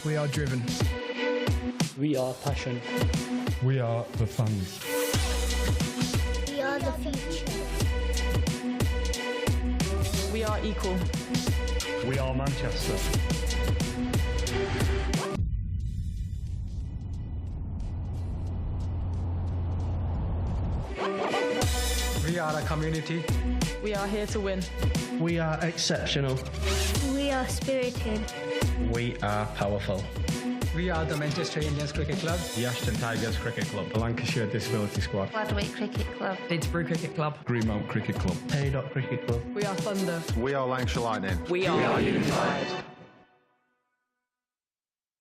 We are driven. We are passion. We are the fans. We are the future. We are equal. We are Manchester. We are a community. We are here to win. We are exceptional. We are spirited. We are powerful. We are the Manchester Indians Cricket Club. The Ashton Tigers Cricket Club. The Lancashire Disability Squad. Gladwick Cricket Club. Didsbury Cricket Club. Greenmount Cricket Club. Haydock Cricket Club. We are thunder. We are Lancashire Lightning. We are unified.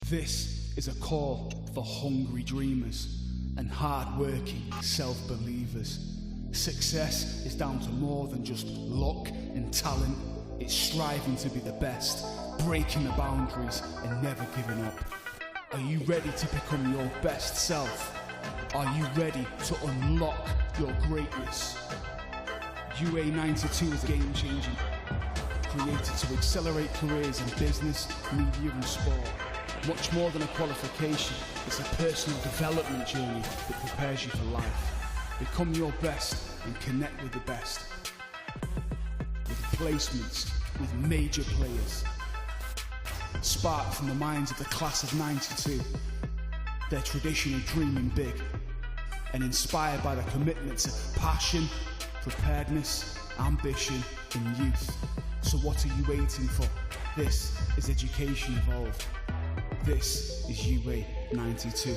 This is a call for hungry dreamers and hard-working self-believers. Success is down to more than just luck and talent. It's striving to be the best, breaking the boundaries and never giving up. Are you ready to become your best self? Are you ready to unlock your greatness? UA92 is game-changing, created to accelerate careers in business, media and sport. Much more than a qualification, it's a personal development journey that prepares you for life. Become your best and connect with the best. With placements, with major players. Sparked from the minds of the class of '92. Their tradition of dreaming big. And inspired by the commitment to passion, preparedness, ambition and youth. So what are you waiting for? This is Education Evolved. This is UA92.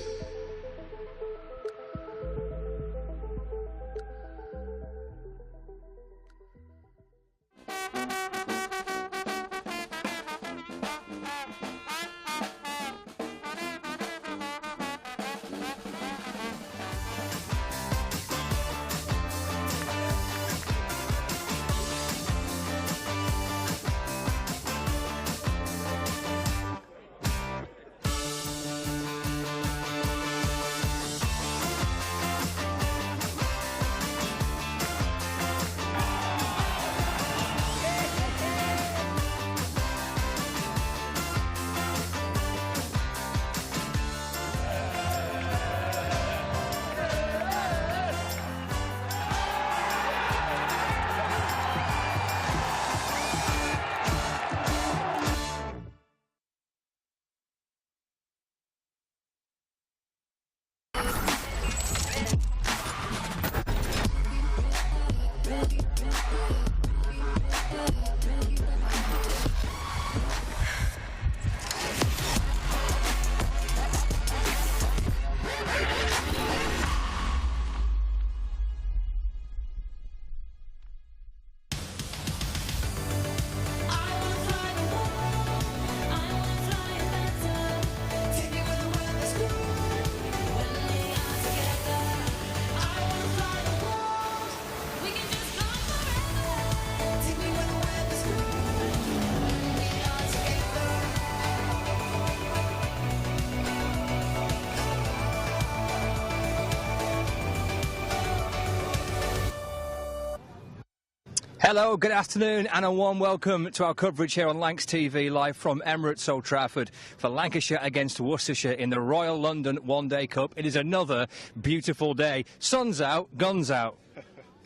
Hello, good afternoon and a warm welcome to our coverage here on Lancs TV live from Emirates Old Trafford for Lancashire against Worcestershire in the Royal London One Day Cup. It is another beautiful day. Sun's out, guns out.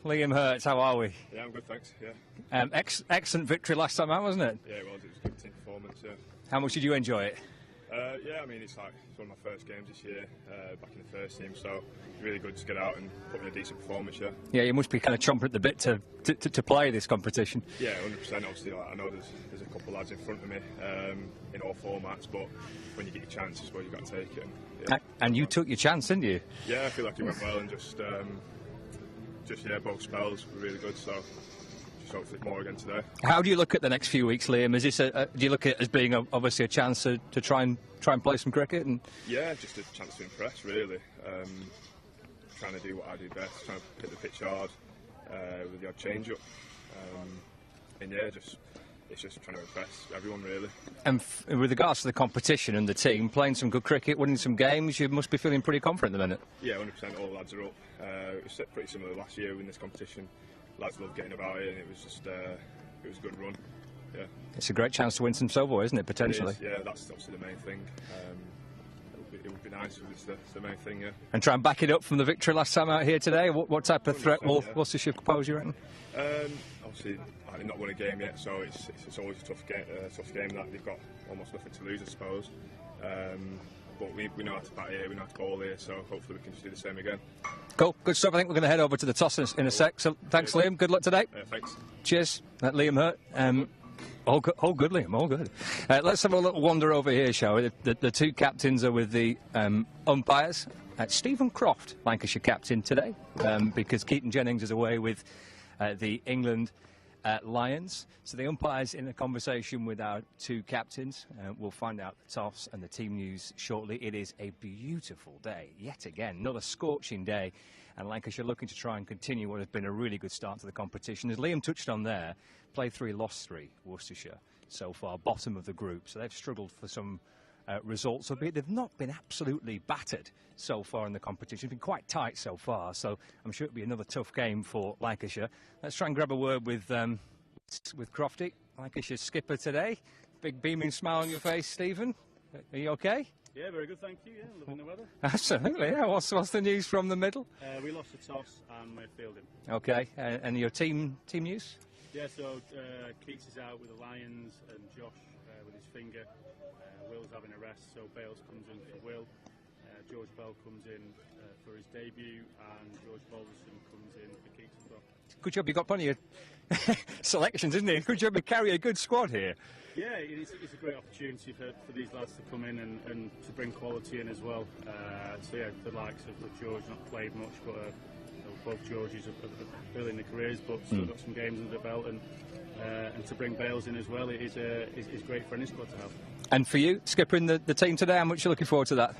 Liam Hurts, how are we? Yeah, I'm good, thanks. Yeah. Excellent victory last time out, wasn't it? Yeah, it was. It was a good team performance, yeah. How much did you enjoy it? Yeah, I mean, it's one of my first games this year, back in the first team, so really good to get out and put in a decent performance, yeah. Yeah, you must be kind of chomping at the bit to play this competition. Yeah, 100%. Obviously, I know there's a couple of lads in front of me in all formats, but when you get your chance, I suppose you've got to take it. And you took your chance, didn't you? Yeah, I feel like it went well, and just both spells were really good, so just hopefully more again today. How do you look at the next few weeks, Liam? Is this do you look at it as being obviously a chance to try and play some cricket? And yeah, just a chance to impress, really. Trying to do what I do best, trying to hit the pitch hard with the odd change-up. And yeah, it's just trying to impress everyone, really. And with regards to the competition and the team, playing some good cricket, winning some games, you must be feeling pretty confident at the minute. Yeah, 100%. All the lads are up. It was pretty similar last year in this competition. Lads loved getting about it, and it was just it was a good run. yeah. It's a great chance to win some silverware, isn't it, potentially? It is, yeah, that's obviously the main thing. It would be nice if it's the main thing, yeah. And try and back it up from the victory last time out here today. What type of threat will Worcestershire pose, you reckon? Obviously, they've not won a game yet, so it's always a tough game that they've got almost nothing to lose, I suppose. But we know how to bat here, we know how to bowl here, so hopefully we can just do the same again. Cool, good stuff. I think we're going to head over to the toss in a sec. So thanks, Liam. Good luck today. Thanks. Cheers. Liam Hurt. All good, Liam. All good. Let's have a little wander over here, shall we? The two captains are with the umpires. Stephen Croft, Lancashire captain today, because Keaton Jennings is away with the England Lions. So the umpires in a conversation with our two captains. We'll find out the toss and the team news shortly. It is a beautiful day, yet again, another scorching day. And Lancashire looking to try and continue what has been a really good start to the competition. As Liam touched on there, played 3, lost 3, Worcestershire so far, bottom of the group. So they've struggled for some results, albeit they've not been absolutely battered so far in the competition. It's been quite tight so far, so I'm sure it'll be another tough game for Lancashire. Let's try and grab a word with Crofty, Lancashire's skipper today. Big beaming smile on your face, Stephen. Are you okay? Yeah, very good, thank you. Yeah, loving the weather. Absolutely, yeah. What's the news from the middle? We lost the toss and we're fielding. Okay, and your team news? Yeah, so Keats is out with the Lions and Josh with his finger. Will's having a rest, so Bales comes in for Will. George Bell comes in for his debut, and George Balderson comes in for Keats as well. Good job, you've got plenty of selections, isn't it? Good job you carry a good squad here. Yeah, it's a great opportunity for these lads to come in and to bring quality in as well. So yeah, the likes of George not played much, but both Georges are early in their careers, but still got some games under the belt, and to bring Bales in as well, it is great for any squad to have. And for you, skippering the team today, how much are you looking forward to that?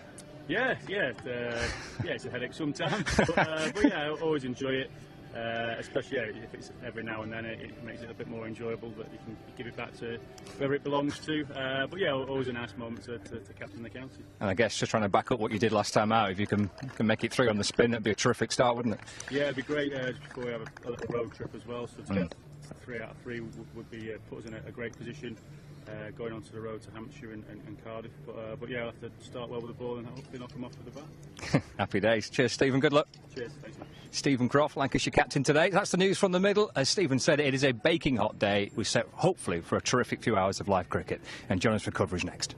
Yeah, it's a headache sometimes, but yeah, I always enjoy it. Especially if it's every now and then, it makes it a bit more enjoyable that you can give it back to whoever it belongs to. But yeah, always a nice moment to captain the county. And I guess just trying to back up what you did last time out, if you can make it 3 on the spin, that'd be a terrific start, wouldn't it? Yeah, it'd be great before we have a little road trip as well. So to get 3 out of 3 would be put us in a great position. Going onto the road to Hampshire and Cardiff, but yeah, I'll have to start well with the ball and hopefully knock them off with the bat. Happy days. Cheers, Stephen. Good luck. Cheers. Thanks, man. Stephen Croft, Lancashire captain today. That's the news from the middle. As Stephen said, it is a baking hot day. We're set, hopefully, for a terrific few hours of live cricket. And join us for coverage next.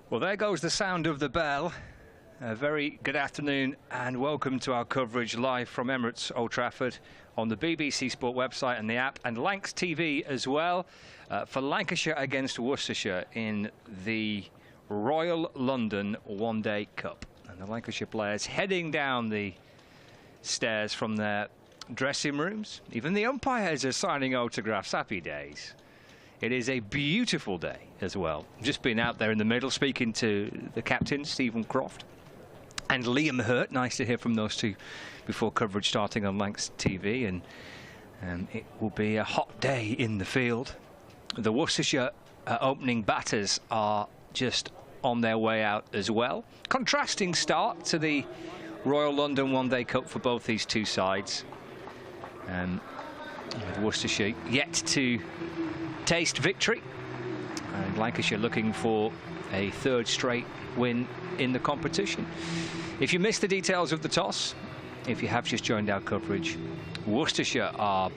Well, there goes the sound of the bell. A very good afternoon and welcome to our coverage live from Emirates Old Trafford on the BBC Sport website and the app, and Lancs TV as well, for Lancashire against Worcestershire in the Royal London One-Day Cup. And the Lancashire players heading down the stairs from their dressing rooms. Even the umpires are signing autographs. Happy days. It is a beautiful day as well. Just been out there in the middle speaking to the captain, Stephen Croft, and Liam Hurt. Nice to hear from those two before coverage starting on Lancs TV. And it will be a hot day in the field. The Worcestershire opening batters are just on their way out as well. Contrasting start to the Royal London One-Day Cup for both these two sides. Worcestershire yet to taste victory, and Lancashire looking for a 3rd straight win in the competition. If you missed the details of the toss, if you have just joined our coverage, Worcestershire are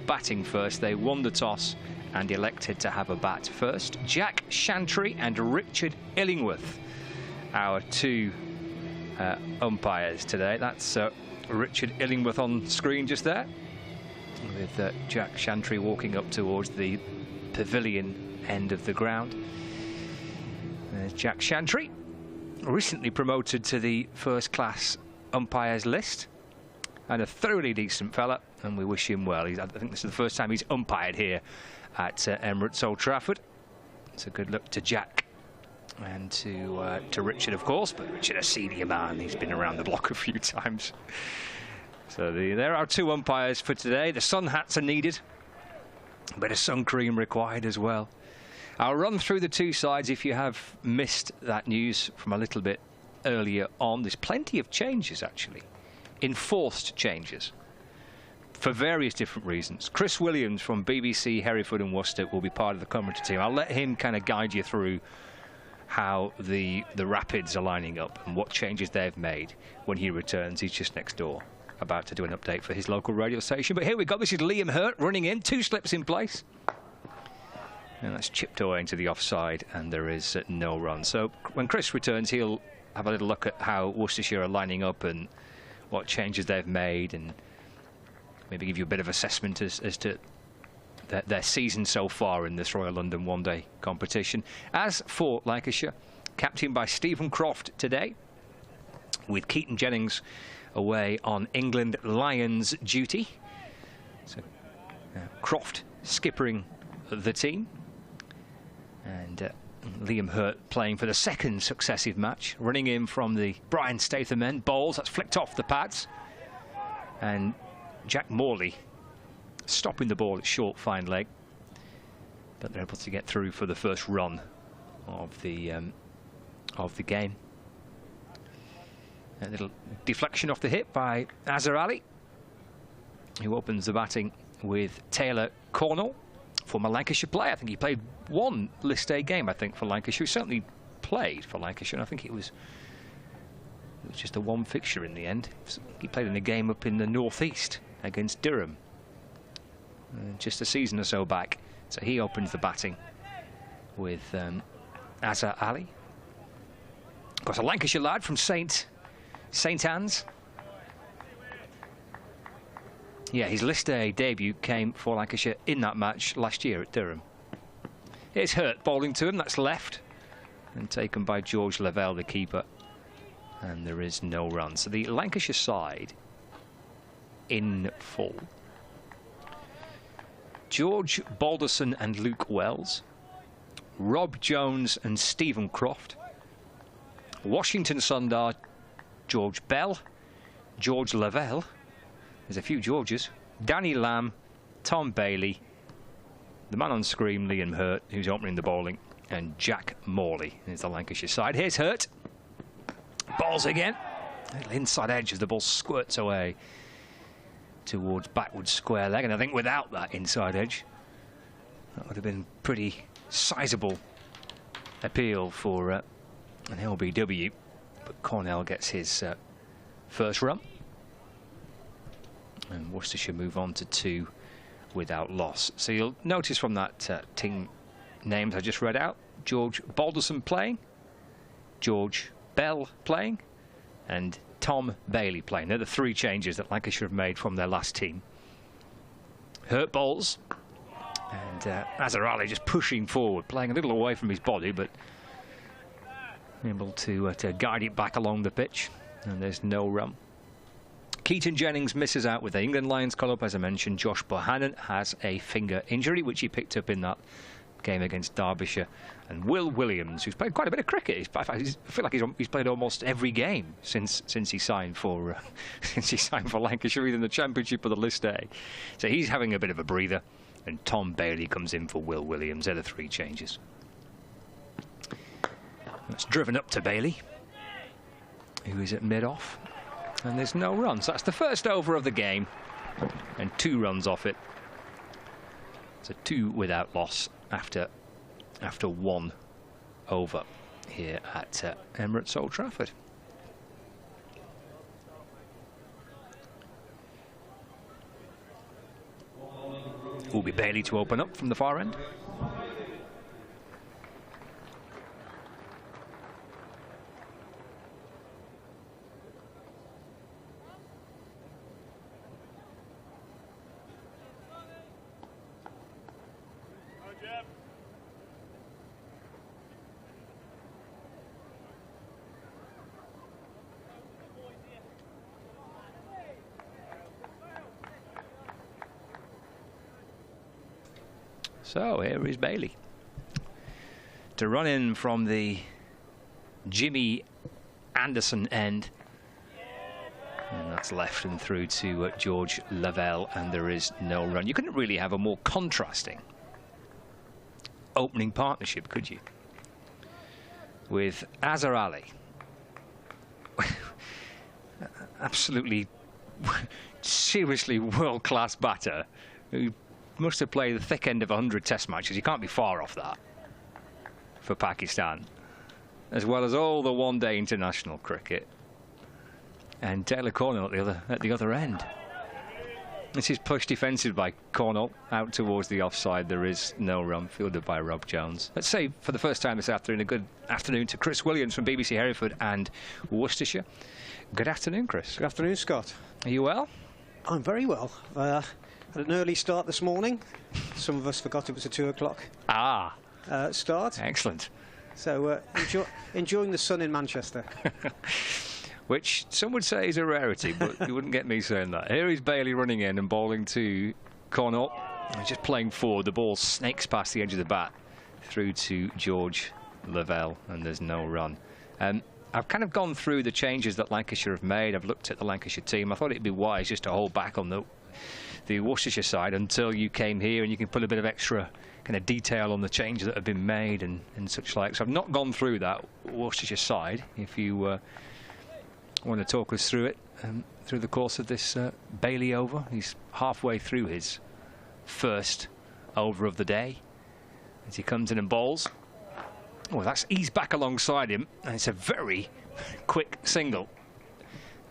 batting first. They won the toss and elected to have a bat first. Jack Shantry and Richard Illingworth, our two umpires today. That's Richard Illingworth on screen just there, with Jack Shantry walking up towards the pavilion end of the ground. There's Jack Shantry, recently promoted to the first class umpires list and a thoroughly decent fella, and we wish him well. I think this is the first time he's umpired here at Emirates Old Trafford. It's a good look to Jack and to Richard, of course, but Richard, a senior man, he's been around the block a few times. So there are 2 umpires for today. The sun hats are needed, a bit of sun cream required as well. I'll run through the 2 sides if you have missed that news from a little bit earlier on. There's plenty of changes, actually. Enforced changes for various different reasons. Chris Williams from BBC Hereford and Worcester will be part of the commentary team. I'll let him kind of guide you through how the Rapids are lining up and what changes they've made when he returns. He's just next door, about to do an update for his local radio station. But here we go. This is Liam Hurt running in, 2 slips in place. And that's chipped away into the offside, and there is no run. So when Chris returns, he'll have a little look at how Worcestershire are lining up and what changes they've made, and maybe give you a bit of assessment as to their season so far in this Royal London one-day competition. As for Lancashire, captained by Stephen Croft today, with Keaton Jennings away on England Lions duty. So Croft skippering the team, and Liam Hurt playing for the 2nd successive match, running in from the Brian Statham end. Bowles, that's flicked off the pads, and Jack Morley stopping the ball at short fine leg, but they're able to get through for the first run of the game. A little deflection off the hip by Azhar Ali, who opens the batting with Taylor Cornell, former Lancashire player. I think he played 1 List A game, I think, for Lancashire. He certainly played for Lancashire, and I think it was just a 1 fixture in the end. He played in a game up in the northeast against Durham just a season or so back. So he opens the batting with Azhar Ali. Of course, a Lancashire lad from St Anne's. Yeah, his List A debut came for Lancashire in that match last year at Durham. Here's Hurt bowling to him, that's left, and taken by George Lavelle, the keeper, and there is no run. So the Lancashire side in full. George Balderson and Luke Wells, Rob Jones and Stephen Croft, Washington Sundar, George Bell, George Lavelle, there's a few Georges, Danny Lamb, Tom Bailey, the man on screen, Liam Hurt, who's opening the bowling, and Jack Morley is the Lancashire side. Here's Hurt. Balls again. A little inside edge as the ball squirts away towards backward square leg, and I think without that inside edge, that would have been pretty sizable appeal for an LBW. But Cornell gets his first run, and Worcestershire move on to 2 without loss. So you'll notice from that team names I just read out, George Balderson playing, George Bell playing, and Tom Bailey playing. They're the 3 changes that Lancashire have made from their last team. Hurt bowls, and Azhar Ali just pushing forward, playing a little away from his body, but able to guide it back along the pitch, and there's no run. Keaton Jennings misses out with the England Lions call-up. As I mentioned, Josh Bohannon has a finger injury, which he picked up in that game against Derbyshire. And Will Williams, who's played quite a bit of cricket, I feel like he's played almost every game since he signed for Lancashire, either in the Championship or the List A. So he's having a bit of a breather, and Tom Bailey comes in for Will Williams. They're the 3 changes. That's driven up to Bailey, who is at mid-off, and there's no run. So that's the first over of the game, and 2 runs off it. So 2 without loss after 1 over here at Emirates Old Trafford. Will be Bailey to open up from the far end. So here is Bailey to run in from the Jimmy Anderson end. And that's left and through to George Lavelle, and there is no run. You couldn't really have a more contrasting opening partnership, could you? With Azhar Ali, absolutely seriously world-class batter, who must have played the thick end of 100 test matches. You can't be far off that for Pakistan, as well as all the one-day international cricket. And Taylor Cornell at the other end. This is pushed defensive by Cornell out towards the offside. There is no run, fielded by Rob Jones. Let's say for the first time this afternoon, a good afternoon to Chris Williams from BBC Hereford and Worcestershire. Good afternoon, Chris. Good afternoon, Scott. Are you well? I'm very well. Had an early start this morning. Some of us forgot it was a 2 o'clock start. Excellent. So enjoying the sun in Manchester. Which some would say is a rarity, but you wouldn't get me saying that. Here is Bailey running in and bowling to Cornell. He's just playing forward. The ball snakes past the edge of the bat through to George Lavelle, and there's no run. I've kind of gone through the changes that Lancashire have made. I've looked at the Lancashire team. I thought it'd be wise just to hold back on the Worcestershire side until you came here, and you can put a bit of extra kind of detail on the changes that have been made and such like. So I've not gone through that Worcestershire side. If you want to talk us through it through the course of this Bailey over. He's halfway through his first over of the day as he comes in and bowls. Oh, he's back alongside him, and it's a very quick single.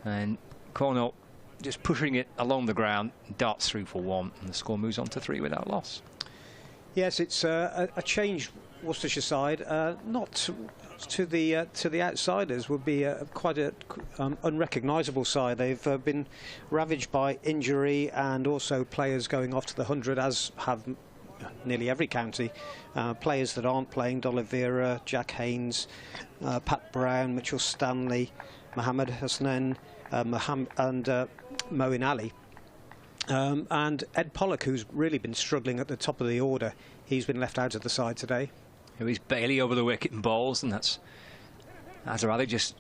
And Cornell just pushing it along the ground, darts through for 1, and the score moves on to 3 without loss. Yes, it's a changed Worcestershire side, not to the outsiders would be quite a unrecognisable side. They've been ravaged by injury and also players going off to the 100, as have nearly every county. Players that aren't playing: D'Oliveira, Jack Haynes, Pat Brown, Mitchell Stanley, Mohammed Hasnan, and Moeen Ali. And Ed Pollock, who's really been struggling at the top of the order, he's been left out of the side today. Here is Bailey over the wicket and bowls, and that's Azhar Ali just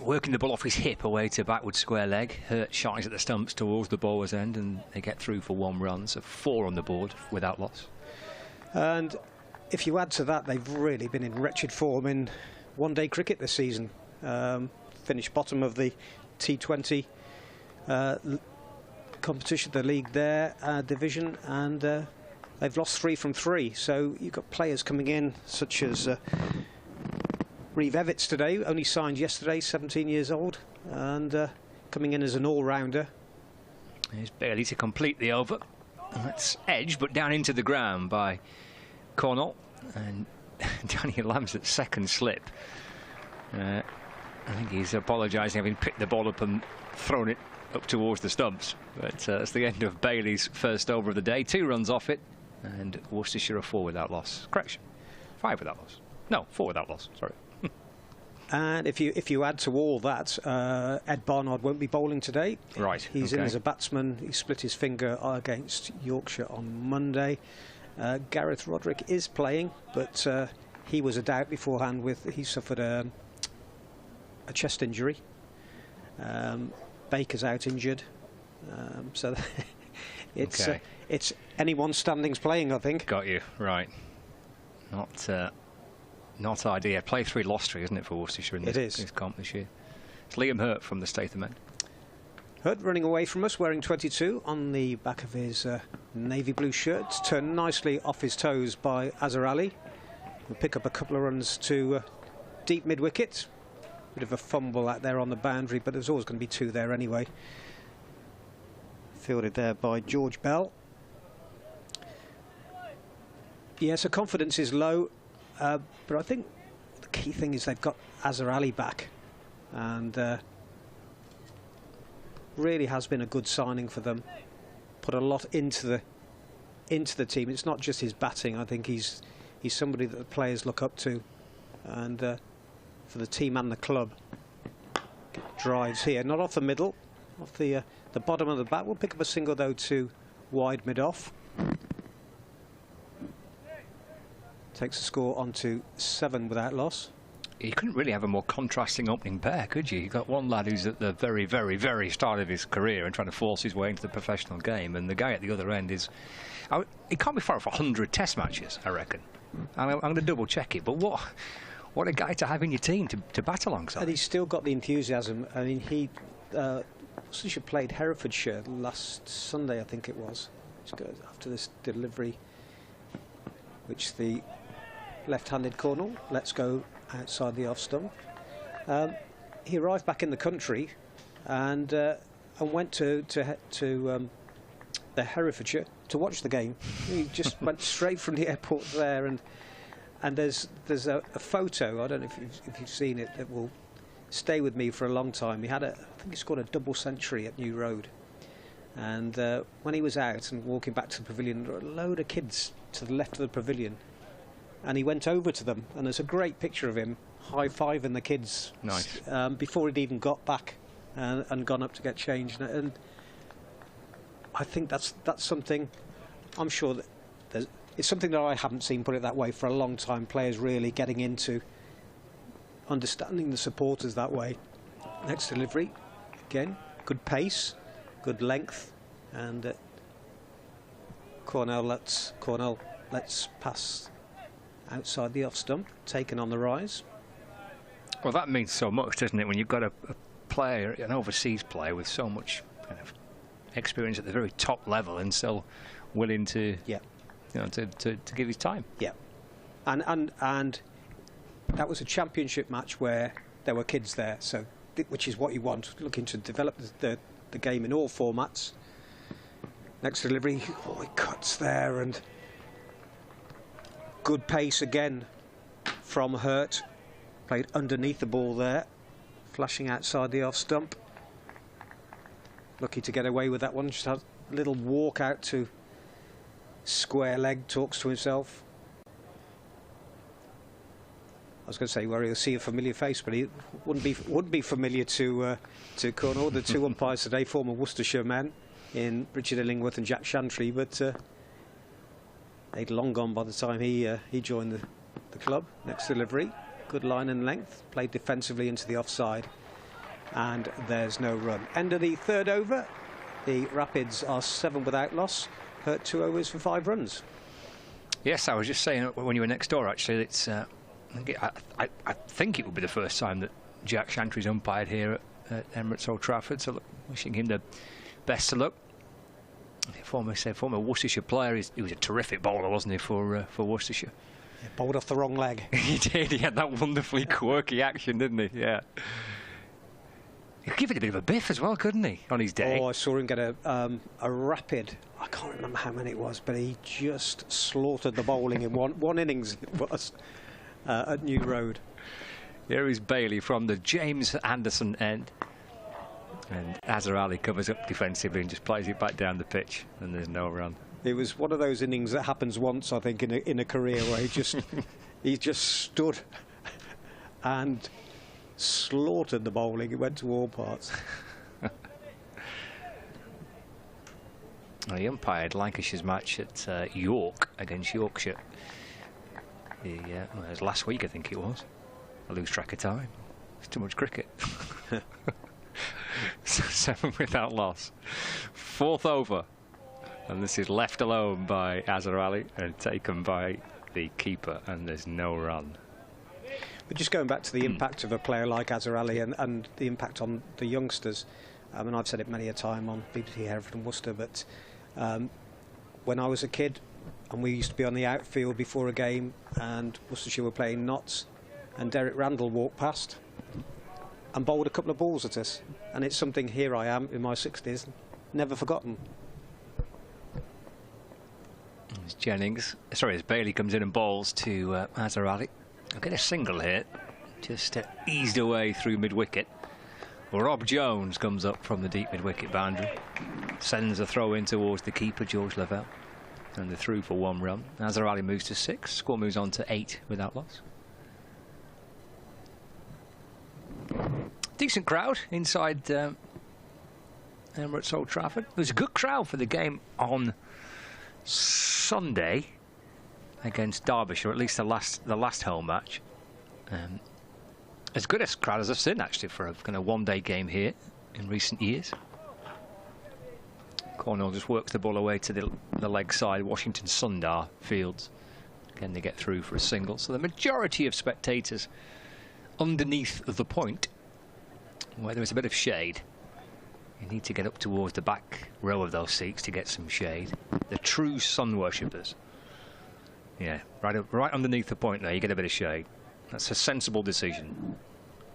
working the ball off his hip away to backward square leg. Hurt shines at the stumps towards the bowler's end, and they get through for 1 run, so 4 on the board without loss. And if you add to that, they've really been in wretched form in one-day cricket this season. Finished bottom of the T20 competition, the league there, division, and they've lost 3 from 3. So you've got players coming in such as Reeve Evitts today, only signed yesterday, 17 years old, and coming in as an all-rounder. Here's Bailey to complete the over. That's edged, but down into the ground by Cornell, and Danny Lamb's at second slip. I think he's apologising, having picked the ball up and thrown it up towards the stumps. But that's the end of Bailey's first over of the day. 2 runs off it, and Worcestershire are 4 without loss. Correction, 5 without loss. No, 4 without loss. Sorry. And if you add to all that, Ed Barnard won't be bowling today. Right. He's in as a batsman. He split his finger against Yorkshire on Monday. Gareth Roderick is playing, but he was a doubt beforehand. He suffered a chest injury. Baker's out injured, so it's anyone standing's playing, I think. Got you right. Not ideal. Play 3 lost 3, isn't it, for Worcestershire in this comp this year? It's Liam Hurt from the Statham end. Hurt running away from us, wearing 22 on the back of his navy blue shirt. Turned nicely off his toes by Azhar Ali. He'll pick up a couple of runs to deep mid-wicket. Bit of a fumble out there on the boundary, but there's always going to be 2 there anyway. Fielded there by George Bell. Yeah, so confidence is low, but I think the key thing is they've got Azhar Ali back, and really has been a good signing for them. Put a lot into the team. It's not just his batting. I think he's somebody that the players look up to, and for the team and the club. Drives here, not off the middle, off the bottom of the bat. We'll pick up a single though to wide mid off. takes the score on to 7 without loss. You couldn't really have a more contrasting opening pair, could you? You've got one lad who's at the very, very, very start of his career and trying to force his way into the professional game, and the guy at the other end is... he can't be far off 100 test matches, I reckon. I'm going to double check it, but what a guy to have in your team to bat alongside. And he's still got the enthusiasm. I mean, he Worcestershire played Herefordshire last Sunday, I think it was, after this delivery, which the left-handed corner lets go outside the off stump. He arrived back in the country and went to the Herefordshire to watch the game. He just went straight from the airport there, and there's a photo, I don't know if you've seen it, that will stay with me for a long time. I think he scored a double century at New Road, and when he was out and walking back to the pavilion, there were a load of kids to the left of the pavilion, and he went over to them, and there's a great picture of him high-fiving the kids. Nice. Before he'd even got back and gone up to get changed. And I think that's something, I'm sure that it's something that I haven't seen, put it that way, for a long time. Players really getting into understanding the supporters that way. Next delivery, again, good pace, good length, and Cornell lets pass outside the off stump, taken on the rise. Well, that means so much, doesn't it, when you've got a player, an overseas player with so much kind of experience at the very top level and still willing to, to give his time. Yeah, and that was a championship match where there were kids there, so which is what you want, looking to develop the game in all formats. Next delivery, he cuts there, and good pace again from Hurt. Played underneath the ball there, flashing outside the off stump. Lucky to get away with that one. Just had a little walk out to square leg, talks to himself. I was going to say where he'll see a familiar face, but he wouldn't be familiar to Cornell. The two umpires today, former Worcestershire men, in Richard Illingworth and Jack Shantry, but they'd long gone by the time he joined the club. Next delivery, good line and length, played defensively into the offside, and there's no run. End of the third over. The Rapids are 7 without loss. Hurt 2 overs for 5 runs. Yes, I was just saying when you were next door, actually, it's I think it would be the first time that Jack Shantry's umpired here at Emirates Old Trafford, so look, wishing him the best of luck. Former Worcestershire player, he was a terrific bowler, wasn't he, for Worcestershire? Yeah, bowled off the wrong leg. He did, he had that wonderfully quirky action, didn't he? Yeah. He could give it a bit of a biff as well, couldn't he, on his day? Oh, I saw him get a rapid, I can't remember how many it was, but he just slaughtered the bowling in one innings it was at New Road. Here is Bailey from the James Anderson end. And Azhar Ali covers up defensively and just plays it back down the pitch, and there's no run. It was one of those innings that happens once, I think, in a career where he just stood and slaughtered the bowling. It went to all parts. Well, he umpired Lancashire's match at York against Yorkshire. It was last week, I think it was. I lose track of time. It's too much cricket. 7 without loss. 4th over. And this is left alone by Azhar Ali and taken by the keeper, and there's no run. But just going back to the impact of a player like Azhar Ali and the impact on the youngsters, I mean, I've said it many a time on BBC Hereford and Worcester, but when I was a kid and we used to be on the outfield before a game and Worcestershire were playing Notts, and Derek Randall walked past and bowled a couple of balls at us, and it's something, here I am in my 60s, never forgotten. As Bailey comes in and bowls to Azhar Ali. I'll get a single here, just eased away through mid-wicket. Rob Jones comes up from the deep mid-wicket boundary, sends a throw in towards the keeper, George Lavelle, and they're through for 1 run. Azhar Ali moves to 6, score moves on to 8 without loss. Decent crowd inside Emirates Old Trafford. It was a good crowd for the game on Sunday. against Derbyshire, or at least the last home match. As good a crowd as I've seen actually for a kind of one-day game here in recent years. Cornwall just works the ball away to the leg side. Washington Sundar Fields. Again, they get through for a single. So the majority of spectators underneath the point, where there is a bit of shade. You need to get up towards the back row of those seats to get some shade. The true sun worshippers. Yeah, right underneath the point there, you get a bit of shade. That's a sensible decision.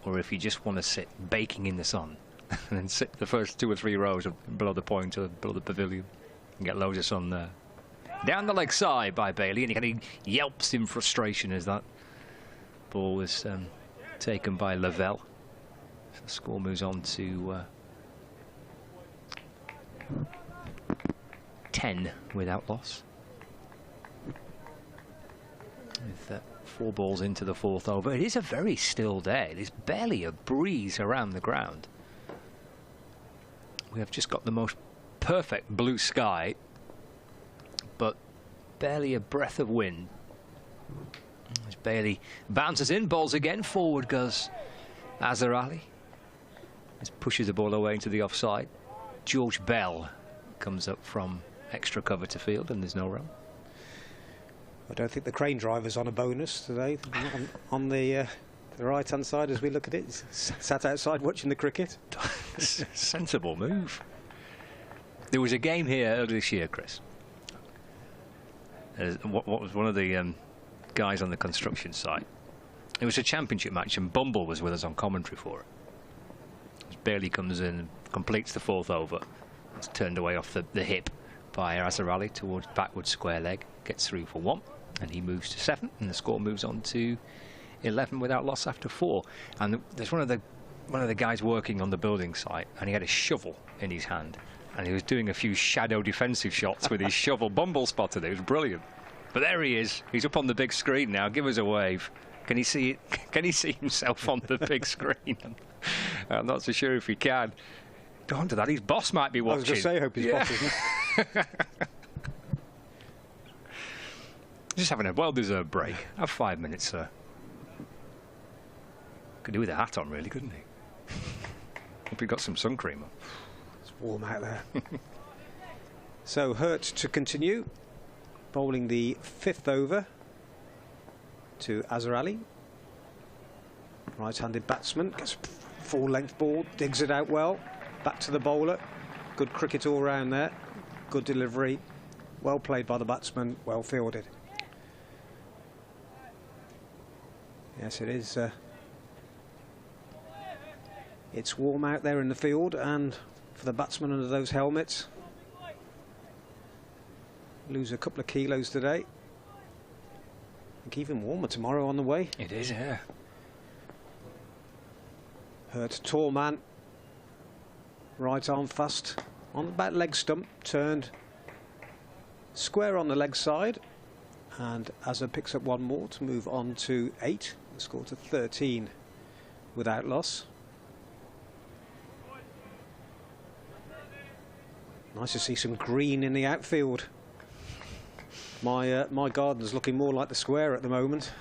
Or if you just want to sit baking in the sun, and then sit the first 2 or 3 rows below the point or below the pavilion and get loads of sun there. Down the leg side by Bailey, and he kind of yelps in frustration as that ball was taken by Lavelle. So the score moves on to 10 without loss. With 4 balls into the 4th over. It is a very still day. There's barely a breeze around the ground. We have just got the most perfect blue sky, but barely a breath of wind. As Bailey bounces in, balls again, forward goes Azhar Ali. Just pushes the ball away into the offside. George Bell comes up from extra cover to field, and there's no run. I don't think the crane driver's on a bonus today. on the right-hand side as we look at it. He's sat outside watching the cricket. Sensible move. There was a game here earlier this year, Chris. What was one of the guys on the construction site? It was a championship match, and Bumble was with us on commentary for it. Bailey comes in, completes the 4th over. It's turned away off the hip by Azhar Ali towards backward square leg. Gets through for 1, and he moves to 7, and the score moves on to 11 without loss after 4. And there's one of the guys working on the building site, and he had a shovel in his hand, and he was doing a few shadow defensive shots with his shovel. Bumble spotted it. It was brilliant. But there he is. He's up on the big screen now. Give us a wave. Can he see it? Can he see himself on the big screen? I'm not so sure if he can. Don't do that. His boss might be watching. I was going to say, I hope his boss isn't. Just having a well-deserved break. Have 5 minutes, sir. Could do with a hat on, really, couldn't he? Hope he got some sun cream on. It's warm out there. So Hurt to continue, bowling the 5th over to Azhar Ali. Right-handed batsman, gets a full-length ball, digs it out well. Back to the bowler. Good cricket all round there. Good delivery. Well played by the batsman. Well fielded. Yes, it is. It's warm out there in the field, and for the batsman under those helmets, lose a couple of kilos today. I think even warmer tomorrow on the way. It is, yeah. Hurt, tall man, right arm fast on the back leg stump, turned square on the leg side, and Azhar picks up 1 more to move on to 8. The score to 13 without loss. Nice to see some green in the outfield. My garden's looking more like the square at the moment.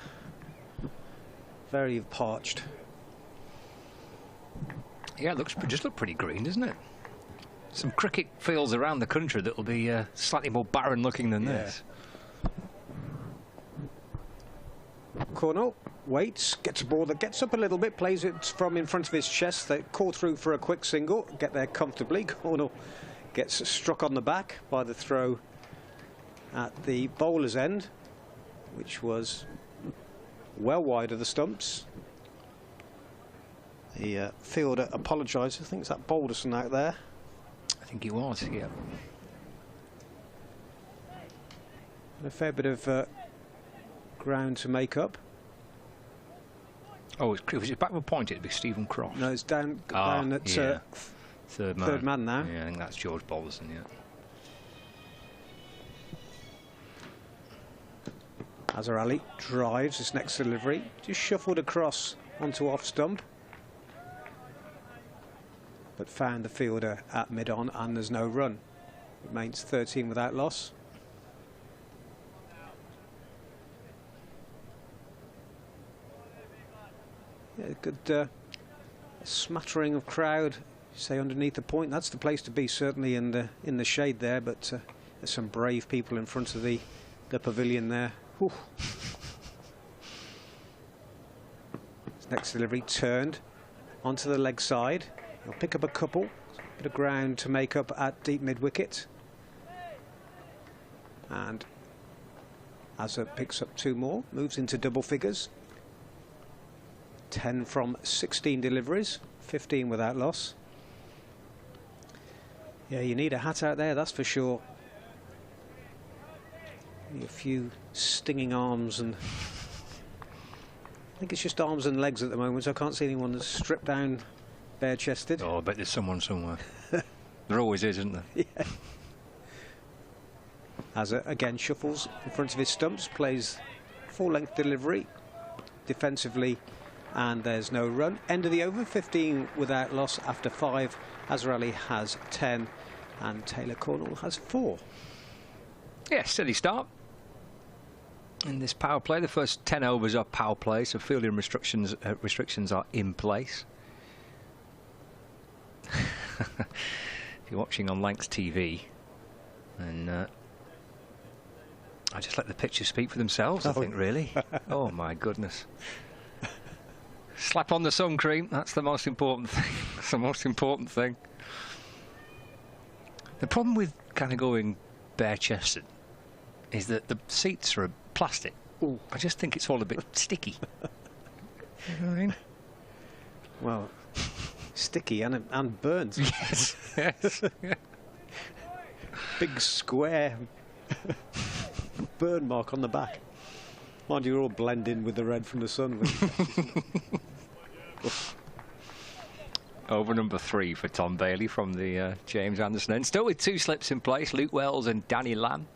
Very parched. Yeah, it looks just look pretty green, doesn't it? Some cricket fields around the country that will be slightly more barren looking than this. Cornell waits, gets a ball that gets up a little bit, plays it from in front of his chest. They call through for a quick single, get there comfortably. Cornell gets struck on the back by the throw at the bowler's end, which was well wide of the stumps. The fielder apologises. I think it's that Balderson out there. I think he was, yeah. And a fair bit of ground to make up. Oh, was it backward point? It'd be Stephen Cross. No, it's down at third man now. Yeah, I think that's George Balderson, yeah. Azhar Ali drives his next delivery, just shuffled across onto off stump, but found the fielder at mid-on, and there's no run. Remains 13 without loss. Yeah, good smattering of crowd, say, underneath the point. That's the place to be, certainly in the shade there, but there's some brave people in front of the pavilion there. Whew. Next delivery turned onto the leg side. He'll pick up a couple, bit of ground to make up at deep mid-wicket. And Azza picks up 2 more, moves into double figures. 10 from 16 deliveries, 15 without loss. Yeah, you need a hat out there, that's for sure. A few stinging arms, and I think it's just arms and legs at the moment, so I can't see anyone that's stripped down bare-chested. Oh, I bet there's someone somewhere. There always is, isn't there? Yeah. Azza again shuffles in front of his stumps, plays full-length delivery defensively, and there's no run. End of the over, 15 without loss after 5. Azhar Ali has 10 and Taylor Cornwall has 4. Yeah, steady start in this power play. The first 10 overs are power play, so fielding restrictions are in place. If you're watching on Lancs TV, and I just let the pictures speak for themselves, I think, really. Oh my goodness. Slap on the sun cream, that's the most important thing. That's the most important thing. The problem with kind of going bare-chested is that the seats are plastic. Ooh. I just think it's all a bit sticky. You know what I mean? Well, sticky and burnt. Yes, yes. Big square burn mark on the back. Mind you, all blend in with the red from the sun. Over number 3 for Tom Bailey from the James Anderson end. Still with 2 slips in place, Luke Wells and Danny Lamb.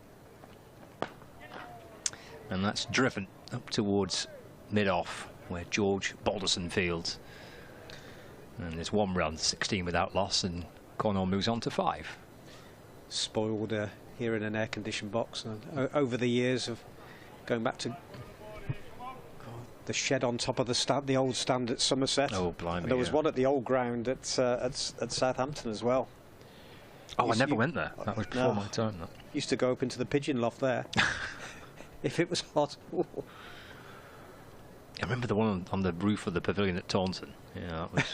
And that's driven up towards mid-off, where George Balderson fields. And there's 1 run, 16 without loss, and Cornwall moves on to 5. Spoiled here in an air-conditioned box. And over the years of going back to the shed on top of the stand, the old stand at Somerset. Oh, blimey. And there was one at the old ground at Southampton as well. Oh, I never went there. That was before my time. That. Used to go up into the pigeon loft there. If it was hot. I remember the one on the roof of the pavilion at Taunton. Yeah, that was.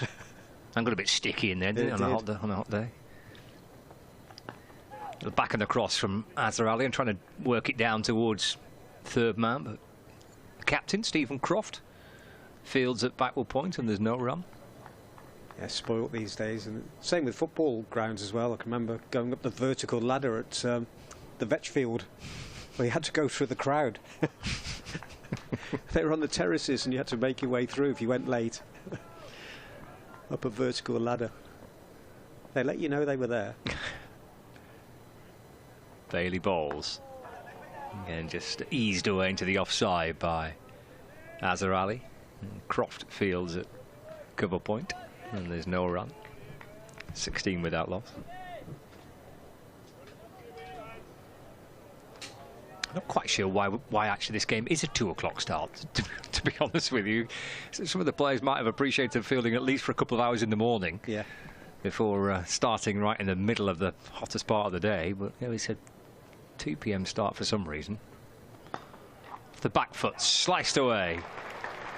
I got a bit sticky in there, didn't it, on a hot day. The back and across from Azhar Ali and trying to work it down towards third man, but the captain, Stephen Croft, fields at backward point and there's no run. Yeah, spoilt these days, and same with football grounds as well. I can remember going up the vertical ladder at the Vetch Field, where you had to go through the crowd. They were on the terraces and you had to make your way through if you went late. Up a vertical ladder. They let you know they were there. Bailey bowls. And just eased away into the offside by Azhar Ali. And Croft fields at cover point. And there's no run. 16 without loss. Not quite sure why actually this game is a 2 o'clock start, to be honest with you. Some of the players might have appreciated fielding at least for a couple of hours in the morning. Yeah. Before starting right in the middle of the hottest part of the day, but you know, it's a 2 p.m. start for some reason. The back foot sliced away,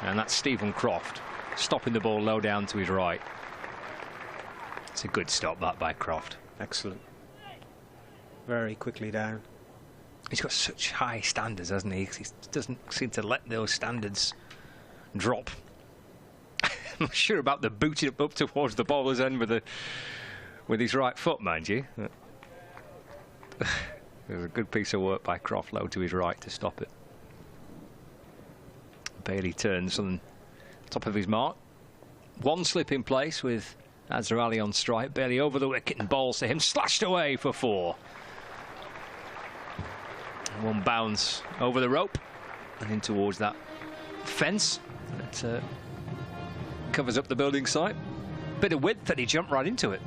and that's Stephen Croft stopping the ball low down to his right. It's a good stop, that, by Croft. Excellent. Very quickly down. He's got such high standards, hasn't he? He doesn't seem to let those standards drop. I'm not sure about the booting up towards the bowler's end with his right foot, mind you. It was a good piece of work by Croft, low to his right, to stop it. Bailey turns on top of his mark. 1 slip in place with Azhar Ali on strike. Bailey over the wicket and bowls to him, slashed away for 4. 1 bounce over the rope and in towards that fence that covers up the building site. Bit of width and he jumped right into it.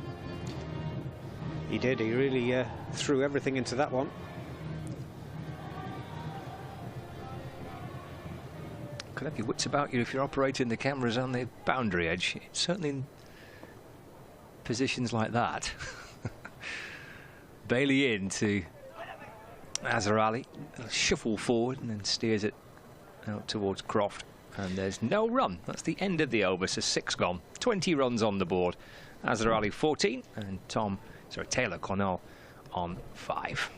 He did. He really threw everything into that one. Could have your wits about you if you're operating the cameras on the boundary edge. Certainly in positions like that. Bailey in to Azhar Ali. Shuffle forward and then steers it out towards Croft. And there's no run. That's the end of the over, so 6 gone. 20 runs on the board. Azhar Ali 14 and Taylor Cornell on 5.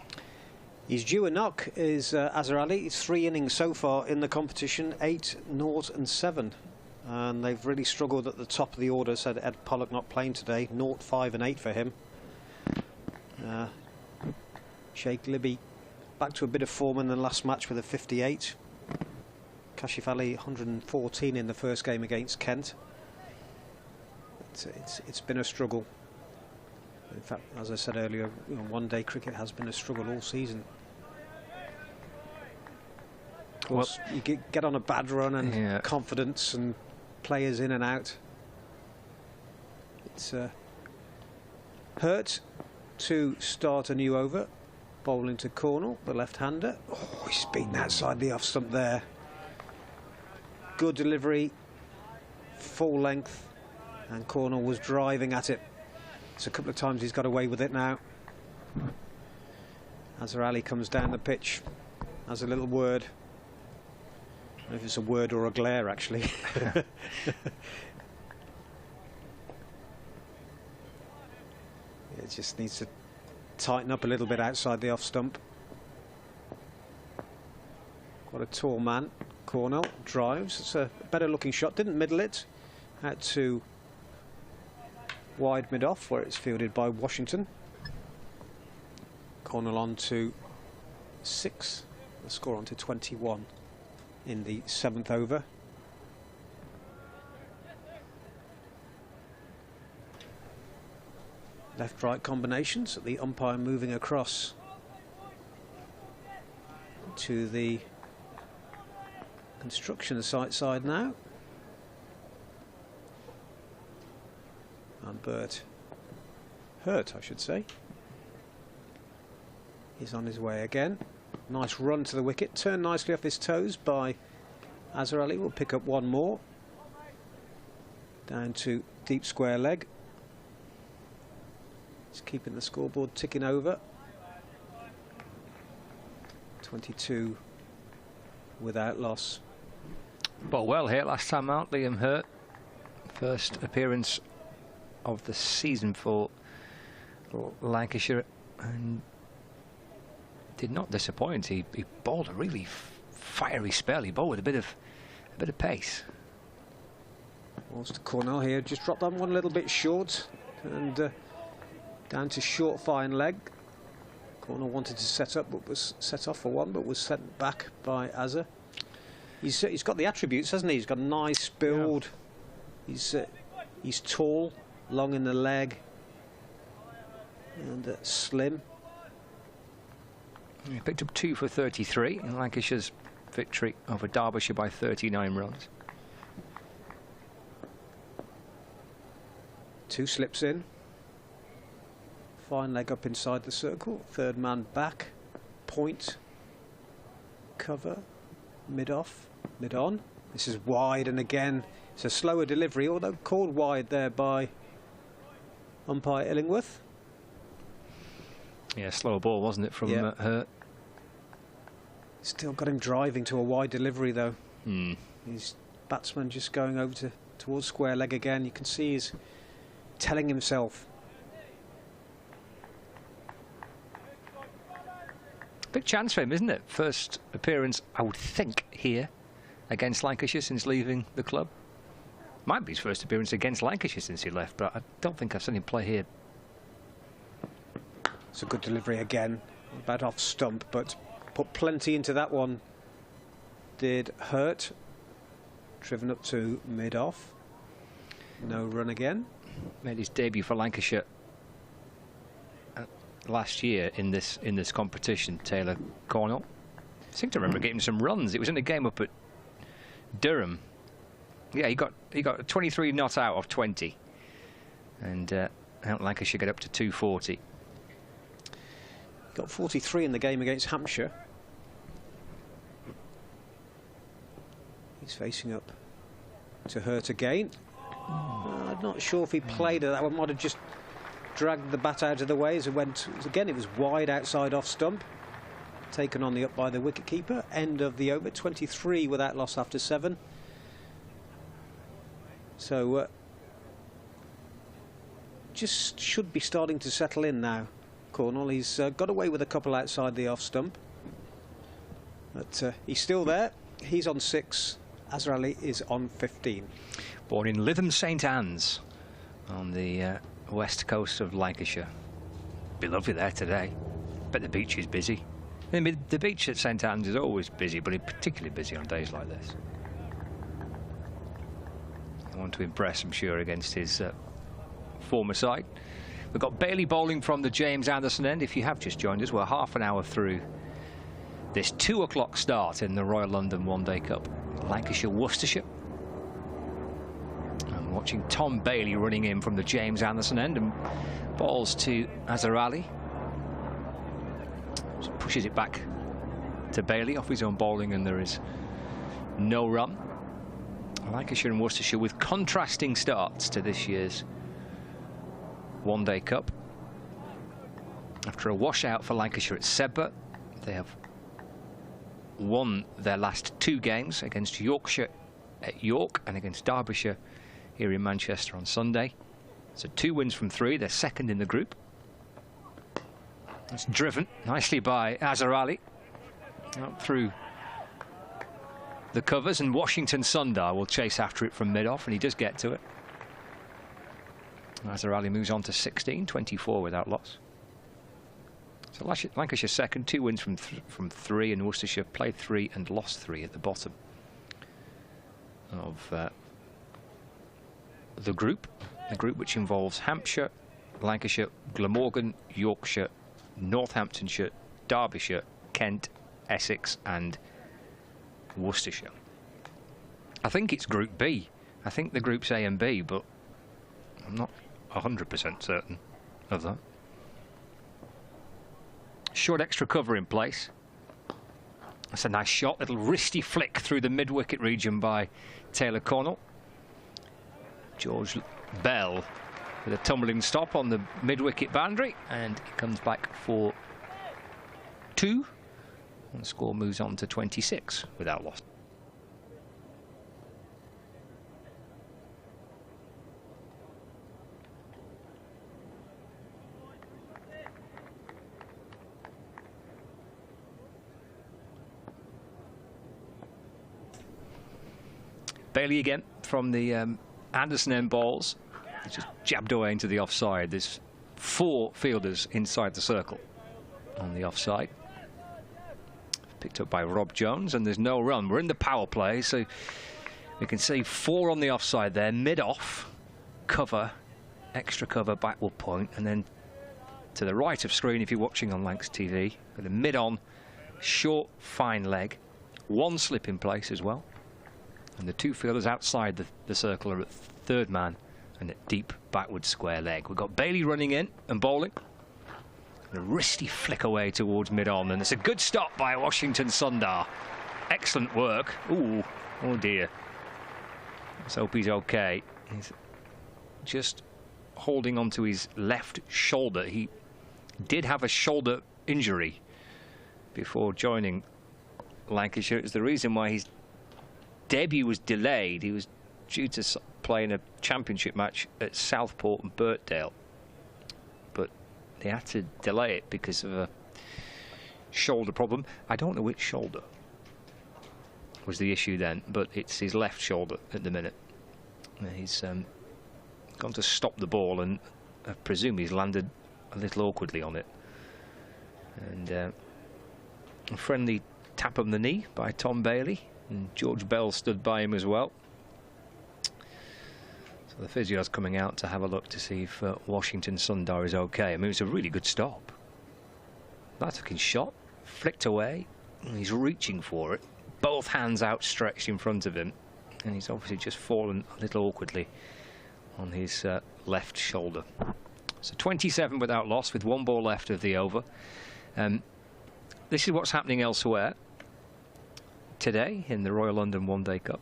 He's due a knock, is Azhar Ali. He's 3 innings so far in the competition, 8, 0 and 7. And they've really struggled at the top of the order, said Ed Pollock not playing today. 0, 5 and 8 for him. Sheikh Libby back to a bit of form in the last match with a 58. Kashif Ali 114 in the first game against Kent. It's been a struggle. In fact, as I said earlier, one-day cricket has been a struggle all season. Of course, you get on a bad run and confidence and players in and out. It's Hurt to start a new over. Bowling to Cornell, the left-hander. Oh, he's beaten outside the off stump there. Good delivery, full length, and Cornell was driving at it. It's a couple of times he's got away with it now. Azhar Ali comes down the pitch, has a little word. I don't know if it's a word or a glare, actually. It just needs to tighten up a little bit outside the off stump. Quite a tall man. Cornell drives. It's a better looking shot. Didn't middle it. Out to wide mid off, where it's fielded by Washington. Cornell on to 6. The score on to 21 in the 7th over. Left-right combinations. The umpire moving across to the construction site now. And Bert Hurt, I should say. He's on his way again. Nice run to the wicket. Turned nicely off his toes by Azhar Ali. Will pick up one more. Down to deep square leg. He's keeping the scoreboard ticking over. 22 without loss. But well here last time out, Liam Hurt. First appearance of the season for Lancashire, and did not disappoint. He bowled a really fiery spell. He bowled with a bit of pace. Balls to Cornell here, just dropped that one a little bit short, and down to short fine leg. Cornell wanted to set up, but was set off for one, but was sent back by Azhar. He's got the attributes, hasn't he? He's got a nice build. Yeah. He's tall, long in the leg, and slim. He picked up 2 for 33 in Lancashire's victory over Derbyshire by 39 runs. 2 slips in. Fine leg up inside the circle. Third man back. Point. Cover. Mid off. Mid on. This is wide, and again it's a slower delivery, although called wide there by umpire Illingworth. Yeah, slower ball, wasn't it, from Hurt? Still got him driving to a wide delivery, though. His batsman just going over towards square leg again. You can see he's telling himself. Big chance for him, isn't it? First appearance, I would think, here against Lancashire since leaving the club. Might be his first appearance against Lancashire since he left, but I don't think I've seen him play here. It's a good delivery again. Bad off stump, but put plenty into that one. Did Hurt. Driven up to mid off. No run again. Made his debut for Lancashire last year in this competition. Taylor Cornell. I seem to remember getting some runs. It was in a game up at Durham. Yeah, he got 23 not out of 20, and out Lancashire get up to 240. Got 43 in the game against Hampshire. He's facing up to Hurt again. I'm not sure if he played it. That one might have just dragged the bat out of the way as it went. Again, it was wide outside off stump. Taken on the up by the wicketkeeper. End of the over. 23 without loss after 7. So just should be starting to settle in now. Cornell, he's got away with a couple outside the off stump, but he's still there. He's on 6. Azhar Ali is on 15. Born in Lytham St Anne's on the west coast of Lancashire. Be lovely there today, but the beach is busy. I mean, the beach at St Anne's is always busy, but it's particularly busy on days like this. I want to impress, I'm sure, against his former side. We've got Bailey bowling from the James Anderson end. If you have just joined us, we're half an hour through this 2 o'clock start in the Royal London One Day Cup. Lancashire, Worcestershire. I'm watching Tom Bailey running in from the James Anderson end and balls to Azhar Ali. Just pushes it back to Bailey off his own bowling, and there is no run. Lancashire and Worcestershire with contrasting starts to this year's One Day Cup. After a washout for Lancashire at Sedbergh, they have won their last 2 games against Yorkshire at York and against Derbyshire here in Manchester on Sunday. So 2 wins from 3. They're second in the group. It's driven nicely by Azhar Ali up through the covers, and Washington Sundar will chase after it from mid-off, and he does get to it. Azhar Ali moves on to 16, 24 without loss. So Lancashire second, 2 wins from 3, and Worcestershire played 3 and lost 3 at the bottom of the group which involves Hampshire, Lancashire, Glamorgan, Yorkshire, Northamptonshire, Derbyshire, Kent, Essex and Worcestershire. I think it's Group B. I think the groups A and B, but I'm not 100% certain of that. Short extra cover in place. That's a nice shot, little wristy flick through the mid-wicket region by Taylor Cornell. George Bell with a tumbling stop on the mid-wicket boundary, and it comes back for 2, and the score moves on to 26 without loss. Bailey again from the Anderson end balls. It's just jabbed away into the offside. There's 4 fielders inside the circle on the offside. Picked up by Rob Jones, and there's no run. We're in the power play, so we can see 4 on the offside there. Mid-off, cover, extra cover, backward point, and then to the right of screen, if you're watching on Lancs TV, with a mid-on, short, fine leg. 1 slip in place as well. And the 2 fielders outside the circle are at third man and at deep backward square leg. We've got Bailey running in and bowling. And a wristy flick away towards mid-on, and it's a good stop by Washington Sundar. Excellent work. Ooh, oh dear. Let's hope he's okay. He's just holding onto his left shoulder. He did have a shoulder injury before joining Lancashire. It's the reason why his debut was delayed. He was due to play in a championship match at Southport and Birkdale, but they had to delay it because of a shoulder problem. I don't know which shoulder was the issue then, but it's his left shoulder at the minute. He's gone to stop the ball, and I presume he's landed a little awkwardly on it. And a friendly tap on the knee by Tom Bailey, and George Bell stood by him as well. So the physio's coming out to have a look to see if Washington Sundar is okay. I mean, it's a really good stop. That took his shot, flicked away, and he's reaching for it. Both hands outstretched in front of him, and he's obviously just fallen a little awkwardly on his left shoulder. So 27 without loss with 1 ball left of the over. This is what's happening elsewhere today in the Royal London One Day Cup.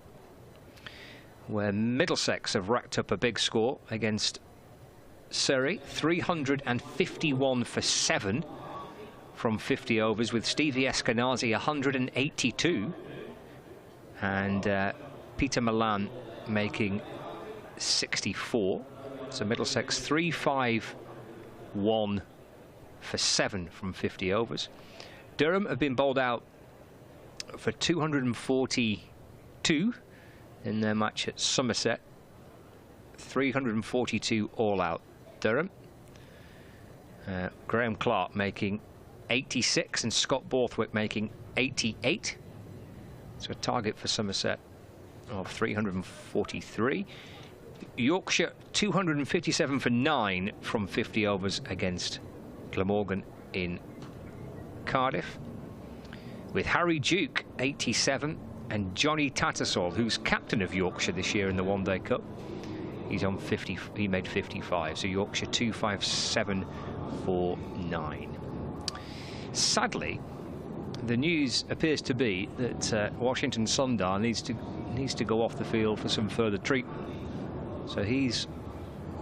where Middlesex have racked up a big score against Surrey, 351 for 7 from 50 overs, with Stevie Eskenazi 182 and Peter Milan making 64. So Middlesex 351 for 7 from 50 overs. Durham have been bowled out for 242 in their match at Somerset. 342 all out. Durham. Graham Clark making 86 and Scott Borthwick making 88. So a target for Somerset of 343. Yorkshire 257 for 9 from 50 overs against Glamorgan in Cardiff, with Harry Duke 87 and Johnny Tattersall, who's captain of Yorkshire this year in the One Day Cup, he's on 50. He made 55. So Yorkshire 257 for 9. Sadly, the news appears to be that Washington Sundar needs to go off the field for some further treatment. So he's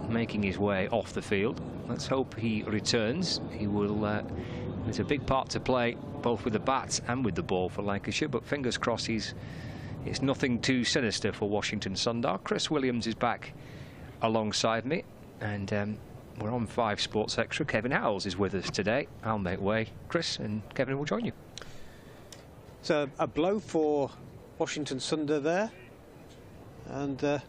making his way off the field. Let's hope he returns. He will. There's a big part to play, both with the bat and with the ball for Lancashire. But fingers crossed, it's nothing too sinister for Washington Sundar. Chris Williams is back alongside me, and we're on 5 Sports Extra. Kevin Howells is with us today. I'll make way. Chris and Kevin will join you. So a blow for Washington Sundar there, and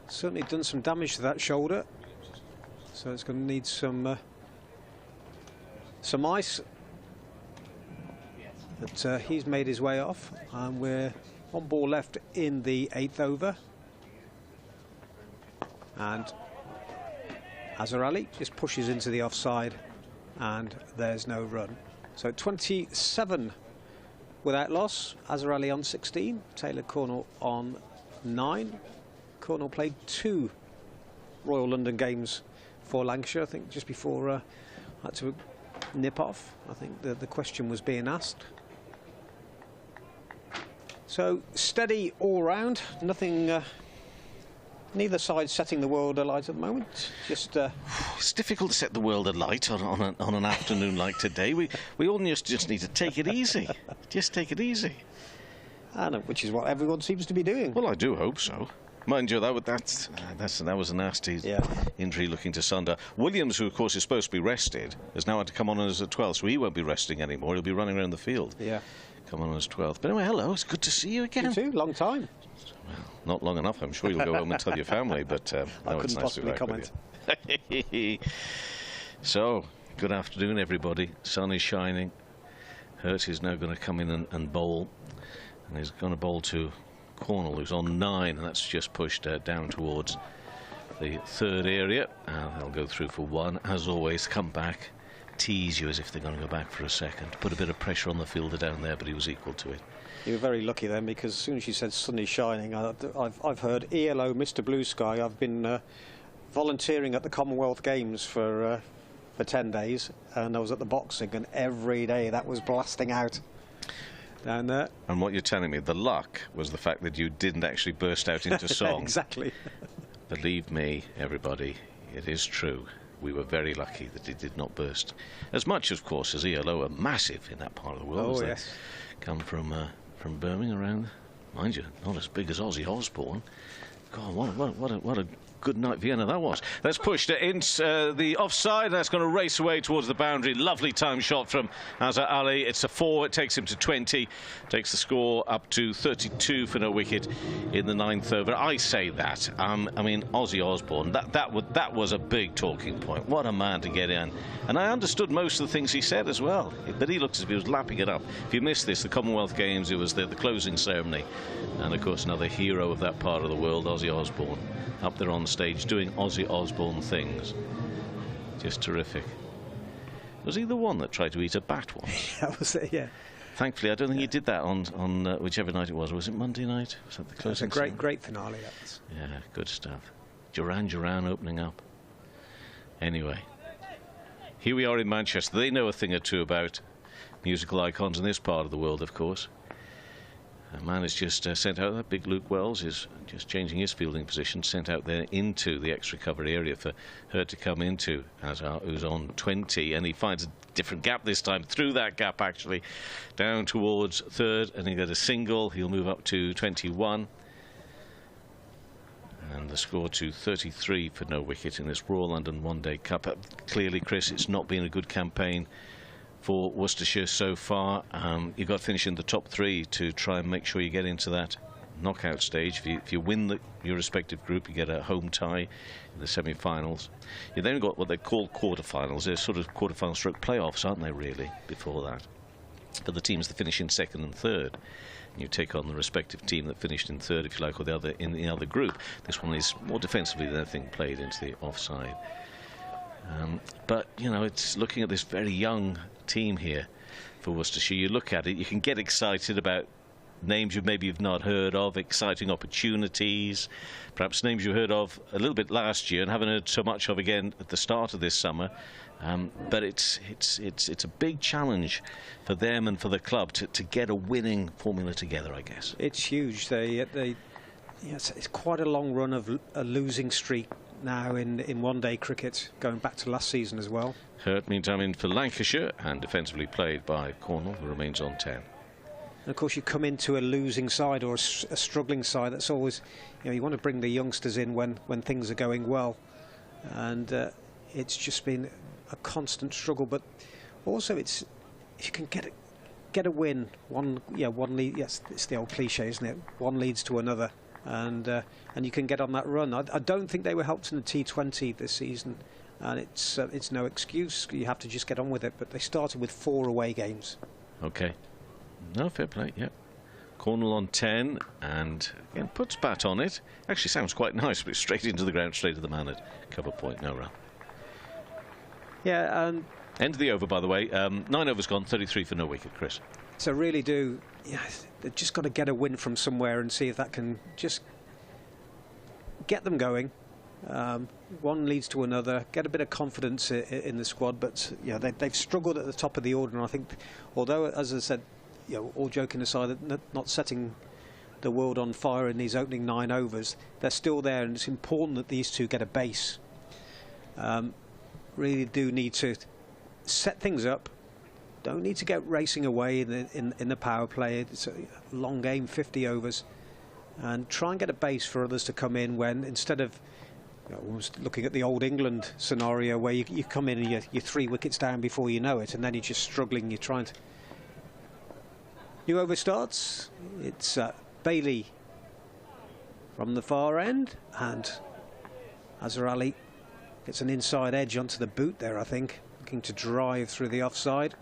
certainly done some damage to that shoulder. So it's going to need some ice. But he's made his way off, and we're 1 ball left in the 8th over. And Azhar Ali just pushes into the offside, and there's no run. So 27 without loss. Azhar Ali on 16, Taylor Cornell on 9. Cornell played 2 Royal London games for Lancashire, I think just before had to nip off. I think the question was being asked. So steady all round, nothing. Neither side setting the world alight at the moment. Just it's difficult to set the world alight on an afternoon like today. We all just need to take it easy. Just take it easy. And which is what everyone seems to be doing. Well, I do hope so. Mind you, that was a nasty injury looking to Sundar. Williams, who of course is supposed to be rested, has now had to come on as a 12th, so he won't be resting anymore. He'll be running around the field. Yeah. Come on as 12th. But anyway, hello, it's good to see you again. You too, long time. Well, not long enough. I'm sure you'll go home and tell your family, but I couldn't possibly comment. So, good afternoon, everybody. Sun is shining. Hurt is now going to come in and bowl, and he's going to bowl to Cornell, who's on 9, and that's just pushed down towards the 3rd area. They'll go through for 1. As always, come back, tease you as if they're going to go back for a second. Put a bit of pressure on the fielder down there, but he was equal to it. You were very lucky then, because as soon as you said sun is shining, I've heard ELO, Mr. Blue Sky. I've been volunteering at the Commonwealth Games for 10 days, and I was at the boxing, and every day that was blasting out down there. And what you're telling me, the luck was the fact that you didn't actually burst out into song. Exactly. Believe me, everybody, it is true. We were very lucky that it did not burst. As much, of course, as ELO are massive in that part of the world. Oh, yes. Come from Birmingham around, mind you, not as big as Ozzy Osbourne. God, what a good night Vienna that was. That's pushed it into the offside. That's going to race away towards the boundary. Lovely time shot from Azhar Ali. It's a 4. It takes him to 20. Takes the score up to 32 for no wicket in the 9th over. I say that. I mean, Ozzy Osbourne, that was a big talking point. What a man to get in. And I understood most of the things he said as well. But he looked as if he was lapping it up. If you missed this, the Commonwealth Games, it was the closing ceremony. And, of course, another hero of that part of the world, Ozzy Osbourne, up there on stage doing Ozzy Osbourne things. Just terrific. Was he the one that tried to eat a bat once? That was it, yeah. Thankfully, I don't think he did that on whichever night it was. Was it Monday night? Was that the closing? It was a great finale, that was. Yeah, good stuff. Duran opening up. Anyway, here we are in Manchester. They know a thing or two about musical icons in this part of the world, of course. A man is just sent out there. Big Luke Wells is just changing his fielding position, sent out there into the extra cover area for her to come into, who's on 20, and he finds a different gap this time, through that gap actually, down towards third, and he got a single. He'll move up to 21. And the score to 33 for no wicket in this Royal London One Day Cup. Clearly, Chris, it's not been a good campaign for Worcestershire so far. You've got to finish in the top 3 to try and make sure you get into that knockout stage. If you win your respective group, you get a home tie in the semi-finals. You've then got what they call quarter-finals. They're sort of quarter-final stroke playoffs, aren't they, really, before that? For the teams that finish in second and third. You take on the respective team that finished in third, if you like, or the other in the other group. This one is more defensively than anything, played into the offside. But, you know, it's looking at this very young team here for Worcestershire. You look at it, you can get excited about names you've not heard of, exciting opportunities, perhaps names you heard of a little bit last year and haven't heard so much of again at the start of this summer. But it's a big challenge for them and for the club to get a winning formula together, I guess. It's huge. It's quite a long run of a losing streak now in one-day cricket, going back to last season as well. Hurt, meantime, in for Lancashire, and defensively played by Cornwall, who remains on 10. And of course, you come into a losing side or a struggling side. That's always, you want to bring the youngsters in when things are going well, and it's just been a constant struggle. But also, if you can get a win, one lead. Yes, it's the old cliche, isn't it? One leads to another, and you can get on that run. I don't think they were helped in the T20 this season, and it's no excuse. You have to just get on with it. But they started with 4 away games. Okay. No, fair play, yeah. Cornwall on 10, and again puts bat on it. Actually sounds quite nice, but straight into the ground, straight to the man at cover point, no run. Yeah, and end of the over, by the way. 9 overs gone, 33 for no wicket, Chris. So really they've just got to get a win from somewhere and see if that can just get them going. One leads to another, get a bit of confidence in the squad, but they've struggled at the top of the order, and I think, although, as I said, all joking aside, not setting the world on fire in these opening 9 overs, they're still there, and it's important that these two get a base. Really do need to set things up. Don't need to get racing away in the power play. It's a long game, 50 overs, and try and get a base for others to come in when, instead of almost looking at the old England scenario where you come in and you're 3 wickets down before you know it, and then you're just struggling. You're trying to. New over starts. It's Bailey from the far end, and Azhar Ali gets an inside edge onto the boot there, I think, looking to drive through the offside.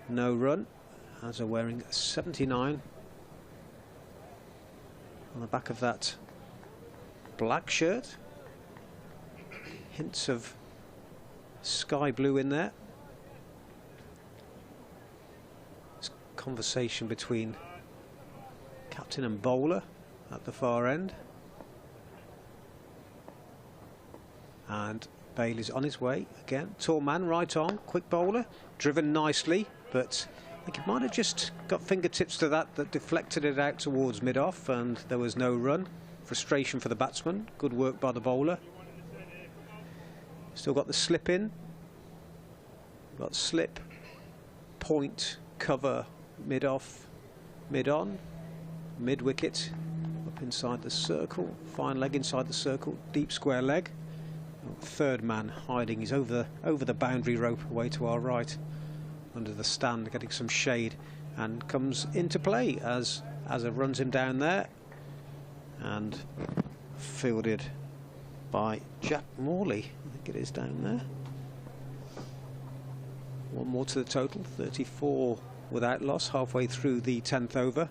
No run. Azhar wearing 79 on the back of that black shirt. Hints of sky blue in there. Conversation between captain and bowler at the far end, and Bailey's on his way again. Tall man, right on, quick bowler, driven nicely, but I think he might have just got fingertips to that deflected it out towards mid-off, and there was no run. Frustration for the batsman. Good work by the bowler. Still got the slip in. Got slip, point, cover, mid-off, mid-on, mid-wicket, up inside the circle, fine leg inside the circle, deep square leg. Third man hiding, he's over the boundary rope away to our right, under the stand, getting some shade, and comes into play as Azhar runs him down there, and fielded by Jack Morley. I think it is down there. One more to the total, 34 without loss, halfway through the 10th over.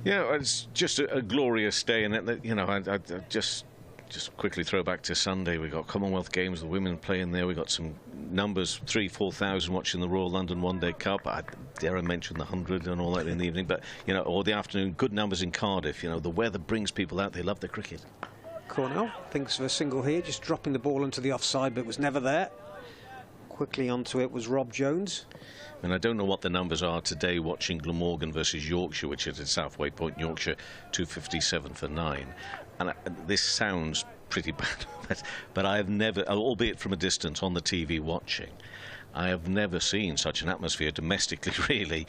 Yeah, it's just a glorious day, and I just quickly throw back to Sunday. We got Commonwealth Games, the women playing there. We got some numbers, 3,000-4,000 watching the Royal London One Day Cup. Dare I mention the 100 and all that in the evening, but or the afternoon. Good numbers in Cardiff. The weather brings people out. They love the cricket. Cornell thinks of a single here, just dropping the ball into the offside, but was never there. quickly onto it was Rob Jones. And I don't know what the numbers are today watching Glamorgan versus Yorkshire, which is at Southway Point, Yorkshire, 257 for 9. And this sounds pretty bad, but I have never, albeit from a distance on the TV watching, I have never seen such an atmosphere domestically, really,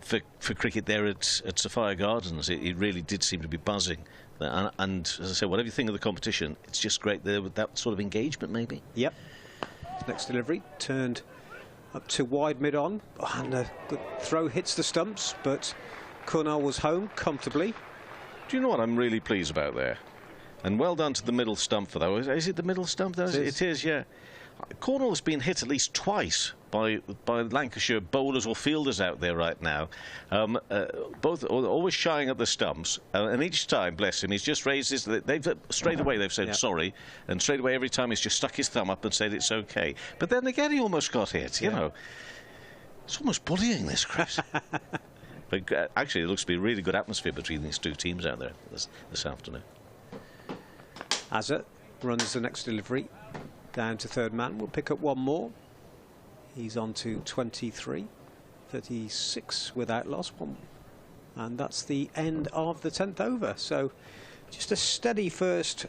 for cricket there at Sophia Gardens. It really did seem to be buzzing. And as I say, whatever you think of the competition, it's just great there with that sort of engagement, maybe. Yep. Next delivery turned up to wide mid-on, and the throw hits the stumps, but Cornell was home comfortably. Do you know what I'm really pleased about there? And well done to the middle stump for that. Is it the middle stump? It is, yeah. Cornwall's been hit at least twice by Lancashire bowlers or fielders out there right now. Both always shying at the stumps, and each time, bless him, he's just raised his. Straight away they've said sorry, and straight away every time he's just stuck his thumb up and said it's okay. But then again, he almost got hit. You know, it's almost bullying this, Chris. But actually, it looks to be a really good atmosphere between these two teams out there this afternoon. Azza runs the next delivery down to third man. We'll pick up one more. He's on to 23, 36 without loss. And that's the end of the 10th over. So just a steady first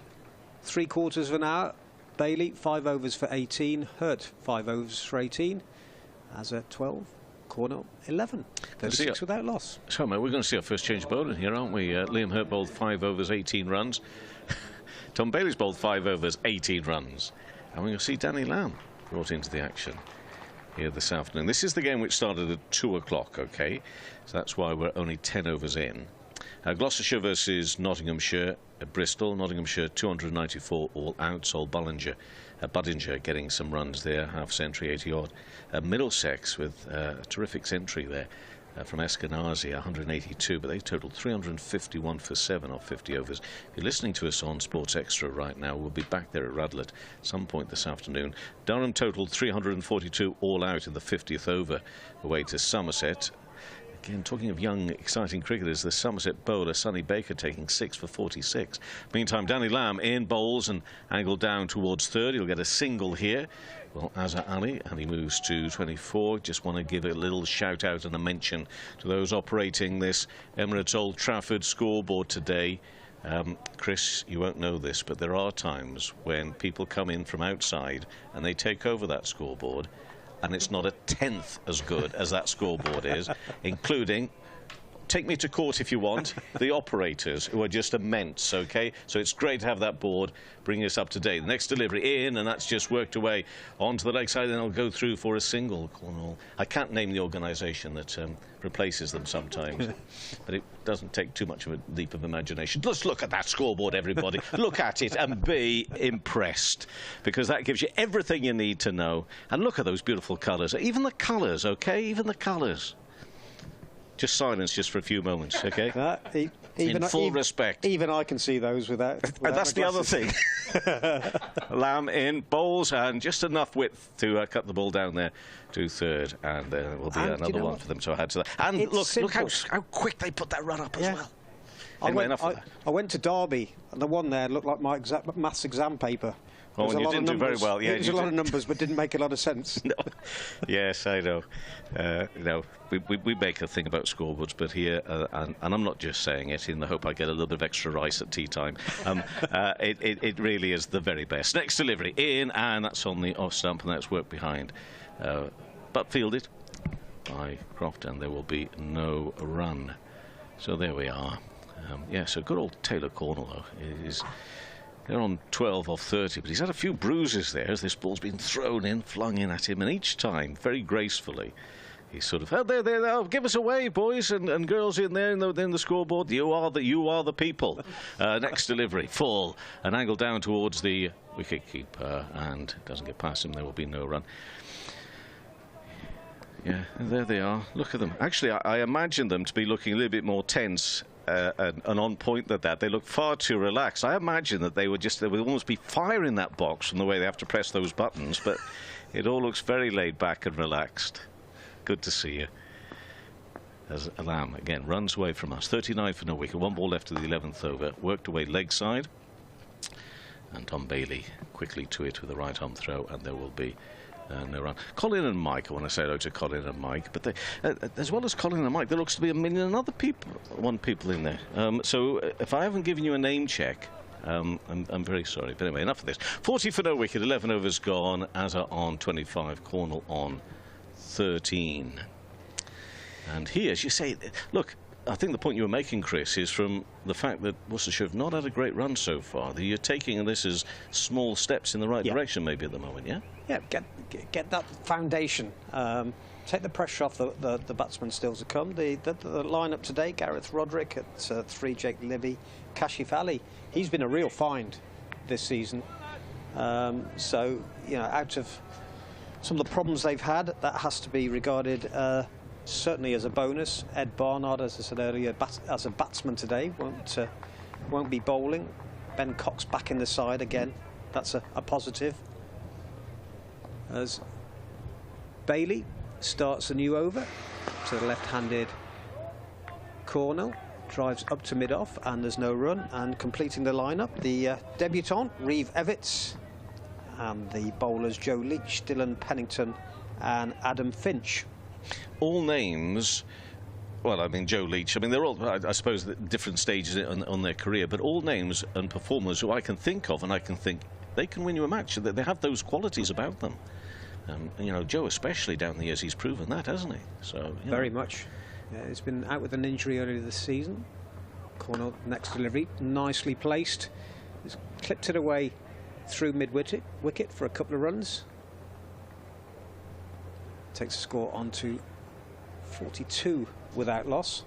3/4 of an hour. Bailey, 5 overs for 18. Hurt, 5 overs for 18. Azza, 12. Cornell, 11. 36 without loss. So, mate, we're going to see our first change bowler here, aren't we? Liam Hurt bowled 5 overs, 18 runs. Tom Bailey's bowled 5 overs, 18 runs. And we're going to see Danny Lamb brought into the action here this afternoon. This is the game which started at 2 o'clock, OK? So that's why we're only 10 overs in. Gloucestershire versus Nottinghamshire at Bristol. Nottinghamshire 294 all out. Sol Budinger getting some runs there, half century, 80 odd. Middlesex with a terrific century there from Eskenazi, 182, but they totaled 351 for 7 off 50 overs. If you're listening to us on Sports Extra right now, we'll be back there at Radlett at some point this afternoon. Durham totaled 342 all out in the 50th over away to Somerset. Again, talking of young, exciting cricketers, the Somerset bowler, Sonny Baker, taking 6 for 46. Meantime, Danny Lamb in bowls and angled down towards third. He'll get a single here. Well, Azza Ali, and he moves to 24. Just want to give a little shout out and a mention to those operating this Emirates Old Trafford scoreboard today. Chris, you won't know this, but there are times when people come in from outside and they take over that scoreboard, and it's not a tenth as good as that scoreboard is, including, take me to court if you want, the operators, who are just immense, OK? So it's great to have that board bringing us up to date. The next delivery in, and that's just worked away onto the leg side, and it'll go through for a single. Cornwall. I can't name the organisation that replaces them sometimes, but it doesn't take too much of a leap of imagination. Let's look at that scoreboard, everybody. Look at it and be impressed, because that gives you everything you need to know. And look at those beautiful colours. Even the colours, OK? Even the colours. Just silence just for a few moments, OK? In full respect. Even I can see those without that's the other thing. Lamb in, bowls, and just enough width to cut the ball down there to third. And there will be another one for them to add to that. And look how quick they put that run up as well. Anyway, I went to Derby, and the one there looked like my maths exam paper. Oh, and you didn't do very well. Yeah, it was a lot of numbers, but didn't make a lot of sense. No. Yes, I know. We make a thing about scoreboards, but here, and I'm not just saying it in the hope I get a little bit of extra rice at tea time. It really is the very best. Next delivery in, and that's on the off stump, and that's work behind. But fielded by Croft, and there will be no run. So there we are. So good old Taylor Cornwall, though. They're on 12 off 30, but he's had a few bruises there as this ball's been thrown in, flung in at him, and each time, very gracefully, he's sort of, there, give us away, boys and girls in there in the scoreboard. You are the people. Next delivery, full, an angle down towards the wicket-keeper, and doesn't get past him. There will be no run. Yeah, and there they are. Look at them. Actually, I imagine them to be looking a little bit more tense and on point than that. They look far too relaxed. I imagine that they would almost be firing that box from the way they have to press those buttons, but it all looks very laid back and relaxed. Good to see you. As Lamb again runs away from us, 39 for no wicket, 1 ball left to the 11th over, worked away leg side, and Tom Bailey quickly to it with a right arm throw, and there will be No run. Colin and Mike, I want to say hello to Colin and Mike, but as well as Colin and Mike, there looks to be a million other people in there. So if I haven't given you a name check, I'm very sorry. But anyway, enough of this. 40 for no wicket, 11 overs gone, Azza on 25, Cornell on 13. And here, as you say, look, I think the point you were making, Chris, is from the fact that Worcestershire have not had a great run so far. That you're taking this as small steps in the right direction, maybe at the moment, yeah? Yeah, get that foundation. Take the pressure off the batsmen still to come. The line-up today, Gareth Roderick at 3, Jake Libby, Kashif Ali. He's been a real find this season. So, you know, out of some of the problems they've had, that has to be regarded certainly as a bonus. Ed Barnard, as I said earlier, as a batsman today, won't be bowling. Ben Cox back in the side again. That's a positive. As Bailey starts a new over to the left-handed Cornell, drives up to mid-off, and there's no run. And completing the lineup, the debutant, Reeve Evitts, and the bowlers Joe Leach, Dylan Pennington, and Adam Finch. All names, well, I mean, Joe Leach, I mean, they're all, I suppose, at different stages on their career, but all names and performers who I can think of, and I can think they can win you a match. They have those qualities about them. And, you know, Joe especially down the years, he's proven that, hasn't he? So very much. Yeah, he's been out with an injury earlier this season. Cornell, next delivery, nicely placed. He's clipped it away through mid-wicket for a couple of runs. Takes the score on to 42 without loss.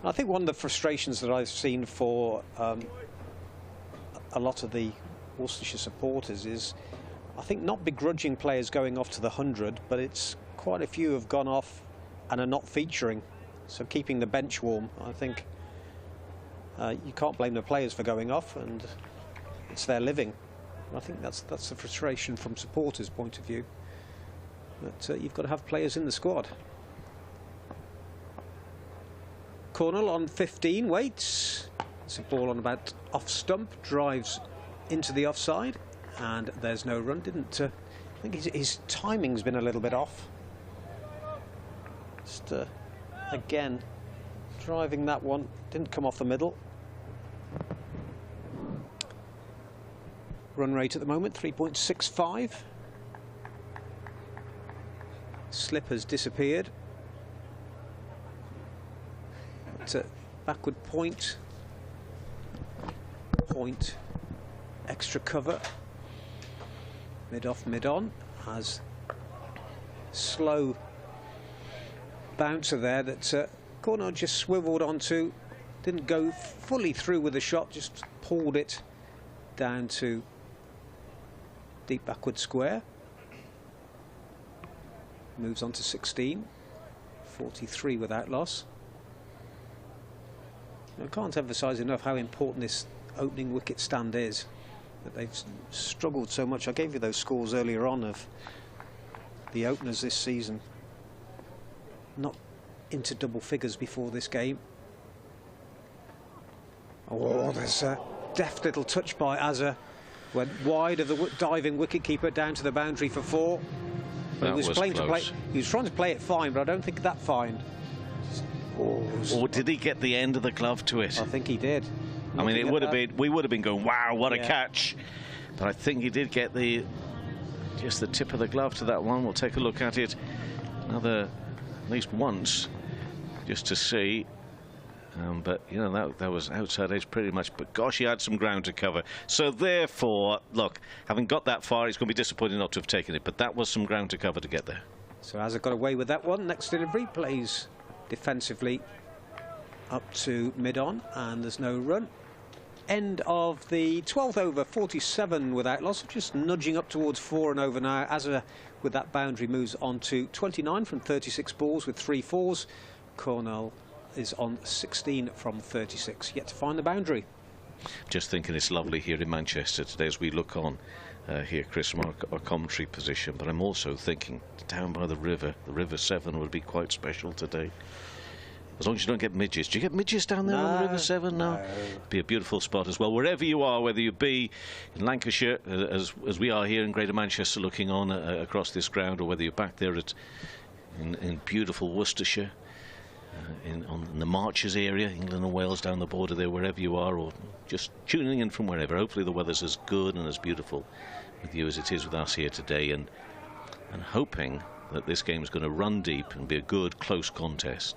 I think one of the frustrations that I've seen for a lot of the Worcestershire supporters is, I think, not begrudging players going off to the 100, but it's quite a few have gone off and are not featuring, so keeping the bench warm. I think you can't blame the players for going off, and it's their living. I think that's the frustration from supporters' point of view, that you've got to have players in the squad. Cornell on 15, waits. It's a ball on about off stump, drives into the offside, and there's no run. I think his timing's been a little bit off. Just again, driving that one, didn't come off the middle. Run rate at the moment, 3.65. Slip has disappeared. But, backward point, extra cover, mid off, mid on, has slow bouncer there that Cornell just swiveled onto, didn't go fully through with the shot, just pulled it down to deep backward square. Moves on to 16, 43 without loss. I can't emphasise enough how important this opening wicket stand is, that they've struggled so much. I gave you those scores earlier on of the openers this season, not into double figures before this game. Oh, there's a deft little touch by Azza, went wide of the diving wicketkeeper down to the boundary for 4. He was trying to play it fine, but I don't think that fine. Or did he get the end of the glove to it? I think he did. I mean, it would have been, we would have been going, wow, what a catch. But I think he did get just the tip of the glove to that one. We'll take a look at it at least once, just to see. But, you know, that was outside edge pretty much. But, gosh, he had some ground to cover. So, therefore, look, having got that far, it's going to be disappointing not to have taken it. But that was some ground to cover to get there. So, Azza got away with that one. Next delivery, plays defensively up to mid-on, and there's no run. End of the 12th over, 47 without loss. Just nudging up towards 4 and over now. Azza, with that boundary, moves on to 29 from 36 balls with 3 fours. Cornell is on 16 from 36, yet to find the boundary. Just thinking it's lovely here in Manchester today as we look on here, Chris, from our commentary position, but I'm also thinking down by the River 7 would be quite special today. As long as you don't get midges. Do you get midges down there on the River Severn? No. It'd be a beautiful spot as well. Wherever you are, whether you be in Lancashire, as we are here in Greater Manchester looking on across this ground, or whether you're back there in beautiful Worcestershire, in the Marches area, England and Wales down the border there, wherever you are, or just tuning in from wherever. Hopefully the weather's as good and as beautiful with you as it is with us here today, and hoping that this game is going to run deep and be a good, close contest.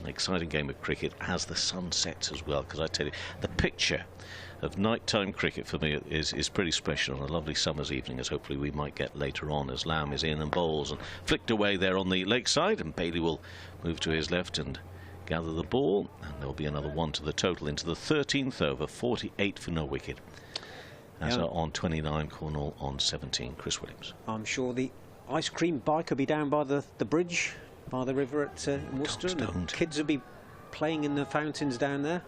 An exciting game of cricket as the sun sets as well, because I tell you, the picture of nighttime cricket for me is pretty special on a lovely summer's evening, as hopefully we might get later on, as Lamb is in and bowls and flicked away there on the lakeside, and Bailey will move to his left and gather the ball, and there'll be another one to the total into the 13th over, 48 for no wicket. As are on 29, Cornwall on 17, Chris Williams. I'm sure the ice cream bike will be down by the bridge, by the river at Worcester. And the kids will be playing in the fountains down there.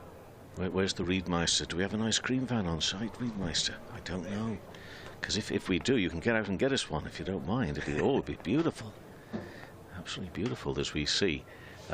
Where's the Reedmeister? Do we have an ice cream van on site, Reedmeister? I don't know. Because if we do, you can get out and get us one if you don't mind. It'd be beautiful. Absolutely beautiful as we see.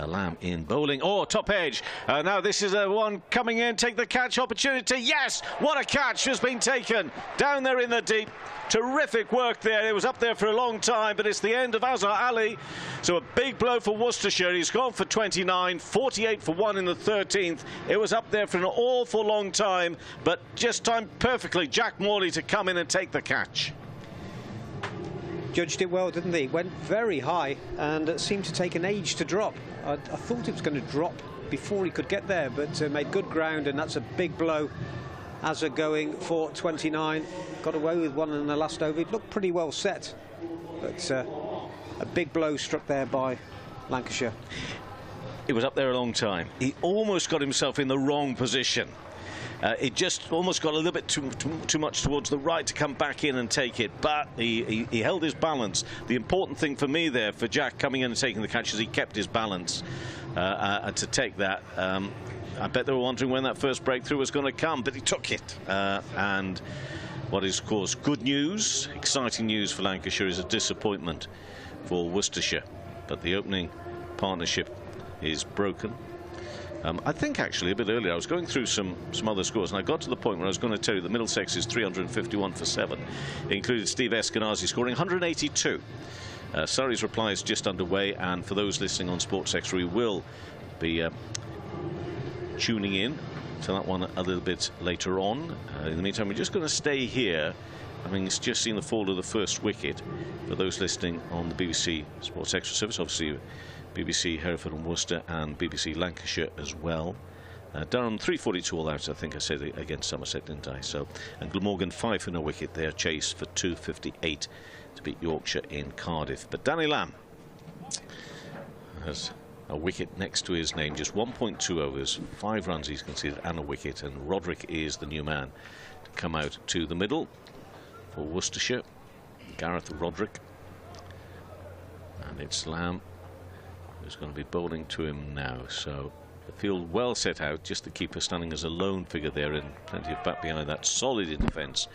Lamb in bowling. Oh, top edge. Now this is one coming in. Take the catch opportunity. Yes, what a catch has been taken down there in the deep. Terrific work there. It was up there for a long time, but it's the end of Azhar Ali. So a big blow for Worcestershire. He's gone for 29, 48 for 1 in the 13th. It was up there for an awful long time, but just timed perfectly. Jack Morley to come in and take the catch. Judged it well, didn't he? Went very high, and it seemed to take an age to drop. I thought it was going to drop before he could get there, but made good ground, and that's a big blow. Azhar going for 29. Got away with one in the last over. It looked pretty well set, but a big blow struck there by Lancashire. It was up there a long time. He almost got himself in the wrong position. It just almost got a little bit too much towards the right to come back in and take it, but he held his balance. The important thing for me there, for Jack coming in and taking the catch, is he kept his balance to take that. I bet they were wondering when that first breakthrough was going to come, but he took it. And what is, of course, good news, exciting news for Lancashire, is a disappointment for Worcestershire. But the opening partnership is broken. I think actually a bit earlier I was going through some other scores, and I got to the point where I was going to tell you that Middlesex is 351 for 7. It included Steve Eskenazi scoring 182. Surrey's reply is just underway, and for those listening on Sports Extra, we will be tuning in to that one a little bit later on. In the meantime, we're just going to stay here. I mean, it's just seen the fall of the first wicket. For those listening on the BBC Sports Extra service, obviously BBC Hereford and Worcester and BBC Lancashire as well. Durham 342 all out, I think I said, against Somerset, didn't I? So, and Glamorgan 5 for no wicket there, chase for 258 to beat Yorkshire in Cardiff. But Danny Lamb has a wicket next to his name, just 1.2 overs, 5 runs he's conceded and a wicket, and Roderick is the new man to come out to the middle for Worcestershire. Gareth Roderick, and it's Lamb who's going to be bowling to him now. So the field well set out, just the keeper standing as a lone figure there, and plenty of bat behind that, solid in defence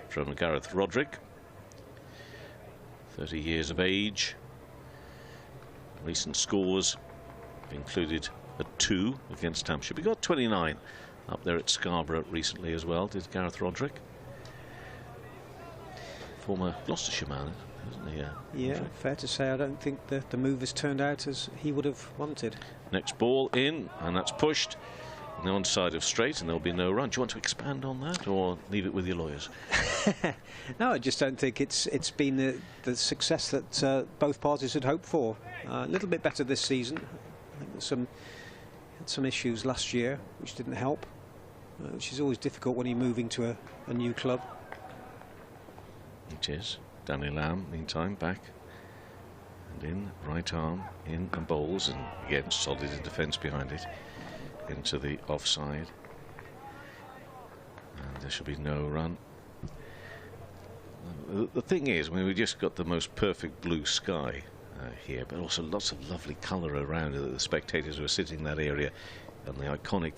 from Gareth Roderick. 30 years of age. Recent scores included a 2 against Hampshire. We got 29 up there at Scarborough recently as well, did Gareth Roderick. Former Gloucestershire man, isn't he? Yeah, fair to say I don't think the move has turned out as he would have wanted. Next ball in, and that's pushed on the onside of straight, and there'll be no run. Do you want to expand on that, or leave it with your lawyers? No, I just don't think it's been the success that both parties had hoped for. A little bit better this season. I think there's some issues last year which didn't help, which is always difficult when you're moving to a new club. It is. Danny Lamb, meantime, back and in, right arm in and bowls, and again solid in defence behind it into the offside, and there should be no run. The thing is, I mean, we just got the most perfect blue sky here, but also lots of lovely colour around. The spectators who are sitting in that area, and the iconic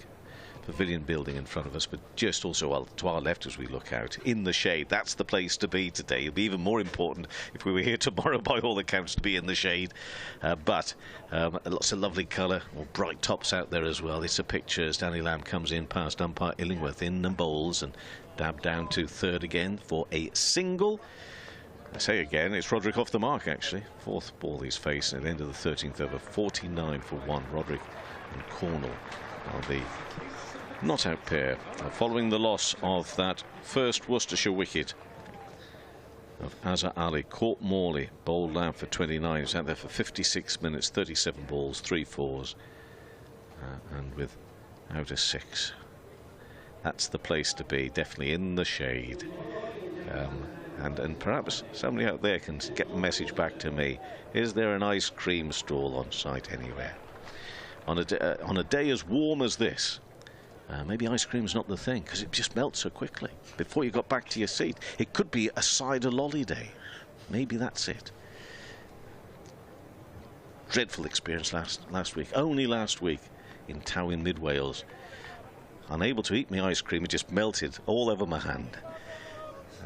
pavilion building in front of us, but just also to our left as we look out in the shade. That's the place to be today. It'll be even more important if we were here tomorrow, by all accounts, to be in the shade. But lots of lovely colour, or bright tops out there as well. It's a picture as Danny Lamb comes in past umpire Illingworth in and bowls, and Dab down to third again for a single. I say again, it's Roderick off the mark, actually. Fourth ball he's facing at the end of the 13th over. 49 for 1. Roderick and Cornell are the not-out pair, following the loss of that first Worcestershire wicket of Azhar Ali. Court Morley bowled out for 29. He was out there for 56 minutes, 37 balls, 3 fours, and without a 6. That's the place to be, definitely in the shade. And perhaps somebody out there can get the message back to me. Is there an ice cream stall on site anywhere? On a day as warm as this, maybe ice cream's not the thing, because it just melts so quickly. Before you got back to your seat, it could be a cider lolly day. Maybe that's it. Dreadful experience last week, only last week, in Towyn, mid Wales. Unable to eat my ice cream, it just melted all over my hand.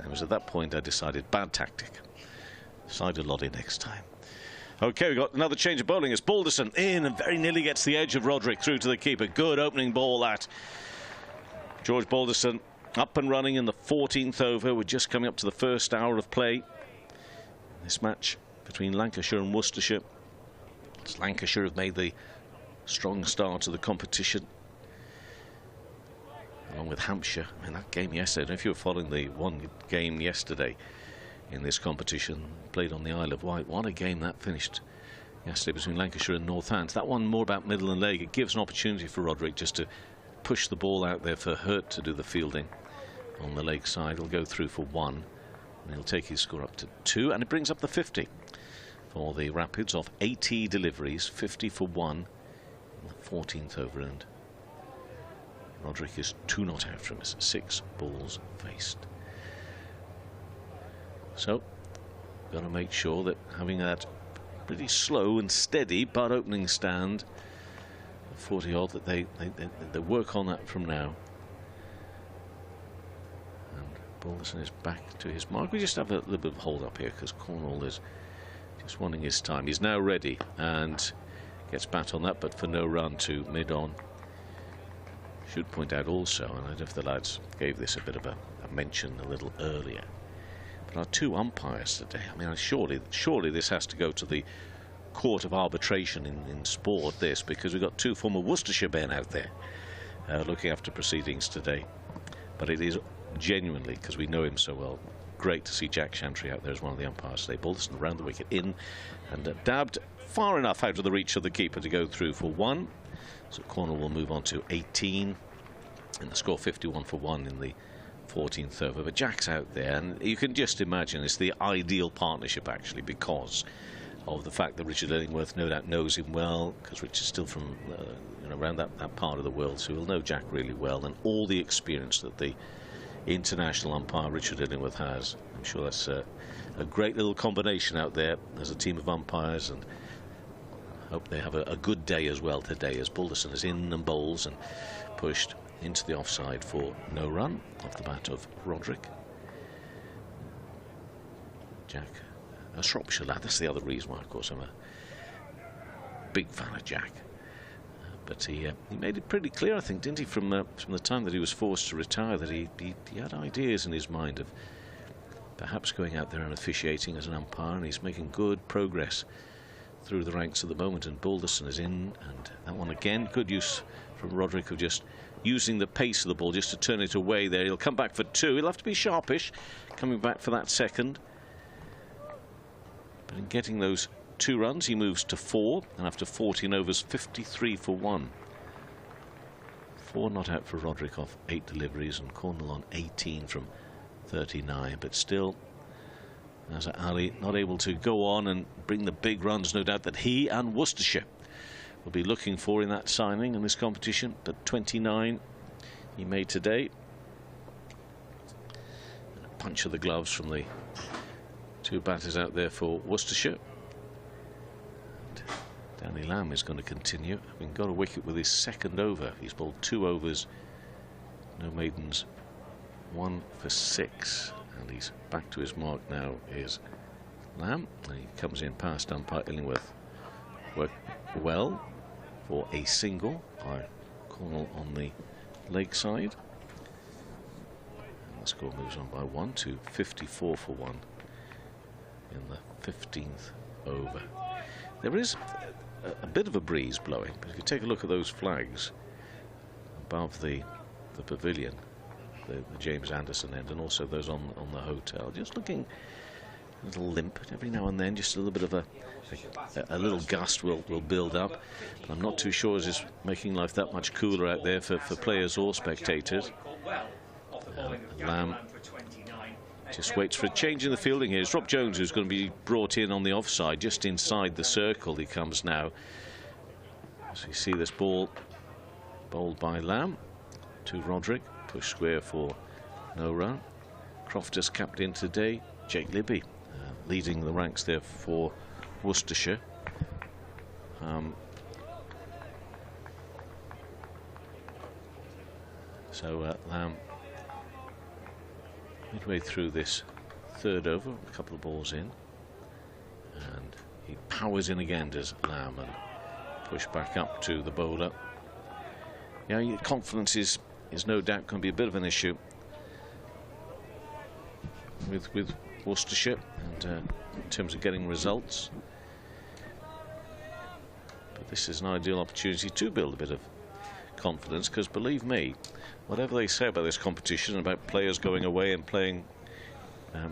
It was at that point I decided, bad tactic. Cider lolly next time. Okay, we've got another change of bowling as Balderson in and very nearly gets the edge of Roderick through to the keeper. Good opening ball that. George Balderson up and running in the 14th over. We're just coming up to the first hour of play. This match between Lancashire and Worcestershire. As Lancashire have made the strong start to the competition, along with Hampshire. I mean, that game yesterday, I don't know if you were following the one game yesterday in this competition, played on the Isle of Wight. What a game that finished yesterday between Lancashire and Northants. That one more about middle and leg. It gives an opportunity for Roderick just to push the ball out there for Hurt to do the fielding on the leg side. He'll go through for 1, and he'll take his score up to 2, and it brings up the 50 for the Rapids off 80 deliveries, 50 for 1 in the 14th over, and Roderick is 2 not out from us, 6 balls faced. So, got to make sure that having that pretty slow and steady but opening stand, 40 odd, that they work on that from now. And Balderson is back to his mark. We just have a little bit of hold up here because Cornwall is just wanting his time. He's now ready and gets bat on that, but for no run to mid on. Should point out also, and I don't know if the lads gave this a bit of a mention a little earlier, but our 2 umpires today. I mean, surely this has to go to the court of arbitration in sport, this, because we've got 2 former Worcestershire men out there looking after proceedings today. But it is genuinely, because we know him so well, great to see Jack Chantry out there as one of the umpires today. Balderson around the wicket in and dabbed far enough out of the reach of the keeper to go through for 1. So Cornwall will move on to 18, and the score 51 for 1 in the 14th over. But Jack's out there, and you can just imagine it's the ideal partnership actually, because of the fact that Richard Illingworth no doubt knows him well, because Richard's still from around that part of the world, so he'll know Jack really well, and all the experience that the international umpire Richard Illingworth has. I'm sure that's a great little combination out there as a team of umpires, and hope they have a good day as well today, as Balderson is in and bowls and pushed into the offside for no run off the bat of Roderick. Jack, a Shropshire lad. That's the other reason why, of course, I'm a big fan of Jack. But he made it pretty clear, I think, didn't he, from the time that he was forced to retire, that he had ideas in his mind of perhaps going out there and officiating as an umpire, and he's making good progress through the ranks at the moment. And Balderson is in, and that one again, good use from Roderick of just using the pace of the ball just to turn it away there. He'll come back for 2. He'll have to be sharpish coming back for that second. But in getting those 2 runs, he moves to 4, and after 14 overs, 53 for 1. 4 not out for Roderick off 8 deliveries, and Cornwall on 18 from 39. But still, Azhar Ali not able to go on and bring the big runs, no doubt, that he and Worcestershire will be looking for in that signing in this competition. But 29 he made today. And a punch of the gloves from the 2 batters out there for Worcestershire. And Danny Lamb is going to continue, having got a wicket with his second over. He's bowled 2 overs, no maidens, 1 for 6, and he's back to his mark now. Is Lamb, and he comes in past umpire Illingworth. Worked well for a single by Cornell on the leg side. And the score moves on by 1 to 54 for 1 in the 15th over. There is a bit of a breeze blowing, but if you take a look at those flags above the pavilion, the James Anderson end, and also those on the hotel, just looking a little limp every now and then. Just a little bit of a little gust will build up. But I'm not too sure is this making life that much cooler out there for players or spectators. Lamb just waits for a change in the fielding here. It's Rob Jones who's going to be brought in on the offside, just inside the circle. He comes now. So you see this ball bowled by Lamb to Roderick, push square for no run. Crofter's captain today, Jake Libby, leading the ranks there for Worcestershire. Lamb midway through this third over, a couple of balls in, and he powers in again, does Lamb, and push back up to the bowler. Yeah, your confidence is no doubt going to be a bit of an issue with Worcestershire, and in terms of getting results. But this is an ideal opportunity to build a bit of confidence, because believe me, whatever they say about this competition, about players going away and playing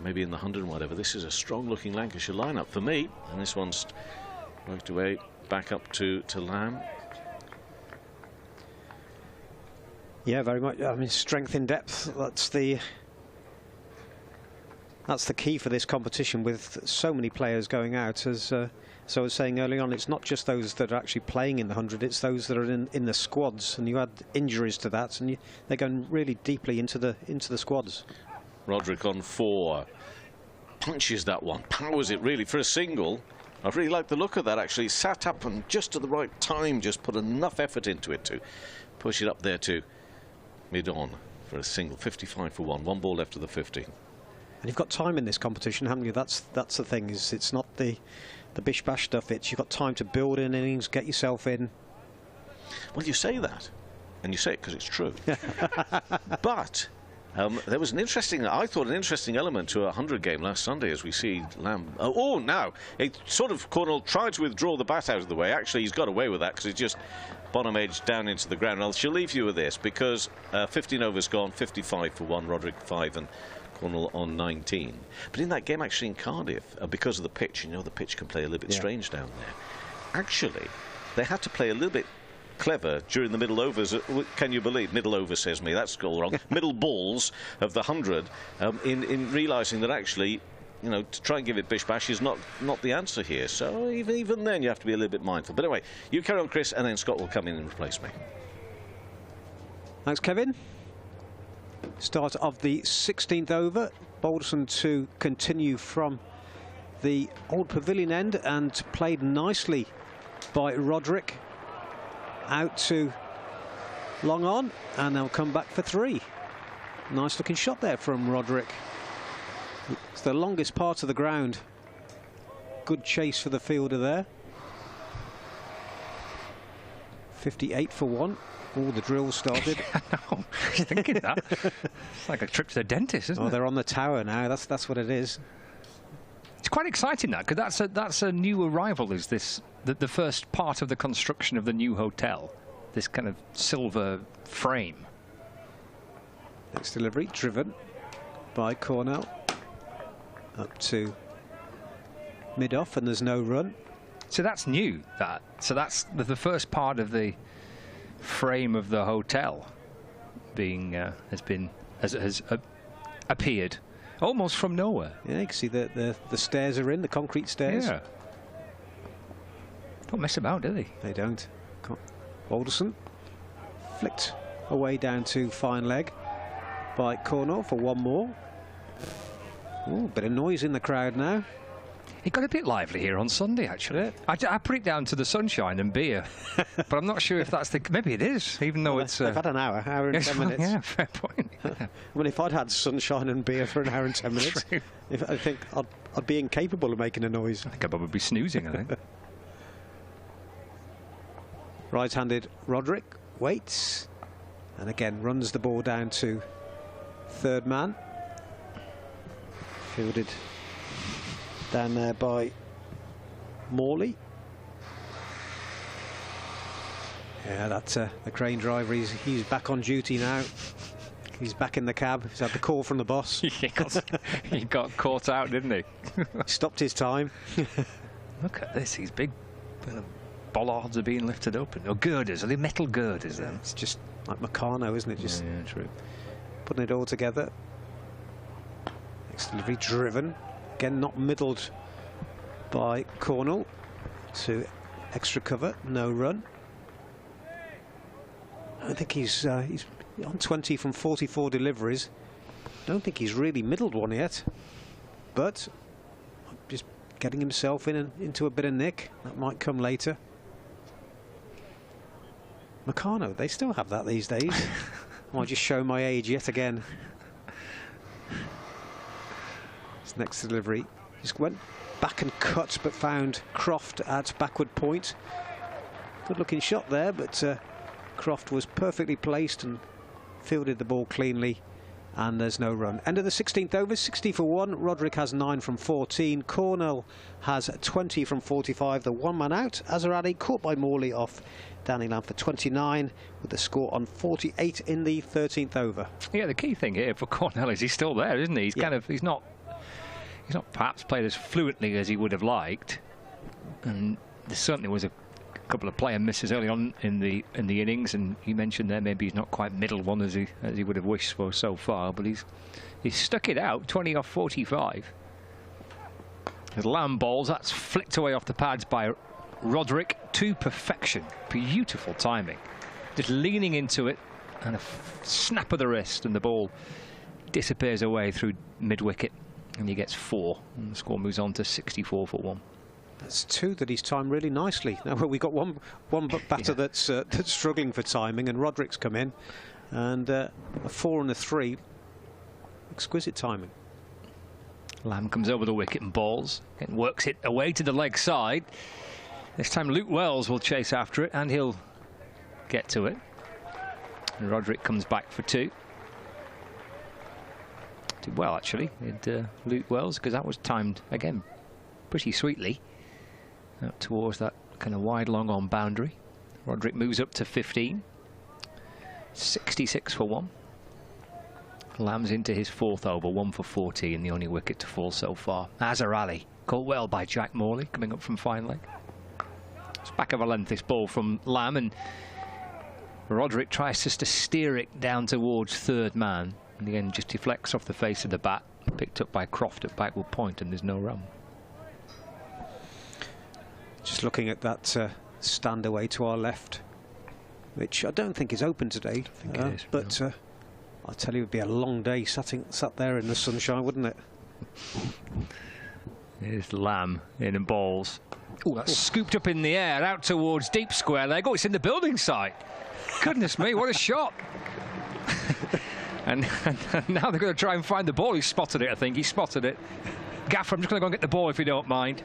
maybe in the 100 and whatever, this is a strong looking Lancashire lineup for me, and this one's worked away back up to Lamb. Yeah, very much. I mean, strength in depth, that's the key for this competition, with so many players going out. As so I was saying early on, it's not just those that are actually playing in the 100, it's those that are in the squads, and you add injuries to that, and they're going really deeply into the squads. Roderick on 4, punches that one, powers it really for a single. I really like the look of that, actually. Sat up and just at the right time, just put enough effort into it to push it up there to mid-on for a single. 55 for 1 ball left of the 50. And you've got time in this competition, haven't you? That's the thing, is it's not the bish bash stuff. It's you've got time to build in innings, get yourself in. Well, you say that, and you say it because it's true. But there was I thought an interesting element to a 100 game last Sunday, as we see Lamb. Now it sort of Cornell tried to withdraw the bat out of the way. Actually, he's got away with that because it's just bottom edge down into the ground. I shall leave you with this, because 15 overs gone, 55 for 1, Roderick 5 and Cornell on 19. But in that game actually in Cardiff, because of the pitch, you know, the pitch can play a little bit strange down there. Actually, they had to play a little bit clever during the middle overs. Can you believe? Middle over, says me, that's all wrong. Middle balls of the 100, in realising that actually, you know, to try and give it bish bash is not the answer here. So even then you have to be a little bit mindful. But anyway, you carry on, Chris, and then Scott will come in and replace me. Thanks, Kevin. Start of the 16th over. Balderson to continue from the old pavilion end, and played nicely by Roderick. Out to long on, and they'll come back for 3. Nice looking shot there from Roderick. It's the longest part of the ground. Good chase for the fielder there. 58 for 1. All the drills started. I know. I was thinking that. It's like a trip to the dentist, isn't it? Oh, they're on the tower now. That's what it is. It's quite exciting, that, because that's a new arrival. Is this the first part of the construction of the new hotel? This kind of silver frame. Next delivery driven by Cornell up to mid-off, and there's no run. So that's new. So that's the first part of the frame of the hotel being has appeared almost from nowhere. Yeah, you can see the stairs are in, the concrete stairs. Yeah. Don't mess about, do they? They don't. Balderson flicked away down to fine leg by Cornell for 1 more. Oh, bit of noise in the crowd now. It got a bit lively here on Sunday, actually. I put it down to the sunshine and beer, but I'm not sure if that's the... Maybe it is, even though it's... They've had an hour and 10 minutes. Yeah, fair point. I mean, if I'd had sunshine and beer for an hour and 10 minutes, I think I'd be incapable of making a noise. I think I'd probably be snoozing, I think. Right-handed Roderick waits, and again runs the ball down to third man. Fielded down there by Morley. Yeah, that's the crane driver. He's back on duty now. He's back in the cab. He's had the call from the boss. He got caught out, didn't he? Stopped his time. Look at this. These big bollards are being lifted up. Or girders. Are they metal girders then? It's just like Meccano, isn't it? Just yeah, true. Putting it all together. Next delivery driven. Again, not middled by Cornell. To extra cover. No run. I think he's on 20 from 44 deliveries. Don't think he's really middled one yet. But just getting himself into a bit of nick. That might come later. Meccano, they still have that these days. I might just show my age yet again. His next delivery just went back and cut, but found Croft at backward point. Good looking shot there, but Croft was perfectly placed and fielded the ball cleanly, and there's no run. End of the 16th over, 60 for 1. Roderick has 9 from 14. Cornell has 20 from 45. The one man out. Azaradi caught by Morley off Danny Lamb for 29, with the score on 48 in the 13th over. Yeah, the key thing here for Cornell is he's still there, isn't he? He's not perhaps played as fluently as he would have liked, and there certainly was a couple of player misses early on in the innings, and you mentioned there maybe he's not quite middled one as he would have wished for so far, but he's stuck it out. 20 off 45. With Lamb balls, that's flicked away off the pads by Roderick to perfection. Beautiful timing, just leaning into it and a snap of the wrist, and the ball disappears away through mid-wicket, and he gets 4, and the score moves on to 64 for 1. That's 2 that he's timed really nicely. Now we got one batter that's struggling for timing, and Roderick's come in, and a 4 and a 3. Exquisite timing. Lamb comes over the wicket and balls and works it away to the leg side. This time Luke Wells will chase after it, and he'll get to it. And Roderick comes back for 2. Did well actually, Luke Wells, because that was timed again pretty sweetly out towards that kind of wide long on boundary. Roderick moves up to 15. 66 for 1. Lamb's into his 4th over, 1 for 14, the only wicket to fall so far. Azhar Ali, caught well by Jack Morley, coming up from fine leg. It's back of a length, this ball from Lamb, and Roderick tries just to steer it down towards third man, and again just deflects off the face of the bat, picked up by Croft at backward point, and there's no run. Just looking at that stand away to our left, which I don't think is open today. I think it is, but no. I tell you, it would be a long day sat there in the sunshine, wouldn't it? Here's Lamb in and balls. Oh, that's scooped up in the air out towards deep square leg. Oh, it's in the building site. Goodness me, what a shot. and now they're going to try and find the ball. He spotted it, I think. He spotted it. Gaffer, I'm just going to go and get the ball if you don't mind.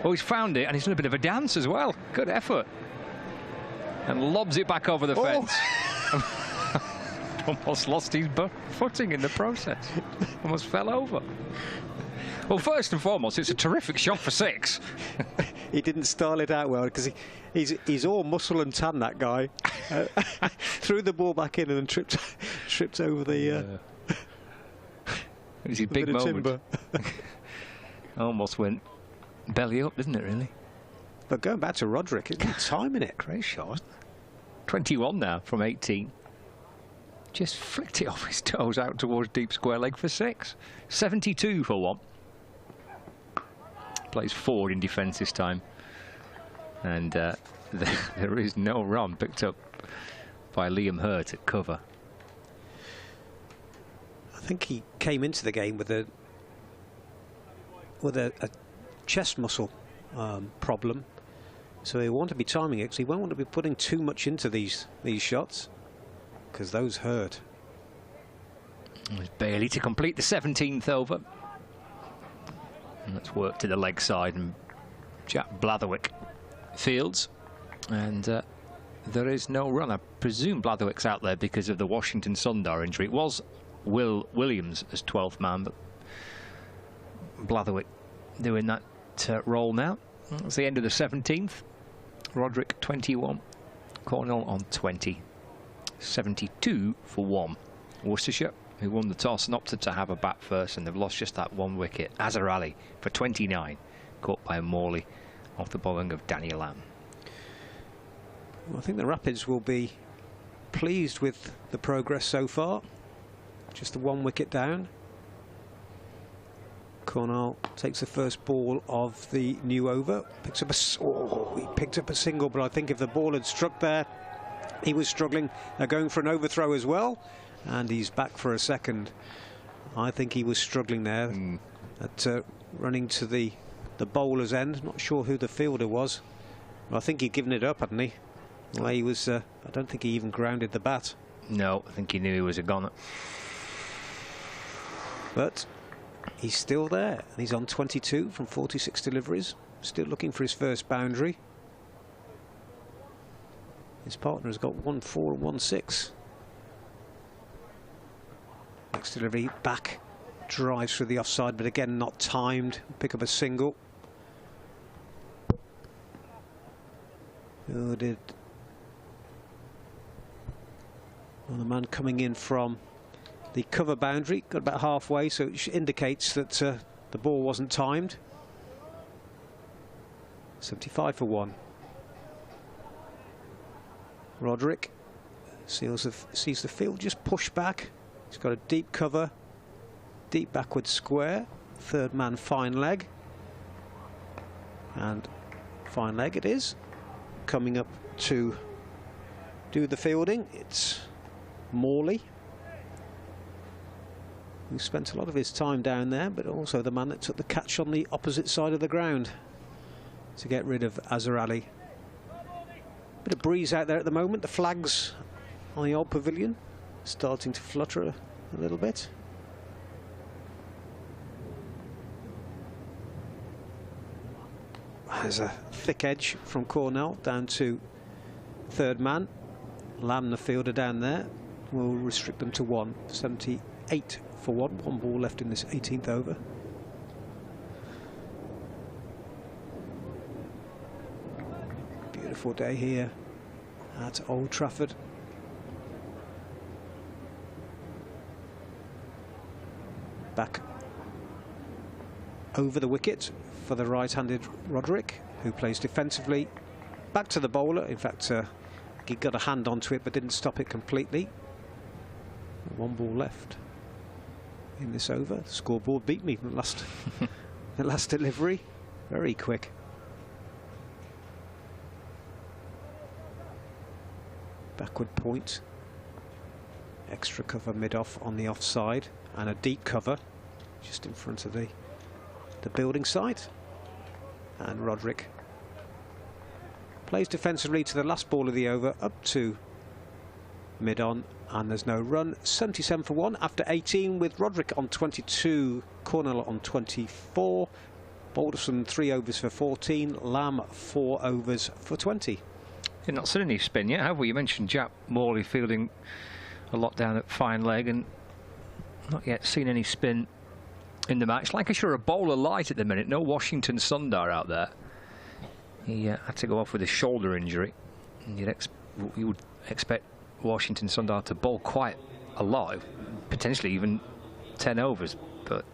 Oh, he's found it, and he's done a bit of a dance as well. Good effort. And lobs it back over the fence. Almost lost his footing in the process. Almost fell over. Well, first and foremost, it's a terrific shot for 6. He didn't style it out well, because he's all muscle and tan, that guy. Threw the ball back in and then tripped over the... It was a big moment. Almost went belly up, didn't it, really? But going back to Roderick, it's timing it. Great shot. 21 now from 18. Just flicked it off his toes out towards deep square leg for 6. 72 for 1. Plays forward in defence this time. And there is no run picked up by Liam Hurt at cover. I think he came into the game with a chest muscle problem. So he'll want to be timing it, because he won't want to be putting too much into these shots, because those hurt. There's Bailey to complete the 17th over. And let's work to the leg side, and Jack Blatherwick fields. And there is no run. I presume Blatherwick's out there because of the Washington Sundar injury. It was Will Williams as 12th man, but Blatherwick doing that role now. That's the end of the 17th. Roderick 21, Cornell on 20. 72 for 1. Worcestershire, who won the toss, and opted to have a bat first, and they've lost just that 1 wicket. Azhar Ali for 29, caught by a Morley off the bowling of Danny Lamb. Well, I think the Rapids will be pleased with the progress so far. Just the 1 wicket down. Cornell takes the first ball of the new over. Picks up he picked up a single, but I think if the ball had struck there, he was struggling. They're going for an overthrow as well, and he's back for a second. I think he was struggling there at running to the bowler's end. Not sure who the fielder was. I think he'd given it up, hadn't he? Well, he was. I don't think he even grounded the bat. No, I think he knew he was a goner. But he's still there, and he's on 22 from 46 deliveries. Still looking for his first boundary. His partner has got 1-4 and 1-6. Next delivery back, drives through the offside, but again not timed. Pick up a single. Oh, did well, the man coming in from the cover boundary got about halfway, so it indicates that the ball wasn't timed. 75 for 1. Roderick sees the field just push back. He's got a deep cover, deep backward square. Third man fine leg, and fine leg it is. Coming up to do the fielding, it's Morley, who spent a lot of his time down there, but also the man that took the catch on the opposite side of the ground to get rid of Azhar Ali. Bit of breeze out there at the moment. The flags on the old pavilion starting to flutter a little bit. There's a thick edge from Cornell down to third man. Lamb, the fielder down there, will restrict them to 1. 78 for 1. 1 ball left in this 18th over. Beautiful day here at Old Trafford. Back over the wicket for the right-handed Roderick, who plays defensively. Back to the bowler. In fact, he got a hand onto it but didn't stop it completely. 1 ball left in this over. The scoreboard beat me in the last, the last delivery. Very quick. Backward point. Extra cover mid-off on the offside, and a deep cover just in front of the building site. And Roderick plays defensively to the last ball of the over, up to mid-on, and there's no run. 77 for 1 after 18, with Roderick on 22, Cornell on 24, Balderson 3 overs for 14, Lamb 4 overs for 20. You've not seen any spin yet, have we? You mentioned Jack Morley fielding a lot down at fine leg, and not yet seen any spin in the match. Lancashire a bowler light at the minute. No Washington Sundar out there. He had to go off with a shoulder injury. And you would expect Washington Sundar to bowl quite a lot, potentially even 10 overs, but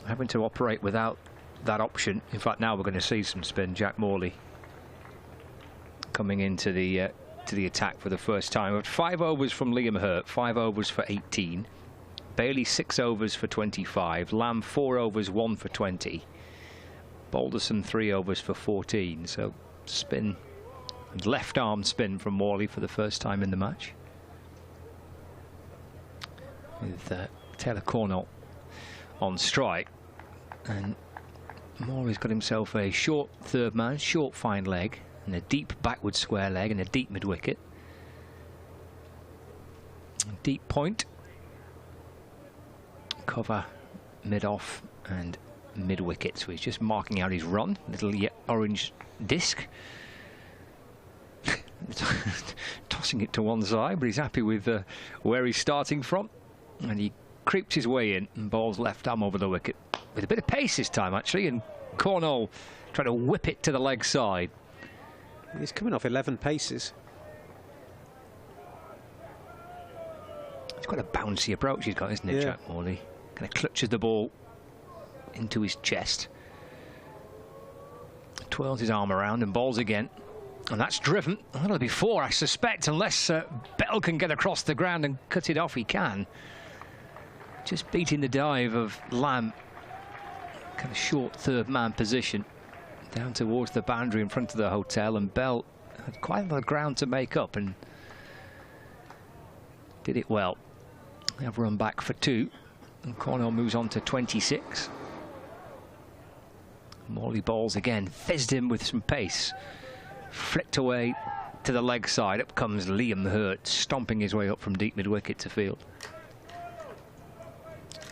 having to operate without that option. In fact, now we're going to see some spin. Jack Morley coming into the attack for the first time. 5 overs from Liam Hurt, 5 overs for 18. Bailey 6 overs for 25. Lamb 4 overs, 1 for 20. Balderson 3 overs for 14. So spin, left arm spin from Morley for the first time in the match. With Taylor Cornell on strike, and Morley's got himself a short third man, short fine leg, and a deep backward square leg, and a deep mid-wicket. Deep point. Cover mid-off and mid-wicket. So he's just marking out his run. Little orange disc. Tossing it to one side, but he's happy with where he's starting from. And he creeps his way in and bowls left arm over the wicket. With a bit of pace this time, actually, and Cornell trying to whip it to the leg side. He's coming off 11 paces. It's quite a bouncy approach he's got, isn't it, Jack Morley? Kind of clutches the ball into his chest. Twirls his arm around and bowls again. And that's driven. That'll be 4, I suspect, unless Bell can get across the ground and cut it off. He can. Just beating the dive of Lamb. Kind of short third man position. Down towards the boundary in front of the hotel. And Bell had quite a lot of ground to make up and did it well. They have run back for 2. And Cornell moves on to 26. Morley bowls again. Fizzed him with some pace. Flicked away to the leg side. Up comes Liam Hurt, stomping his way up from deep mid-wicket to field.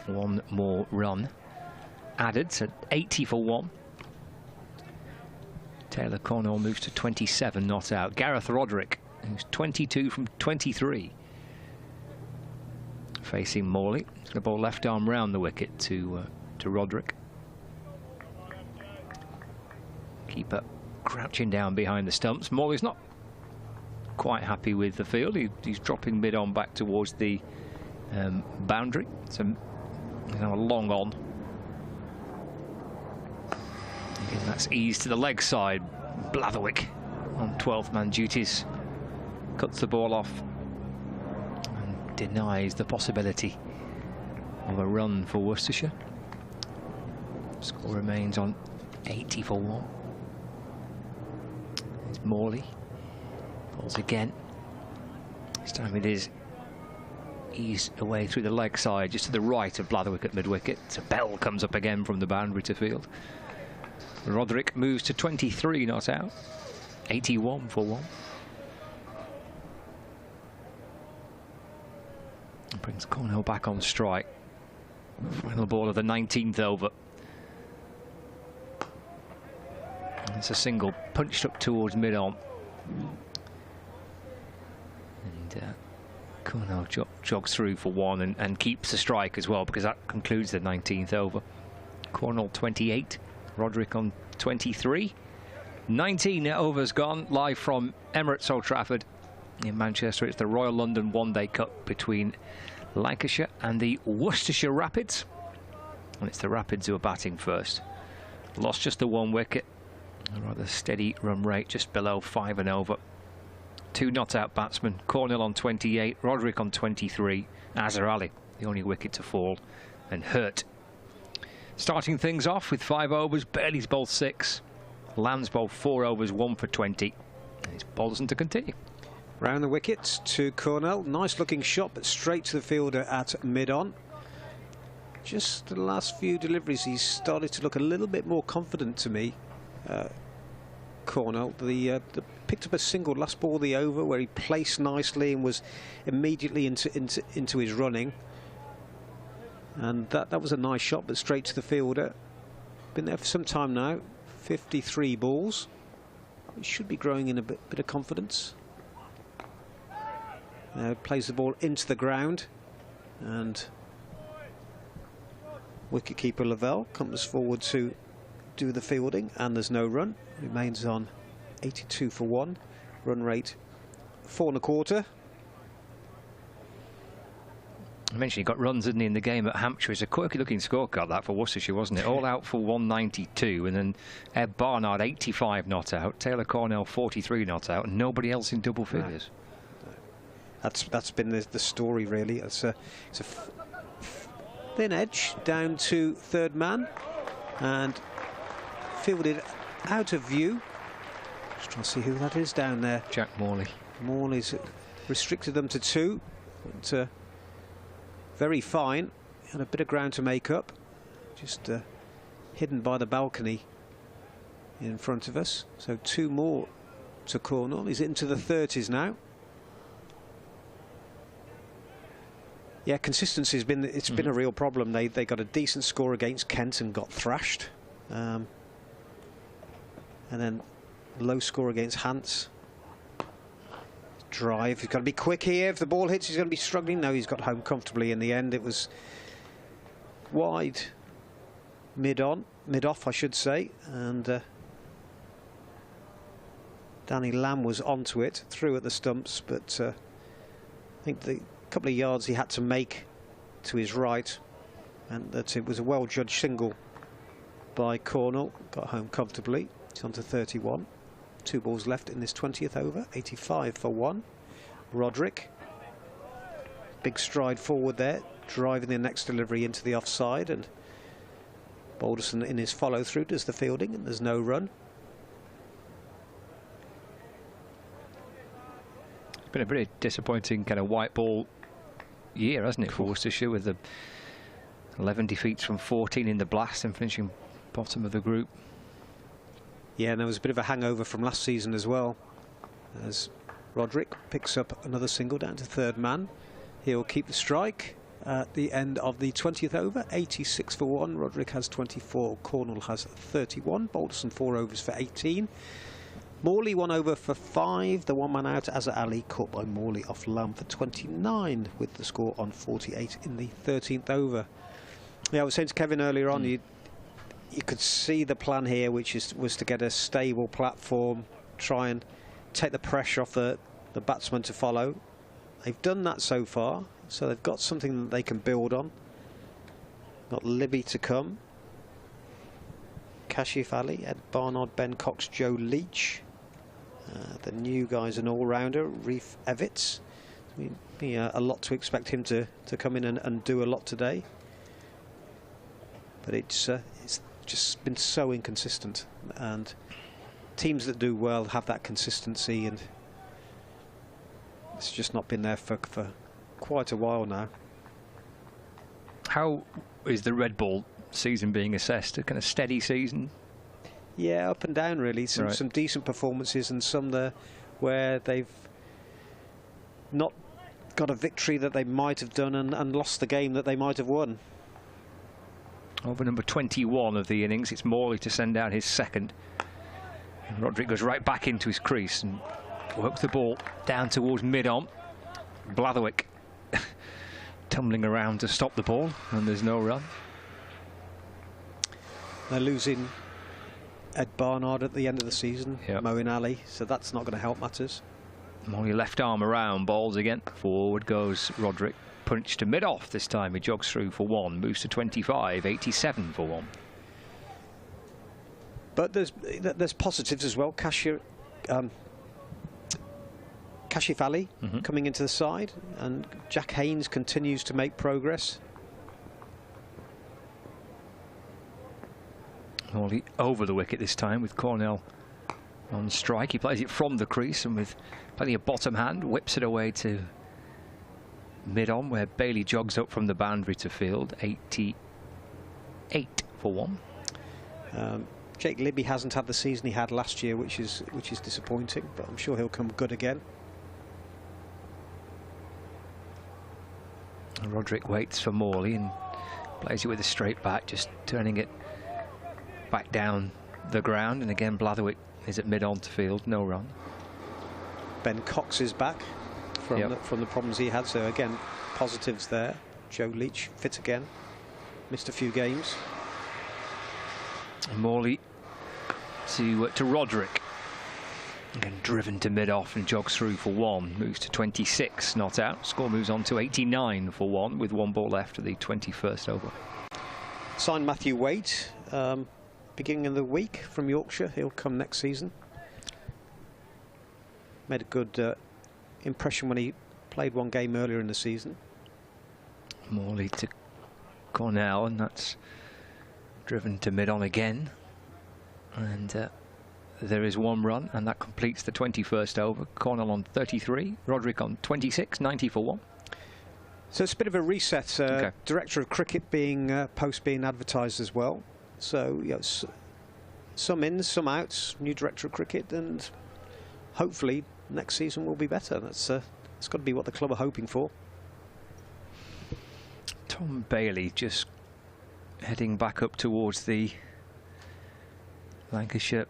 1 more run added, so 80 for 1. Taylor Cornell moves to 27, not out. Gareth Roderick, who's 22 from 23. Facing Morley. He's going to bowl left arm round the wicket to Roderick. Keeper crouching down behind the stumps. Morley's not quite happy with the field. He's dropping mid-on back towards the boundary. So he's now a long on. Again, that's eased to the leg side. Blatherwick on 12th man duties. Cuts the ball off and denies the possibility of a run for Worcestershire. Score remains on 80 for 1. It's Morley. Balls again. This time it is eased away through the leg side, just to the right of Blatherwick at mid-wicket. So Bell comes up again from the boundary to field. Roderick moves to 23, not out. 81 for 1. And brings Cornell back on strike. Final ball of the 19th over. It's a single punched up towards mid-on. And Cornell jogs through for 1 and keeps the strike as well, because that concludes the 19th over. Cornell 28, Roderick on 23. 19 overs gone, live from Emirates Old Trafford in Manchester. It's the Royal London One-Day Cup between Lancashire and the Worcestershire Rapids. And it's the Rapids who are batting first. Lost just the 1 wicket. A rather steady run rate, just below 5 and over. 2 not-out batsmen. Cornell on 28, Roderick on 23. Azhar Ali, the only wicket to fall, and Hurt. Starting things off with 5 overs, Bailey's bowled 6. Lamb's bowled 4 overs, 1 for 20. And it's Balderson to continue. Round the wickets to Cornell. Nice looking shot, but straight to the fielder at mid-on. Just the last few deliveries, he's started to look a little bit more confident to me. Cornell, the picked up a single last ball of the over where he placed nicely and was immediately into his running, and that was a nice shot, but straight to the fielder. Been there for some time now. 53 balls. He should be growing in a bit of confidence. Plays the ball into the ground, and wicketkeeper Lavelle comes forward to do the fielding, and there's no run. Remains on 82 for 1. Run rate 4 1/4. I mentioned he got runs, didn't he, in the game at Hampshire. It's a quirky looking scorecard, that, for Worcestershire, wasn't it? All out for 192, and then Ed Barnard 85 not out, Taylor Cornell 43 not out, and nobody else in double figures. That's been the story, really. It's a thin edge down to third man, and fielded out of view. Just trying to see who that is down there. Jack Morley. Morley's restricted them to 2. But, very fine, and a bit of ground to make up. Just hidden by the balcony in front of us. So 2 more to Cornwall. He's into the 30s now. Yeah, consistency has been been a real problem. They got a decent score against Kent and got thrashed, and then low score against Hants. Drive, he's got to be quick here. If the ball hits, he's going to be struggling. No, he's got home comfortably in the end. It was wide, mid-off, I should say, and Danny Lamb was onto it, through at the stumps, but I think the couple of yards he had to make to his right, and that it was a well-judged single by Cornwall. Got home comfortably. It's on to 31. 2 balls left in this 20th over. 85 for 1. Roderick, big stride forward there, driving the next delivery into the offside, and Balderson in his follow-through does the fielding, and there's no run. It's been a pretty disappointing kind of white ball year, hasn't it, for Worcestershire, with the 11 defeats from 14 in the Blast and finishing bottom of the group. Yeah, and there was a bit of a hangover from last season as well, as Roderick picks up another single down to 3rd man. He'll keep the strike at the end of the 20th over. 86 for 1. Roderick has 24. Cornwall has 31. Balderson 4 overs for 18. Morley 1 over for 5. The 1 man out, Azza Ali, caught by Morley off Lamb for 29, with the score on 48 in the 13th over. Yeah, I was saying to Kevin earlier on, you could see the plan here, which was to get a stable platform, try and take the pressure off the batsman to follow. They've done that so far, so they've got something that they can build on. Got Libby to come, Kashif Ali, Ed Barnard, Ben Cox, Joe Leach. The new guy's an all-rounder, Reef Evitts. A lot to expect him to come in and do a lot today. But it's just been so inconsistent, and teams that do well have that consistency, and it's just not been there for quite a while now. How is the Red Bull season being assessed? A kind of steady season? Yeah, up and down really. Some decent performances, and some there where they've not got a victory that they might have done and lost the game that they might have won. Over number 21 of the innings, it's Morley to send down his second. And Roderick goes right back into his crease and works the ball down towards mid-on. Blatherwick tumbling around to stop the ball, and there's no run. They're losing Ed Barnard at the end of the season, Moeen Ali, so that's not going to help matters. Morley left arm around, balls again. Forward goes Roderick. Punch to mid-off this time. He jogs through for 1, moves to 25, 87 for 1. But there's positives as well. Kashif Ali coming into the side, and Jack Haynes continues to make progress. Morley over the wicket this time with Cornell on strike. He plays it from the crease, and with plenty of bottom hand, whips it away to mid-on, where Bailey jogs up from the boundary to field. 88 for 1. Jake Libby hasn't had the season he had last year, which is disappointing, but I'm sure he'll come good again. And Roderick waits for Morley and plays it with a straight back, just turning it back down the ground. And again, Blatherwick is at mid-on to field, no run. Ben Cox is back from the problems he had, so again, positives there. Joe Leach fit again, missed a few games. And Morley to Roderick, again driven to mid-off and jogs through for 1, moves to 26, not out. Score moves on to 89 for 1 with 1 ball left of the 21st over. Signed Matthew Waite, beginning of the week from Yorkshire. He'll come next season. Made a good impression when he played 1 game earlier in the season. Morley to Cornell, and that's driven to mid-on again. And there is 1 run, and that completes the 21st over. Cornell on 33, Roderick on 26, 90 for 1. So it's a bit of a reset. Director of Cricket post being advertised as well. So, you know, some ins, some outs, new director of cricket, and hopefully next season will be better. That's it's got to be what the club are hoping for. Tom Bailey just heading back up towards the Lancashire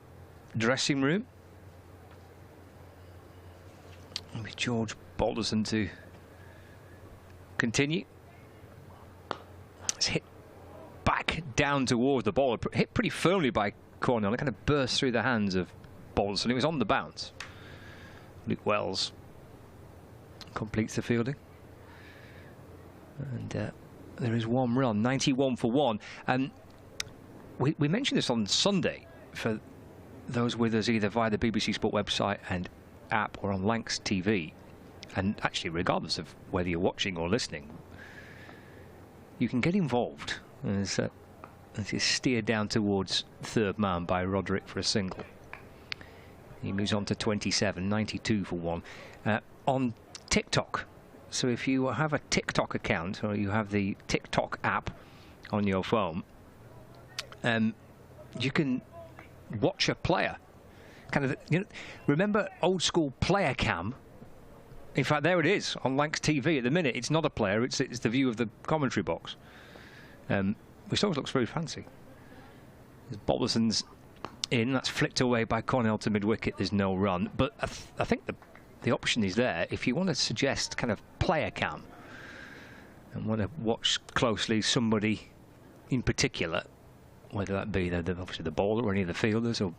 dressing room, with George Balderson to continue. It's hit back down towards the ball, hit pretty firmly by Cornell. It kind of burst through the hands of Balderson. It was on the bounce. Luke Wells completes the fielding, and there is one run, 91 for 1. And we mentioned this on Sunday for those with us either via the BBC Sport website and app or on Lancs TV. And actually, regardless of whether you're watching or listening, you can get involved. As it is steered down towards third man by Roderick for a single. He moves on to 27, 92 for 1. On TikTok. So if you have a TikTok account or you have the TikTok app on your phone, you can watch a player. Kind of, you know, remember old school player cam? In fact, there it is on Lancs TV at the minute. It's not a player, it's the view of the commentary box. Which always looks very fancy. Balderson's in, that's flicked away by Cornell to mid-wicket, there's no run. But I think the option is there if you want to suggest kind of player cam and want to watch closely somebody in particular, whether that be obviously the bowler or any of the fielders or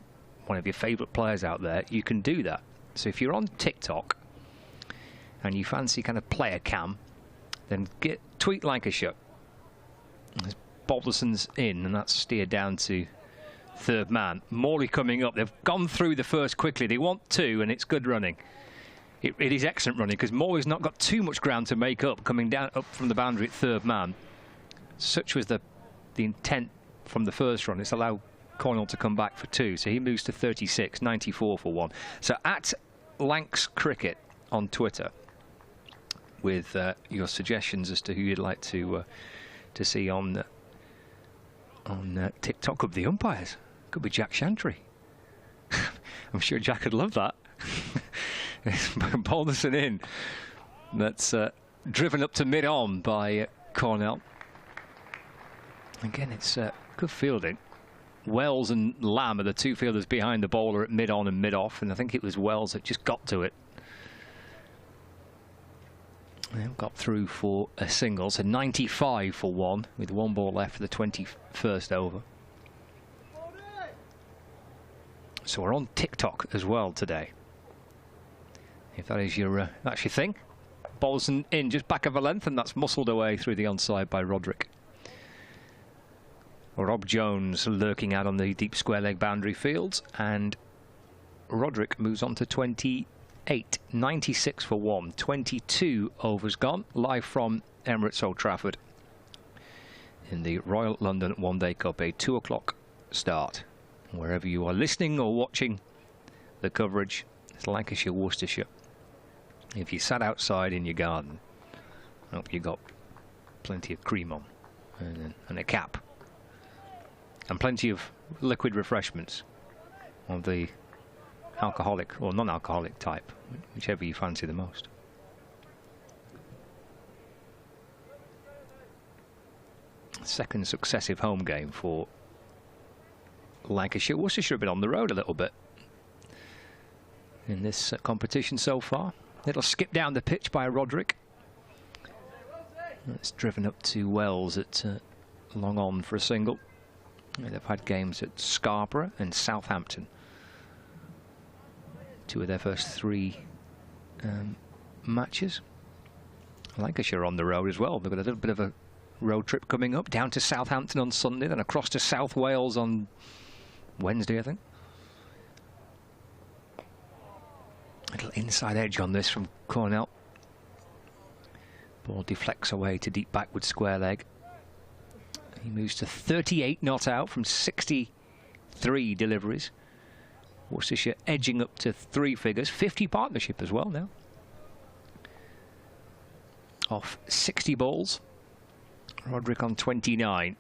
one of your favourite players out there, you can do that. So if you're on TikTok and you fancy kind of player cam, then tweet Lancashire. There's Balderson's in, and that's steered down to third man. Morley coming up. They've gone through the first quickly. They want 2, and it's good running. It is excellent running because Morley's not got too much ground to make up coming down up from the boundary at third man. Such was the intent from the first run. It's allowed Cornell to come back for 2, so he moves to 36, 94 for 1. So at Lancs Cricket on Twitter with your suggestions as to who you'd like to see on TikTok. Could be the umpires. Could be Jack Shantry. I'm sure Jack would love that. Balderson in. That's driven up to mid-on by Cornell. Again, it's good fielding. Wells and Lamb are the two fielders behind the bowler at mid-on and mid-off, and I think it was Wells that just got to it. Got through for a single, so 95 for 1 with 1 ball left for the 21st over. So we're on TikTok as well today, if that is your that's your thing. Balderson in just back of a length, and that's muscled away through the onside by Roderick. Rob Jones lurking out on the deep square leg boundary fields, and Roderick moves on to 28, 96 for 1, 22 overs gone, live from Emirates Old Trafford in the Royal London One Day Cup, a 2 o'clock start. Wherever you are listening or watching the coverage, it's Lancashire, Worcestershire. If you sat outside in your garden, I hope you got plenty of cream on and a cap and plenty of liquid refreshments of the alcoholic or non-alcoholic type, whichever you fancy the most. Second successive home game for Lancashire. Worcestershire have been on the road a little bit in this competition so far. Little skip down the pitch by Roderick. It's driven up to Wells at long on for a single. They've had games at Scarborough and Southampton. 2 of their first 3 matches. Lancashire on the road as well. They've got a little bit of a road trip coming up, down to Southampton on Sunday, then across to South Wales on Wednesday, I think. A little inside edge on this from Cornell. Ball deflects away to deep backward square leg. He moves to 38 not out from 63 deliveries. Worcestershire edging up to 3 figures, 50 partnership as well now. Off 60 balls. Roderick on 29.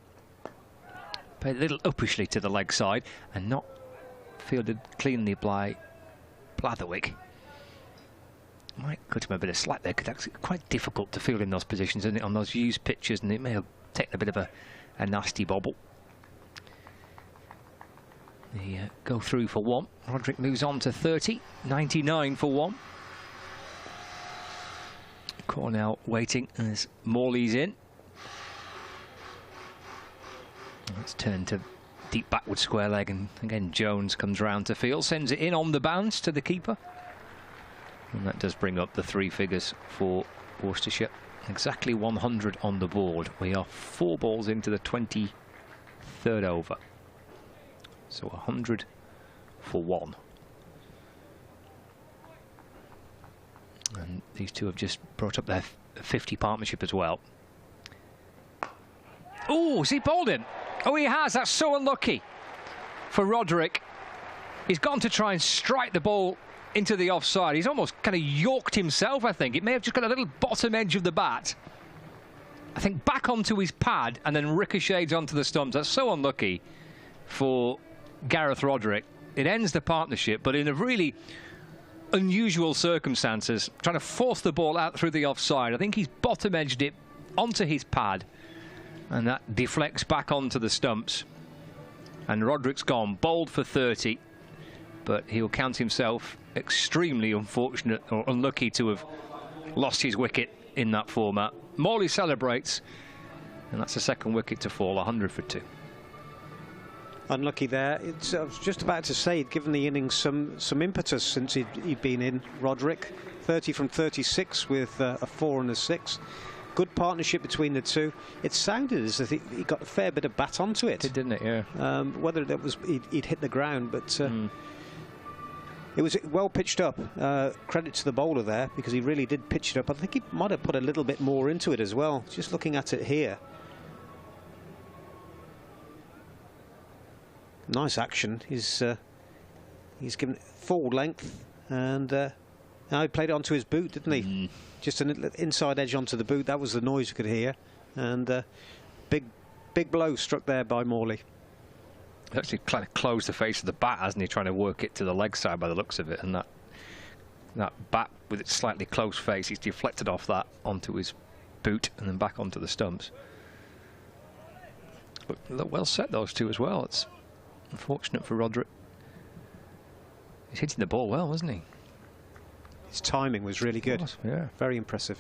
Played a little uppishly to the leg side and not fielded cleanly by Blatherwick. Might cut him a bit of slack there, because that's quite difficult to field in those positions, isn't it, on those used pitches, and it may have taken a bit of a nasty bobble. They go through for 1. Roderick moves on to 30, 99 for 1. Cornell waiting as Morley's in. Let's turn to deep backward square leg, and again Jones comes round to field, sends it in on the bounce to the keeper. And that does bring up the 3 figures for Worcestershire. Exactly 100 on the board. We are 4 balls into the 23rd over. So 100 for 1. And these two have just brought up their 50 partnership as well. Oh, has he bowled in? Oh, he has. That's so unlucky for Roderick. He's gone to try and strike the ball into the offside. He's almost kind of yorked himself, I think. It may have just got a little bottom edge of the bat, I think, back onto his pad and then ricochets onto the stumps. That's so unlucky for Gareth Roderick. It ends the partnership, but in a really unusual circumstances, trying to force the ball out through the offside. I think he's bottom edged it onto his pad, and that deflects back onto the stumps. And Roderick's gone, bowled for 30, but he'll count himself extremely unfortunate or unlucky to have lost his wicket in that format. Morley celebrates, and that's the 2nd wicket to fall, 100 for 2. Unlucky there. I was just about to say, given the innings some impetus since he'd been in, Roderick. 30 from 36 with a 4 and a 6. Good partnership between the two. It sounded as if he got a fair bit of bat onto it. It did, didn't it? Yeah. Whether that was he'd hit the ground, but it was well pitched up. Credit to the bowler there, because he really did pitch it up. I think he might have put a little bit more into it as well. Just looking at it here. Nice action. He's given it full length, and now he played it onto his boot, didn't he? Just an inside edge onto the boot. That was the noise you could hear, and big blow struck there by Morley. Actually kind of closed the face of the bat, hasn't he, trying to work it to the leg side by the looks of it, and that bat with its slightly closed face, he's deflected off that onto his boot and then back onto the stumps. Look well set, those two as well. It's unfortunate for Roderick. He's hitting the ball well, wasn't he? His timing was really good. Yeah. Very impressive.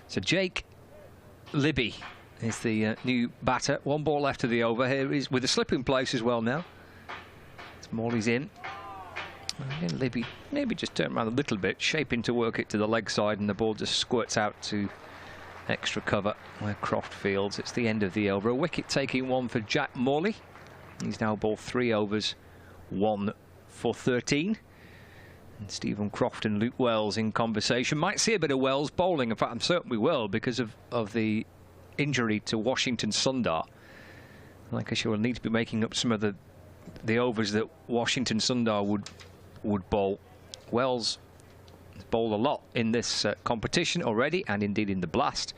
So Jake Libby is the new batter. 1 ball left of the over. Here is with a slip in place as well now. As Morley's in. And again, Libby maybe just turn around a little bit, shaping to work it to the leg side, and the ball just squirts out to extra cover where Croft fields. It's the end of the over. A wicket-taking 1 for Jack Morley. He's now bowled 3 overs, 1 for 13. And Stephen Croft and Luke Wells in conversation. Might see a bit of Wells bowling. In fact, I'm certain we will, because of the injury to Washington Sundar. Lancashire will need to be making up some of the overs that Washington Sundar would bowl. Wells has bowled a lot in this competition already, and indeed in the Blast,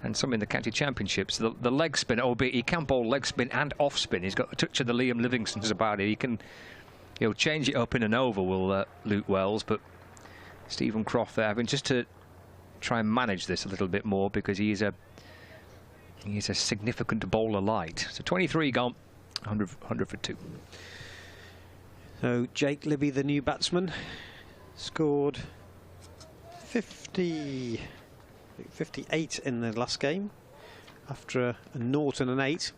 and some in the county championships. The leg spin, albeit he can bowl leg spin and off spin. He's got a touch of the Liam Livingston's about it. He'll change it up in an over, will Luke Wells, but Stephen Croft there having just to try and manage this a little bit more, because he's a significant bowler light. So 23 gone, 100 for 2. So Jake Libby, the new batsman, scored 58 in the last game after a 0 and an 8.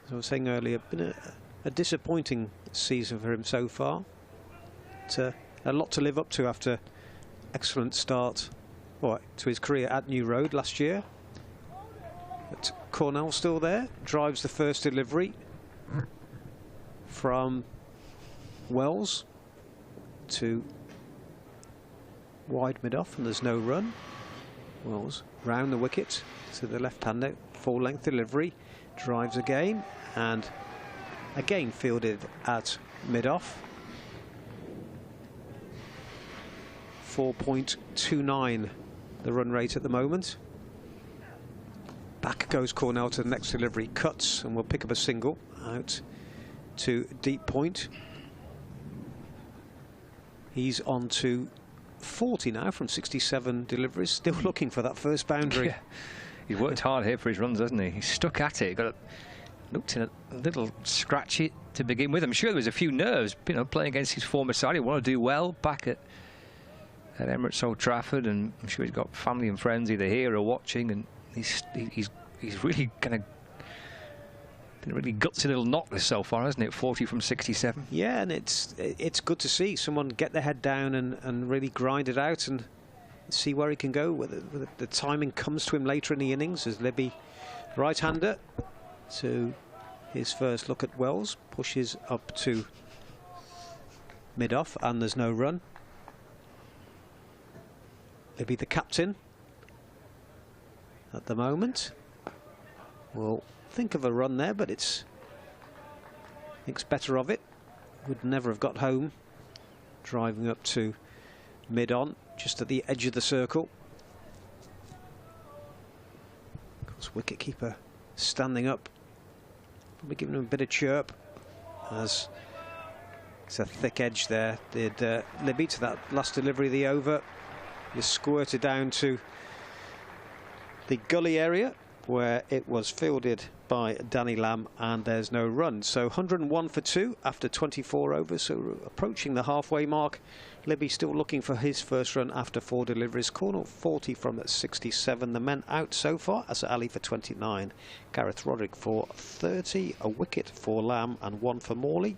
As I was saying earlier, been a disappointing season for him so far. But, a lot to live up to after excellent start to his career at New Road last year. But Cornell still there, drives the first delivery from Wells to wide mid-off, and there's no run. Wells round the wicket to the left-hander, full-length delivery, drives again, and again fielded at mid-off. 4.29 the run rate at the moment. Back goes Cornell to the next delivery, cuts, and will pick up a single out to deep point. He's on to 40 now from 67 deliveries, still looking for that first boundary. Yeah. He's worked hard here for his runs, hasn't he? He's stuck at it. Looked a little scratchy to begin with. I'm sure there was a few nerves, you know, playing against his former side. He wanted to do well back at Emirates Old Trafford, and I'm sure he's got family and friends either here or watching, and he's really kind of been a really gutsy little knock this so far, hasn't it? 40 from 67. Yeah, and it's good to see someone get their head down and really grind it out and see where he can go. Whether the timing comes to him later in the innings as Libby, right-hander, to his first look at Wells, pushes up to mid-off, and there's no run. Libby, the captain at the moment, will think of a run there, but thinks better of it. Would never have got home, driving up to mid-on, just at the edge of the circle. Of course, wicketkeeper standing up, probably giving him a bit of chirp, as it's a thick edge there. Did Libby to that last delivery of the over. Just squirted down to the gully area where it was fielded by Danny Lamb, and there's no run. So 101 for 2 after 24 overs, so approaching the halfway mark. Libby still looking for his first run after 4 deliveries. Cornell 40 from 67. The men out so far: Asa Ali for 29, Gareth Roderick for 30, a wicket for Lamb and 1 for Morley.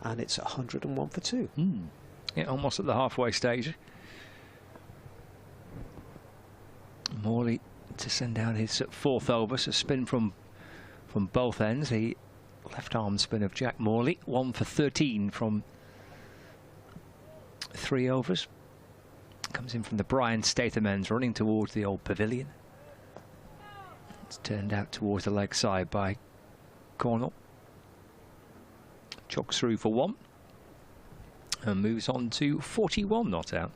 And it's 101 for 2. Yeah, almost at the halfway stage. Morley to send down his 4th over, so spin from both ends. The left arm spin of Jack Morley, 1 for 13 from 3 overs. Comes in from the Brian Statham ends, running towards the old pavilion. It's turned out towards the leg side by Cornell. Jogs through for 1. And moves on to 41 not out.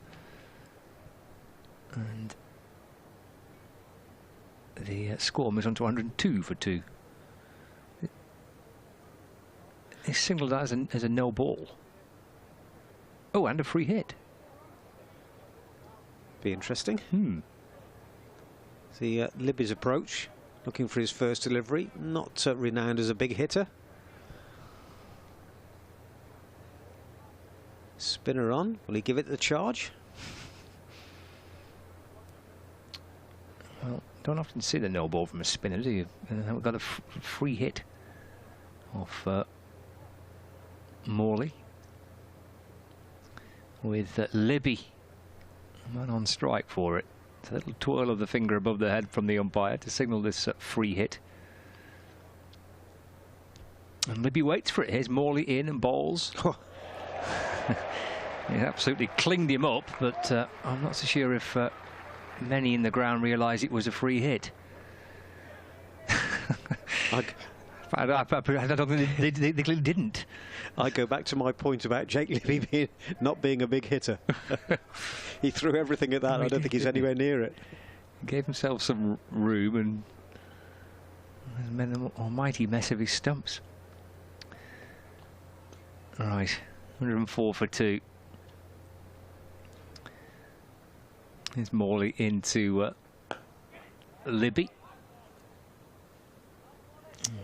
And the score moves on to 102 for 2. It's signalled as a no ball. Oh, and a free hit. Be interesting. The Libby's approach, looking for his first delivery, not renowned as a big hitter. Spinner on. Will he give it the charge? Well, don't often see the no ball from a spinner, do you? We've got a free hit off Morley, with Libby, man on strike for it. It's a little twirl of the finger above the head from the umpire to signal this free hit. And Libby waits for it. Here's Morley in and bowls. He absolutely clinged him up, but I'm not so sure if many in the ground realise it was a free hit. I don't think they clearly didn't. I go back to my point about Jake Libby not being a big hitter. He threw everything at that. I don't think he's anywhere near it. He gave himself some room and made an almighty mess of his stumps. Right, 104 for 2. Here's Morley into Libby.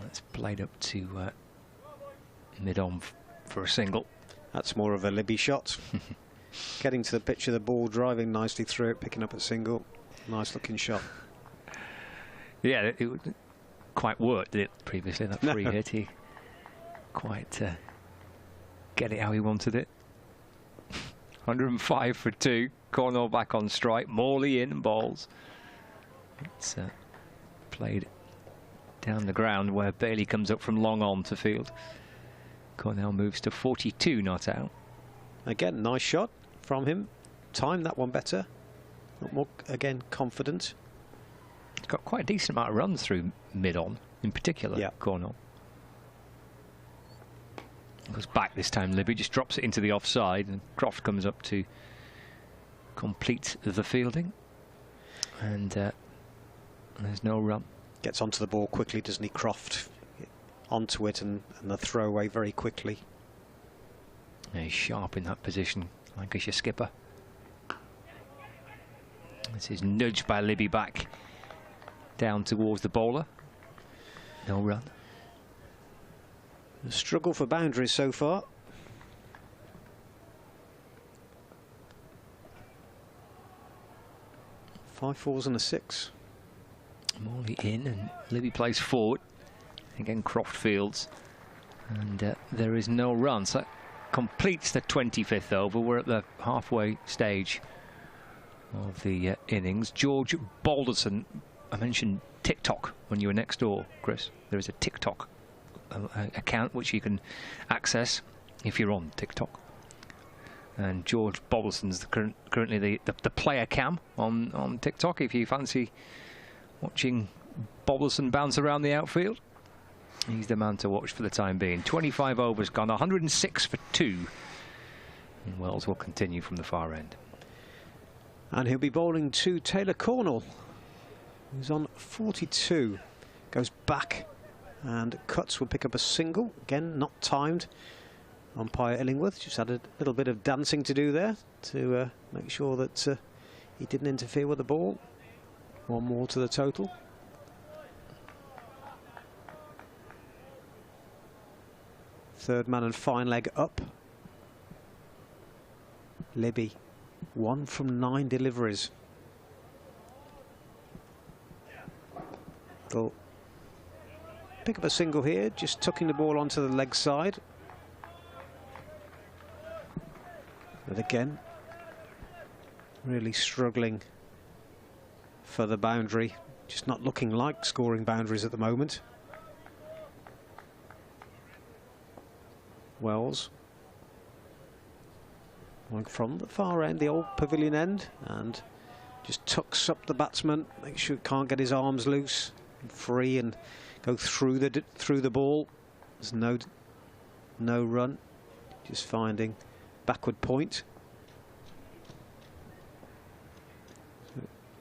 That's played up to mid-on for a single. That's more of a Libby shot. Getting to the pitch of the ball, driving nicely through it, picking up a single. Nice looking shot. Yeah, it quite worked, did it, previously, that free hit. He quite get it how he wanted it. 105 for 2. Cornell back on strike. Morley in and bowls. It's played down the ground where Bailey comes up from long on to field. Cornell moves to 42 not out. Again, nice shot from him. Timed that one better. More, again, confident. He's got quite a decent amount of runs through mid-on, in particular, yeah. Cornell. Goes back this time. Libby just drops it into the offside, and Croft comes up to complete the fielding. And there's no run. Gets onto the ball quickly, doesn't he, Croft? Onto it and the throwaway very quickly. He's sharp in that position, Lancashire skipper. This is nudged by Libby back down towards the bowler. No run. A struggle for boundaries so far. Five fours and a 6. Morley in and Libby plays forward. Again, Croft fields. And there is no run. So that completes the 25th over. We're at the halfway stage of the innings. George Balderson, I mentioned TikTok when you were next door, Chris. There is a TikTok account which you can access if you're on TikTok. And George Balderson's currently the player cam on TikTok if you fancy watching Balderson bounce around the outfield. He's the man to watch for the time being. 25 overs gone, 106 for 2. And Wells will continue from the far end. And he'll be bowling to Taylor Cornell, who's on 42. Goes back and cuts, will pick up a single. Again, not timed. Umpire Illingworth just had a little bit of dancing to do there to make sure that he didn't interfere with the ball. One more to the total. Third man and fine leg up. Libby, 1 from 9 deliveries. They'll pick up a single here, just tucking the ball onto the leg side. But again, really struggling for the boundary. Just not looking like scoring boundaries at the moment. Wells going from the far end, the old pavilion end, and just tucks up the batsman, make sure he can't get his arms loose, free, and go through the ball. There's no run, just finding backward point.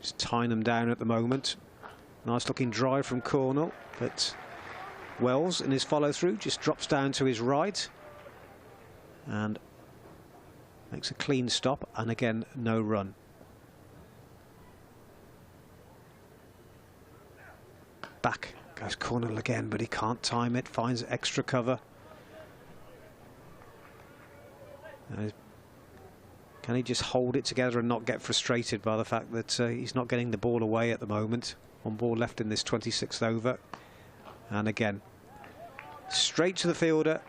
Just tying them down at the moment. Nice looking drive from Cornell, but Wells in his follow through just drops down to his right and makes a clean stop, and again no run. Back goes Cornell again, but he can't time it, finds extra cover. Can he just hold it together and not get frustrated by the fact that he's not getting the ball away at the moment? One ball left in this 26th over. And again, straight to the fielder,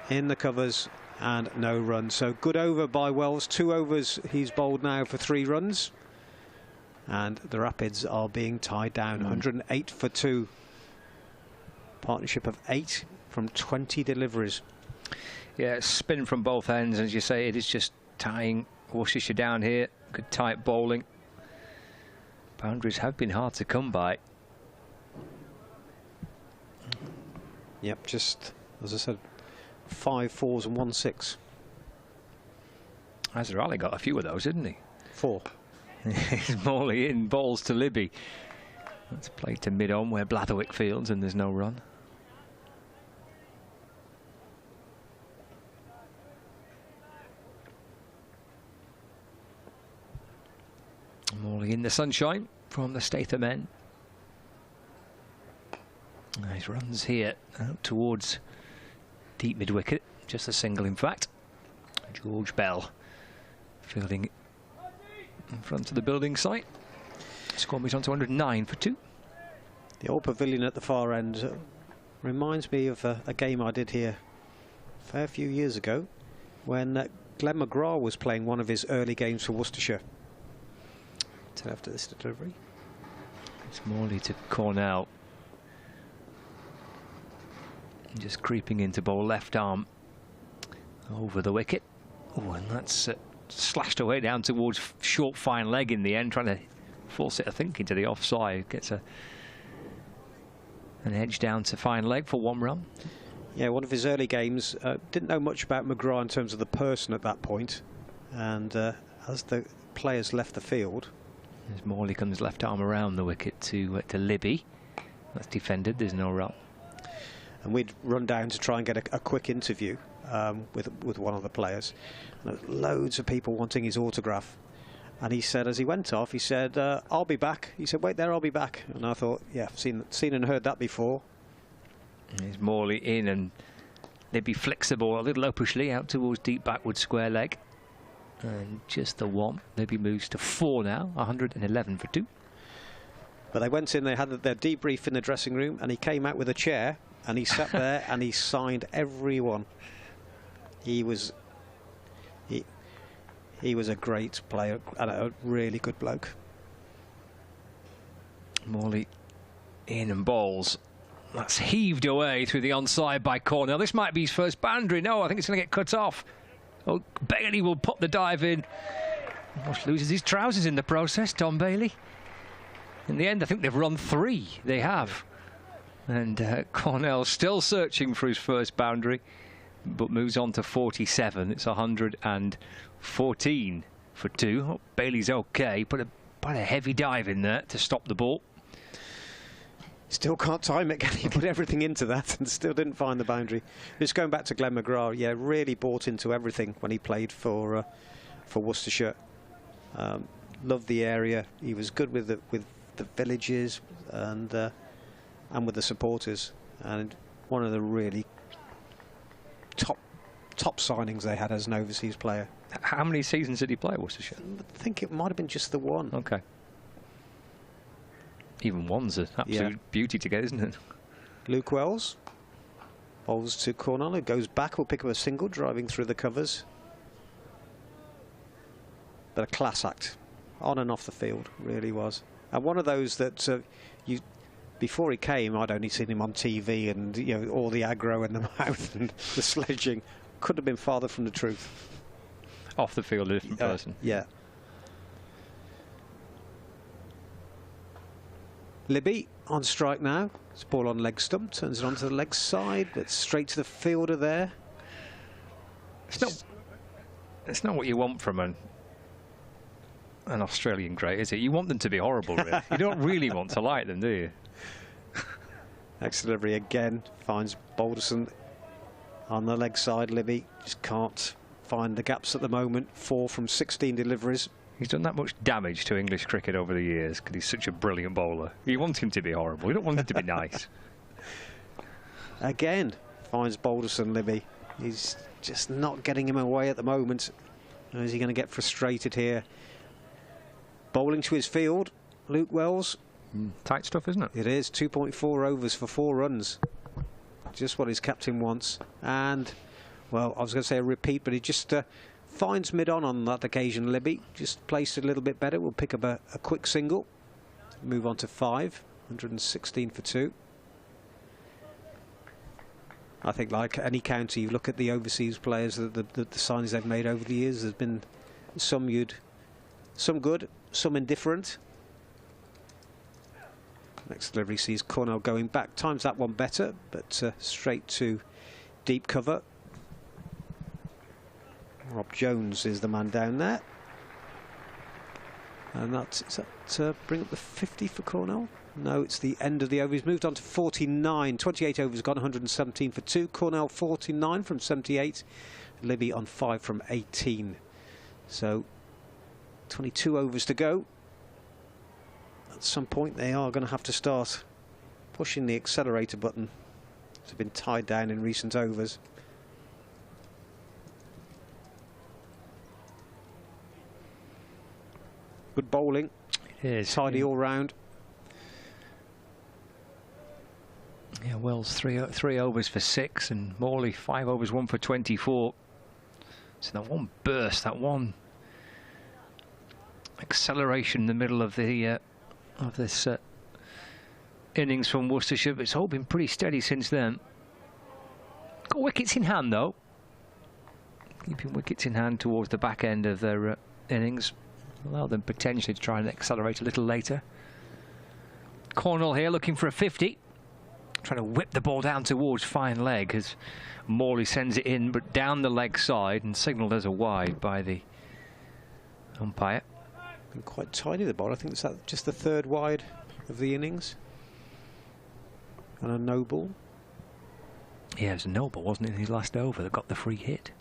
in the covers, and no run. So good over by Wells. 2 overs he's bowled now for 3 runs. And the Rapids are being tied down. 108 for 2. Partnership of 8 from 20 deliveries. Yeah, spin from both ends. As you say, it is just tying Worcestershire down here. Good tight bowling. Boundaries have been hard to come by. Yep, just as I said, 5 fours and 1 6. Azarali got a few of those, didn't he? 4. He's Morley in, balls to Libby. That's played to mid-on where Blatherwick fields, and there's no run. Morley in the sunshine from the Statham end. Nice runs here out towards deep mid-wicket, just a single in fact. George Bell fielding in front of the building site. Score meet on to 109 for 2. The old pavilion at the far end reminds me of a game I did here a fair few years ago when Glenn McGrath was playing one of his early games for Worcestershire. Until after this delivery. It's Morley to Cornell. Just creeping into bowl, left arm over the wicket. Oh, and that's slashed away down towards short fine leg in the end, trying to force it, I think, into the offside. Gets an edge down to fine leg for 1 run. Yeah, one of his early games. Didn't know much about McGrath in terms of the person at that point, and as the players left the field, As Morley comes left arm around the wicket to Libby. That's defended, there's no run. And we'd run down to try and get a quick interview with one of the players. And there were loads of people wanting his autograph. And he said, as he went off, he said, I'll be back. He said, wait there, I'll be back. And I thought, yeah, I've seen and heard that before. There's Morley in, and Libby flicks the ball a little opishly out towards deep backward square leg. And just the one. Libby moves to 4 now, 111 for 2. But they went in, they had their debrief in the dressing room, and he came out with a chair, and he sat there and he signed everyone. He was a great player and a really good bloke. Morley in and bowls. That's heaved away through the onside by Cornell. This might be his first boundary. No, I think it's going to get cut off. Oh, Bailey will put the dive in. Almost loses his trousers in the process, Tom Bailey. In the end, I think they've run 3. They have. And Cornell still searching for his first boundary, but moves on to 47. It's 114 for 2. Oh, Bailey's okay. Put a heavy dive in there to stop the ball. Still can't time it, can he? Put everything into that and still didn't find the boundary. Just going back to Glenn McGrath, yeah, really bought into everything when he played for Worcestershire. Loved the area. He was good with the villages and with the supporters. And one of the really top signings they had as an overseas player. How many seasons did he play at Worcestershire? I think it might have been just the one. Okay. Even one's an absolute beauty to get, isn't it? Luke Wells bowls to Cornell, who goes back, will pick up a single, driving through the covers. But a class act, on and off the field, really was. And one of those that before he came, I'd only seen him on TV, and all the aggro in the mouth and the sledging. Couldn't have been farther from the truth. Off the field, a different person. Yeah. Libby on strike now. It's ball on leg stump, turns it onto the leg side, but straight to the fielder there. It's not what you want from an Australian great, is it? You want them to be horrible, really. You don't really want to like them, do you? Next delivery again, finds Balderson on the leg side. Libby just can't find the gaps at the moment. 4 from 16 deliveries. He's done that much damage to English cricket over the years because he's such a brilliant bowler. You want him to be horrible. You don't want him to be nice. Again, finds Balderson, Libby. He's just not getting him away at the moment. Is he going to get frustrated here? Bowling to his field, Luke Wells. Tight stuff, isn't it? It is. 2.4 overs for 4 runs. Just what his captain wants. And, well, I was going to say a repeat, but he just finds mid-on that occasion, Libby. Just placed it a little bit better. We'll pick up a quick single. Move on to 5. 116 for 2. I think, like any county, you look at the overseas players, the signings they've made over the years, there's been some good, some indifferent. Next delivery sees Cornell going back. Times that one better, but straight to deep cover. Rob Jones is the man down there. And that's bring up the 50 for Cornell? No, it's the end of the over. He's moved on to 49. 28 overs gone, 117 for 2. Cornell 49 from 78. Libby on 5 from 18. So 22 overs to go. At some point they are going to have to start pushing the accelerator button. It's been tied down in recent overs. Good bowling. It is. Tidy all round. Yeah, Wells three overs for 6, and Morley 5 overs, 1 for 24. So that one burst, that one acceleration in the middle of the of this innings from Worcestershire, but it's all been pretty steady since then. Got wickets in hand though, keeping wickets in hand towards the back end of their innings. Allow them potentially to try and accelerate a little later. Cornell here looking for a 50. Trying to whip the ball down towards fine leg as Morley sends it in, but down the leg side and signalled as a wide by the umpire. Been quite tidy, the ball. I think it's just the third wide of the innings. And a no ball. Yeah, it was a no ball, wasn't it, in his last over that got the free hit.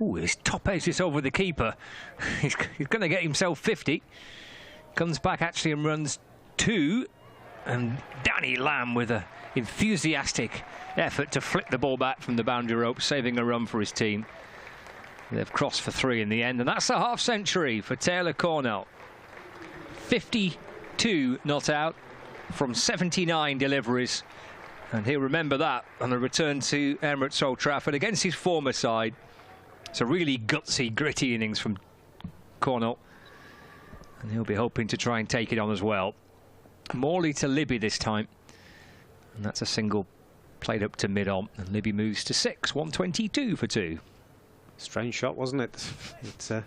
Ooh, his top edge is over the keeper. He's going to get himself 50. Comes back actually and runs 2. And Danny Lamb with an enthusiastic effort to flick the ball back from the boundary rope, saving a run for his team. They've crossed for 3 in the end, and that's a half century for Taylor Cornell. 52 not out from 79 deliveries. And he'll remember that on the return to Emirates Old Trafford against his former side. It's a really gutsy, gritty innings from Cornell. And he'll be hoping to try and take it on as well. Morley to Libby this time. And that's a single played up to mid-on. And Libby moves to 6, 122 for 2. Strange shot, wasn't it? It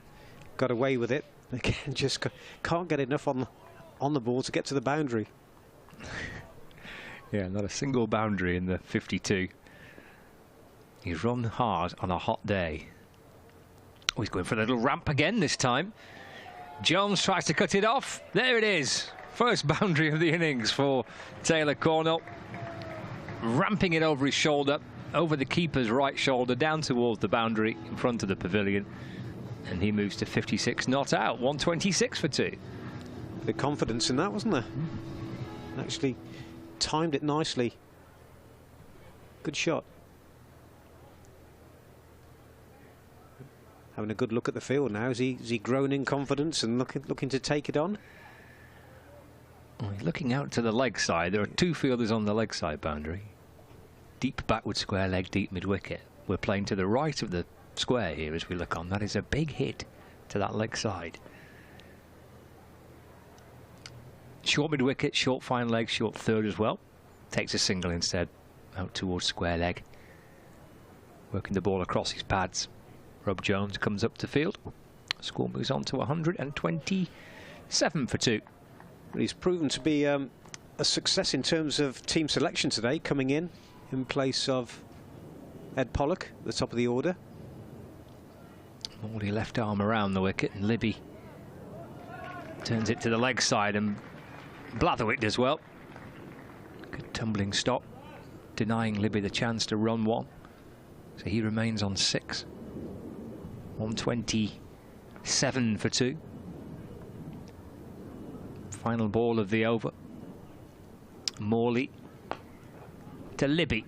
got away with it. Again, just can't get enough on the ball to get to the boundary. Yeah, not a single boundary in the 52. He's run hard on a hot day. Oh, he's going for a little ramp again this time. Jones tries to cut it off. There it is. First boundary of the innings for Taylor Cornell. Ramping it over his shoulder, over the keeper's right shoulder, down towards the boundary in front of the pavilion. And he moves to 56 not out, 126 for 2. Bit of confidence in that, wasn't there? Actually timed it nicely. Good shot. Having a good look at the field now. Is he grown in confidence and looking to take it on? Well, he's looking out to the leg side. There are 2 fielders on the leg side boundary. Deep backward square leg, deep mid wicket. We're playing to the right of the square here as we look on. That is a big hit to that leg side. Short mid wicket, short fine leg, short third as well. Takes a single instead out towards square leg. Working the ball across his pads. Rob Jones comes up to field. Score moves on to 127 for 2. But he's proven to be a success in terms of team selection today, coming in place of Ed Pollock at the top of the order. Morley left arm around the wicket, and Libby turns it to the leg side, and Blatherwick as well. Good tumbling stop, denying Libby the chance to run 1. So he remains on 6. 127 for 2. Final ball of the over. Morley to Libby.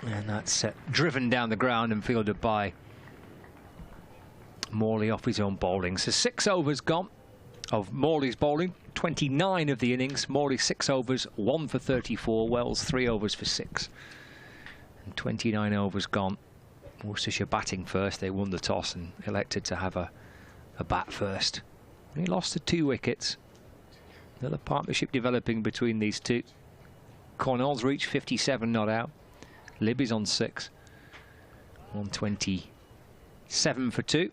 And that's driven down the ground and fielded by Morley off his own bowling. So 6 overs gone of Morley's bowling. 29 of the innings. Morley 6 overs, 1 for 34. Wells 3 overs for 6. And 29 overs gone. Worcestershire batting first. They won the toss and elected to have a bat first. He lost to 2 wickets. Another partnership developing between these two. Cornell's reached 57 not out. Libby's on 6. 127 for 2.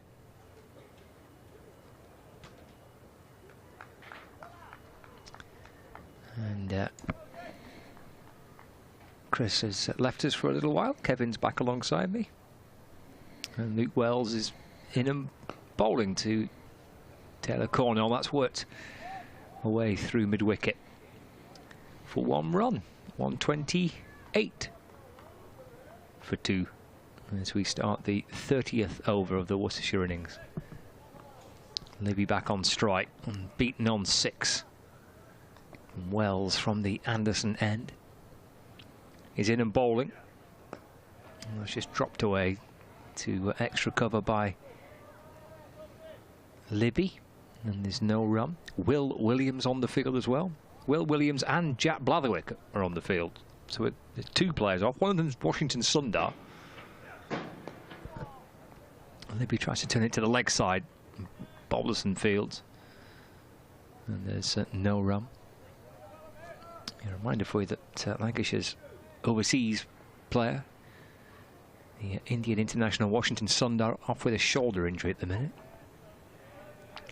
And Chris has left us for a little while. Kevin's back alongside me. And Luke Wells is in and bowling to Taylor Cornell. That's worked away through mid-wicket for 1 run. 128 for 2 as we start the 30th over of the Worcestershire innings. Libby back on strike and beaten on 6. And Wells from the Anderson end is in and bowling. And it's just dropped away to extra cover by Libby, and there's no run. Will Williams on the field as well. Will Williams and Jack Blatherwick are on the field. So there's 2 players off. One of them's Washington Sundar. Libby tries to turn it to the leg side. Balderson fields. And there's no run. A reminder for you that Lancashire's overseas player, the Indian international Washington Sundar, off with a shoulder injury at the minute.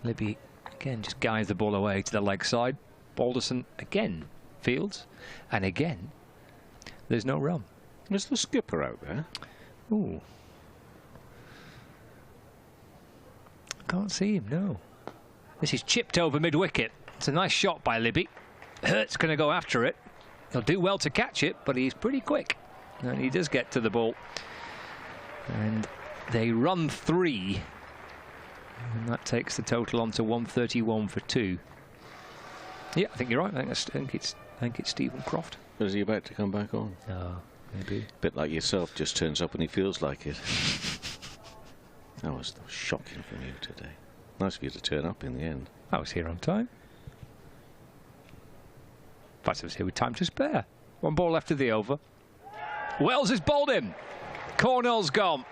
Libby again just guides the ball away to the leg side. Balderson again fields, and again there's no run. Is the skipper out there? Ooh. Can't see him, no. This is chipped over mid-wicket. It's a nice shot by Libby. Hurt's going to go after it. He'll do well to catch it, but he's pretty quick. And he does get to the ball. And they run 3. And that takes the total on to 131 for 2. Yeah, I think you're right. I think it's Stephen Croft. Is he about to come back on? No, maybe. A bit like yourself, just turns up when he feels like it. That was shocking from you today. Nice of you to turn up in the end. I was here on time. In fact, I was here with time to spare. 1 ball left of the over. Wells has bowled him. Cornell's gone.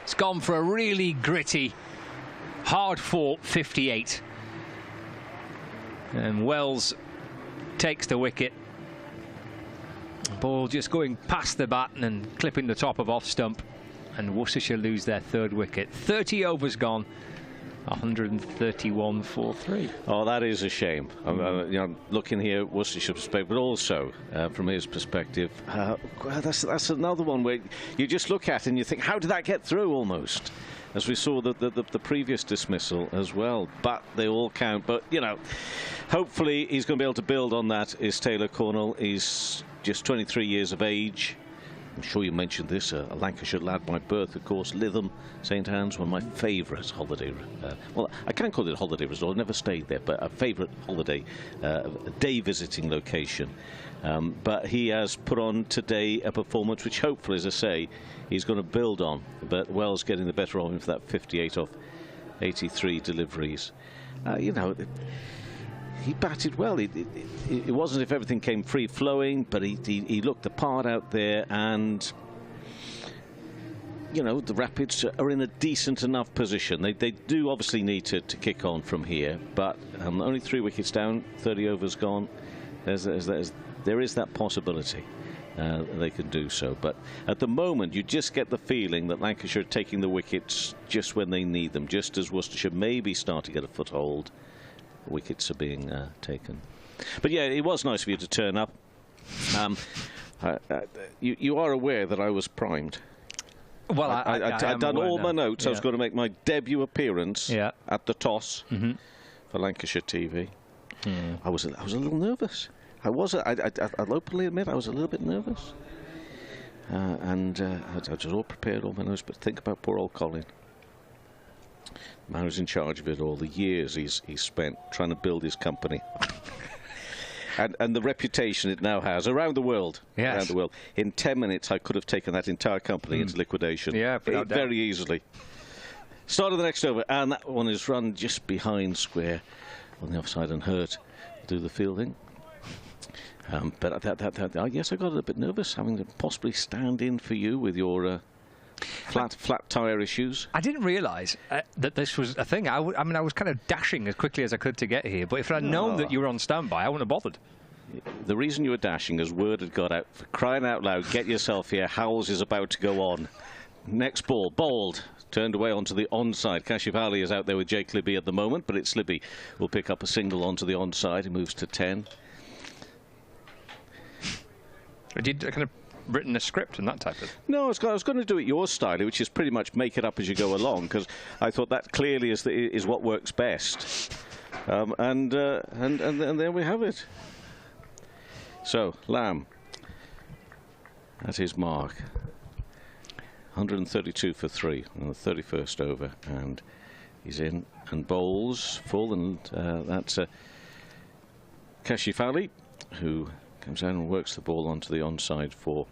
It's gone for a really gritty, hard-fought 58. And Wells takes the wicket. Ball just going past the bat and clipping the top of off stump. And Worcestershire lose their 3rd wicket. 30 overs gone. 131 for 3. Oh, that is a shame. I'm looking here at Worcestershire's perspective, but also from his perspective, that's another one where you just look at it and you think, how did that get through almost? As we saw the previous dismissal as well. But they all count. But, you know, hopefully he's going to be able to build on that. Is Taylor Cornell. He's just 23 years of age. I'm sure you mentioned this, a Lancashire lad by birth, of course. Lytham, St Anne's, one of my favourite holiday. Well, I can't call it a holiday resort. I've never stayed there, but a favourite holiday, day visiting location. But he has put on today a performance which hopefully, as I say, he's going to build on. But Wells getting the better of him for that 58 off 83 deliveries. You know, he batted well. It wasn't as if everything came free-flowing, but he looked the part out there, and you know, the Rapids are in a decent enough position. They do obviously need to kick on from here, but only 3 wickets down, 30 overs gone. There is that possibility they can do so. But at the moment, you just get the feeling that Lancashire are taking the wickets just when they need them, just as Worcestershire may be starting to get a foothold. Wickets are being taken. But yeah, it was nice of you to turn up. You are aware that I was primed. Well, I'd done all my notes. Yeah. I was going to make my debut appearance at the toss for Lancashire TV. I was a little nervous. I'll openly admit I was a little bit nervous. And I was all prepared, all my notes, but think about poor old Colin. The man who's in charge of it all, the years he's spent trying to build his company. And the reputation it now has around the world. Yes. Around the world. In 10 minutes, I could have taken that entire company into liquidation. Yeah, very easily. Start of the next over, and that one is run just behind square on the offside, and Hurt do the fielding. But yes, I got a little bit nervous having to possibly stand in for you with your flat tyre issues. I didn't realise that this was a thing. I mean, I was kind of dashing as quickly as I could to get here, but if I'd known that you were on standby, I wouldn't have bothered. The reason you were dashing is word had got out, for crying out loud, get yourself here, Howells is about to go on. Next ball, bowled, turned away onto the onside. Kashif Ali is out there with Jake Libby at the moment, but it's Libby will pick up a single onto the onside. He moves to 10. Did kind of written a script and that type of... No, I was going to do it your style, which is pretty much make it up as you go along, because I thought that clearly is what works best. And there we have it. So, Lamb, at his mark, 132 for 3 on the 31st over, and he's in and bowls full, and that's Kashif Ali, who comes down and works the ball onto the onside for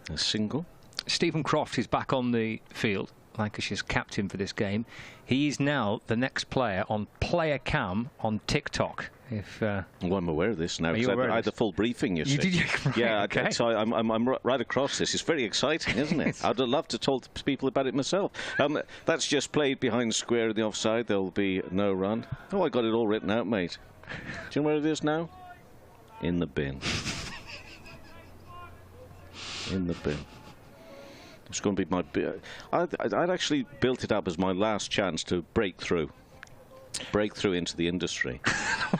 a single. Stephen Croft is back on the field, Lancashire's captain for this game. He is now the next player on player cam on TikTok. Well, I'm aware of this now. I had the full briefing, you see. Right, yeah, okay. So I'm right across this. It's very exciting, isn't it? I'd love to tell people about it myself. That's just played behind square in the offside. There'll be no run. Oh, I got it all written out, mate. Do you know where it is now? In the bin. In the bin. It's going to be my... I'd actually built it up as my last chance to break through into the industry.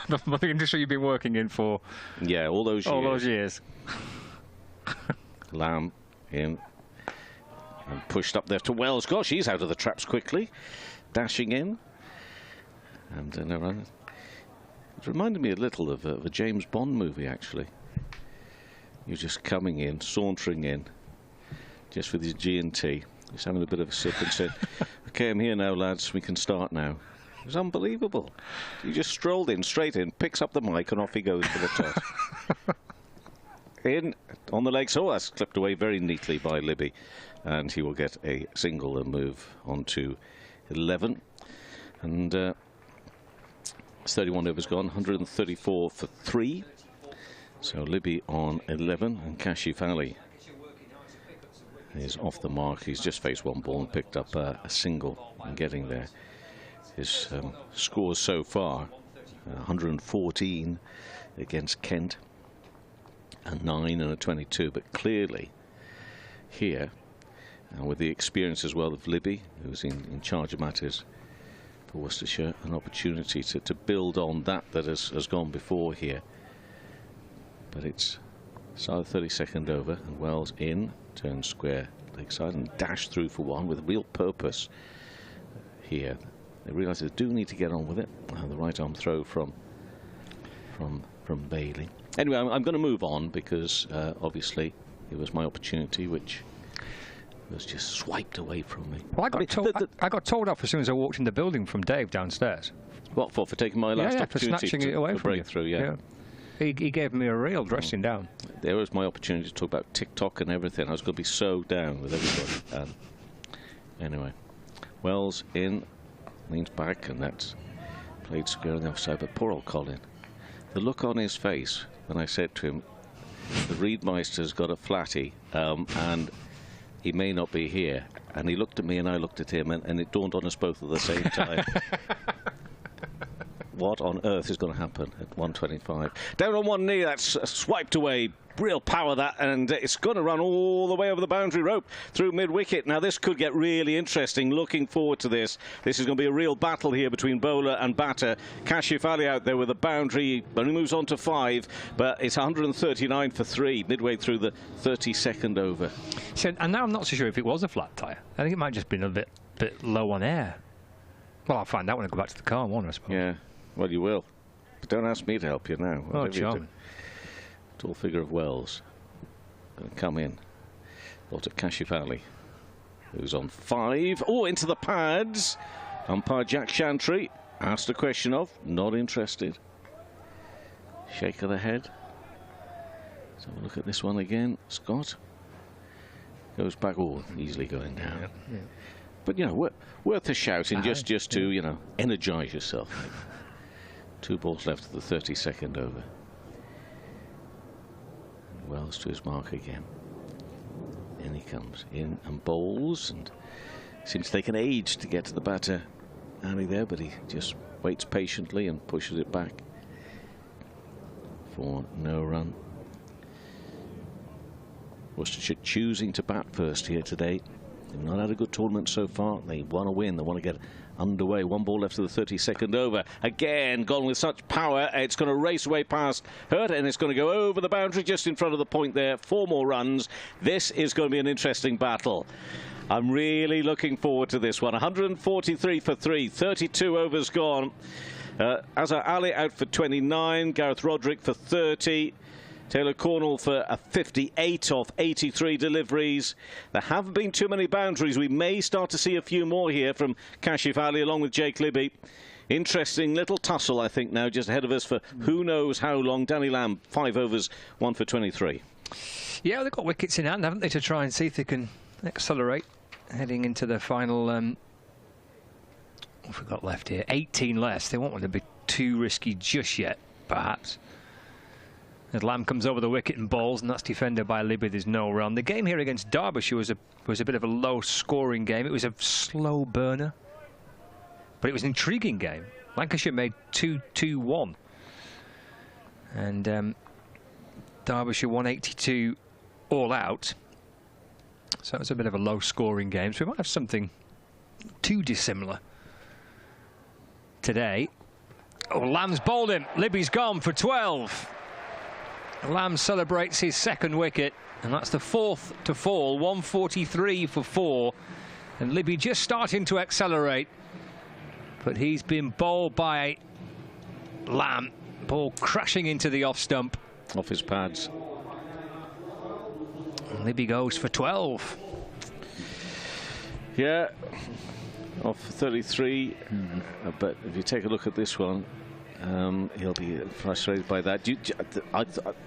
The industry you've been working in for... Yeah, all those years. All those years. Lamb in. And pushed up there to Wells. Gosh, he's out of the traps quickly. Dashing in. And no run. It reminded me a little of a James Bond movie, actually. You're just coming in, sauntering in, just with his G&T. He's having a bit of a sip and said, "Okay, I'm here now, lads. We can start now." It was unbelievable. He just strolled in, straight in, picks up the mic, and off he goes for the toss. In, on the legs. Oh, that's clipped away very neatly by Libby. And he will get a single and move on to 11. And it's 31 overs gone, 134 for 3. So Libby on 11, and Kashif is off the mark. He's just faced one ball and picked up a single and getting there. His scores so far, 114 against Kent, a 9 and a 22, but clearly here, with the experience as well of Libby, who's in charge of matters for Worcestershire, an opportunity to build on that has gone before here. But it's started 32nd over, and Wells in, turns square leg side and dash through for one with real purpose here. They realise they do need to get on with it. And the right arm throw from Bailey. Anyway, I'm going to move on because obviously it was my opportunity, which was just swiped away from me. Well, I got told off as soon as I walked in the building from Dave downstairs. What for taking my last opportunity for snatching it away to from break you. through? Yeah. He gave me a real dressing down. There was my opportunity to talk about TikTok and everything. I was going to be so down with everybody. Anyway, Wells in, leans back, and that's played square on the offside. But poor old Colin, the look on his face when I said to him, the Reedmeister's got a flatty, and he may not be here. And he looked at me and I looked at him, and it dawned on us both at the same time. What on earth is going to happen at 125? Down on one knee, that's swiped away. Real power that, and it's going to run all the way over the boundary rope through mid-wicket. Now this could get really interesting. Looking forward to this. This is going to be a real battle here between bowler and batter. Kashif out there with a boundary. Only moves on to 5, but it's 139 for 3 midway through the 32nd over. So, and now I'm not so sure if it was a flat tyre. I think it might just been a bit low on air. Well, I'll find out when I go back to the car, won't I suppose? Yeah, well you will. But don't ask me to help you now. Oh, charming. Tall figure of Wells going to come in. Lot of Kashif who's on 5. Oh, into the pads. Umpire Jack Chantry asked a question of, not interested. Shake of the head. Let's have a look at this one again. Scott goes back. Oh, easily going down. Yeah, yeah. But you know, worth a shouting just to you know, energise yourself. 2 balls left of the 32nd over. Wells to his mark again. In he comes, in and bowls, and seems to take an age to get to the batter alley there, but he just waits patiently and pushes it back for no run. Worcestershire choosing to bat first here today. They've not had a good tournament so far. They want to win. They want to get underway. 1 ball left of the 32nd over. Again, gone with such power. It's going to race away past Hurt, and it's going to go over the boundary just in front of the point there. 4 more runs. This is going to be an interesting battle. I'm really looking forward to this one. 143 for 3. 32 overs gone. Azhar Ali out for 29. Gareth Roderick for 30. Taylor Cornell for a 58 off 83 deliveries. There haven't been too many boundaries. We may start to see a few more here from Kashif along with Jake Libby. Interesting little tussle, I think, now just ahead of us for who knows how long. Danny Lamb, 5 overs, 1 for 23. Yeah, they've got wickets in hand, haven't they, to try and see if they can accelerate heading into the final. What have we got left here? 18 less. They won't want to be too risky just yet, perhaps. As Lamb comes over the wicket and bowls, and that's defended by Libby. There's no run. The game here against Derbyshire was a bit of a low-scoring game. It was a slow burner, but it was an intriguing game. Lancashire made 2-2-1, and Derbyshire 182 all out. So it was a bit of a low-scoring game. So we might have something too dissimilar today. Oh, Lamb's bowled him. Libby's gone for 12. Lamb celebrates his 2nd wicket, and that's the 4th to fall. 143 for 4, and Libby just starting to accelerate. but he's been bowled by Lamb. Ball crashing into the off stump. Off his pads. And Libby goes for 12. Yeah, off 33. But if you take a look at this one, he'll be frustrated by that. I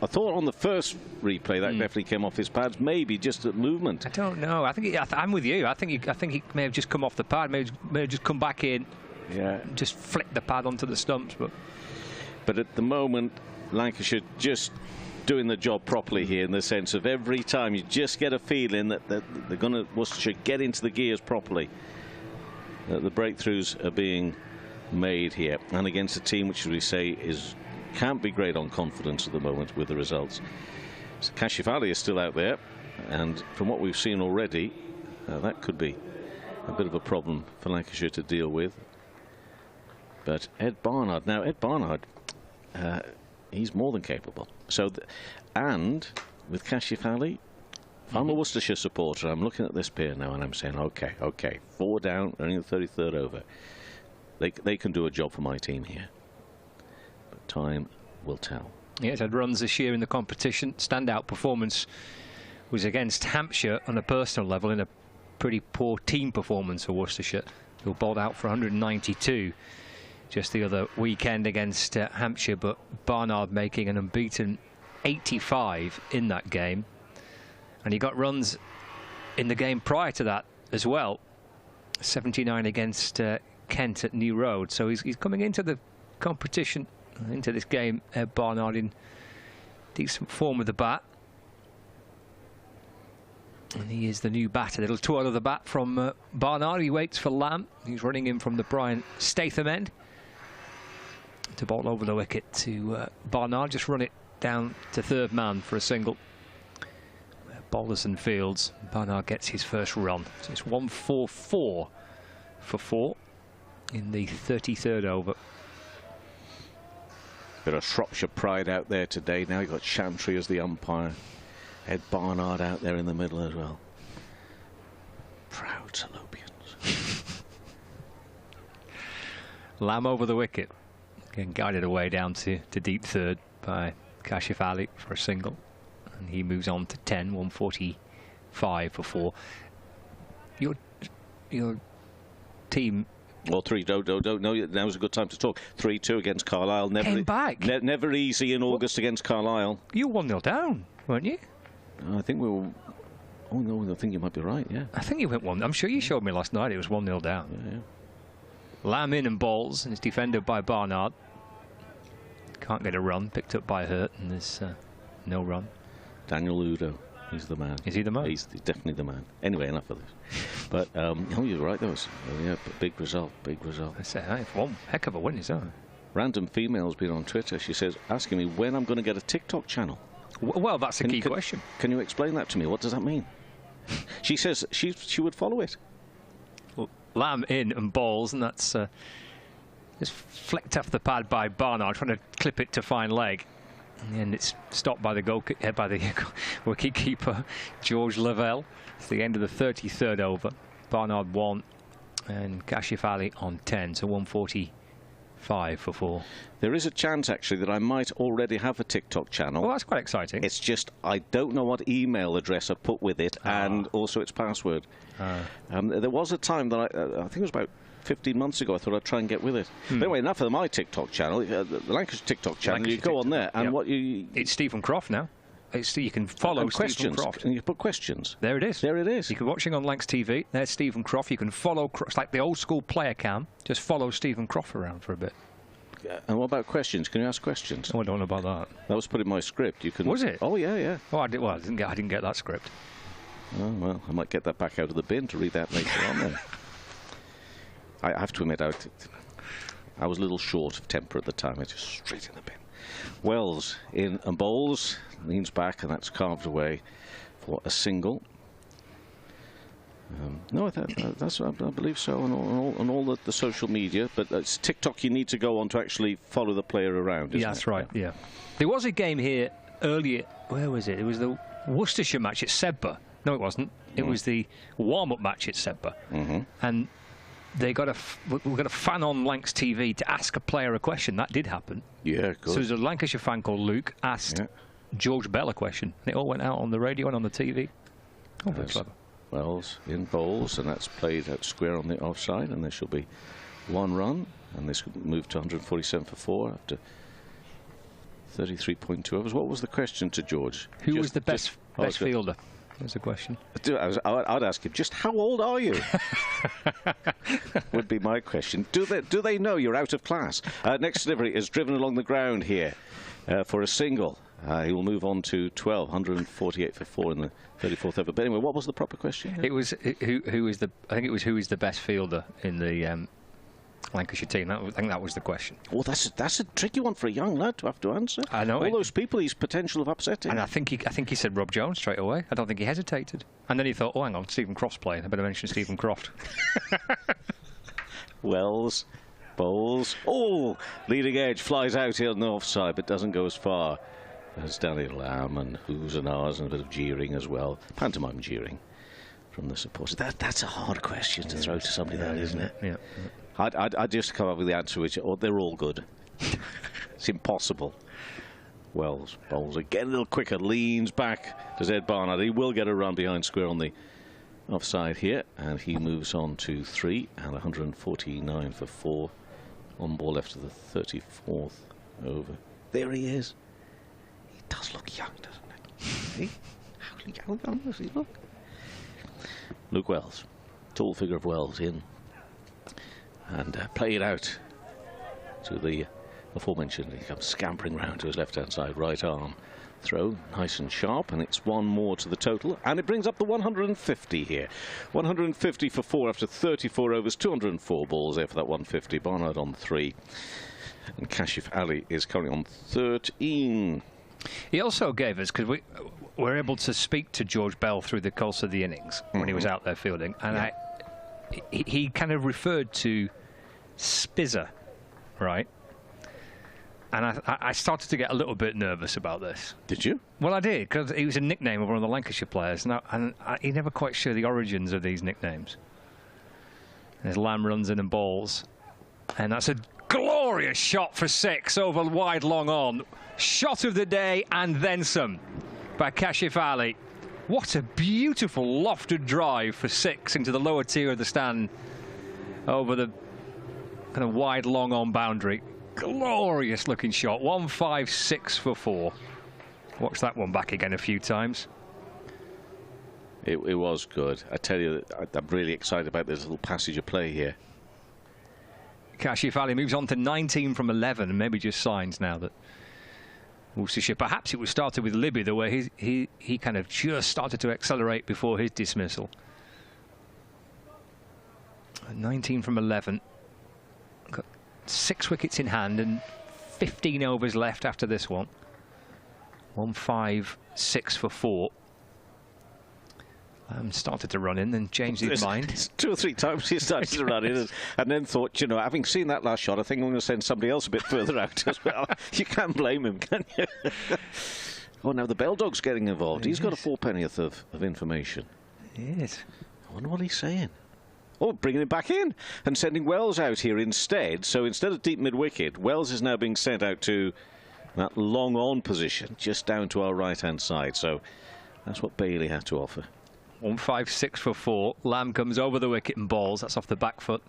thought on the first replay that definitely came off his pads. Maybe just a movement. I don't know. I think I'm with you. I think he may have just come off the pad. May have just come back in. Yeah. Just flick the pad onto the stumps. But at the moment, Lancashire just doing the job properly here, in the sense of every time you just get a feeling that they're going to Worcestershire get into the gears properly. That the breakthroughs are being made here, and against a team which, as we say, can't be great on confidence at the moment with the results. So Kashif Ali is still out there, and from what we've seen already, that could be a bit of a problem for Lancashire to deal with. But Ed Barnard, now Ed Barnard, he's more than capable. So, and with Kashif Ali, if I'm a Worcestershire supporter, I'm looking at this pair now and I'm saying, okay, 4 down, only the 33rd over. They can do a job for my team here. But time will tell. Yeah, he's had runs this year in the competition. Standout performance was against Hampshire on a personal level in a pretty poor team performance for Worcestershire, who bowled out for 192 just the other weekend against Hampshire, but Barnard making an unbeaten 85 in that game. And he got runs in the game prior to that as well. 79 against Kent at New Road. So he's coming into the competition, into this game, Barnard, in decent form with the bat. And he is the new batter. A little twirl of the bat from Barnard. He waits for Lamb. He's running in from the Brian Statham end to bowl over the wicket to Barnard. Just run it down to third man for a single. Bowlers and fields. Barnard gets his first run. So it's 144 for 4 in the 33rd over. Bit of Shropshire pride out there today. Now you've got Chantry as the umpire. Ed Barnard out there in the middle as well. Proud Salopians. Lamb over the wicket. Getting guided away down to deep third by Kashif Ali for a single. And he moves on to 10, 145 for 4. Your team... Well, 3, no, now's a good time to talk. 3-2 against Carlisle. Came back. Never easy in August against Carlisle. You were 1-0 down, weren't you? I think we were... Oh, no, I think you might be right, yeah. I think you went 1. I'm sure you showed me last night it was 1-0 down. Yeah. Lamb in and bowls, and is defended by Barnard. Can't get a run, picked up by Hurt, and there's no run. Daniel Udo, he's the man. Is he the man? He's definitely the man. Anyway, enough of this. But, oh, you're right, there was big result. I say, one heck of a win, isn't it? Random female's been on Twitter. She says, asking me when I'm going to get a TikTok channel. Well, that's a key question. Can you explain that to me? What does that mean? She says she would follow it. Well, Lamb in and balls, and that's just flicked off the pad by Barnard, trying to clip it to fine leg. And it's stopped by the wicket-keeper, George Lavelle. It's the end of the 33rd over. Barnard 1 and Kashif Ali on 10, so 145 for 4. There is a chance, actually, that I might already have a TikTok channel. Well, that's quite exciting. It's just I don't know what email address I put with it, and also its password. There was a time that I think it was about 15 months ago, I thought I'd try and get with it. But anyway, enough of my TikTok channel. The Lancashire TikTok channel, Lancashire you go on there, and what you... It's Stephen Croft now. You can follow Stephen Croft. And you put questions. There it is. There it is. You can watching on Lancs TV. There's Stephen Croft. You can follow... It's like the old school player cam. Just follow Stephen Croft around for a bit. And what about questions? Can you ask questions? Oh, I don't know about that. That was put in my script. You can... Was it? Oh, yeah. Oh, I didn't get that script. Oh, well, I might get that back out of the bin to read that later on then. I have to admit, I was a little short of temper at the time. I just straight in the bin. Wells in and bowls, leans back, and that's carved away for a single. No, I believe so on all the social media, but it's TikTok you need to go on to actually follow the player around, isn't it? That's right, yeah. There was a game here earlier, where was it? It was the Worcestershire match at Sedbergh. No, it wasn't. It was the warm-up match at Sedbergh. And we've got a fan on Lancs TV to ask a player a question. That did happen. Yeah, good. So there's a Lancashire fan called Luke asked George Bell a question. It all went out on the radio and on the TV. Oh, very clever. Wells in bowls, and that's played out square on the offside, and there shall be 1 run, and this will move to 147 for 4 after 33.2 overs. What was the question to George? Who was the best fielder? There's a question. I'd ask him, just how old are you? Would be my question. Do they know you're out of class? Next delivery is driven along the ground here for a single. He will move on to 12, 148 for 4 in the 34th over. But anyway, what was the proper question? It was who is the best fielder in the Lancashire team. I think that was the question. Well, that's a tricky one for a young lad to have to answer. I know. All those people he's potential of upsetting. And I think he said Rob Jones straight away. I don't think he hesitated. And then he thought, oh, hang on, Stephen Croft's playing. I better mention Stephen Croft. Wells bowls. Oh, leading edge flies out here on the offside, but doesn't go as far as Danny Lamb and who's and ours, and a bit of jeering as well. Pantomime jeering from the supporters. That's a hard question to throw to somebody, that, isn't it? Yeah. I'd just come up with the answer, which they're all good. It's impossible. Wells bowls again, a little quicker, leans back to Zed Barnard. He will get a run behind square on the offside here, and he moves on to 3 and 149 for 4. On ball left to the 34th over. There he is. He does look young, doesn't he? How young does he look? Luke Wells, tall figure of Wells in. And play it out to the aforementioned. He comes scampering round to his left-hand side, right arm throw, nice and sharp, and it's 1 more to the total, and it brings up the 150 here. 150 for 4 after 34 overs, 204 balls there for that 150. Barnard on 3, and Kashif Ali is currently on 13. He also gave us, because we were able to speak to George Bell through the course of the innings when he was out there fielding, and he kind of referred to Spizzer, right? And I started to get a little bit nervous about this. Did you? Well, I did, because he was a nickname of one of the Lancashire players, and he never quite sure the origins of these nicknames. There's Lamb runs in and balls, and that's a glorious shot for 6 over wide long on. Shot of the day and then some by Kashif Ali. What a beautiful lofted drive for 6 into the lower tier of the stand over the kind of wide long on boundary. Glorious looking shot. 156 for 4. Watch that one back again a few times. It was good. I tell you, I'm really excited about this little passage of play here. Kashif Ali moves on to 19 from 11, and maybe just signs now that Worcestershire, perhaps it was started with Libby, the way he kind of just started to accelerate before his dismissal. 19 from 11. Got 6 wickets in hand and 15 overs left after this one. 156 for 4. Started to run in, then changed his mind. 2 or 3 times he started to run in and then thought, you know, having seen that last shot, I think I'm going to send somebody else a bit further out as well. You can't blame him, can you? Oh, now the bell dog's getting involved. He's got a 4/10th of information. Yes. I wonder what he's saying. Oh, bringing him back in and sending Wells out here instead. So instead of deep mid-wicket, Wells is now being sent out to that long-on position, just down to our right-hand side. So that's what Bailey had to offer. 156 for 4. Lamb comes over the wicket and balls. That's off the back foot.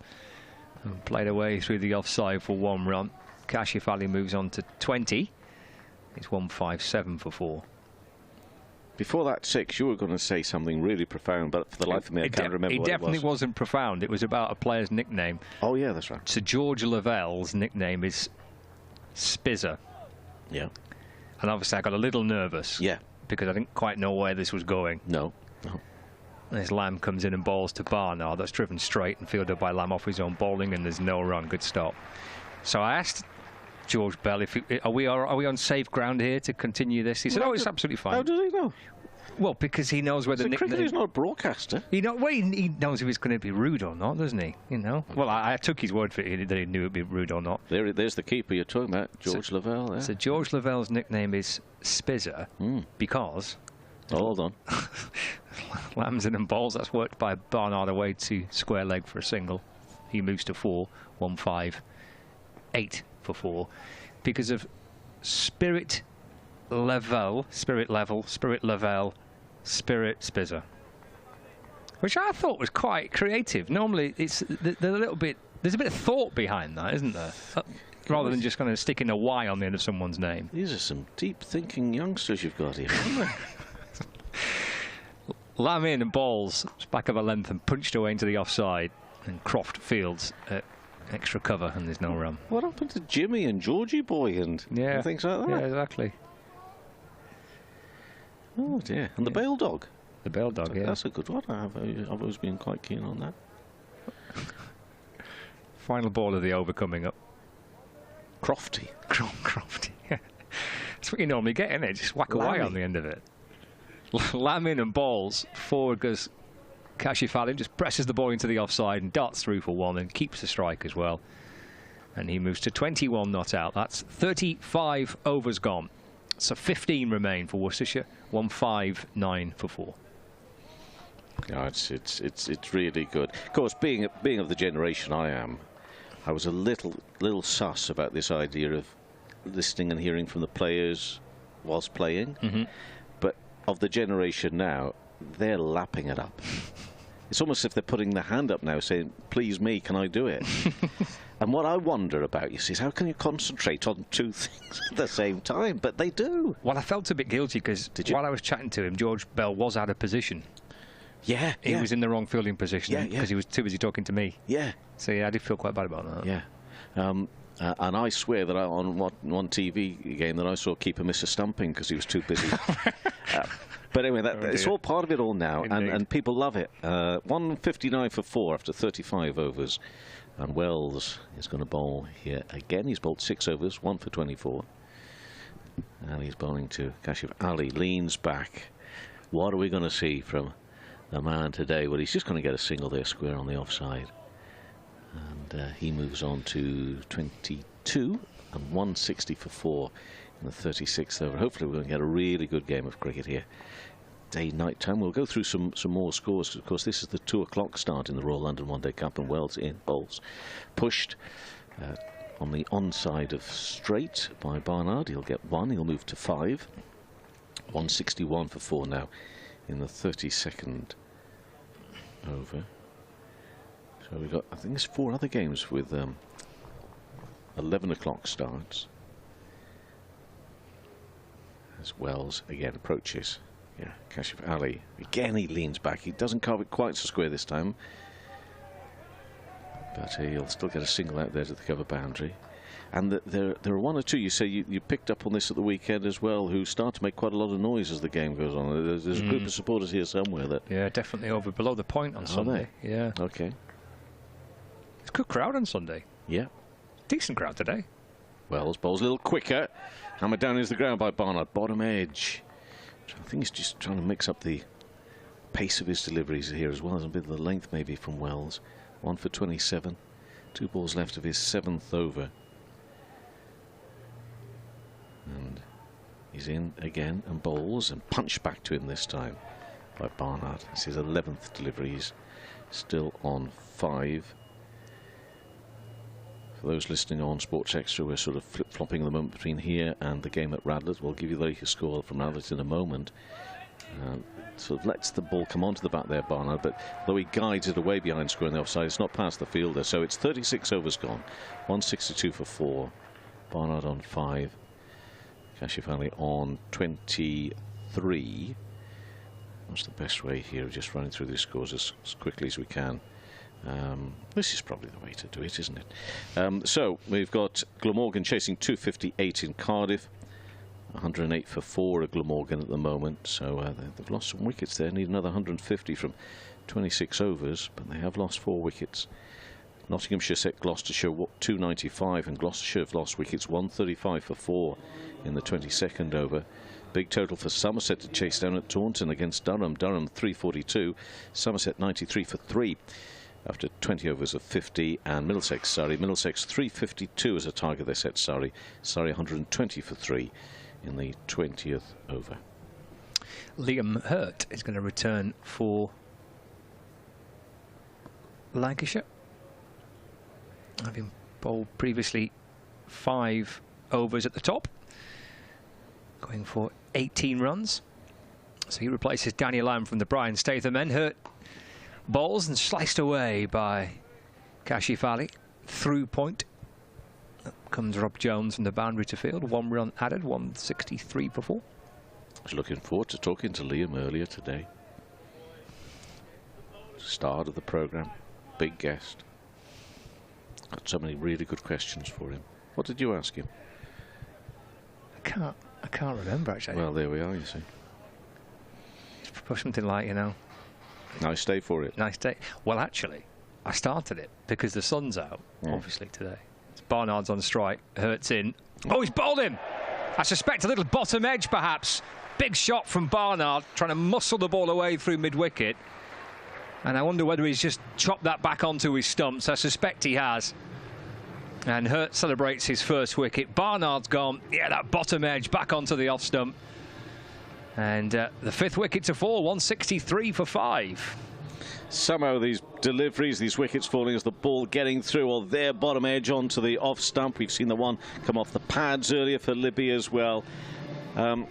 And played away through the offside for 1 run. Kashif Ali moves on to 20. It's 157 for 4. Before that 6, you were going to say something really profound, but for the life of me, I can't remember what it was. It definitely wasn't profound. It was about a player's nickname. Oh, yeah, that's right. So George Lavelle's nickname is Spizzer. Yeah. And obviously I got a little nervous. Yeah. Because I didn't quite know where this was going. No. As Lamb comes in and balls to Barnard, that's driven straight and fielded by Lamb off his own bowling, and there's no run. Good stop. So I asked George Bell, are we on safe ground here to continue this? He said, "Oh, it's absolutely fine." How does he know? Well, because he knows whether cricketer's not a broadcaster. He knows if it's going to be rude or not, doesn't he? You know. Well, I took his word for it that he knew it'd be rude or not. There's the keeper you're talking about, George Lavelle. Yeah. So George Lavelle's nickname is Spizzer because. Oh, hold on. Lambs in and balls. That's worked by Barnard away to square leg for a single. He moves to 4, 1, 5, 8 for 4, because of Spirit Level, Spirit Spizzer, which I thought was quite creative. Normally, it's there's a bit of thought behind that, isn't there? Rather than just kind of sticking a Y on the end of someone's name. These are some deep-thinking youngsters you've got here, aren't they? Lam in and balls back of a length and punched away into the offside, and Croft fields extra cover, and there's no run. What happened to Jimmy and Georgie Boy and things like that? Yeah, exactly. Oh dear. And the Bale Dog. The Bale Dog, yeah. That's a good one. I've always been quite keen on that. Final ball of the over coming up. Crofty. Crofty, yeah. That's what you normally get, isn't it? Just whack away on the end of it. Lam in and balls. Forward goes Kashif Ali, just presses the ball into the offside and darts through for 1 and keeps the strike as well. And he moves to 21 not out. That's 35 overs gone. So 15 remain for Worcestershire. 1-5-9 for 4. No, it's really good. Of course, being of the generation I am, I was a little sus about this idea of listening and hearing from the players whilst playing. But of the generation now, they're lapping it up. It's almost as if they're putting their hand up now saying, please me, can I do it? And what I wonder about, you see, is how can you concentrate on 2 things at the same time? But they do. Well, I felt a bit guilty because while I was chatting to him, George Bell was out of position. Yeah, he was in the wrong fielding position because he was too busy talking to me. Yeah. So yeah, I did feel quite bad about that. Yeah. And I swear that on one TV game that I saw keeper miss a stumping because he was too busy. But anyway, it's all part of it all now, and people love it. 159 for 4 after 35 overs. And Wells is going to bowl here again. He's bowled 6 overs, 1 for 24. And he's bowling to Kashif Ali. Leans back. What are we going to see from the man today? Well, he's just going to get a single there, square on the offside. And he moves on to 22 and 160 for 4 in the 36th over. Hopefully we're going to get a really good game of cricket here. Day-night time. We'll go through some more scores. Of course, this is the 2 o'clock start in the Royal London One Day Cup, and Wells in bowls. Pushed on the onside of straight by Barnard. He'll get 1. He'll move to 5. 161 for 4 now in the 32nd over. So we've got, I think there's 4 other games with 11 o'clock starts. As Wells again approaches. Yeah, Kashif Ali. Again, he leans back. He doesn't carve it quite so square this time. But he'll still get a single out there to the cover boundary. And there are 1 or 2, you say, you picked up on this at the weekend as well, who start to make quite a lot of noise as the game goes on. There's a group of supporters here somewhere that... Yeah, definitely over below the point on Sunday. Yeah. Okay. It's a good crowd on Sunday. Yeah. Decent crowd today. Wells bowls a little quicker. Hammered down into the ground by Barnard. Bottom edge. I think he's just trying to mix up the pace of his deliveries here as well as a bit of the length maybe from Wells. 1 for 27. 2 balls left of his 7th over. And he's in again and bowls and punched back to him this time by Barnard. It's his 11th delivery. He's still on 5. For those listening on Sports Extra, we're sort of flip-flopping at the moment between here and the game at Radlett. We'll give you the score from Radlett in a moment. Sort of lets the ball come onto the bat there, Barnard, but though he guides it away behind square on the offside, it's not past the fielder. So it's 36 overs gone. 162 for 4. Barnard on 5. Kashif Ali on 23. What's the best way here of just running through these scores as quickly as we can? This is probably the way to do it, isn't it? So we've got Glamorgan chasing 258 in Cardiff. 108 for 4 at Glamorgan at the moment. So they've lost some wickets there. Need another 150 from 26 overs, but they have lost 4 wickets. Nottinghamshire set Gloucestershire 295, and Gloucestershire have lost wickets 135 for 4 in the 22nd over. Big total for Somerset to chase down at Taunton against Durham. Durham 342, Somerset 93 for 3 after 20 overs of 50, and Middlesex Surrey. Middlesex 352 as a target they set Surrey. Surrey 120 for 3 in the 20th over. Liam Hurt is going to return for Lancashire. having bowled previously 5 overs at the top, going for 18 runs. So he replaces Danny Lamb from the Brian Statham end. Hurt bowls and sliced away by Kashif Ali. Through point. Up comes Rob Jones from the boundary to field. 1 run added, 163 for 4. I was looking forward to talking to Liam earlier today. Start of the programme, big guest. Got so many really good questions for him. What did you ask him? I can't remember actually. Well, there we are, you see. Something like, you know. Nice day for it. Nice day. Well, actually, I started it because the sun's out, obviously, today. It's Barnard's on strike. Hurt's in. Oh, he's bowled him! I suspect a little bottom edge, perhaps. Big shot from Barnard, trying to muscle the ball away through mid-wicket. And I wonder whether he's just chopped that back onto his stumps. I suspect he has. And Hurt celebrates his first wicket. Barnard's gone. Yeah, that bottom edge back onto the off stump. And the 5th wicket to fall, 163 for 5. Somehow these deliveries, these wickets falling as the ball getting through, or their bottom edge onto the off stump. We've seen the one come off the pads earlier for Libby as well. They're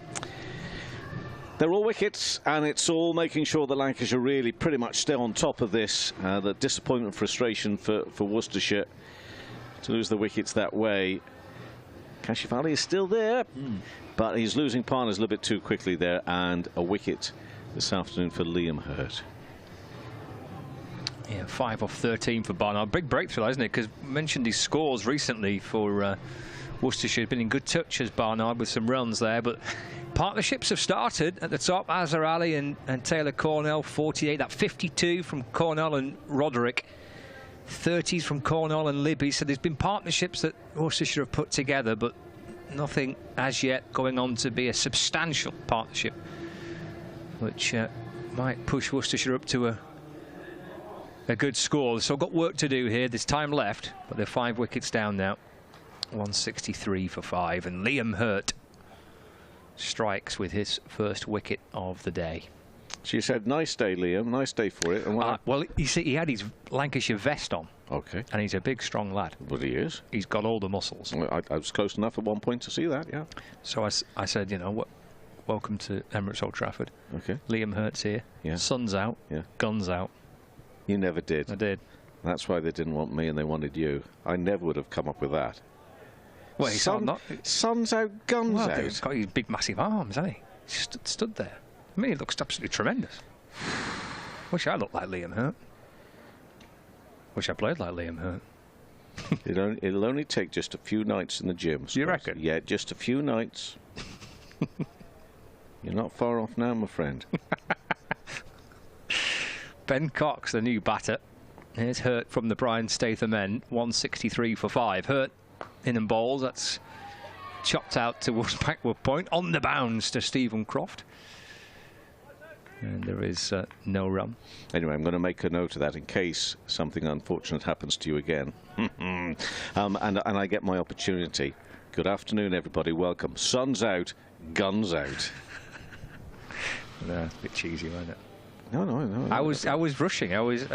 all wickets, and it's all making sure that Lancashire really pretty much stay on top of this. The disappointment, frustration for Worcestershire to lose the wickets that way. Kashif Ali is still there, but he's losing partners a little bit too quickly there, and a wicket this afternoon for Liam Hurt. Yeah, 5 off 13 for Barnard. Big breakthrough, isn't it? Because mentioned his scores recently for Worcestershire. Been in good touch as Barnard with some runs there, but partnerships have started at the top. Azhar Ali and Taylor Cornell, 48. That 52 from Cornell and Roderick. 30s from Cornell and Libby. So there's been partnerships that Worcestershire have put together, but nothing as yet going on to be a substantial partnership, which might push Worcestershire up to a good score. So I've got work to do here. There's time left, but they're 5 wickets down now. 163 for 5, and Liam Hurt strikes with his first wicket of the day. She said, nice day, Liam, nice day for it. And well, you see, he had his Lancashire vest on. Okay. And he's a big, strong lad. But he is. He's got all the muscles. Well, I was close enough at one point to see that, yeah. So I said, you know, welcome to Emirates Old Trafford. Okay. Liam Hurt's here. Yeah. Sun's out. Yeah. Guns out. You never did. I did. That's why they didn't want me and they wanted you. I never would have come up with that. Well, he's not. Sun's out, guns out. He's got his big, massive arms, hasn't he? He stood there. I mean, he looks absolutely tremendous. Wish I looked like Liam Hurt. Wish I played like Liam Hurt. It'll only take just a few nights in the gym. You reckon? Yeah, just a few nights. You're not far off now, my friend. Ben Cox, the new batter. Here's Hurt from the Brian Statham end. 163 for 5. Hurt in and bowls. That's chopped out towards backward point. On the bounce to Stephen Croft. And there is no run. Anyway, I'm going to make a note of that in case something unfortunate happens to you again. And I get my opportunity. Good afternoon, everybody. Welcome. Sun's out, guns out. No, it's a bit cheesy, wasn't it? No. I was rushing. I was up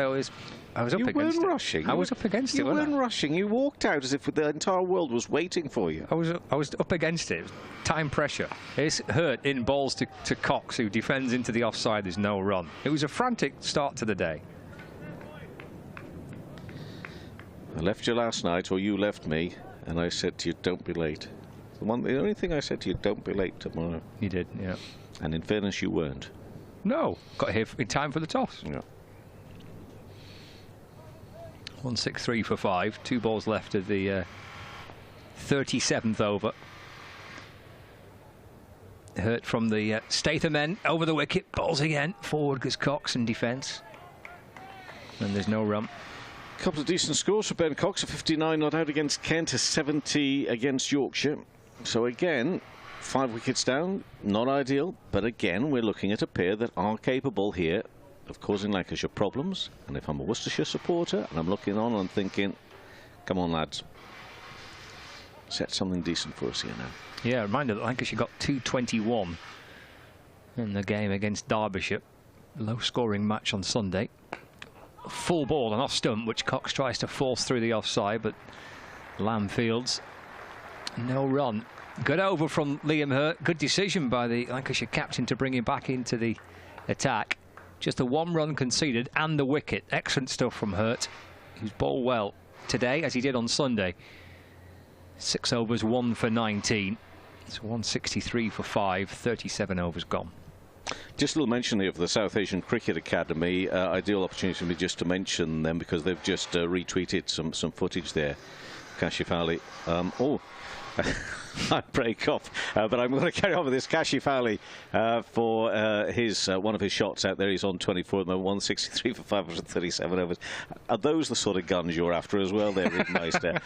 against it. You weren't rushing. I was up against it. You weren't rushing. You walked out as if the entire world was waiting for you. I was up against it. Time pressure. It's Hurt in balls to Cox, who defends into the offside. There's no run. It was a frantic start to the day. I left you last night, or you left me, and I said to you, don't be late. The only thing I said to you, don't be late tomorrow. You did, yeah. And in fairness, you weren't. No, got here in time for the toss. Yeah. 163 for 5. 2 balls left of the 37th over. Hurt from the Statham end over the wicket. Balls again. Forward goes Cox in defence. And there's no run. A couple of decent scores for Ben Cox. A 59 not out against Kent. A 70 against Yorkshire. So again, 5 wickets down. Not ideal. But again, we're looking at a pair that are capable here of causing Lancashire problems. And if I'm a Worcestershire supporter and I'm looking on and thinking, come on, lads, set something decent for us here now. Yeah, reminder that Lancashire got 221 in the game against Derbyshire. Low-scoring match on Sunday. full ball and off stump, which Cox tries to force through the offside, but Lamb fields. No run. Good over from Liam Hurt. Good decision by the Lancashire captain to bring him back into the attack. Just the 1 run conceded and the wicket. Excellent stuff from Hurt, who's bowled well today, as he did on Sunday. 6 overs, 1 for 19. It's 163 for 5, 37 overs gone. Just a little mention here of the South Asian Cricket Academy. Ideal opportunity for me just to mention them because they've just retweeted some footage there. Kashif Ali. I break off, but I'm going to carry on with this. Kashif Ali for his one of his shots out there. He's on 24 at the moment, 163 for 537 overs. Are those the sort of guns you're after as well? They're really nice there.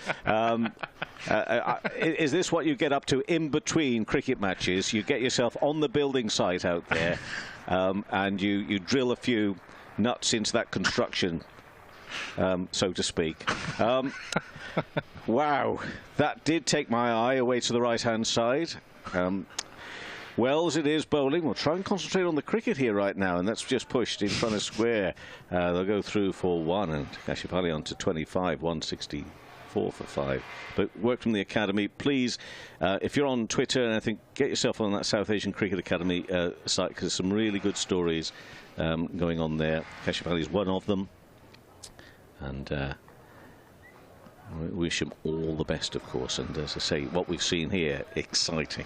Is this what you get up to in between cricket matches? You get yourself on the building site out there and you drill a few nuts into that construction, so to speak. Wow, that did take my eye away to the right-hand side. Wells it is bowling. We'll try and concentrate on the cricket here right now, and that's just pushed in front of square. They'll go through for 1, and Kashif Ali on to 25, 164 for 5. But work from the academy, please. If you're on Twitter, and I think get yourself on that South Asian Cricket Academy site, because there's some really good stories going on there. Kashif Ali is one of them, and we wish him all the best, of course. And as I say, what we've seen here, exciting,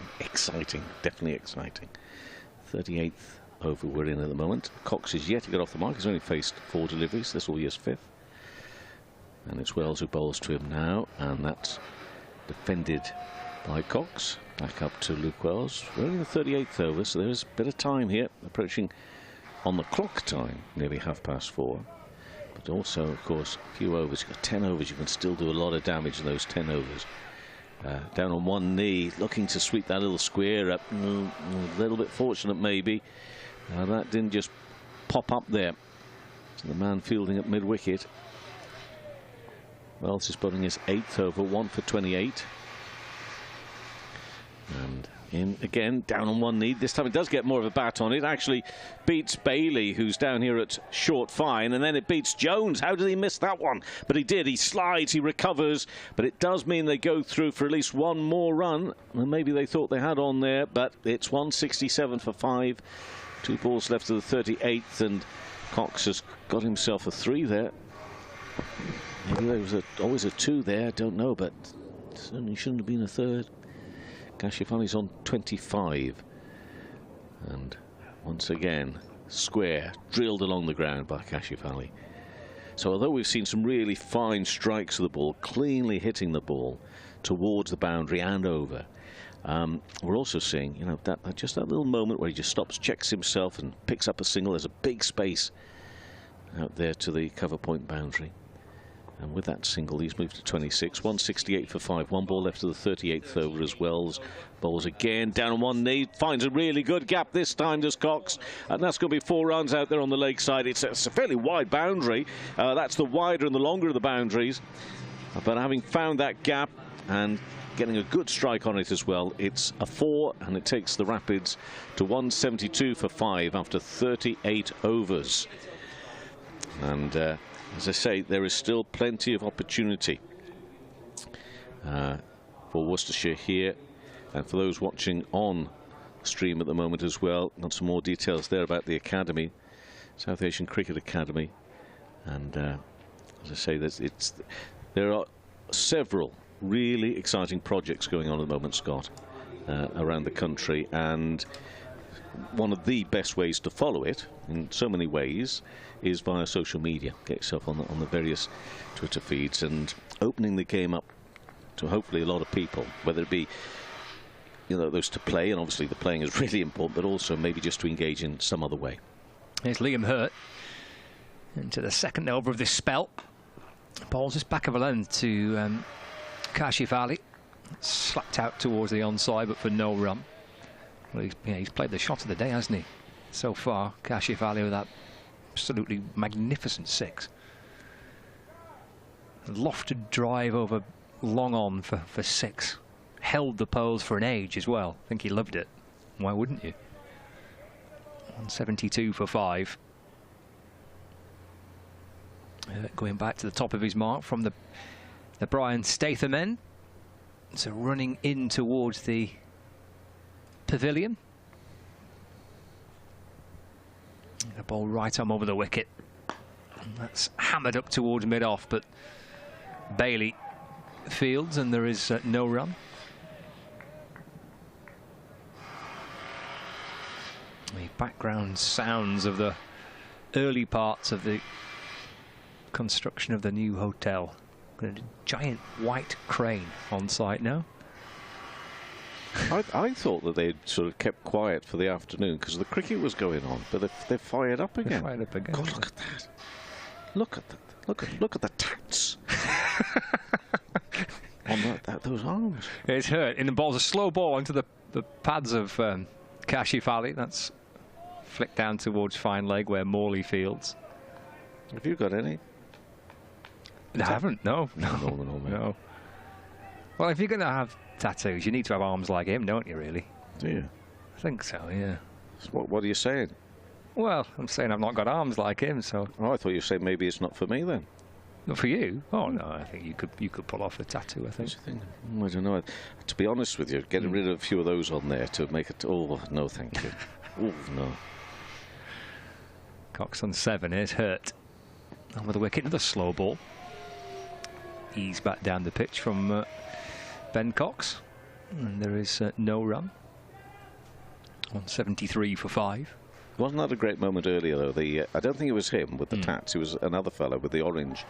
definitely exciting. 38th over we're in at the moment. Cox is yet to get off the mark. He's only faced 4 deliveries. This will be his 5th. And it's Wells who bowls to him now, and that's defended by Cox. Back up to Luke Wells. We're only in the 38th over, so there's a bit of time here. Approaching on the clock time, nearly 4:30. But also, of course, a few overs. You've got 10 overs. You can still do a lot of damage in those 10 overs. Down on one knee, looking to sweep that little square up. A little bit fortunate, maybe. That didn't just pop up there. So the man fielding at mid-wicket. Wells is bowling his 8th over, 1 for 28. And in again, down on one knee. This time it does get more of a bat on it. Actually beats Bailey, who's down here at short fine, and then it beats Jones. How did he miss that one? But he did. He slides, he recovers, but it does mean they go through for at least 1 more run, and maybe they thought they had on there, but it's 167 for 5. 2 balls left to the 38th, and Cox has got himself a 3 there. Maybe there was always a 2 there, I don't know, but certainly shouldn't have been a 3rd. Kashif Ali's on 25, and once again square drilled along the ground by Kashif Ali. So although we've seen some really fine strikes of the ball, cleanly hitting the ball towards the boundary and over, we're also seeing, you know, that just that little moment where he just stops, checks himself and picks up a single. There's a big space out there to the cover point boundary. And with that single, he's moved to 26, 168 for 5. 1 ball left to the 38th over as Wells bowls again, down on one knee, finds a really good gap this time, does Cox, and that's going to be 4 runs out there on the leg side. It's a fairly wide boundary. That's the wider and the longer of the boundaries. But having found that gap and getting a good strike on it as well, it's a 4, and it takes the Rapids to 172 for 5 after 38 overs. And as I say, there is still plenty of opportunity for Worcestershire here, and for those watching on stream at the moment as well. Got some more details there about the academy, South Asian Cricket Academy, and as I say, there are several really exciting projects going on at the moment, Scott, around the country, and one of the best ways to follow it in so many ways is via social media. Get yourself on the various Twitter feeds and opening the game up to hopefully a lot of people, whether it be, you know, those to play, and obviously the playing is really important, but also maybe just to engage in some other way. Here's Liam Hurt into the 2nd over of this spell. Ball's just back of a length to Kashif Ali. Slapped out towards the onside, but for no run. Well, he's played the shot of the day, hasn't he? So far, Kashif Ali with that absolutely magnificent 6. Lofted drive over long on for 6. Held the poles for an age as well. I think he loved it. Why wouldn't you? 172 for 5. Going back to the top of his mark from the Brian Statham end. So running in towards the pavilion. The ball right arm over the wicket. And that's hammered up towards mid-off, but Bailey fields and there is no run. The background sounds of the early parts of the construction of the new hotel. A giant white crane on site now. I thought that they'd sort of kept quiet for the afternoon because the cricket was going on, but they're fired up again. They're fired up again. God, look at that! Look at that! Look at the tats on those arms. It's hurt. And the ball's a slow ball into the pads of Kashif Ali. That's flicked down towards fine leg where Morley fields. Have you got any? I haven't. No. No. Well, if you're going to have tattoos, you need to have arms like him, don't you, really? Do you? I think so, yeah. So what are you saying? Well, I'm saying I've not got arms like him, so... Oh, I thought you were saying maybe it's not for me, then. Not for you? Oh, no, I think you could pull off a tattoo, I think. I don't know. To be honest with you, getting rid of a few of those on there to make it... Oh, no, thank you. Oh, no. Cox on 7, here's Hurt. On with the wicket, another slow ball. Ease back down the pitch from Ben Cox. And there is no run. On 73 for 5. Wasn't that a great moment earlier, though? I don't think it was him with the tats. It was another fellow with the orange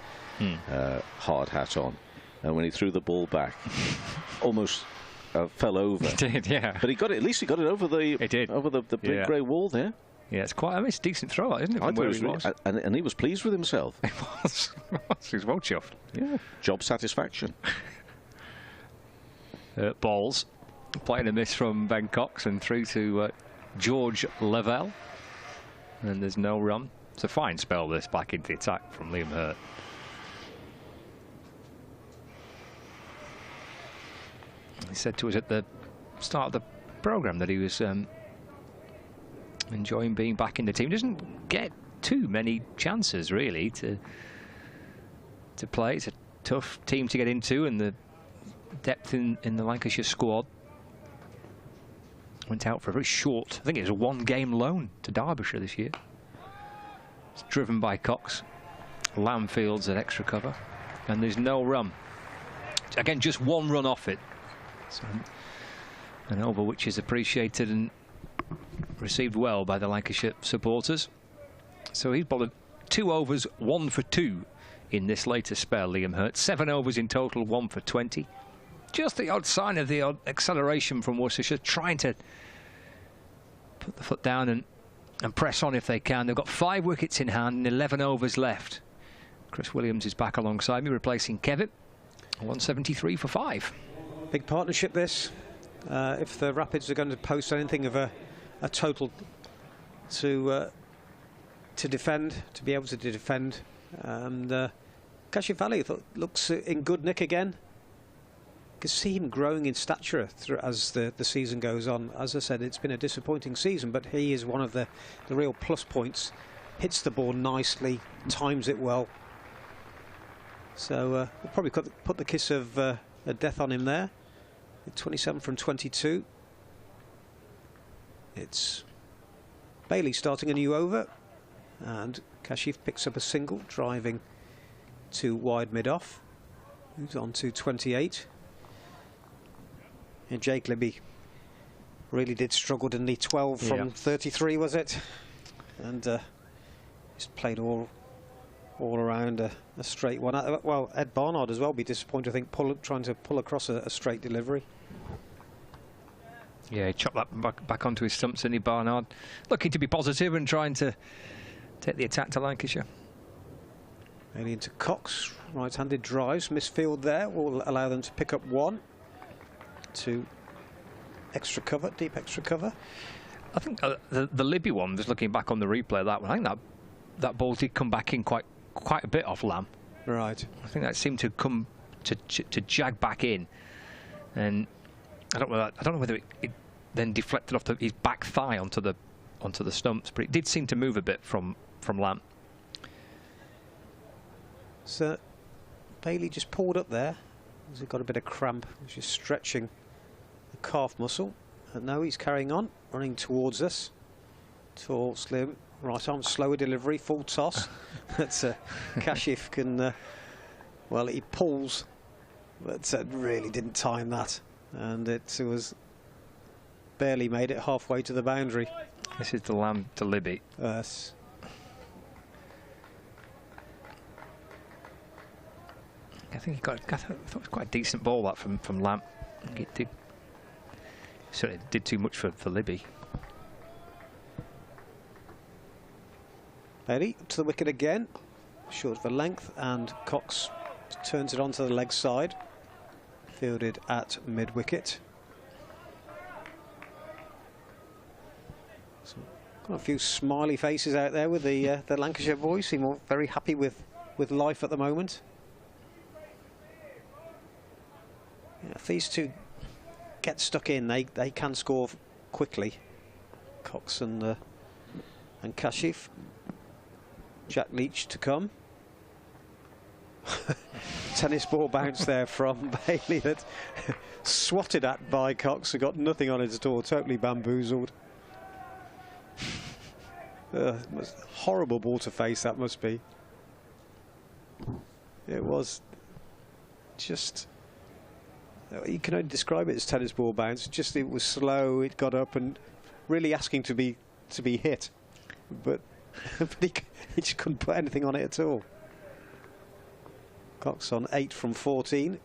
hard hat on. And when he threw the ball back, almost fell over. He did, yeah. But he got it. At least he got it over the big grey wall there. Yeah, it's quite. I mean, it's a decent throw, isn't it? From where he was. And he was pleased with himself. He was. He was well chuffed. Yeah. Job satisfaction. Balls. Playing a miss from Ben Cox and through to George Lavelle. And there's no run. It's a fine spell, this, back into the attack from Liam Hurt. He said to us at the start of the programme that he was enjoying being back in the team. He doesn't get too many chances, really, to play. It's a tough team to get into, and the depth in the Lancashire squad. Went out for a very short, I think it was a one-game loan to Derbyshire this year. It's driven by Cox. Lamb fields at extra cover, and there's no run. Again, just one run off it. So, an over which is appreciated and received well by the Lancashire supporters. So he's bowled 2 overs, 1 for 2 in this latest spell, Liam Hurt. 7 overs in total, 1 for 20. Just the odd sign of the odd acceleration from Worcestershire, trying to put the foot down and press on if they can. They've got 5 wickets in hand and 11 overs left. Chris Williams is back alongside me, replacing Kevin. 173 for 5. Big partnership, this. If the Rapids are going to post anything of a total to defend, to be able to defend, and Kashif Ali looks in good nick again. You can see him growing in stature as the season goes on. As I said, it's been a disappointing season, but he is one of the real plus points. Hits the ball nicely, times it well. So we'll probably put the kiss of death on him there. 27 from 22. It's Bailey starting a new over, and Kashif picks up a single, driving to wide mid-off. Moves on to 28. And Jake Libby really did struggle, didn't he? 12 from 33, was it? And he's played all around a straight one. Well, Ed Barnard as well be disappointed, I think, trying to pull across a straight delivery. Yeah, he chopped that back onto his stumps, didn't he, Barnard? Looking to be positive and trying to take the attack to Lancashire. Mainly into Cox, right-handed drives, misfield there, will allow them to pick up 1. To extra cover, deep extra cover. I think the Libby one, just looking back on the replay of that one, I think that ball did come back in quite a bit off Lamb. Right. I think that seemed to come to jag back in, and I don't know whether it then deflected off his back thigh onto the stumps, but it did seem to move a bit from Lamb. So Bailey just pulled up there. He's got a bit of cramp. He's just stretching the calf muscle. And now he's carrying on, running towards us. Tall, slim, right arm, slower delivery, full toss. That's Kashif can, well, he pulls, but really didn't time that. And it was barely made it halfway to the boundary. This is the Lamb to Libby. Yes. I think he got. I thought it was quite a decent ball that from Lamb. It did. Certainly did too much for Libby. Bailey to the wicket again, short for length, and Cox turns it onto the leg side, fielded at mid wicket. So, got a few smiley faces out there with the Lancashire boys. Seem very happy with life at the moment. Yeah, if these two get stuck in, they can score quickly. Cox and Kashif. Jack Leach to come. Tennis ball bounce there from Bailey that swatted at by Cox, who got nothing on it at all, totally bamboozled. Horrible ball to face, that must be. It was just, you can only describe it as tennis ball bounce. Just it was slow, it got up and really asking to be hit, but he just couldn't put anything on it at all. Cox on 8 from 14.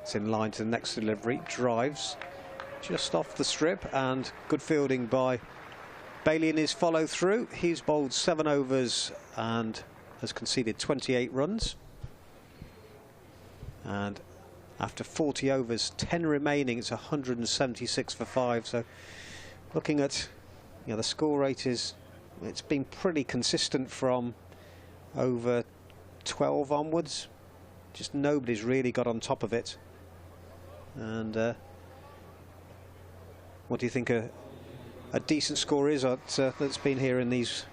It's in line to the next delivery. Drives just off the strip, and good fielding by Bailey in his follow through. He's bowled 7 overs and has conceded 28 runs. And after 40 overs, 10 remaining, it's 176 for 5. So looking at, you know, the score rate is, it's been pretty consistent from over 12 onwards. Just nobody's really got on top of it. And what do you think a decent score is that's been here in these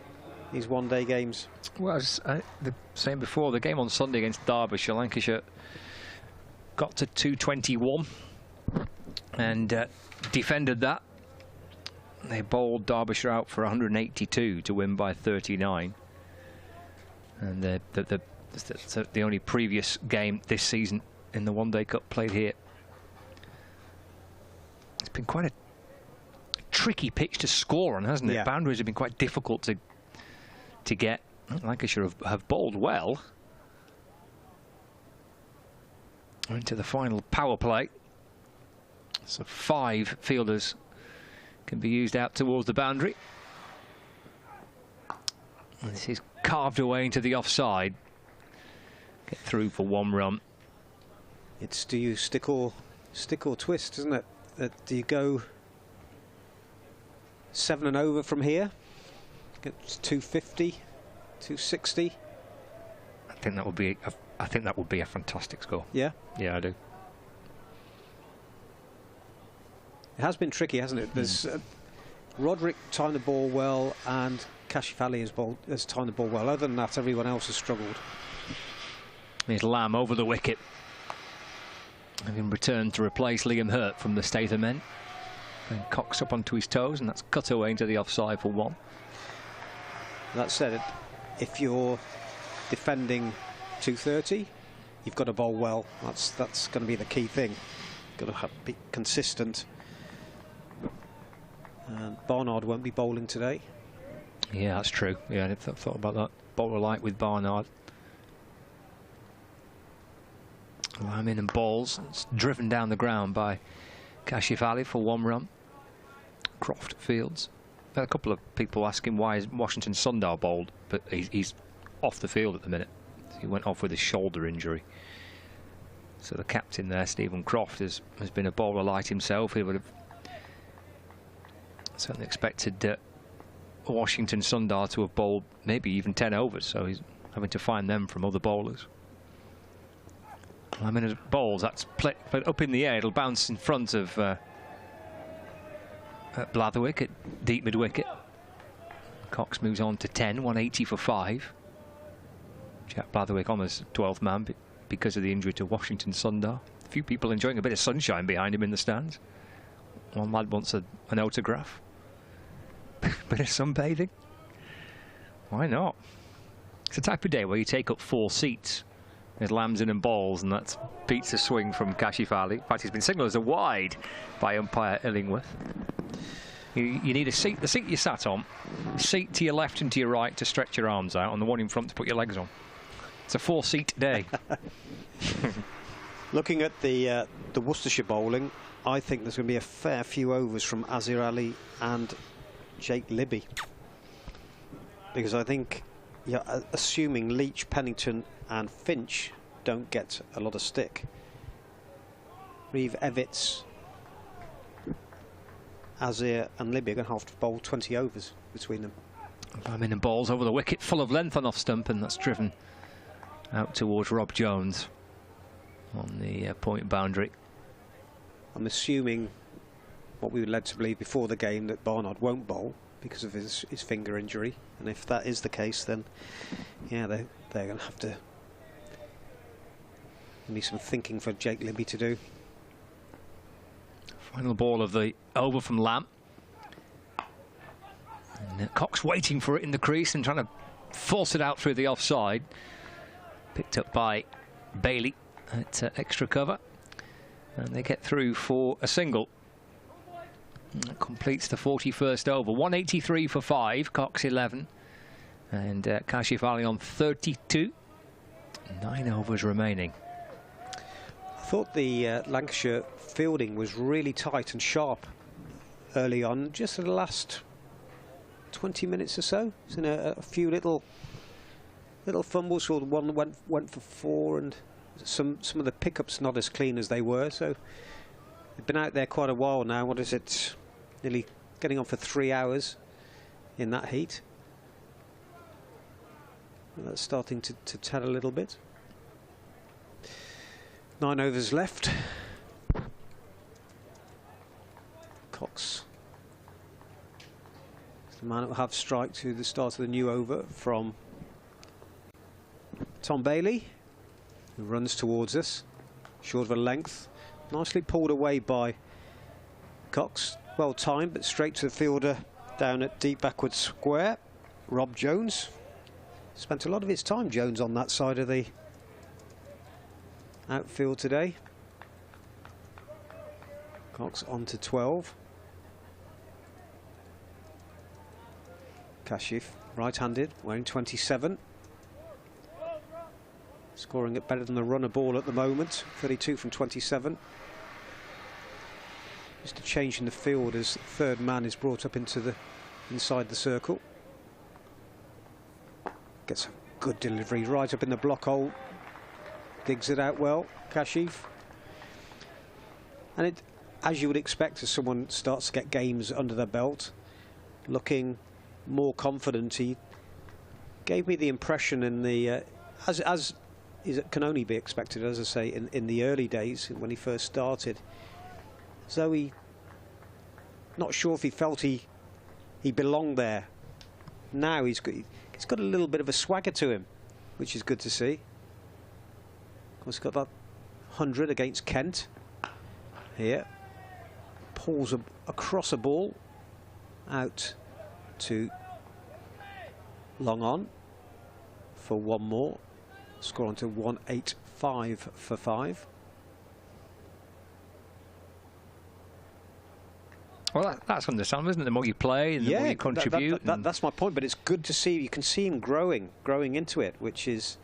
one-day games? Well, as I was saying before, the game on Sunday against Derbyshire, Lancashire got to 221 and defended that. They bowled Derbyshire out for 182 to win by 39. And the only previous game this season in the One Day Cup played here. It's been quite a tricky pitch to score on, hasn't it? Yeah. Boundaries have been quite difficult to get. Lancashire have bowled well. Into the final power play. So 5 fielders can be used out towards the boundary. And this is carved away into the offside. Get through for 1 run. It's do you stick or twist, isn't it? Do you go 7 and over from here? Get 250, 260. I think that would be a fantastic score. Yeah. Yeah, I do. It has been tricky, hasn't it? There's Roderick timed the ball well, and Kashif Ali has timed the ball well. Other than that, everyone else has struggled. Here's Lamb over the wicket, having returned to replace Liam Hurt from the Statham end. And Cox up onto his toes, and that's cut away into the offside for 1. That said, if you're defending 230, you've got to bowl well. That's going to be the key thing. Got to be consistent. And Barnard won't be bowling today. Yeah, that's true. Yeah, I thought about that. Bowler light with Barnard. Lamb in and balls. It's driven down the ground by Kashif Ali for 1 run. Croft fields. A couple of people asking why is Washington Sundar bowled, but he's off the field at the minute. He went off with his shoulder injury. So the captain there, Stephen Croft, has been a bowler light himself. He would have certainly expected Washington Sundar to have bowled maybe even 10 overs, so he's having to find them from other bowlers. I mean, as bowls, that's played up in the air. It'll bounce in front of Blatherwick at deep mid-wicket. Cox moves on to 10, 180 for 5. Jack Blatherwick on as 12th man because of the injury to Washington Sundar. A few people enjoying a bit of sunshine behind him in the stands. One lad wants an autograph. Bit of sunbathing. Why not? It's the type of day where you take up 4 seats. There's lambs in and balls, and that beats a swing from Kashif Ali. In fact, he's been signalled as a wide by umpire Illingworth. You need a seat, the seat you sat on, seat to your left and to your right to stretch your arms out, and the one in front to put your legs on. It's a 4-seat day. Looking at the Worcestershire bowling, I think there's going to be a fair few overs from Azir Ali and Jake Libby. Because I think, yeah, assuming Leach, Pennington and Finch don't get a lot of stick, Reeve, Evitts, Azir and Libby are going to have to bowl 20 overs between them. Bowman and balls over the wicket, full of length on off stump, and that's driven out towards Rob Jones on the point boundary. I'm assuming what we were led to believe before the game, that Barnard won't bowl because of his finger injury, and if that is the case, then yeah, they're going to have to need some thinking for Jake Libby to do. Final ball of the over from Lamb. And Cox waiting for it in the crease and trying to force it out through the offside. Picked up by Bailey at extra cover. And they get through for a single. And that completes the 41st over. 183 for 5, Cox 11. And Kashif Ali on 32. 9 overs remaining. I thought the Lancashire fielding was really tight and sharp early on, just in the last 20 minutes or so. It's in a few little fumbles. So one went for 4, and some of the pickups not as clean as they were. So they've been out there quite a while now. What is it? Nearly getting on for 3 hours in that heat. And that's starting to tell a little bit. 9 overs left. Cox, the man that will have strike to the start of the new over from Tom Bailey, who runs towards us, short of a length. Nicely pulled away by Cox. Well timed, but straight to the fielder down at deep backward square. Rob Jones. Spent a lot of his time, Jones, on that side of the outfield today. Cox on to 12. Kashif, right-handed, wearing 27. Scoring it better than the runner ball at the moment. 32 from 27. Just a change in the field as third man is brought up into the inside the circle. Gets a good delivery right up in the block hole. Digs it out well, Kashif. And it, as you would expect, as someone starts to get games under their belt, looking more confident. He gave me the impression in the as it can only be expected, as I say, in the early days when he first started, as though he not sure if he felt he belonged there. Now he's got a little bit of a swagger to him, which is good to see. Of course, he's got that 100 against Kent here. Pulls across a ball out to long on for one more. Score on to 185 for 5. Well, that's understandable, isn't it? The more you play, and the more you contribute. That's my point. But it's good to see. You can see him growing into it, which is,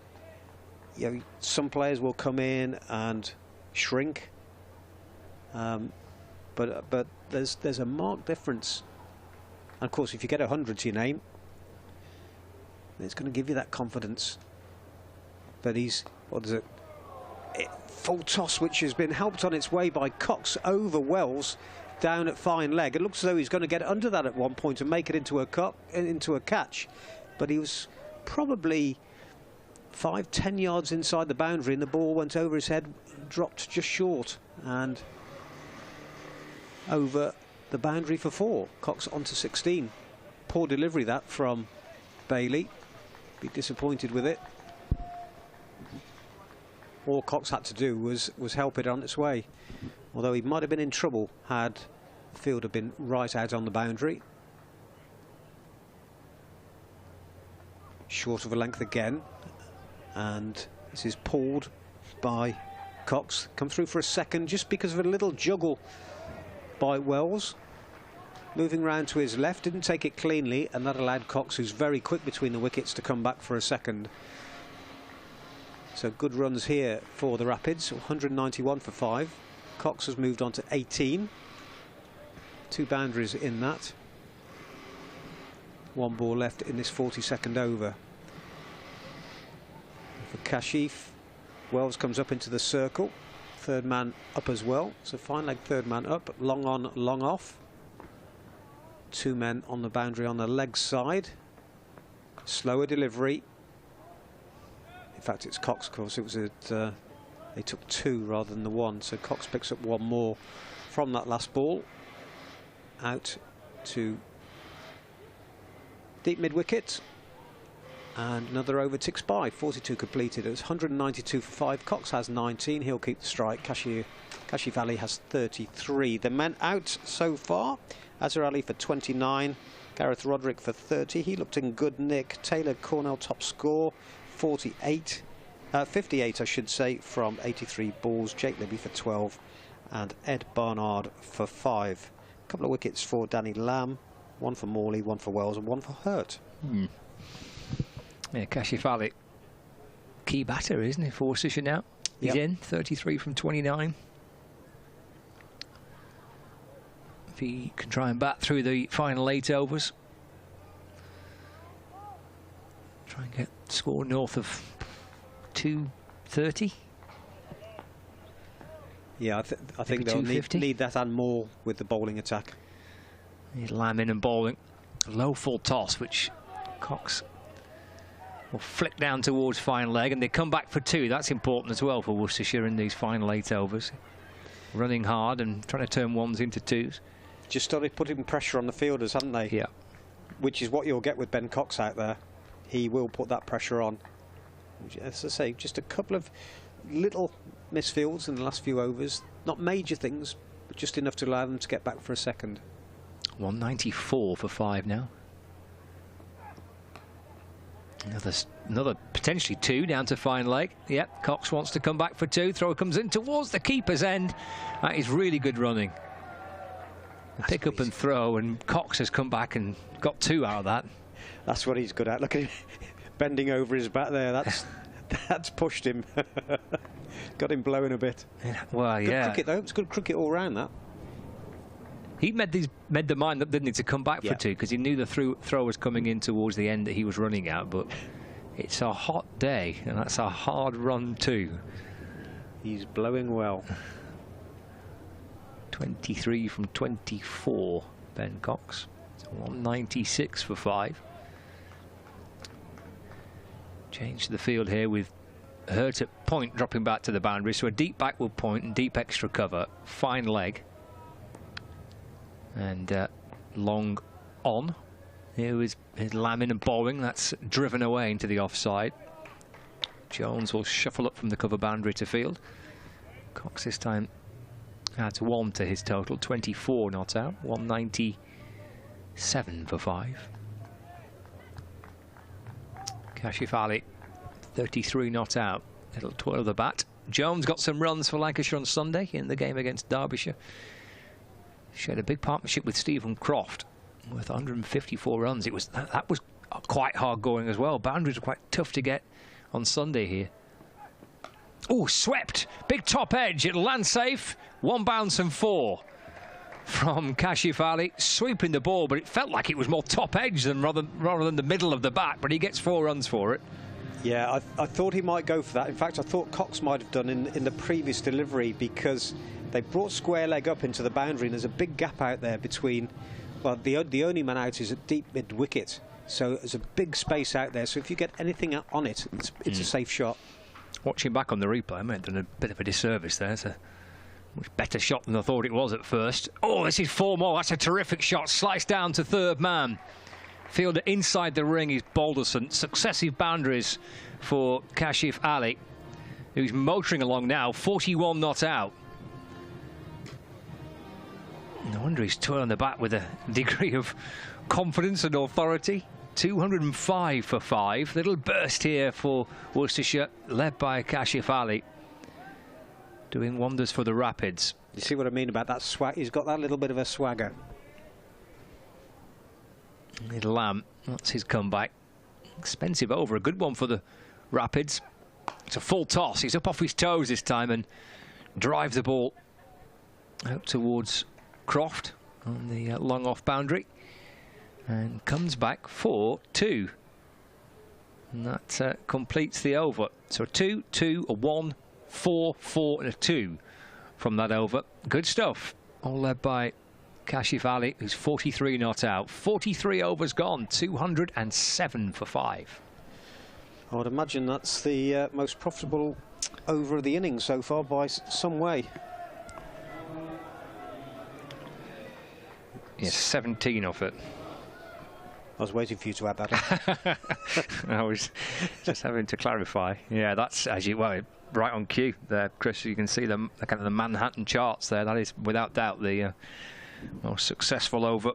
you know, some players will come in and shrink, but there's a marked difference. And of course, if you get 100 to your name, it's going to give you that confidence. But he's, what is it? Full toss, which has been helped on its way by Cox over Wells down at fine leg. It looks as though he's going to get under that at one point and make it into a catch. But he was probably 5-10 yards inside the boundary, and the ball went over his head, dropped just short, and over the boundary for 4. Cox onto 16. Poor delivery that from Bailey. Be disappointed with it. All Cox had to do was help it on its way. Although he might have been in trouble had the fielder been right out on the boundary. Short of a length again, and this is pulled by Cox. Come through for a second just because of a little juggle by Wells. Moving round to his left, didn't take it cleanly, and that allowed Cox, who's very quick between the wickets, to come back for a second. So good runs here for the Rapids, 191 for 5. Cox has moved on to 18. 2 boundaries in that. 1 ball left in this 42nd over. For Kashif, Wells comes up into the circle. 3rd man up as well. So fine leg 3rd man up, long on, long off. 2 men on the boundary on the leg side. Slower delivery. In fact, it's Cox, of course. It was they took 2 rather than the 1, so Cox picks up 1 more from that last ball. Out to deep mid-wicket. And another over ticks by. 42 completed. It's 192 for 5. Cox has 19. He'll keep the strike. Kashif Ali has 33. The men out so far. Azhar Ali for 29. Gareth Roderick for 30. He looked in good nick. Taylor Cornell top score. 58, I should say, from 83 balls. Jake Libby for 12 and Ed Barnard for 5. A couple of wickets for Danny Lamb, 1 for Morley, 1 for Wells and 1 for Hurt. Yeah, Kashif Ali, key batter, isn't he, for Worcestershire now? He's in, 33 from 29. If he can try and bat through the final 8 overs. Try and get score north of 230. Yeah, I think they'll need that and more with the bowling attack. He's lambing and bowling. Low full toss, which Cox will flick down towards final leg, and they come back for 2. That's important as well for Worcestershire in these final 8 overs. Running hard and trying to turn 1s into 2s. Just started putting pressure on the fielders, haven't they? Yeah. Which is what you'll get with Ben Cox out there. He will put that pressure on. As I say, just a couple of little misfields in the last few overs. Not major things, but just enough to allow them to get back for a second. 194 for 5 now. Another potentially 2 down to fine leg. Yep, Cox wants to come back for 2. Thrower comes in towards the keeper's end. That is really good running. Pick up and throw, and Cox has come back and got 2 out of that. That's what he's good at. Look at him bending over his back there. That's pushed him. Got him blowing a bit. Well, good cricket though. It's good cricket all round, that. He made the mind up, didn't he, to come back for 2, because he knew the throw was coming in towards the end that he was running out. But it's a hot day, and that's a hard run too. He's blowing well. 23 from 24, Ben Cox. So 196 for 5. Change to the field here with Hurt at point dropping back to the boundary. So a deep backward point and deep extra cover. Fine leg. And long on. Here is his lambing and bowling. That's driven away into the offside. Jones will shuffle up from the cover boundary to field. Cox this time adds 1 to his total. 24 not out. 197 for 5. Kashif Ali, 33 not out. Little twirl of the bat. Jones got some runs for Lancashire on Sunday in the game against Derbyshire. Shared a big partnership with Stephen Croft with 154 runs. That was quite hard going as well. Boundaries were quite tough to get on Sunday here. Oh, swept. Big top edge. It'll land safe. 1 bounce and 4 from Kashif Ali. Sweeping the ball, but it felt like it was more top edge than rather than the middle of the bat, but he gets 4 runs for it. Yeah, I thought he might go for that. In fact, I thought Cox might have done in the previous delivery, because they brought square leg up into the boundary and there's a big gap out there between, well, the only man out is at deep mid wicket, so there's a big space out there, so if you get anything on it, it's a safe shot. Watching back on the replay, I might have done a bit of a disservice there. It's a much better shot than I thought it was at first. Oh, this is 4 more. That's a terrific shot. Sliced down to 3rd man. Fielder inside the ring is Balderson. Successive boundaries for Kashif Ali. who's motoring along now, 41 not out. No wonder he's twirling the bat with a degree of confidence and authority. 205 for 5. Little burst here for Worcestershire, led by Kashif Ali, doing wonders for the Rapids. You see what I mean about that swag? He's got that little bit of a swagger. Little Lamb, that's his comeback. Expensive over, a good one for the Rapids. It's a full toss. He's up off his toes this time and drives the ball out towards Croft on the long off boundary, and comes back for 2. And that completes the over. So a 2, 2, a 1, 4, 4 and a 2 from that over. Good stuff. All led by Kashif Ali, who's 43 not out. 43 overs gone, 207 for 5. I would imagine that's the most profitable over of the innings so far by some way. Yes, 17 off it. I was waiting for you to add that on. I was just having to clarify. Yeah, that's, as you, well, right on cue there, Chris. You can see the kind of the Manhattan charts there. That is without doubt the most successful over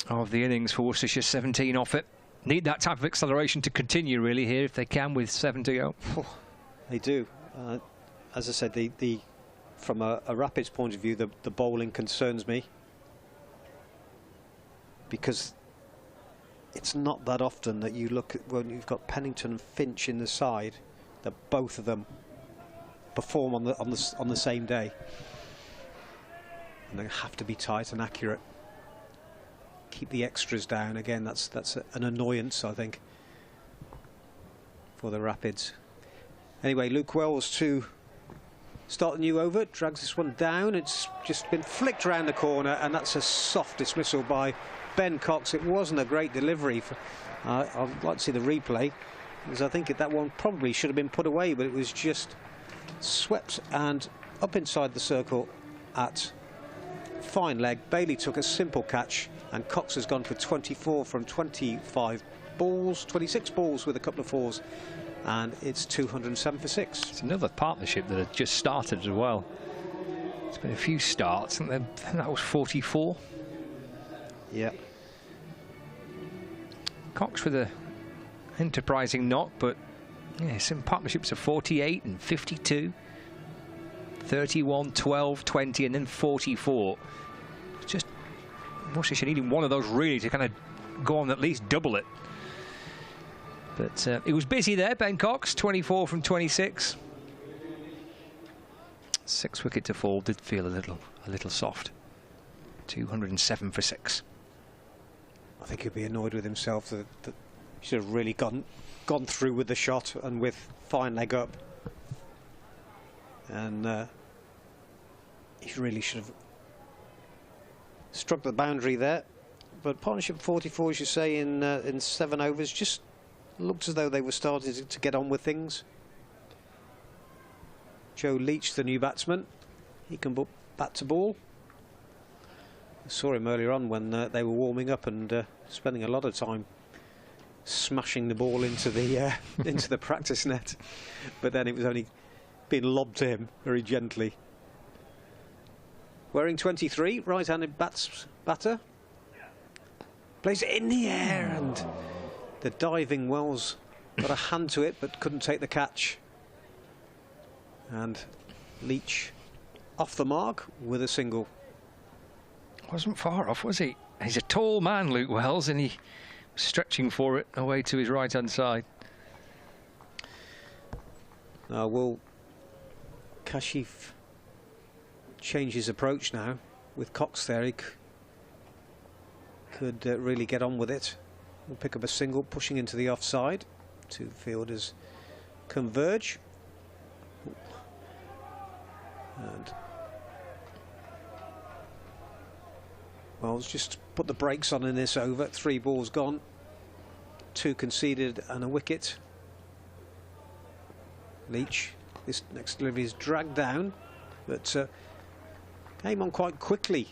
of the innings for Worcestershire. 17 off it. Need that type of acceleration to continue really here if they can with 7 to go. They do. As I said, from a Rapids point of view, the bowling concerns me, because it's not that often that you look at when you've got Pennington and Finch in the side that both of them perform on the same day, and they have to be tight and accurate. Keep the extras down. Again, that's an annoyance, I think, for the Rapids. Anyway, Luke Wells to start the new over. Drags this one down. It's just been flicked around the corner, and that's a soft dismissal by Ben Cox. It wasn't a great delivery. I'd like to see the replay, because I think that one probably should have been put away, but it was just swept and up inside the circle at fine leg. Bailey took a simple catch, and Cox has gone for 24 from 25 balls, 26 balls with a couple of fours, and it's 207 for 6. It's another partnership that had just started as well. It's been a few starts, and then that was 44. Yeah. Cox with a enterprising knock, but yeah, some partnerships of 48 and 52, 31, 12, 20, and then 44. Just Worcestershire needing one of those really to kind of go on at least double it. But it was busy there. Ben Cox, 24 from 26. 6 wicket to fall. Did feel a little soft. 207 for 6. I think he'd be annoyed with himself that he should have really gone through with the shot and with fine leg up. And he really should have struck the boundary there. But partnership 44, as you say, in 7 overs, just looked as though they were starting to get on with things. Joe Leach, the new batsman, he can bat to ball. I saw him earlier on when they were warming up and spending a lot of time smashing the ball into the into the practice net, but then it was only being lobbed to him very gently. Wearing 23, right-handed batter, plays it in the air, and the diving Wells got a hand to it but couldn't take the catch. And Leach off the mark with a single. Wasn't far off, was he? He's a tall man, Luke Wells, and he was stretching for it away to his right-hand side. Will Kashif change his approach now with Cox there? He could really get on with it. We'll pick up a single, pushing into the offside. Two fielders converge. And Wells just put the brakes on in this over. 3 balls gone, 2 conceded and a wicket. Leach, this next delivery is dragged down, but came on quite quickly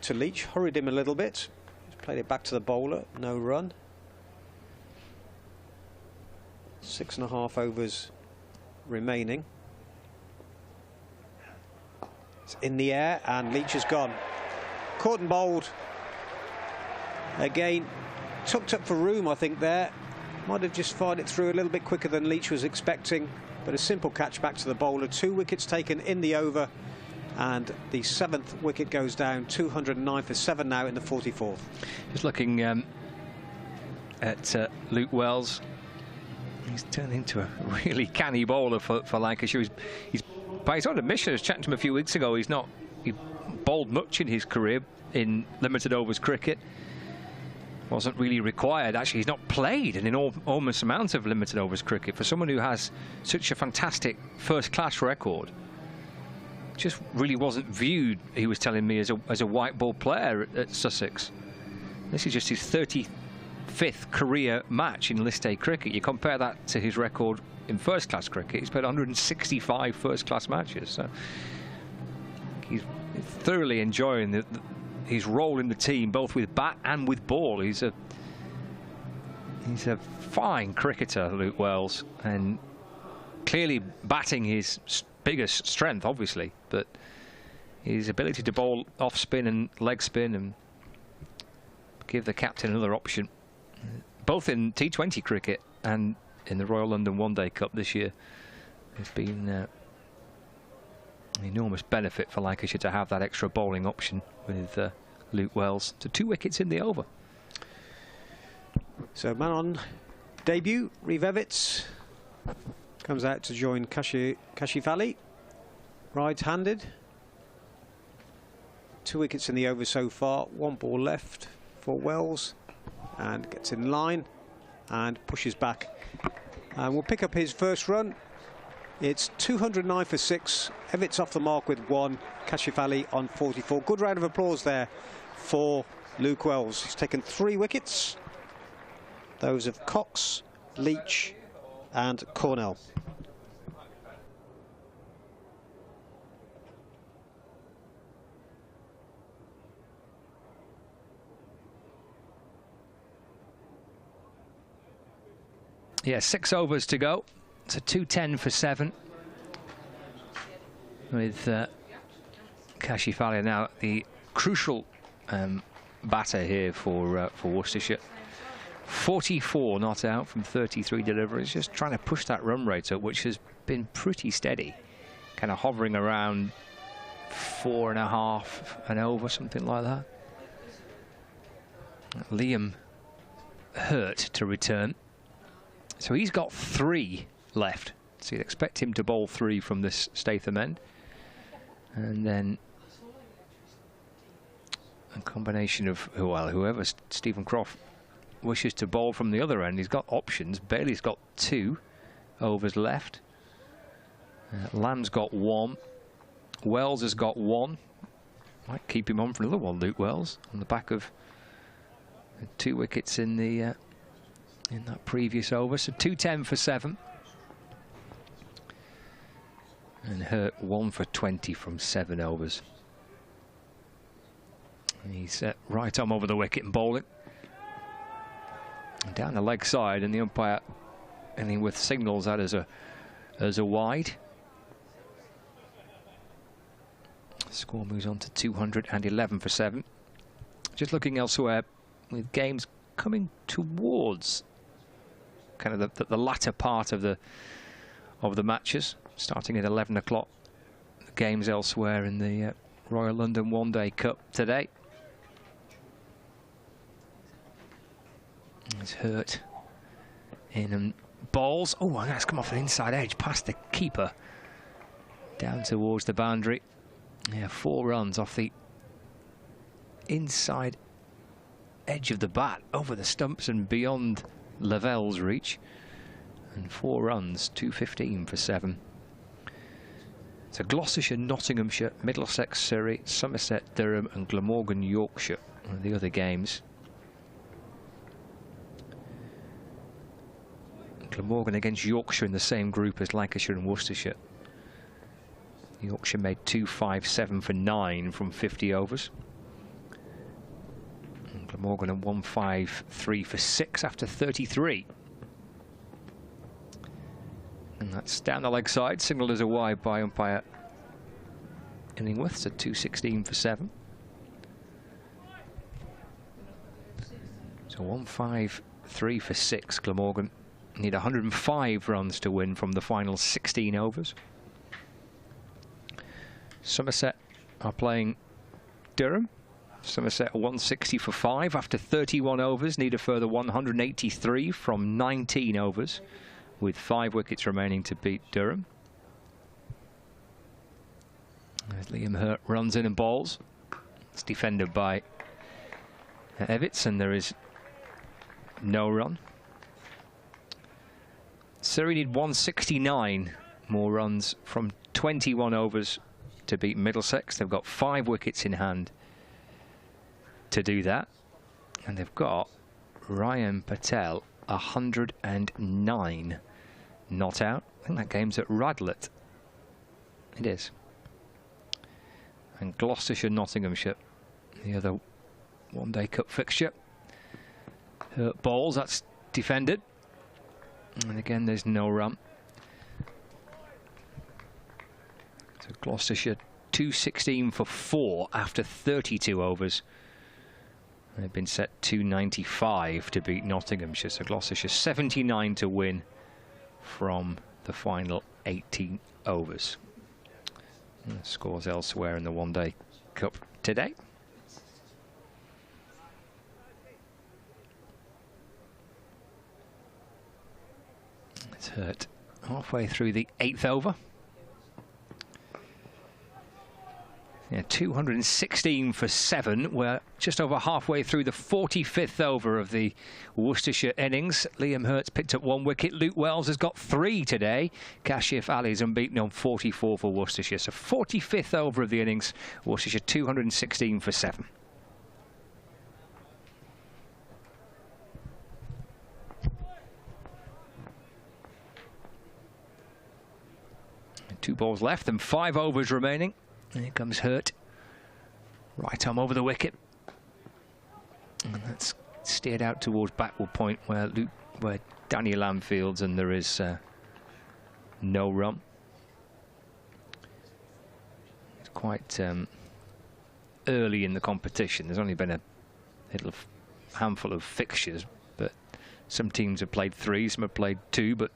to Leach, hurried him a little bit. He's played it back to the bowler, no run. 6.5 overs remaining. It's in the air, and Leach has gone. Caught and bowled. Again, tucked up for room, I think, there. Might have just fired it through a little bit quicker than Leach was expecting, but a simple catch back to the bowler. 2 wickets taken in the over, and the 7th wicket goes down. 209 for 7 now in the 44th. Just looking at Luke Wells. He's turned into a really canny bowler for Lancashire. He's by his own admission, I was chatting to him a few weeks ago, he bowled much in his career in limited overs cricket. Wasn't really required. Actually, he's not played an enormous amount of limited overs cricket. For someone who has such a fantastic first-class record, just really wasn't viewed, he was telling me, as a white ball player at Sussex. This is just his 35th career match in List A cricket. You compare that to his record in first-class cricket. He's played 165 first-class matches. So he's thoroughly enjoying his role in the team, both with bat and with ball. He's a fine cricketer, Luke Wells, and clearly batting his biggest strength, obviously, but his ability to bowl off spin and leg spin and give the captain another option, both in T20 cricket and in the Royal London One Day Cup this year, has been an enormous benefit for Lancashire to have that extra bowling option with Luke Wells. To 2 wickets in the over. So man on debut, Reeve Evans comes out to join Kashi Valley, right-handed. 2 wickets in the over so far, 1 ball left for Wells, and gets in line and pushes back, and will pick up his first run. It's 209 for 6. Evans off the mark with 1. Kashi Valley on 44. Good round of applause there for Luke Wells. He's taken 3 wickets, those of Cox, Leach and Cornell. Yeah, 6 overs to go. It's a 210 for 7 with Kashi Valley now the crucial batter here for Worcestershire. 44 not out from 33 deliveries, just trying to push that run rate up, which has been pretty steady, kind of hovering around 4.5 and over, something like that. Liam Hurt to return. So he's got 3 left. So you'd expect him to bowl 3 from this Statham end. And then a combination of, well, whoever Stephen Croft wishes to bowl from the other end. He's got options. Bailey's got 2 overs left. Lamb's got 1. Wells has got 1. Might keep him on for another one, Luke Wells, on the back of 2 wickets in the in that previous over. So 210 for 7. And Hurt 1 for 20 from 7 overs. And he's right arm over the wicket and bowling. And down the leg side, and the umpire ending with signals that as a wide. Score moves on to 211 for 7. Just looking elsewhere, with games coming towards kind of the latter part of the matches, starting at 11 o'clock. The games elsewhere in the Royal London One Day Cup today. It's Hurt in and bowls. Oh, that's come off the inside edge past the keeper down towards the boundary. Yeah, 4 runs off the inside edge of the bat, over the stumps and beyond Lavell's reach. And 4 runs, 215 for 7. So Gloucestershire, Nottinghamshire, Middlesex, Surrey, Somerset, Durham and Glamorgan, Yorkshire are the other games. Glamorgan against Yorkshire in the same group as Lancashire and Worcestershire. Yorkshire made 257 for 9 from 50 overs. And Glamorgan at 153 for 6 after 33. And that's down the leg side, signalled as a wide by umpire Illingworth, so 216 for 7. So 153 for 6. Glamorgan need 105 runs to win from the final 16 overs. Somerset are playing Durham. Somerset are 160 for 5 after 31 overs, need a further 183 from 19 overs, with 5 wickets remaining to beat Durham. As Liam Hurt runs in and bowls. It's defended by Evitts, and there is no run. Surrey need 169 more runs from 21 overs to beat Middlesex. They've got 5 wickets in hand to do that, and they've got Ryan Patel 109 not out. I think that game's at Radlett. It is. And Gloucestershire Nottinghamshire, the other one-day cup fixture. Hurt bowls, that's defended, and again there's no run. So Gloucestershire 216 for 4 after 32 overs. They've been set 295 to beat Nottinghamshire, so Gloucestershire 79 to win from the final 18 overs. And the scores elsewhere in the one-day cup today. It's Hurt halfway through the 8th over. Yeah, 216 for 7. We're just over halfway through the 45th over of the Worcestershire innings. Liam Hurt's picked up 1 wicket. Luke Wells has got 3 today. Kashif Ali's unbeaten on 44 for Worcestershire. So 45th over of the innings. Worcestershire 216 for 7. And 2 balls left and 5 overs remaining. Here comes Hurt. Right arm over the wicket. And that's steered out towards backward point where Daniel Lamb fields, and there is no run. It's quite early in the competition. There's only been a little handful of fixtures, but some teams have played 3, some have played 2, but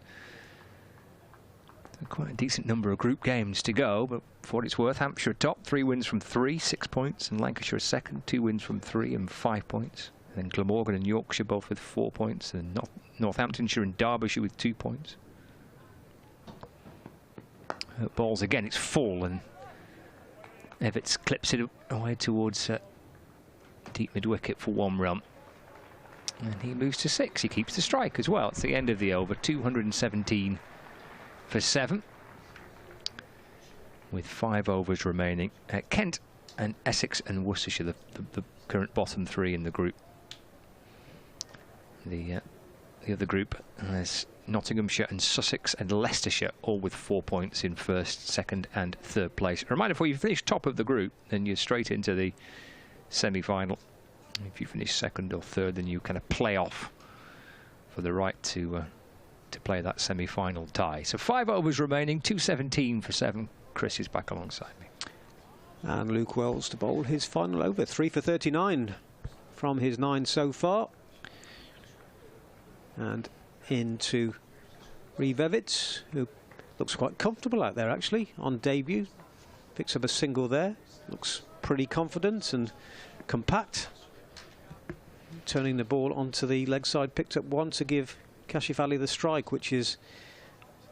quite a decent number of group games to go. But for what it's worth, Hampshire top, 3 wins from 3, 6 points, and Lancashire second, 2 wins from 3 and 5 points. And then Glamorgan and Yorkshire both with 4 points, and Northamptonshire and Derbyshire with 2 points. Balls again, it's full, and Evitts clips it away towards deep mid-wicket for 1 run. And he moves to 6. He keeps the strike as well. It's the end of the over, 217 for 7, with 5 overs remaining. Kent and Essex and Worcestershire, the current bottom 3 in the group. The other group has Nottinghamshire and Sussex and Leicestershire, all with 4 points in 1st, 2nd and 3rd place. A reminder, before you finish top of the group, then you're straight into the semi-final. If you finish 2nd or 3rd, then you kind of play off for the right to play that semi-final tie. So 5 overs remaining, 217 for 7. Chris is back alongside me. And Luke Wells to bowl his final over, 3 for 39 from his 9 so far. And into Reeve Evitts, who looks quite comfortable out there actually on debut. Picks up a single there, looks pretty confident and compact. Turning the ball onto the leg side, picked up 1 to give Kashif Ali the strike, which is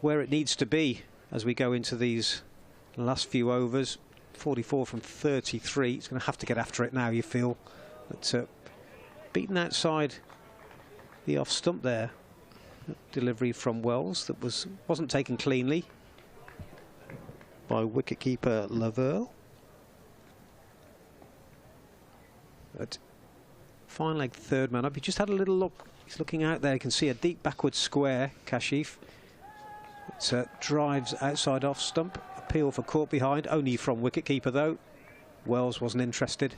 where it needs to be as we go into these last few overs. 44 from 33. It's going to have to get after it now, you feel. But beaten outside the off stump there. Delivery from Wells that wasn't taken cleanly by wicketkeeper Lavelle. But fine leg, 3rd man up. He just had a little look. He's looking out there. You can see a deep backward square, Kashif. It drives outside off stump. Appeal for caught behind, only from wicketkeeper though. Wells wasn't interested.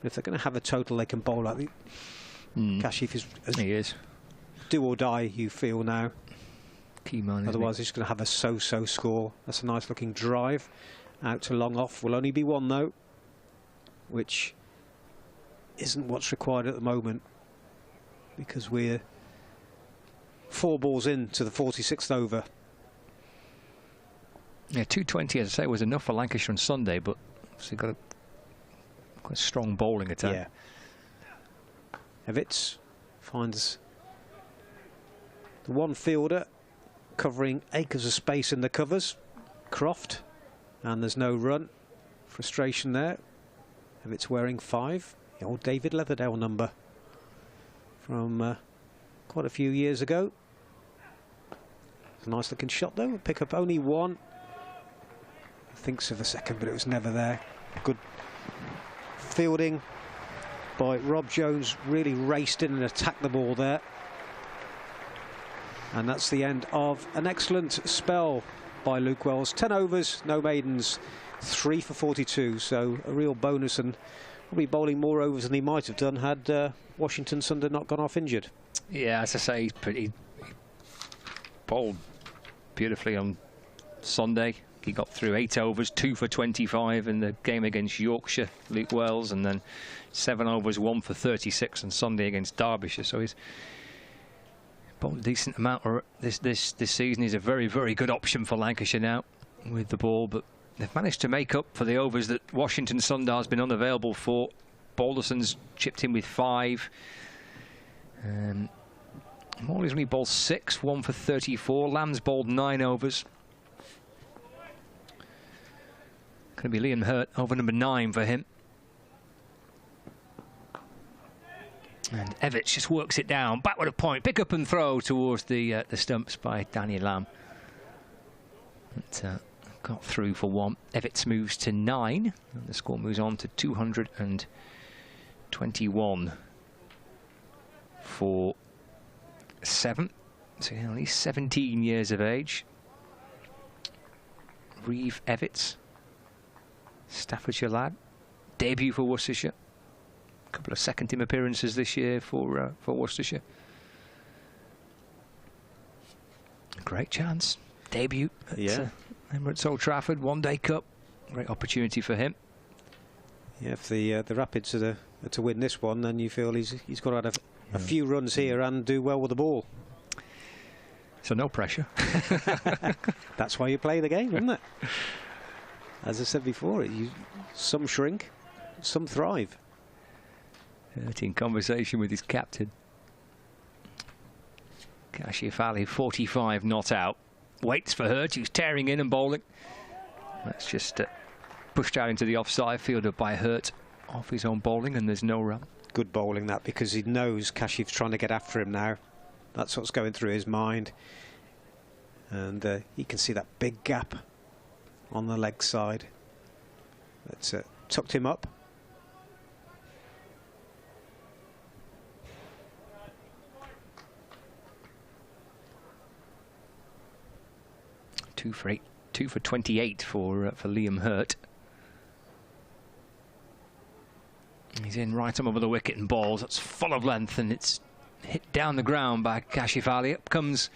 If they're going to have a total, they can bowl out. Kashif is he is do or die, you feel now. key man. Otherwise, he's going to have a so-so score. That's a nice looking drive out to long off. Will only be one though, which isn't what's required at the moment, because we're 4 balls into the 46th over. Yeah, 220, as I say, was enough for Lancashire on Sunday, but obviously got a quite strong bowling attack. Yeah. Evitts finds the one fielder covering acres of space in the covers, Croft, and there's no run. Frustration there. Evitts wearing 5, the old David Leatherdale number from quite a few years ago. It's a nice looking shot though. Pick up only 1. Thinks of a second, but it was never there. Good fielding by Rob Jones, really raced in and attacked the ball there. And that's the end of an excellent spell by Luke Wells. 10 overs, no maidens, 3 for 42, so a real bonus, and probably bowling more overs than he might have done had Washington Sundar not gone off injured. Yeah, as I say, he bowled beautifully on Sunday. He got through 8 overs, 2 for 25 in the game against Yorkshire, Luke Wells, and then 7 overs, 1 for 36 on Sunday against Derbyshire. So he's bowled a decent amount this season. He's a very, very good option for Lancashire now with the ball, but they've managed to make up for the overs that Washington Sundar has been unavailable for. Balderson's chipped in with 5. Morley's only bowled 6, 1 for 34. Lamb's bowled 9 overs. Going to be Liam Hurt, over number 9 for him. And Evitts just works it down, backward of point, pick up and throw towards the stumps by Danny Lamb. But, got through for 1. Evitts moves to 9, and the score moves on to 221 for 7. So at least 17 years of age. Reeve Evitts, Staffordshire lad, debut for Worcestershire. A couple of second team appearances this year for Worcestershire. Great chance, debut at Emirates Old Trafford, one-day cup. Great opportunity for him. Yeah, if the Rapids are to win this one, then you feel he's got to have a few runs here and do well with the ball. So no pressure. That's why you play the game, isn't it? As I said before, some shrink, some thrive. In conversation with his captain. Kashiafali, 45, not out. Waits for Hurt, who's tearing in and bowling. That's just pushed out into the offside, fielded by Hurt off his own bowling, and there's no run. Good bowling that, because he knows Kashif's trying to get after him now. That's what's going through his mind. And you can see that big gap on the leg side. That's tucked him up. Two for 28 for Liam Hurt. He's in right on over the wicket and balls. That's full of length, and it's hit down the ground by Kashif. Up comes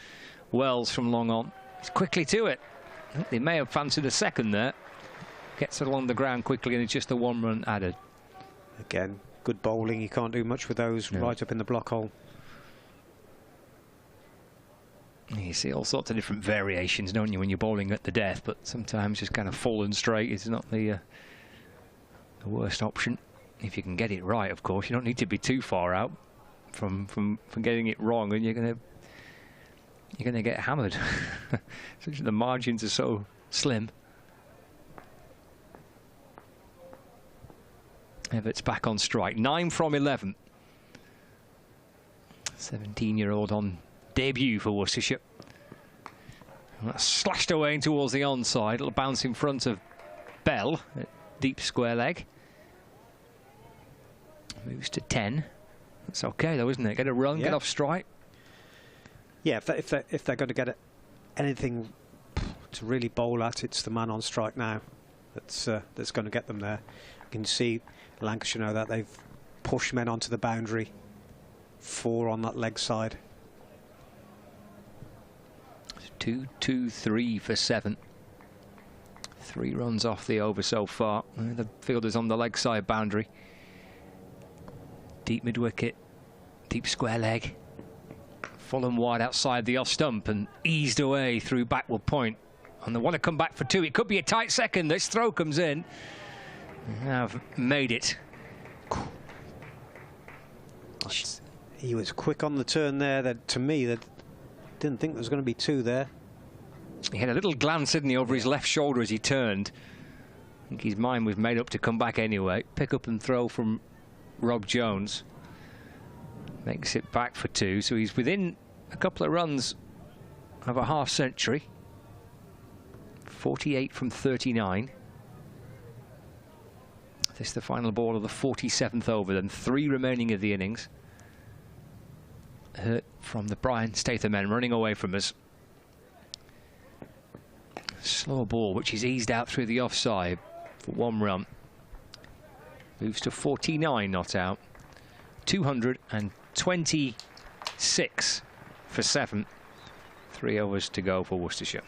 Wells from long on. He's quickly to it. They may have fancied a second there. Gets it along the ground quickly, and it's just the 1 run added. Again, good bowling. You can't do much with those right up in the block hole. You see all sorts of different variations, don't you, when you're bowling at the death, but sometimes just kind of full and straight is not the worst option. If you can get it right, of course. You don't need to be too far out from getting it wrong, and you're gonna get hammered. The margins are so slim. Everett's back on strike. 9 from 11. 17-year-old on debut for Worcestershire. That's slashed away in towards the onside. It'll bounce in front of Bell at deep square leg. Moves to 10. That's okay though, isn't it? Get a run, get off strike. Yeah, if they're going to get anything to really bowl at, it's the man on strike now that's going to get them there. You can see Lancashire know that they've pushed men onto the boundary. 4 on that leg side. 2-2-3 for 7. 3 runs off the over so far. The fielder's on the leg side boundary. Deep mid-wicket, deep square leg. Full and wide outside the off stump and eased away through backward point. And they want to come back for 2. It could be a tight second. This throw comes in. Have made it. He was quick on the turn there. That to me, that didn't think there was going to be 2 there. He had a little glance, didn't he, over his left shoulder as he turned. I think his mind was made up to come back anyway. Pick up and throw from Rob Jones. Makes it back for 2. So he's within a couple of runs of a half century. 48 from 39. This is the final ball of the 47th over, then 3 remaining of the innings. Hurt from the Brian Statham men running away from us. Slow ball, which is eased out through the offside for 1 run. Moves to 49 not out. 226 for 7. 3 overs to go for Worcestershire.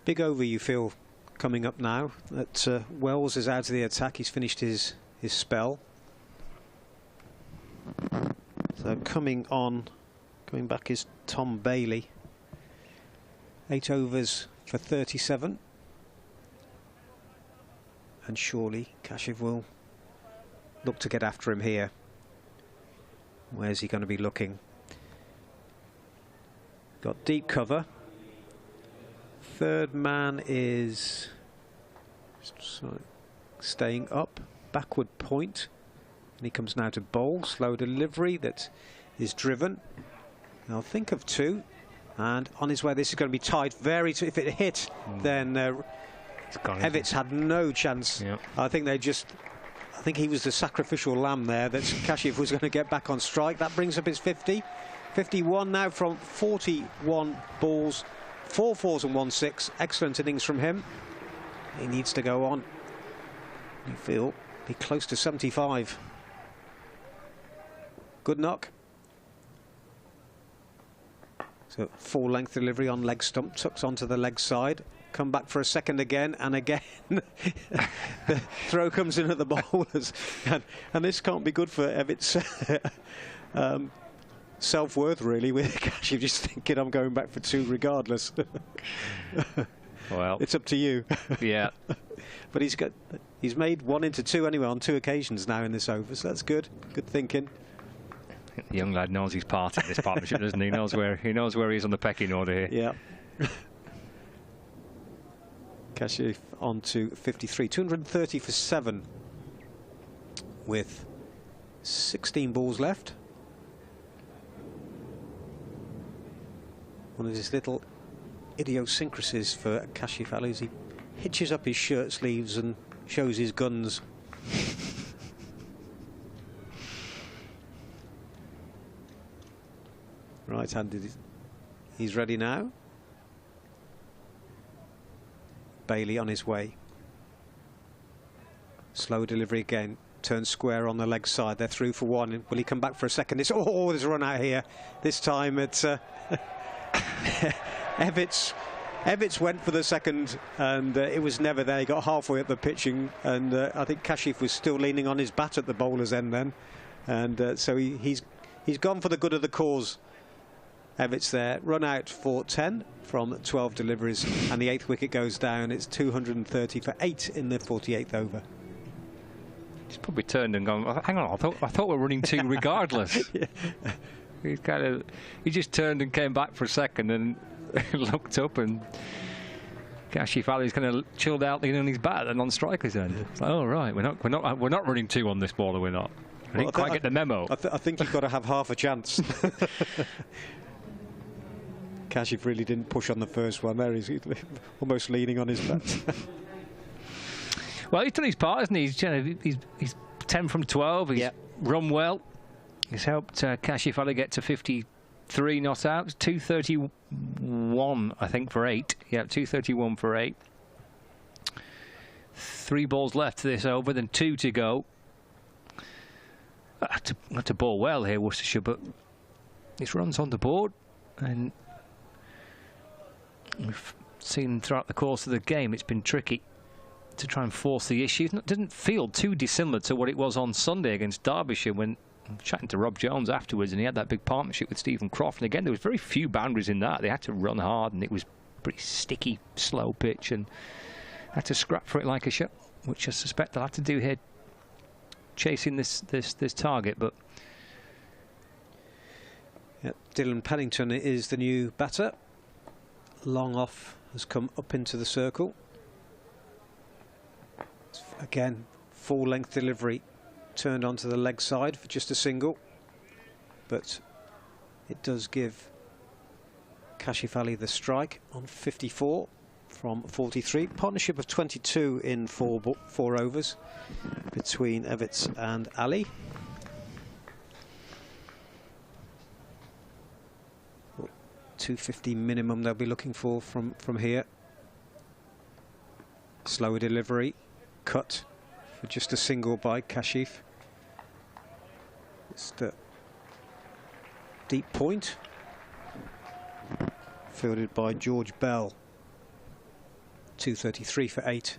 Big over, you feel, coming up now. That Wells is out of the attack. He's finished his spell. So coming back is Tom Bailey. 8 overs for 37. And surely Kashif will look to get after him here. Where's he going to be looking? Got deep cover. Third man is staying up, backward point. And he comes now to bowl. Slow delivery that is driven. Now think of 2. And on his way, this is going to be tight. If it hit, then Evitts had no chance. Yep. I think he was the sacrificial lamb there, that Kashif was going to get back on strike. That brings up his 50. 51 now from 41 balls. 4 fours and 1 6. Excellent innings from him. He needs to go on. You feel be close to 75. Good knock. So full length delivery on leg stump, tucks onto the leg side. Come back for a second again, and again the throw comes in at the bowlers, and this can't be good for Evitts' self-worth really, with Kashif just thinking I'm going back for 2 regardless. Well, it's up to you. Yeah. But he's made 1 into 2 anyway on 2 occasions now in this over, so that's good. Good thinking. The young lad knows his part in this partnership, doesn't he? He knows where he is on the pecking order here. Yeah. Kashif on to 53. 230 for 7 with 16 balls left. One of his little idiosyncrasies for Kashif Ali is he hitches up his shirt sleeves and shows his guns. Right-handed. He's ready now. Bailey on his way. Slow delivery again. Turns square on the leg side. They're through for 1. Will he come back for a second? There's a run out here. This time it's Evitts went for the second, and it was never there. He got halfway up the pitching, and I think Kashif was still leaning on his bat at the bowler's end then, and so he's gone for the good of the cause. Evitts there, run out for 10 from 12 deliveries, and the 8th wicket goes down. It's 230 for 8 in the 48th over. He's probably turned and gone, hang on, I thought we were running 2 regardless. Yeah. He just turned and came back for a second and looked up, and Kashif Ali's kind of chilled out, leaning on his bat at the non-striker's end. It's like, oh right, we're not running 2 on this ball, are we not? I didn't quite get the memo. I think you've got to have half a chance. Kashif really didn't push on the first one there. He's almost leaning on his bat. Well, he's done his part, hasn't he? He's 10 from 12. He's run well. He's helped Kashif Ali get to 53 not out. 231, I think, for 8. Yeah, 231 for 8. 3 balls left to this over, then 2 to go. Had to ball well here, Worcestershire, but his runs on the board, and We've seen throughout the course of the game it's been tricky to try and force the issue. It didn't feel too dissimilar to what it was on Sunday against Derbyshire, when I was chatting to Rob Jones afterwards, and he had that big partnership with Stephen Croft. And again, there was very few boundaries in that. They had to run hard, and it was pretty sticky, slow pitch, and had to scrap for it like a shot, which I suspect they'll have to do here, chasing this target. But yep, Dylan Pennington is the new batter. Long off has come up into the circle. Again, full length delivery, turned onto the leg side for just a single, but it does give Kashif Ali the strike on 54 from 43. Partnership of 22 in four overs between Evitts and Ali. .250 minimum they'll be looking for from here. Slower delivery, cut for just a single by Kashif. It's the deep point, fielded by George Bell. 233 for 8.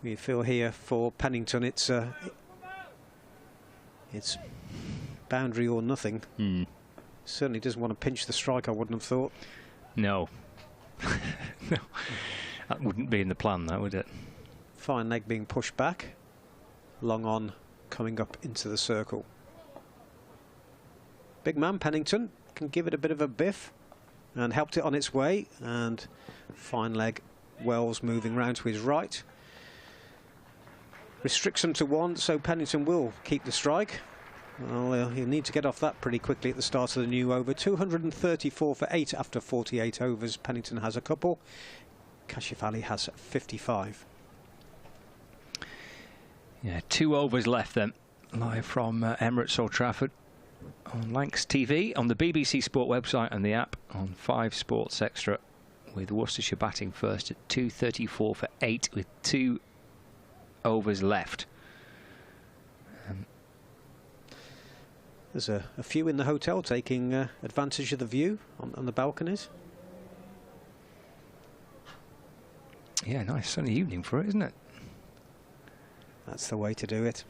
We feel here for Pennington it's boundary or nothing. Certainly doesn't want to pinch the strike, I wouldn't have thought. No. No. That wouldn't be in the plan, that would it? Fine leg being pushed back. Long on coming up into the circle. Big man Pennington can give it a bit of a biff and helped it on its way. And fine leg Wells moving round to his right. Restricts him to 1, so Pennington will keep the strike. Well, he'll need to get off that pretty quickly at the start of the new over. 234 for 8 after 48 overs. Pennington has a couple. Kashif Ali has 55. Yeah, 2 overs left then. Live from Emirates Old Trafford on Lancs TV, on the BBC Sport website and the app, on 5 Sports Extra, with Worcestershire batting first at 234 for 8 with 2 overs left. There's a few in the hotel taking advantage of the view on the balconies. Yeah, nice sunny evening for it, isn't it? That's the way to do it.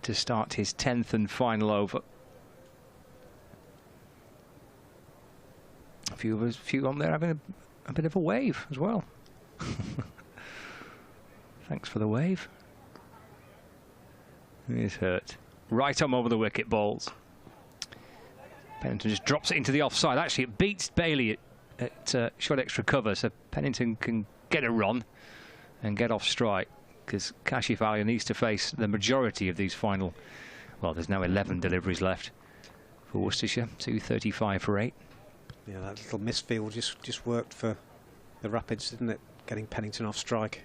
To start his 10th and final over. A few on there having a bit of a wave as well. Thanks for the wave. He's hurt. Right arm over the wicket, balls. Pennington just drops it into the offside. Actually, it beats Bailey at short extra cover, so Pennington can get a run and get off strike, because Kashif Ali needs to face the majority of these final. Well, there's now 11 deliveries left for Worcestershire. 235 for 8. Yeah, that little misfield just worked for the Rapids, didn't it? Getting Pennington off strike.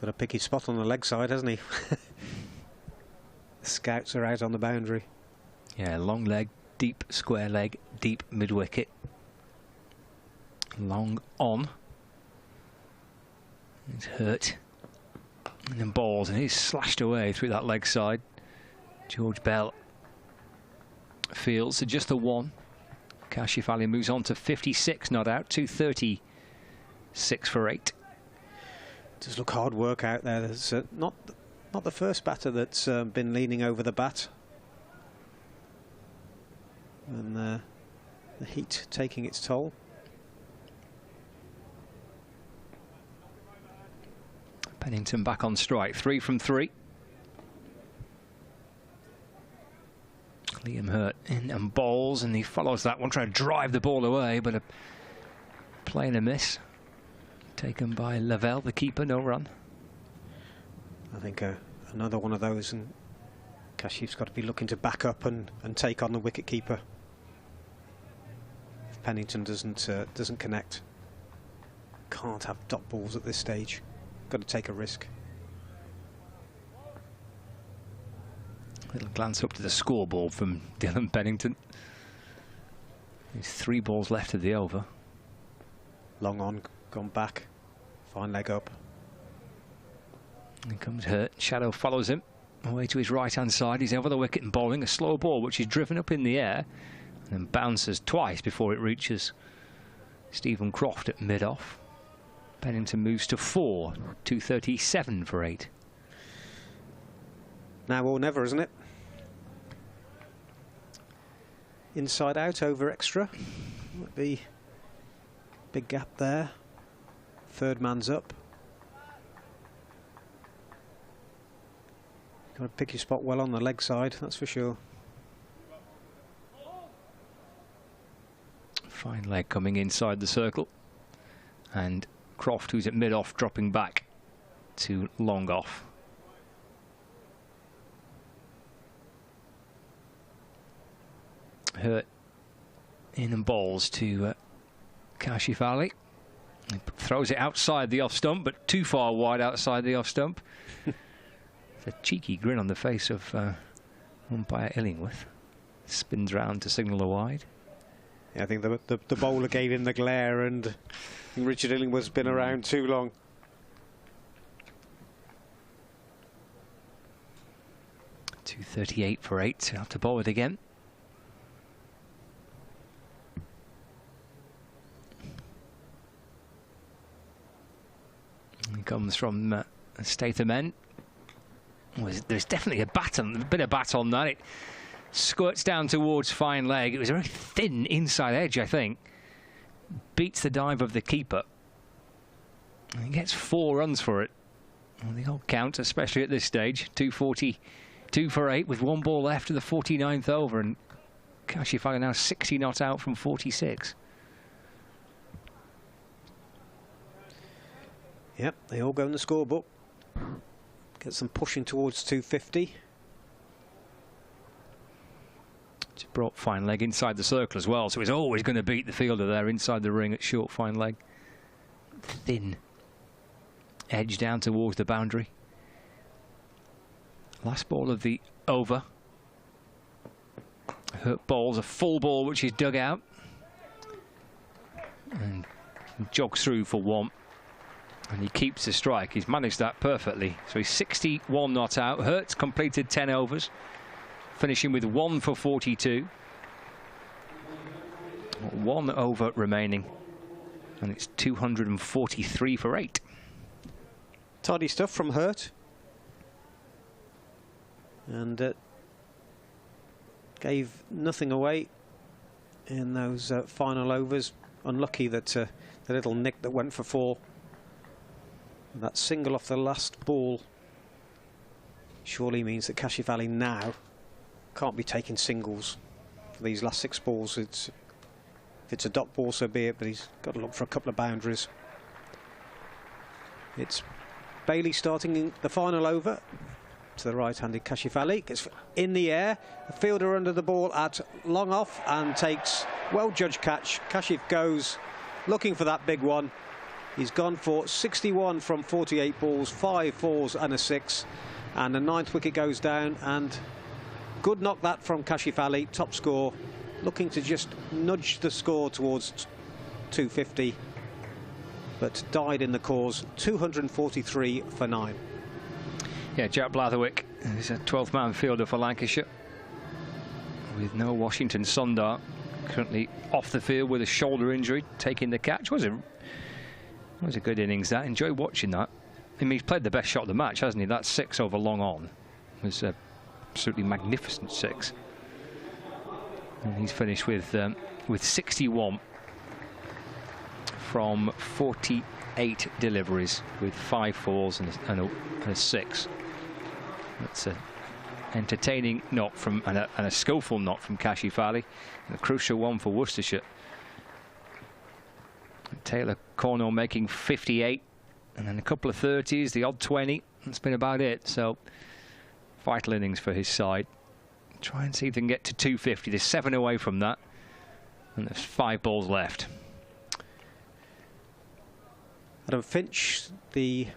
Got a picky spot on the leg side, hasn't he? The scouts are out on the boundary. Yeah, long leg, deep square leg, deep mid wicket. Long on. He's hurt. And then balls, and he's slashed away through that leg side. George Bell fields to just the 1. Kashif Ali moves on to 56 not out. 236 for 8. Does look hard work out there. There's not the first batter that's been leaning over the bat. And the heat taking its toll. Pennington back on strike. 3 from 3. Liam Hurt in and bowls, and he follows that one, trying to drive the ball away, but a play and a miss. Taken by Lavelle, the keeper, no run. I think another one of those, and Kashif's got to be looking to back up and take on the wicket keeper. If Pennington doesn't connect, can't have dot balls at this stage. Got to take a risk. Little glance up to the scoreboard from Dylan Pennington. There's 3 balls left of the over. Long on, gone back, fine leg up. And comes Hurt. Shadow follows him. away to his right-hand side. He's over the wicket and bowling a slow ball, which is driven up in the air and then bounces twice before it reaches Stephen Croft at mid-off. Pennington moves to 4, 237 for 8. Now or never, isn't it? Inside out over extra. Might be big gap there. Third man's up. Got to pick your spot well on the leg side, that's for sure. Fine leg coming inside the circle. And Croft, who's at mid-off, dropping back to long off. Hurt in and bowls to Kashif Ali. He throws it outside the off stump, but too far wide outside the off stump. It's a cheeky grin on the face of umpire Illingworth. Spins round to signal a wide. Yeah, I think the bowler gave him the glare, and Richard Illingworth's been around too long. .238 for 8. Have to bowl it again. He comes from Statham End. There's definitely a bit of bat on that. It squirts down towards fine leg. It was a very thin inside edge, I think. Beats the dive of the keeper. And he gets 4 runs for it. Well, the odd count, especially at this stage. 242 for 8 with 1 ball left of the 49th over. And Kashif Ali now 60 not out from 46. Yep, they all go in the scorebook. Gets them pushing towards 250. Just brought fine leg inside the circle as well, so he's always going to beat the fielder there inside the ring at short fine leg. Thin edge down towards the boundary. Last ball of the over. Hurt ball's a full ball which is dug out. And jogs through for 1. And he keeps the strike. He's managed that perfectly. So he's 61 not out. Hurt's completed 10 overs, finishing with 1 for 42. 1 over remaining. And it's 243 for 8. Tidy stuff from Hurt. And gave nothing away in those final overs. Unlucky that the little nick that went for 4. That single off the last ball surely means that Kashif Ali now can't be taking singles for these last 6 balls. If it's a dot ball, so be it, but he's got to look for a couple of boundaries. It's Bailey starting in the final over to the right-handed Kashif Ali. Gets in the air, the fielder under the ball at long off and takes well-judged catch. Kashif goes looking for that big one. He's gone for 61 from 48 balls, 5 fours and a 6. And the 9th wicket goes down, and good knock that from Kashif Ali, top score, looking to just nudge the score towards 250, but died in the cause, 243 for 9. Yeah, Jack Blatherwick is a 12th man fielder for Lancashire, with no Washington Sundar, currently off the field with a shoulder injury, taking the catch. It was a good innings, that. Enjoyed watching that. I mean, he's played the best shot of the match, hasn't he? That 6 over long on was a absolutely magnificent 6. And he's finished with 61 from 48 deliveries with 5 fours and a 6. That's an entertaining knock from and a skillful knock from Kashif Ali, and a crucial one for Worcestershire. Taylor Cornell making 58, and then a couple of 30s, the odd 20. That's been about it. So vital innings for his side. Try and see if they can get to 250. They're 7 away from that, and there's 5 balls left. Adam Finch, the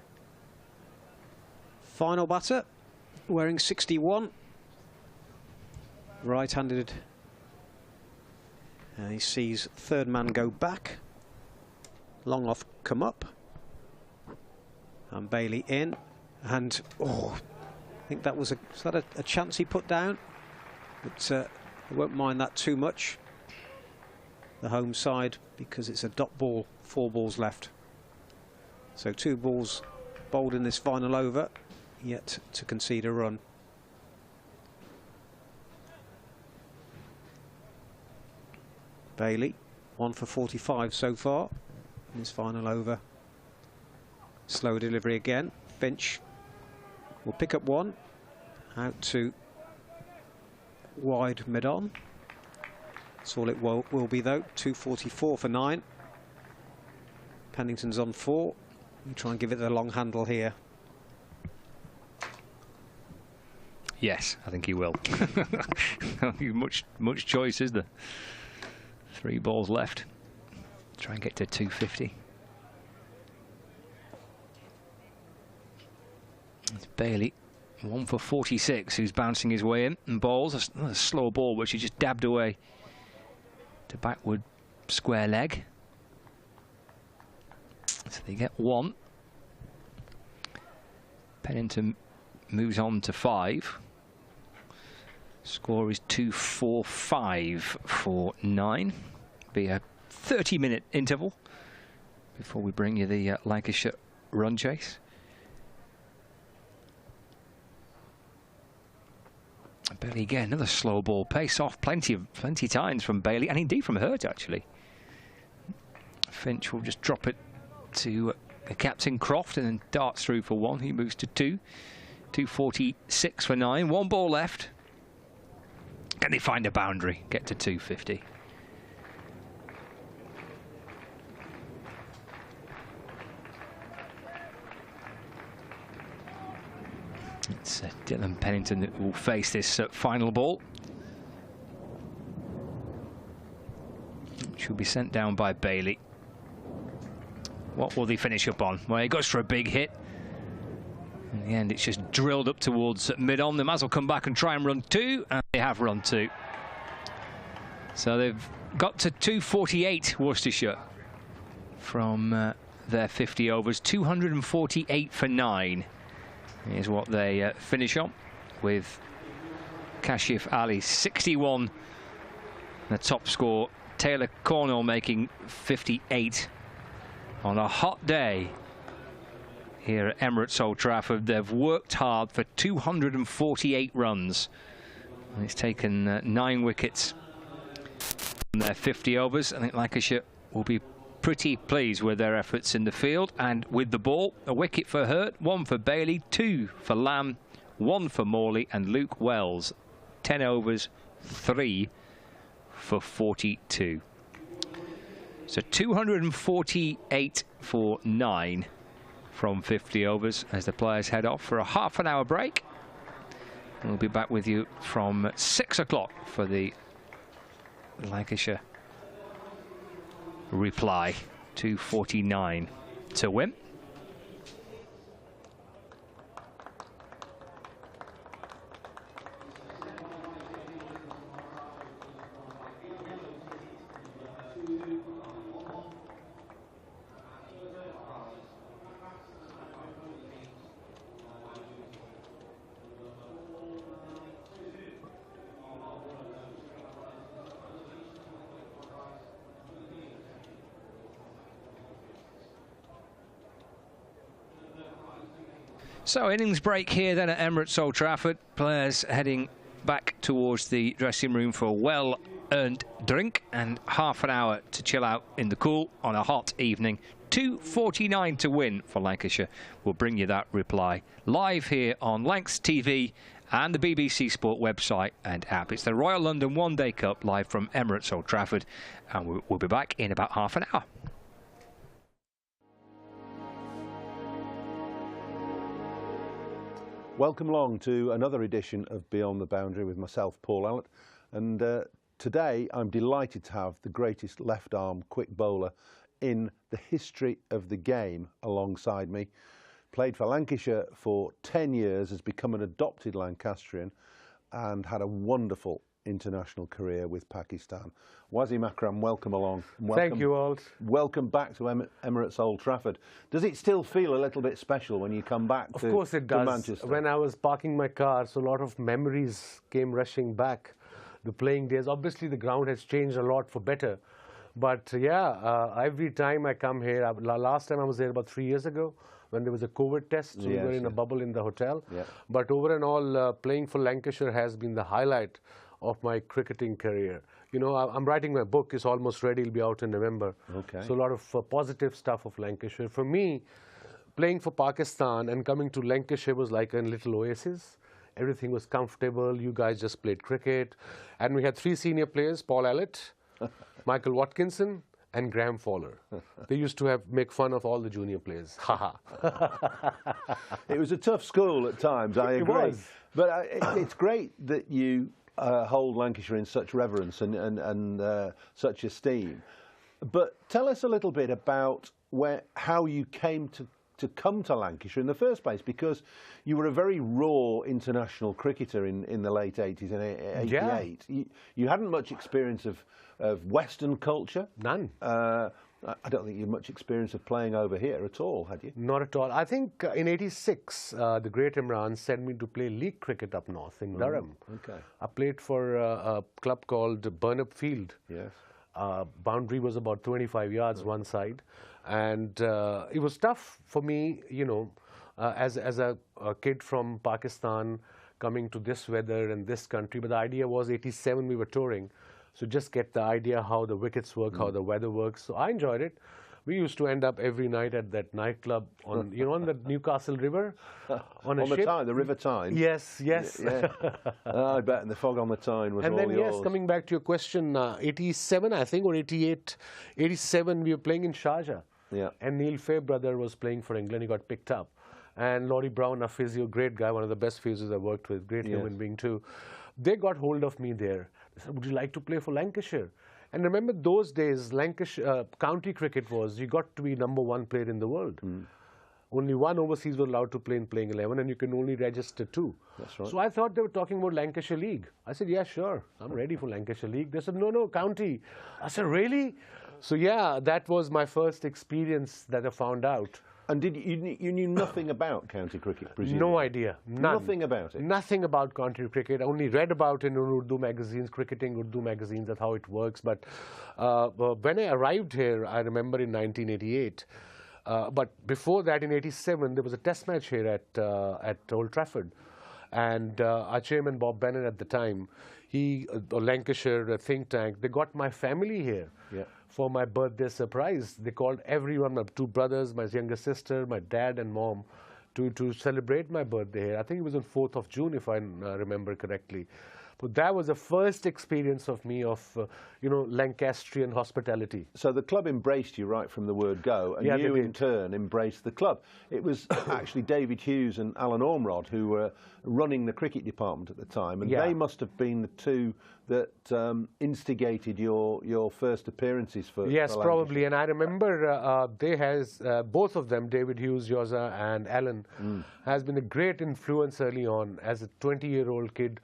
final batter, wearing 61. Right-handed. And he sees 3rd man go back. Long off come up. And Bailey in. And, I think that was a chance he put down, but I won't mind that too much. The home side, because it's a dot ball, 4 balls left. So 2 balls bowled in this final over, yet to concede a run. Bailey, 1 for 45 so far in his final over. Slow delivery again. Finch will pick up 1, out to wide mid-on. That's all it will be though. 244 for 9. Pennington's on 4. You try and give it the long handle here. Yes, I think he will. much choice, is there? 3 balls left. Try and get to 250. It's Bailey, 1 for 46, who's bouncing his way in and bowls a slow ball which he just dabbed away to backward square leg. So they get 1. Pennington moves on to 5. Score is 245 for 9. Be a 30-minute interval before we bring you the Lancashire run chase. Bailey again, another slow ball, pace off plenty times from Bailey, and indeed from Hurt actually. Finch will just drop it to Captain Croft and then darts through for 1. He moves to 2. 246 for 9. 1 ball left. Can they find a boundary? Get to 250. It's Dylan Pennington that will face this final ball. Which will be sent down by Bailey. What will they finish up on? Well, he goes for a big hit. In the end, it's just drilled up towards mid-on. They might as well come back and try and run 2, and they have run 2. So they've got to 248, Worcestershire, from their 50 overs. 248 for 9 is what they finish on, with Kashif Ali 61. The top score, Taylor Cornell making 58 on a hot day here at Emirates Old Trafford. They've worked hard for 248 runs. And it's taken 9 wickets from their 50 overs. I think Lancashire will be pretty pleased with their efforts in the field and with the ball. A wicket for Hurt, 1 for Bailey, 2 for Lamb, 1 for Morley and Luke Wells. 10 overs, 3 for 42. So 248 for 9 from 50 overs as the players head off for a half-an-hour break. And we'll be back with you from 6 o'clock for the Lancashire reply. 249 to win. So innings break here then at Emirates Old Trafford. Players heading back towards the dressing room for a well-earned drink and half an hour to chill out in the cool on a hot evening. 249 to win for Lancashire. We'll bring you that reply live here on Lancs TV and the BBC Sport website and app. It's the Royal London One Day Cup live from Emirates Old Trafford, and we'll be back in about half an hour. Welcome along to another edition of Beyond the Boundary with myself, Paul Allett. And today I'm delighted to have the greatest left-arm quick bowler in the history of the game alongside me. Played for Lancashire for 10 years, has become an adopted Lancastrian and had a wonderful international career with Pakistan. Wasim Akram, welcome along. Welcome, thank you all. Welcome back to Emirates Old Trafford. Does it still feel a little bit special when you come back Of course it does. to Manchester? When I was parking my car, so a lot of memories came rushing back. The playing days. Obviously, the ground has changed a lot for better. But yeah, every time I come here, last time I was there about 3 years ago, when there was a COVID test, so we were in a bubble in the hotel. Yeah. But over and all, playing for Lancashire has been the highlight of my cricketing career. You know, I'm writing my book, it's almost ready, it'll be out in November. Okay. So a lot of positive stuff of Lancashire. For me, playing for Pakistan and coming to Lancashire was like a little oasis. Everything was comfortable, you guys just played cricket. And we had 3 senior players, Paul Allett, Michael Watkinson, and Graham Fowler. They used to make fun of all the junior players. It was a tough school at times, I agree. It was. But it's great that you hold Lancashire in such reverence and such esteem. But tell us a little bit about how you came to come to Lancashire in the first place, because you were a very raw international cricketer in the late 80s and 88. Yeah. You hadn't much experience of Western culture. None. I don't think you had much experience of playing over here at all, had you? Not at all. I think in 86, the great Imran sent me to play league cricket up north in Durham. Okay. I played for a club called Burnup Field. Yes. Boundary was about 25 yards one side. And it was tough for me, you know, as a kid from Pakistan coming to this weather and this country. But the idea was 87 we were touring. So just get the idea how the wickets work, how the weather works. So I enjoyed it. We used to end up every night at that nightclub on, you know, on the Newcastle River. On the Tyne, the River Tyne? Yes, yes. Yeah. I bet, and the fog on the Tyne was all yours. And then, yes, coming back to your question, 87, I think, or 88, 87, we were playing in Sharjah. Yeah. And Neil Fairbrother was playing for England. He got picked up. And Laurie Brown, a physio, great guy, one of the best physios I worked with, great human being too. They got hold of me there. They said, would you like to play for Lancashire? And remember those days, Lancashire, county cricket was, you got to be #1 player in the world. Only one overseas was allowed to play in playing 11, and you can only register 2. That's right. So I thought they were talking about Lancashire League. I said, yeah, sure, I'm ready for Lancashire League. They said, no, county. I said, really? So yeah, that was my first experience that I found out. And you knew nothing about county cricket, presumably? No idea. None. Nothing about it? Nothing about county cricket. I only read about it in Urdu magazines, cricketing Urdu magazines, that's how it works. But when I arrived here, I remember in 1988, but before that, in 87, there was a test match here at Old Trafford. And our chairman, Bob Bennett, at the time, Lancashire think tank, they got my family here. Yeah. For my birthday surprise. They called everyone, my 2 brothers, my younger sister, my dad and mom, to celebrate my birthday here. I think it was on 4th of June, if I remember correctly. But that was the first experience of me of, you know, Lancastrian hospitality. So the club embraced you right from the word go, and you in turn embraced the club. It was actually David Hughes and Alan Ormrod who were running the cricket department at the time, and they must have been the 2 that instigated your first appearances for Yes, for probably. And I remember both of them, David Hughes, Yoza and Alan, has been a great influence early on as a 20-year-old kid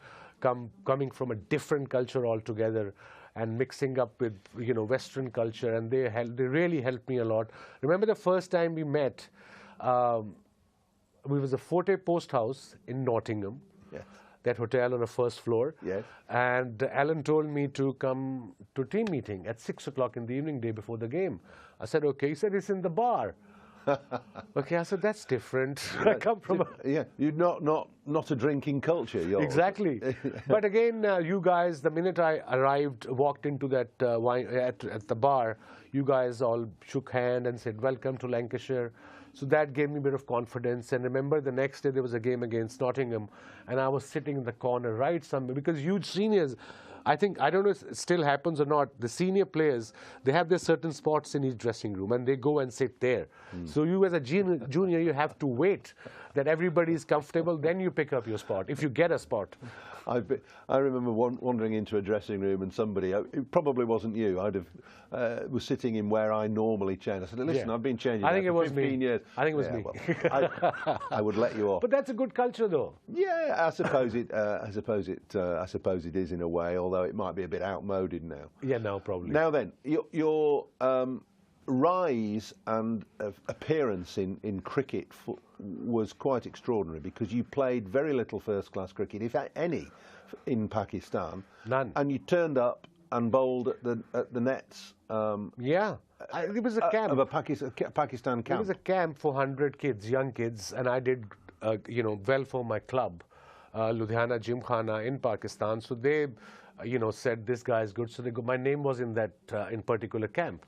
coming from a different culture altogether and mixing up with, you know, Western culture, and they really helped me a lot. Remember the first time we met, we was a Forte Post House in Nottingham. Yes. That hotel on the 1st floor. Yes. And Alan told me to come to team meeting at 6 o'clock in the evening, day before the game. I said, okay. He said, it's in the bar. Okay, I said, that's different. I come from you're not a drinking culture. Yours. Exactly. But again, you guys, the minute I arrived, walked into that wine at the bar, you guys all shook hand and said, welcome to Lancashire. So that gave me a bit of confidence. And remember, the next day there was a game against Nottingham, and I was sitting in the corner right somewhere, because huge seniors, I don't know if it still happens or not, the senior players, they have their certain spots in each dressing room, and they go and sit there. So you as a junior, you have to wait that everybody is comfortable, then you pick up your spot, if you get a spot. I remember wandering into a dressing room and somebody, it probably wasn't you, was sitting in where I normally change. I said, listen, I've been changing for 15 years. I think it was me. Well, I would let you off. But that's a good culture, though. Yeah, I suppose it is in a way, although it might be a bit outmoded now. Yeah, no, probably. Now then, your rise and appearance in cricket was quite extraordinary because you played very little first-class cricket, if any, in Pakistan. None. And you turned up and bowled at the nets. It was a camp of a Pakistan camp. It was a camp for 100 kids, young kids, and I did, well for my club, Ludhiana Gymkhana in Pakistan. So they, said this guy is good. So my name was in that in particular camp.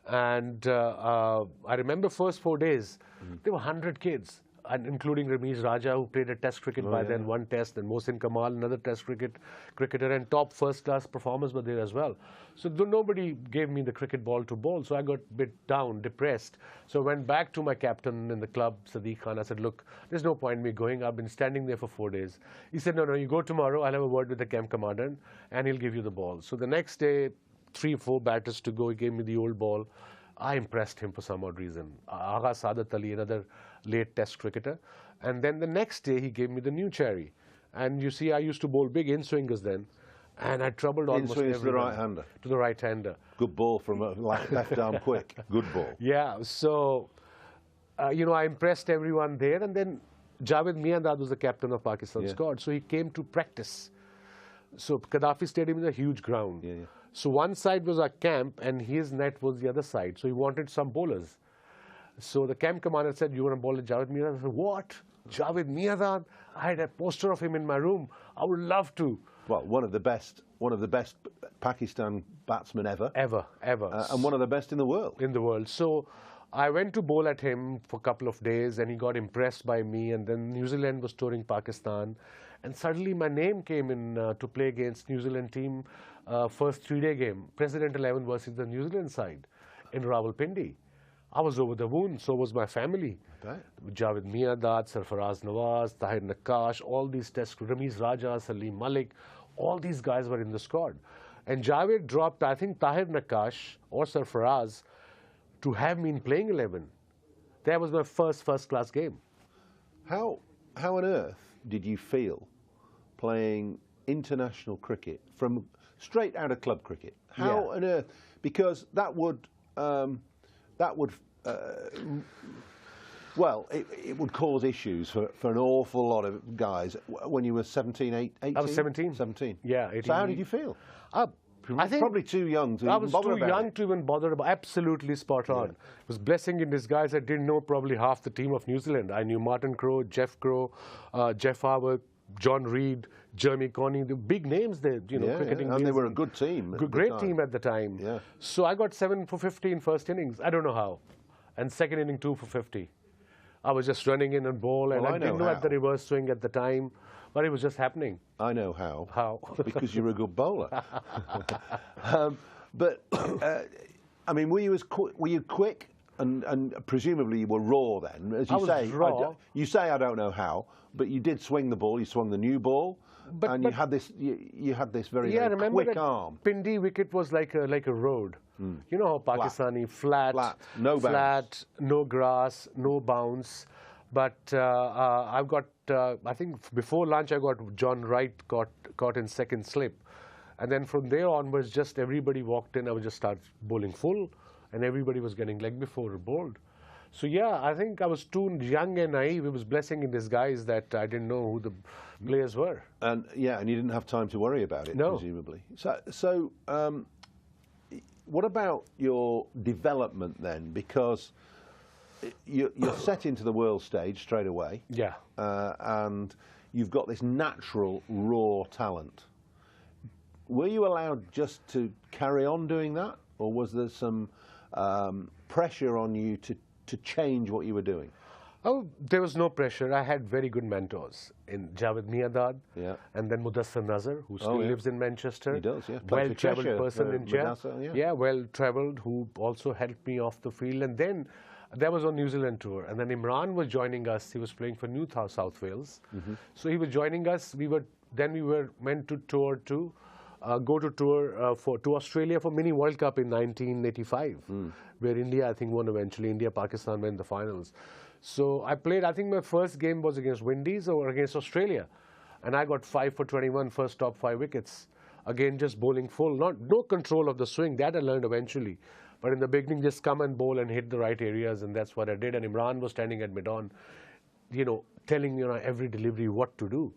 And I remember first 4 days, there were 100 kids, and including Ramesh Raja, who played a test cricket by then, one test, and Mohsin Kamal, another test cricketer, and top first-class performers were there as well. So nobody gave me the cricket ball to bowl, so I got a bit down, depressed. So I went back to my captain in the club, Sadiq Khan. I said, look, there's no point in me going. I've been standing there for 4 days. He said, no, you go tomorrow. I'll have a word with the camp commander, and he'll give you the ball. So the next day, 3 or 4 batters to go, he gave me the old ball. I impressed him for some odd reason. Agha Saadat Ali, another late test cricketer. And then the next day, he gave me the new cherry. And you see, I used to bowl big in-swingers then. And I troubled almost everyone. To the right-hander? To the right-hander. Good ball from a left arm quick. Good ball. Yeah, so, I impressed everyone there. And then Javed Miandad was the captain of Pakistan squad. So he came to practice. So Gaddafi Stadium is a huge ground. So one side was our camp, and his net was the other side. So he wanted some bowlers. So the camp commander said, you want to bowl at Javed Miandad? I said, what? Javed Miandad? I had a poster of him in my room. I would love to. Well, one of the best Pakistan batsmen ever. Ever. And one of the best in the world. In the world. So I went to bowl at him for a couple of days, and he got impressed by me. And then New Zealand was touring Pakistan. And suddenly my name came in to play against New Zealand team, first 3-day game, President 11 versus the New Zealand side in Rawalpindi. I was over the moon, so was my family. Right. Javed Miandad, Sarfaraz Nawaz, Tahir Nakash, all these tests, Ramesh Raja, Salim Malik, all these guys were in the squad. And Javed dropped, I think, Tahir Nakash or Sarfaraz to have me in playing 11. That was my first-class game. How on earth did you feel playing international cricket from straight out of club cricket? How on earth? Because that would it would cause issues for an awful lot of guys when you were 17, 18? I was 17. 17. Yeah, 18. So how did you feel? I think probably too young to even bother about it. I was too young to even bother about it. Absolutely spot on. It was blessing in disguise. I didn't know probably half the team of New Zealand. I knew Martin Crowe, Jeff Crowe, Jeff Harwood, John Reed, Jeremy Coney, the big names there, cricketing. And they were a good team. Great team at the time. Yeah. So I got 7 for 50 in first innings. I don't know how. And second inning, 2 for 50. I was just running in and ball, and I didn't know at the reverse swing at the time, but it was just happening. I know how. How? Because you're a good bowler. I mean, were you quick? And presumably you were raw then, as you say. Raw. You say I don't know how, but you did swing the ball. You swung the new ball, and you had this. You had this very quick arm. Pindi wicket was like a road. You know how Pakistani flat, no bounce. flat, no grass, no bounce. But I've got. I think before lunch I got John Wright caught in second slip, and then from there onwards, just everybody walked in. I would just start bowling full. And everybody was getting leg before bowled. So yeah, I think I was too young and naive. It was blessing in disguise that I didn't know who the players were. And you didn't have time to worry about it, presumably. So what about your development then? Because you're set into the world stage straight away. Yeah. And you've got this natural raw talent. Were you allowed just to carry on doing that, or was there some pressure on you to change what you were doing? Oh, there was no pressure. I had very good mentors in Javed Miandad, and then Mudassar Nazar, who still lives in Manchester. He does, yeah. Well-travelled person in India. Yeah, well-travelled, who also helped me off the field. And then that was on New Zealand tour. And then Imran was joining us. He was playing for New South Wales. So he was joining us. We were then we were meant to tour to go to tour to Australia for Mini World Cup in 1985, where India, I think, won eventually. India, Pakistan went the finals. So I played, I think my first game was against Windies or against Australia. And I got 5 for 21, first top 5 wickets. Again, just bowling full, no control of the swing. That I learned eventually. But in the beginning, just come and bowl and hit the right areas, and that's what I did. And Imran was standing at mid-on, telling every delivery what to do.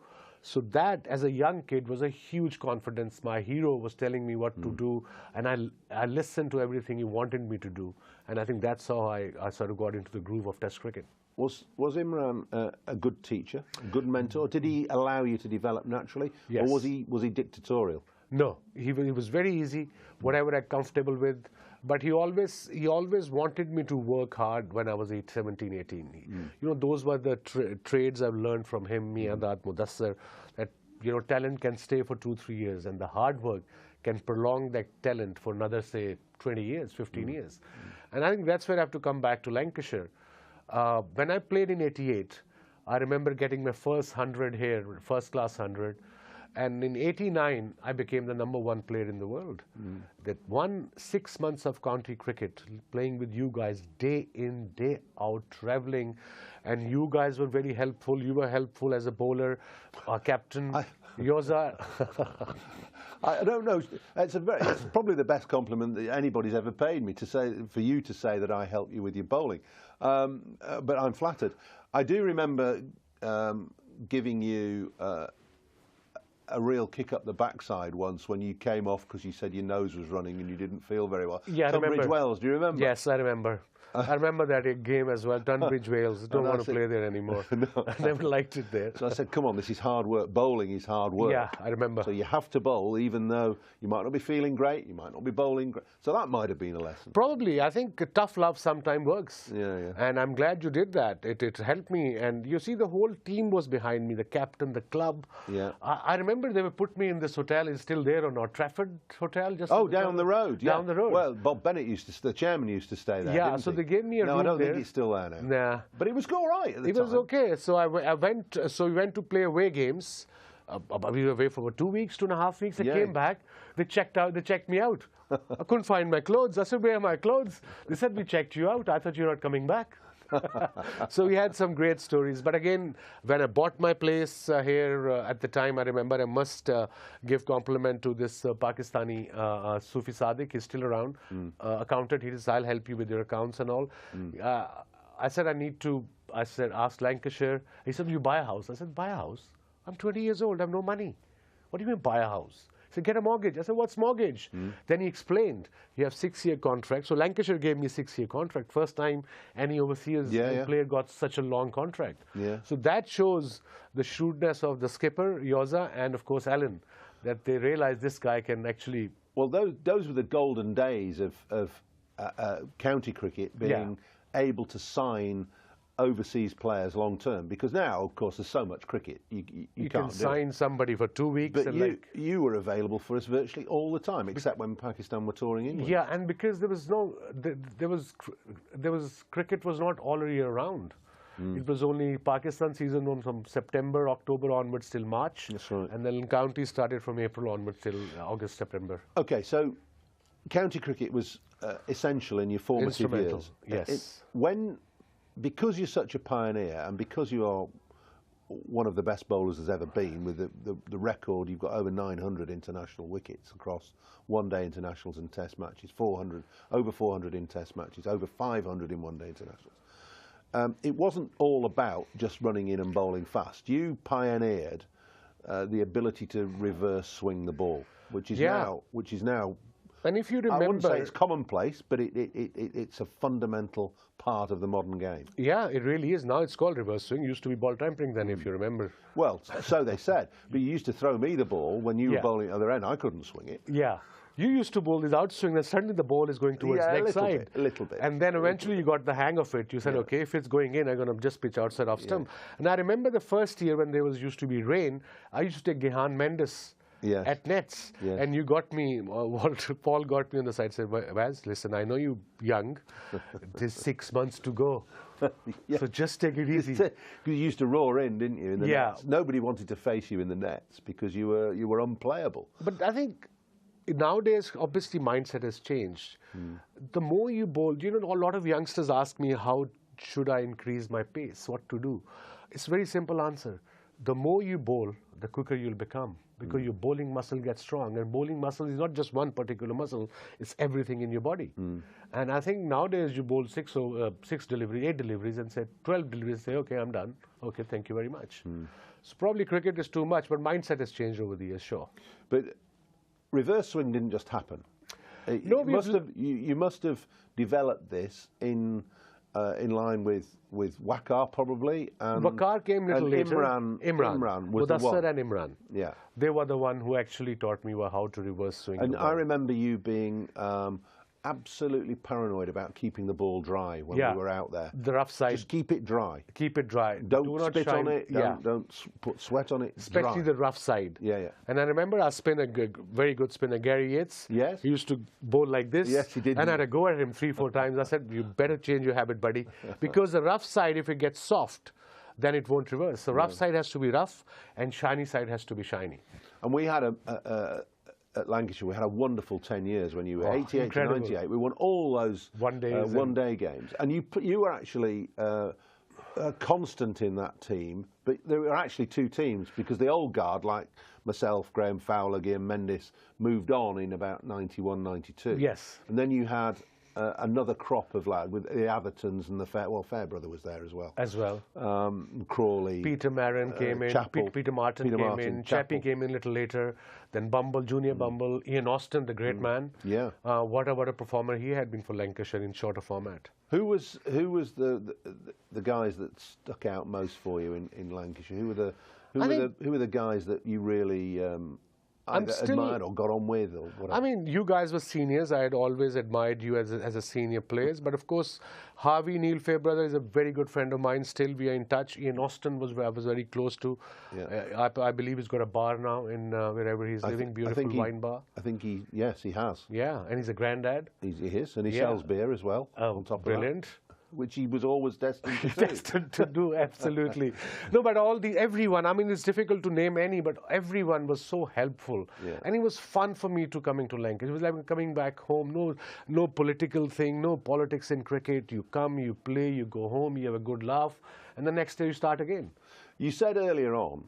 So that, as a young kid, was a huge confidence. My hero was telling me what to do, and I listened to everything he wanted me to do. And I think that's how I sort of got into the groove of Test cricket. Was Imran a good teacher, a good mentor? Did he allow you to develop naturally, yes. or was he dictatorial? No, he was very easy, whatever I'm comfortable with. But he always wanted me to work hard when I was 17, 18. Those were the trades I've learned from him, Miadat, Mudassar, that talent can stay for 2-3 years, and the hard work can prolong that talent for another, say, 20 years, 15 years. And I think that's where I have to come back to Lancashire. When I played in '88, I remember getting my first 100 here, first class 100. And in '89, I became the #1 player in the world. That 6 months of county cricket, playing with you guys day in, day out, traveling. And you guys were very helpful. You were helpful as a bowler, our captain, Yoza. I don't know. It's probably the best compliment that anybody's ever paid me, for you to say that I helped you with your bowling. But I'm flattered. I do remember giving you a real kick up the backside once when you came off because you said your nose was running and you didn't feel very well. Yeah, I remember. Tunbridge Wells, do you remember? Yes, I remember. I remember that game as well, Tunbridge Wales. Don't want to play there anymore. No. I never liked it there. So I said, come on, this is hard work. Bowling is hard work. Yeah, I remember. So you have to bowl even though you might not be feeling great, you might not be bowling great. So that might have been a lesson. Probably. I think tough love sometimes works. Yeah, yeah. And I'm glad you did that. It helped me. And you see, the whole team was behind me, the captain, the club. Yeah. I remember they would put me in this hotel. It's still there or not? Trafford Hotel? Down the road. Yeah. Down the road. Well, Bob Bennett the chairman used to stay there. Yeah, so they gave me a room. I don't think he's still there now. Nah. But it was all right at the time. It was okay. So I went. So we went to play away games. We were away for about 2 weeks, 2.5 weeks. I came back. They checked me out. I couldn't find my clothes. I said, "Where are my clothes?" They said, "We checked you out. I thought you were not coming back." So we had some great stories. But again, when I bought my place here at the time, I remember I must give compliment to this Pakistani Sufi Sadiq. He's still around. Accountant. He says, "I'll help you with your accounts and all." I said, ask Lancashire. He said, "You buy a house." I said, "Buy a house? I'm 20 years old. I have no money." "What do you mean buy a house?" He said, "Get a mortgage." I said, "What's mortgage?" Then he explained, "You have 6-year contract." So Lancashire gave me a 6-year contract. First time any overseas player got such a long contract. Yeah. So that shows the shrewdness of the skipper, Yoza, and of course Alan, that they realized this guy can actually... Well, those were the golden days of county cricket being able to sign overseas players long term, because now, of course, there's so much cricket you can sign somebody for 2 weeks. But you were available for us virtually all the time, except when Pakistan were touring England. Yeah, and because there was cricket was not all year round. It was only Pakistan season from September, October onwards till March. That's right. And then county started from April onwards till August, September. Okay, so county cricket was essential in your formative years. Yes. Because you're such a pioneer and because you are one of the best bowlers there's ever been, with the record, you've got over 900 international wickets across one-day internationals and test matches, over 400 in test matches, over 500 in one-day internationals. It wasn't all about just running in and bowling fast. You pioneered the ability to reverse swing the ball, which is now. And if you remember, I wouldn't say it's commonplace, but it's a fundamental part of the modern game. Yeah, it really is. Now it's called reverse swing. It used to be ball tampering then, if you remember. Well, so they said. But you used to throw me the ball when you were bowling at the other end. I couldn't swing it. Yeah. You used to bowl this outswing, and suddenly the ball is going towards the next side. A little bit. And then eventually you got the hang of it. You said, okay, if it's going in, I'm going to just pitch outside off stump. And I remember the first year when there used to be rain, I used to take Gehan Mendes Yes. at nets. Yes. And you got me, Paul got me on the side and said, Vaz, listen, I know you're young. There's 6 months to go. Yeah. So just take it easy. Because you used to roar in, didn't you, in the Yeah. nets? Nobody wanted to face you in the nets because you were unplayable. But I think nowadays, obviously, mindset has changed. The more you bowl, you know, a lot of youngsters ask me, how should I increase my pace? What to do? It's a very simple answer. The more you bowl, the quicker you'll become, because your bowling muscle gets strong. And bowling muscle is not just one particular muscle, it's everything in your body. And I think nowadays you bowl 8 deliveries and say 12 deliveries, say, okay, I'm done. Okay, thank you very much. So probably cricket is too much, but mindset has changed over the years, sure. But reverse swing didn't just happen. No, you must have developed this in line with Waqar probably. And, Waqar came a little later. Imran was the one. Mudassar and Imran. Yeah. They were the one who actually taught me how to reverse swing. And I remember you being absolutely paranoid about keeping the ball dry when we were out there. The rough side. Just keep it dry. Keep it dry. Don't Do not spit shine. on it. Don't put sweat on it. Especially dry. the rough side. Yeah. And I remember our spinner, very good spinner, Gary Yates. Yes. He used to bowl like this. Yes, he did. And I had to go at him 3-4 times. I said, you better change your habit, buddy. Because the rough side, if it gets soft, then it won't reverse. The rough side has to be rough, and shiny side has to be shiny. And we had at Lancashire, we had a wonderful 10 years when you were 88 incredible. to 98. We won all those one-day games. And you were actually constant in that team, but there were actually two teams because the old guard, like myself, Graham Fowler, Guillaume Mendes, moved on in about 91, 92. Yes. And then you had another crop of lads with the Athertons and the Fairbrother was there as well. Crawley. Peter Marin came in. Chappell, Peter Martin came in. Chappie came in a little later. Then Bumble, Junior Bumble. Ian Austin, the great man. Yeah. What a performer he had been for Lancashire in shorter format. Who was the guys that stuck out most for you in Lancashire? Who were the guys that you really either admired or got on with or whatever? I mean, you guys were seniors. I had always admired you as a senior players. But of course, Harvey Neil Fairbrother is a very good friend of mine. Still, we are in touch. Ian Austin I was very close to. Yeah. I believe he's got a bar now in wherever he's living. Beautiful wine bar. I think he has. Yeah, and he's a granddad. He is, and he sells beer as well. On top brilliant. Of that, which he was always destined to do. Destined to do, absolutely. No, but everyone, I mean, it's difficult to name any, but everyone was so helpful. Yeah. And it was fun for me to coming to Lancashire. It was like coming back home, no political thing, no politics in cricket. You come, you play, you go home, you have a good laugh, and the next day you start again. You said earlier on,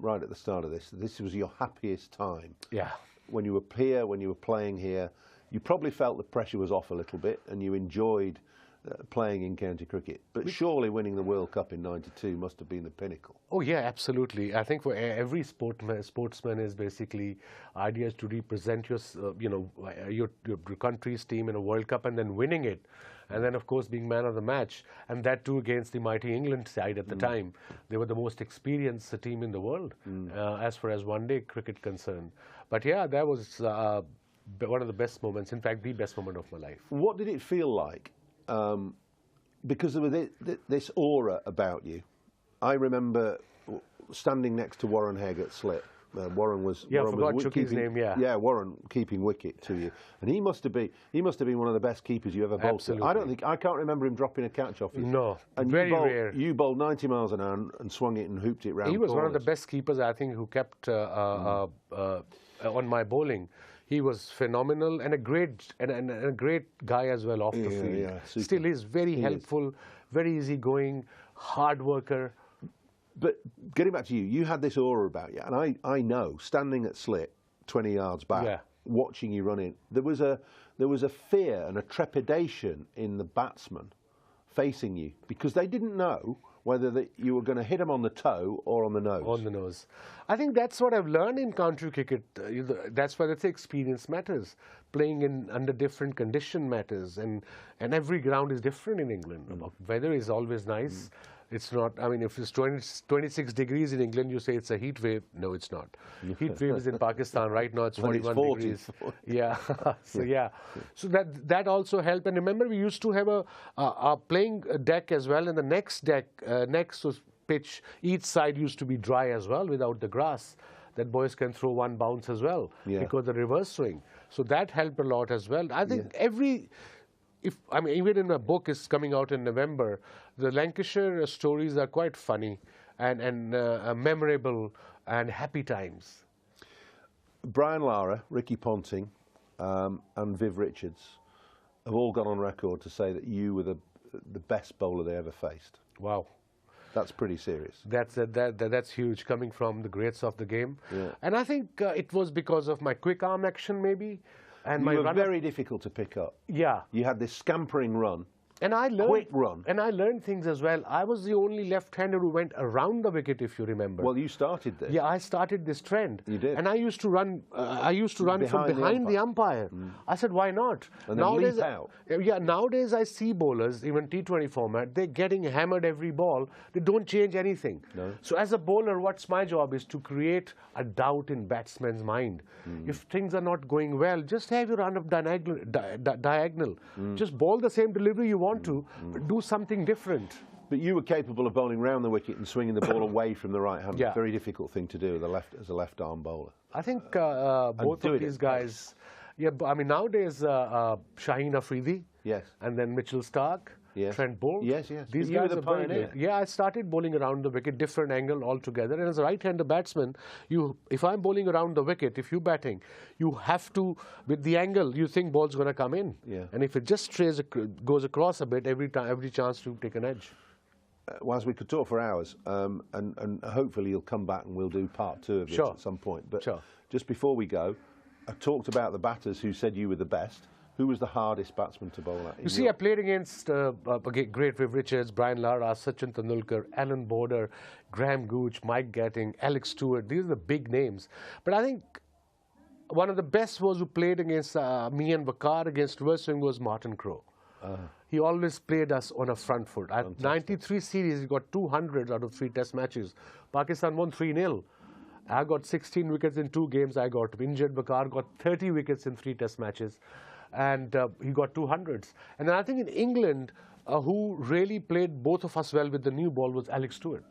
right at the start of this was your happiest time. Yeah. When you were here, when you were playing here, you probably felt the pressure was off a little bit and you enjoyed playing in county cricket. But surely winning the World Cup in '92 must have been the pinnacle. Oh yeah, absolutely. I think for every sportsman is basically idea is to represent your country's team in a World Cup and then winning it. And then, of course, being man of the match, and that too against the mighty England side at the time. They were the most experienced team in the world as far as one-day cricket concerned. But yeah, that was one of the best moments, in fact, the best moment of my life. What did it feel like? Because there was this aura about you. I remember standing next to Warren Hegg at Slip. Warren was Chucky's name. Yeah, Warren keeping wicket to you, and he must have been one of the best keepers you ever bowled. Absolutely. I can't remember him dropping a catch off you. No, and very rare. You bowled 90 miles an hour and swung it and hooped it round. He was corners. one of the best keepers, I think, who kept on my bowling. He was phenomenal and a great guy as well off the field. Yeah, still is very helpful, very easygoing, hard worker. But getting back to you, you had this aura about you, and I know, standing at Slip, 20 yards back, watching you run in, there was a fear and a trepidation in the batsmen facing you because they didn't know whether you were going to hit them on the toe or on the nose. On the nose. I think that's what I've learned in county cricket. That's why the experience matters. Playing under different condition matters, and every ground is different in England. Weather is always nice. It's not, I mean, if it's 26 degrees in England, you say it's a heat wave. No, it's not. Heat wave is in Pakistan. Right now it's 41 degrees. Yeah. So that also helped. And remember, we used to have a playing deck as well. And the next deck, next pitch, each side used to be dry as well without the grass. that boys can throw one bounce as well because the reverse swing. So that helped a lot as well. I think even in my book is coming out in November, the Lancashire stories are quite funny and memorable and happy times. Brian Lara, Ricky Ponting, and Viv Richards have all gone on record to say that you were the best bowler they ever faced. Wow. That's pretty serious. That's huge, coming from the greats of the game. Yeah. And I think it was because of my quick arm action, maybe. And you were very difficult to pick up. Yeah. You had this scampering run. And I learned, quick run. And I learned things as well. I was the only left-hander who went around the wicket, if you remember. Well, you started this. Yeah, I started this trend. You did. And I used to run. From behind the umpire. I said, why not? And then leap out. Yeah, nowadays I see bowlers, even T20 format, they're getting hammered every ball. They don't change anything. No. So as a bowler, what's my job is to create a doubt in batsman's mind. If things are not going well, just have your run up diagonal. Just bowl the same delivery you want to, but do something different. But you were capable of bowling round the wicket and swinging the ball away from the right hand. Yeah. Very difficult thing to do as a left-arm bowler. I think both of these guys. Yeah, I mean nowadays Shaheen Afridi. Yes. And then Mitchell Stark. Yes. Trent Bolt. Yes, yes. These you guys were the are very pioneer. good. Yeah, I started bowling around the wicket, different angle altogether. And as a right-hander batsman, if I'm bowling around the wicket, if you're batting, you have to, with the angle, you think ball's going to come in. Yeah. And if it just goes across a bit, every chance to take an edge. Waz, we could talk for hours, and hopefully you'll come back and we'll do part 2 of this at some point. But just before we go, I talked about the batters who said you were the best. Who was the hardest batsman to bowl at? You see, I played against great Viv Richards, Brian Lara, Sachin Tendulkar, Alan Border, Graham Gooch, Mike Gatting, Alex Stewart. These are the big names. But I think one of the best was who played against me and Vakar against reverse swing was Martin Crowe. He always played us on a front foot. At 93 series, he got 200 out of 3 test matches. Pakistan won 3-0. I got 16 wickets in 2 games. I got injured. Vakar got 30 wickets in 3 test matches. And he got 200s. And then I think in England, who really played both of us well with the new ball was Alex Stewart.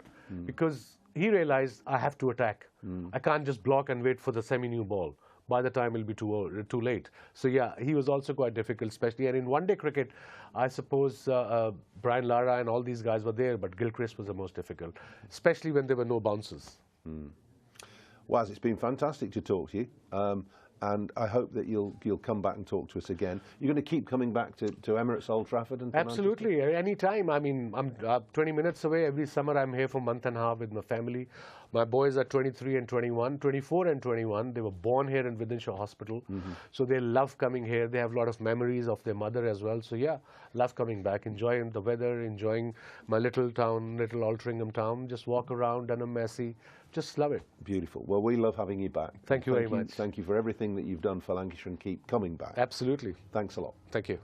Because he realized, I have to attack. I can't just block and wait for the semi-new ball. By the time it'll be too late. So yeah, he was also quite difficult, especially. And in one-day cricket, I suppose Brian Lara and all these guys were there, but Gilchrist was the most difficult, especially when there were no bounces. Waz, it's been fantastic to talk to you. And I hope that you'll come back and talk to us again. You're going to keep coming back to Emirates Old Trafford? And Absolutely, any time. I mean, I'm 20 minutes away. Every summer I'm here for a month and a half with my family. My boys are 23 and 21, 24 and 21. They were born here in Wythenshawe Hospital. So they love coming here. They have a lot of memories of their mother as well. So yeah, love coming back, enjoying the weather, enjoying my little town, little Altrincham town. Just walk around, Dunham Massey. Just love it. Beautiful. Well, we love having you back. Thank you very much. Thank you for everything that you've done for Lancashire, and keep coming back. Absolutely. Thanks a lot. Thank you.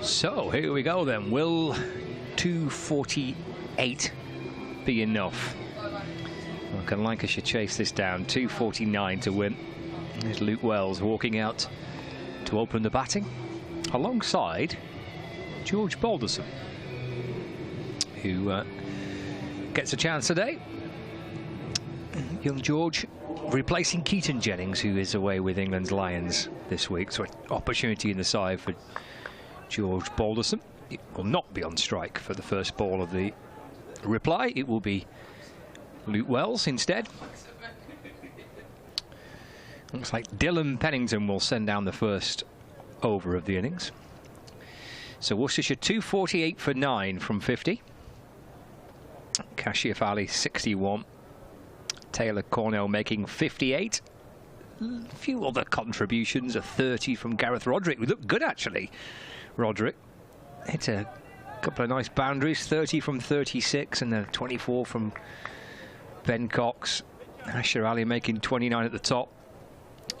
So here we go then. Will 2:48 be enough? Well, can Lancashire chase this down? 2:49 to win. There's Luke Wells walking out to open the batting alongside George Balderson, who gets a chance today. Young George replacing Keaton Jennings, who is away with England's Lions this week. So an opportunity in the side for George Balderson. It will not be on strike for the first ball of the reply. It will be Luke Wells instead. Looks like Dylan Pennington will send down the first over of the innings. So Worcestershire 248 for 9 from 50. Kashif Ali 61. Taylor Cornell making 58. A few other contributions, a 30 from Gareth Roderick. We look good actually. Roderick hit a couple of nice boundaries, 30 from 36 and then 24 from Ben Cox. Asher Ali making 29 at the top.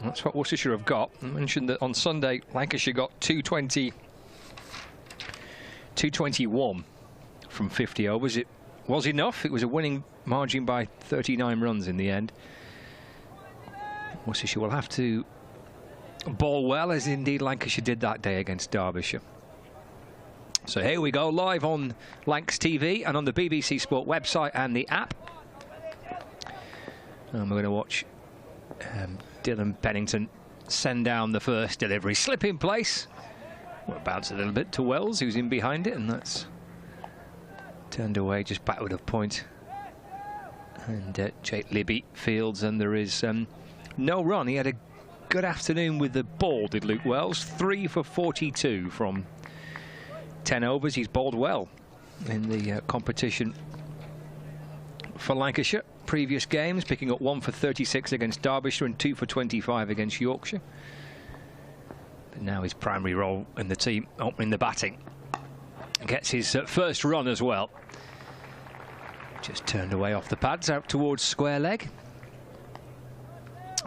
That's what Worcestershire have got. I mentioned that on Sunday Lancashire got 221 from 50 overs. It was enough. It was a winning margin by 39 runs in the end. Worcestershire will have to bowl well, as indeed Lancashire did that day against Derbyshire. So here we go, live on Lancs TV and on the BBC Sport website and the app. And we're going to watch Dylan Pennington send down the first delivery. Slip in place. We'll bounce a little bit to Wells, who's in behind it, and that's turned away just backward of point. And Jake Libby fields, and there is no run. He had a good afternoon with the ball, did Luke Wells. 3 for 42 from 10 overs. He's bowled well in the competition for Lancashire. Previous games, picking up 1 for 36 against Derbyshire and 2 for 25 against Yorkshire. But now his primary role in the team, opening the batting. Gets his first run as well. Just turned away off the pads, out towards square leg.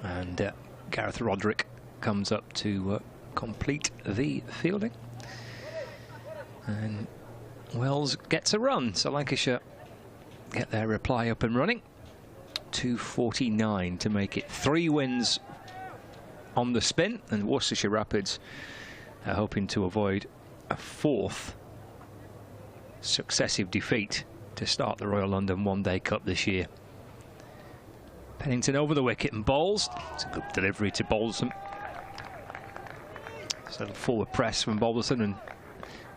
And Gareth Roderick comes up to complete the fielding. And Wells gets a run, so Lancashire get their reply up and running. 249 to make it 3 wins on the spin, and Worcestershire Rapids are hoping to avoid a 4th successive defeat to start the Royal London One-Day Cup this year. Pennington over the wicket and bowls. It's a good delivery to Balderson. It's a little forward press from Balderson and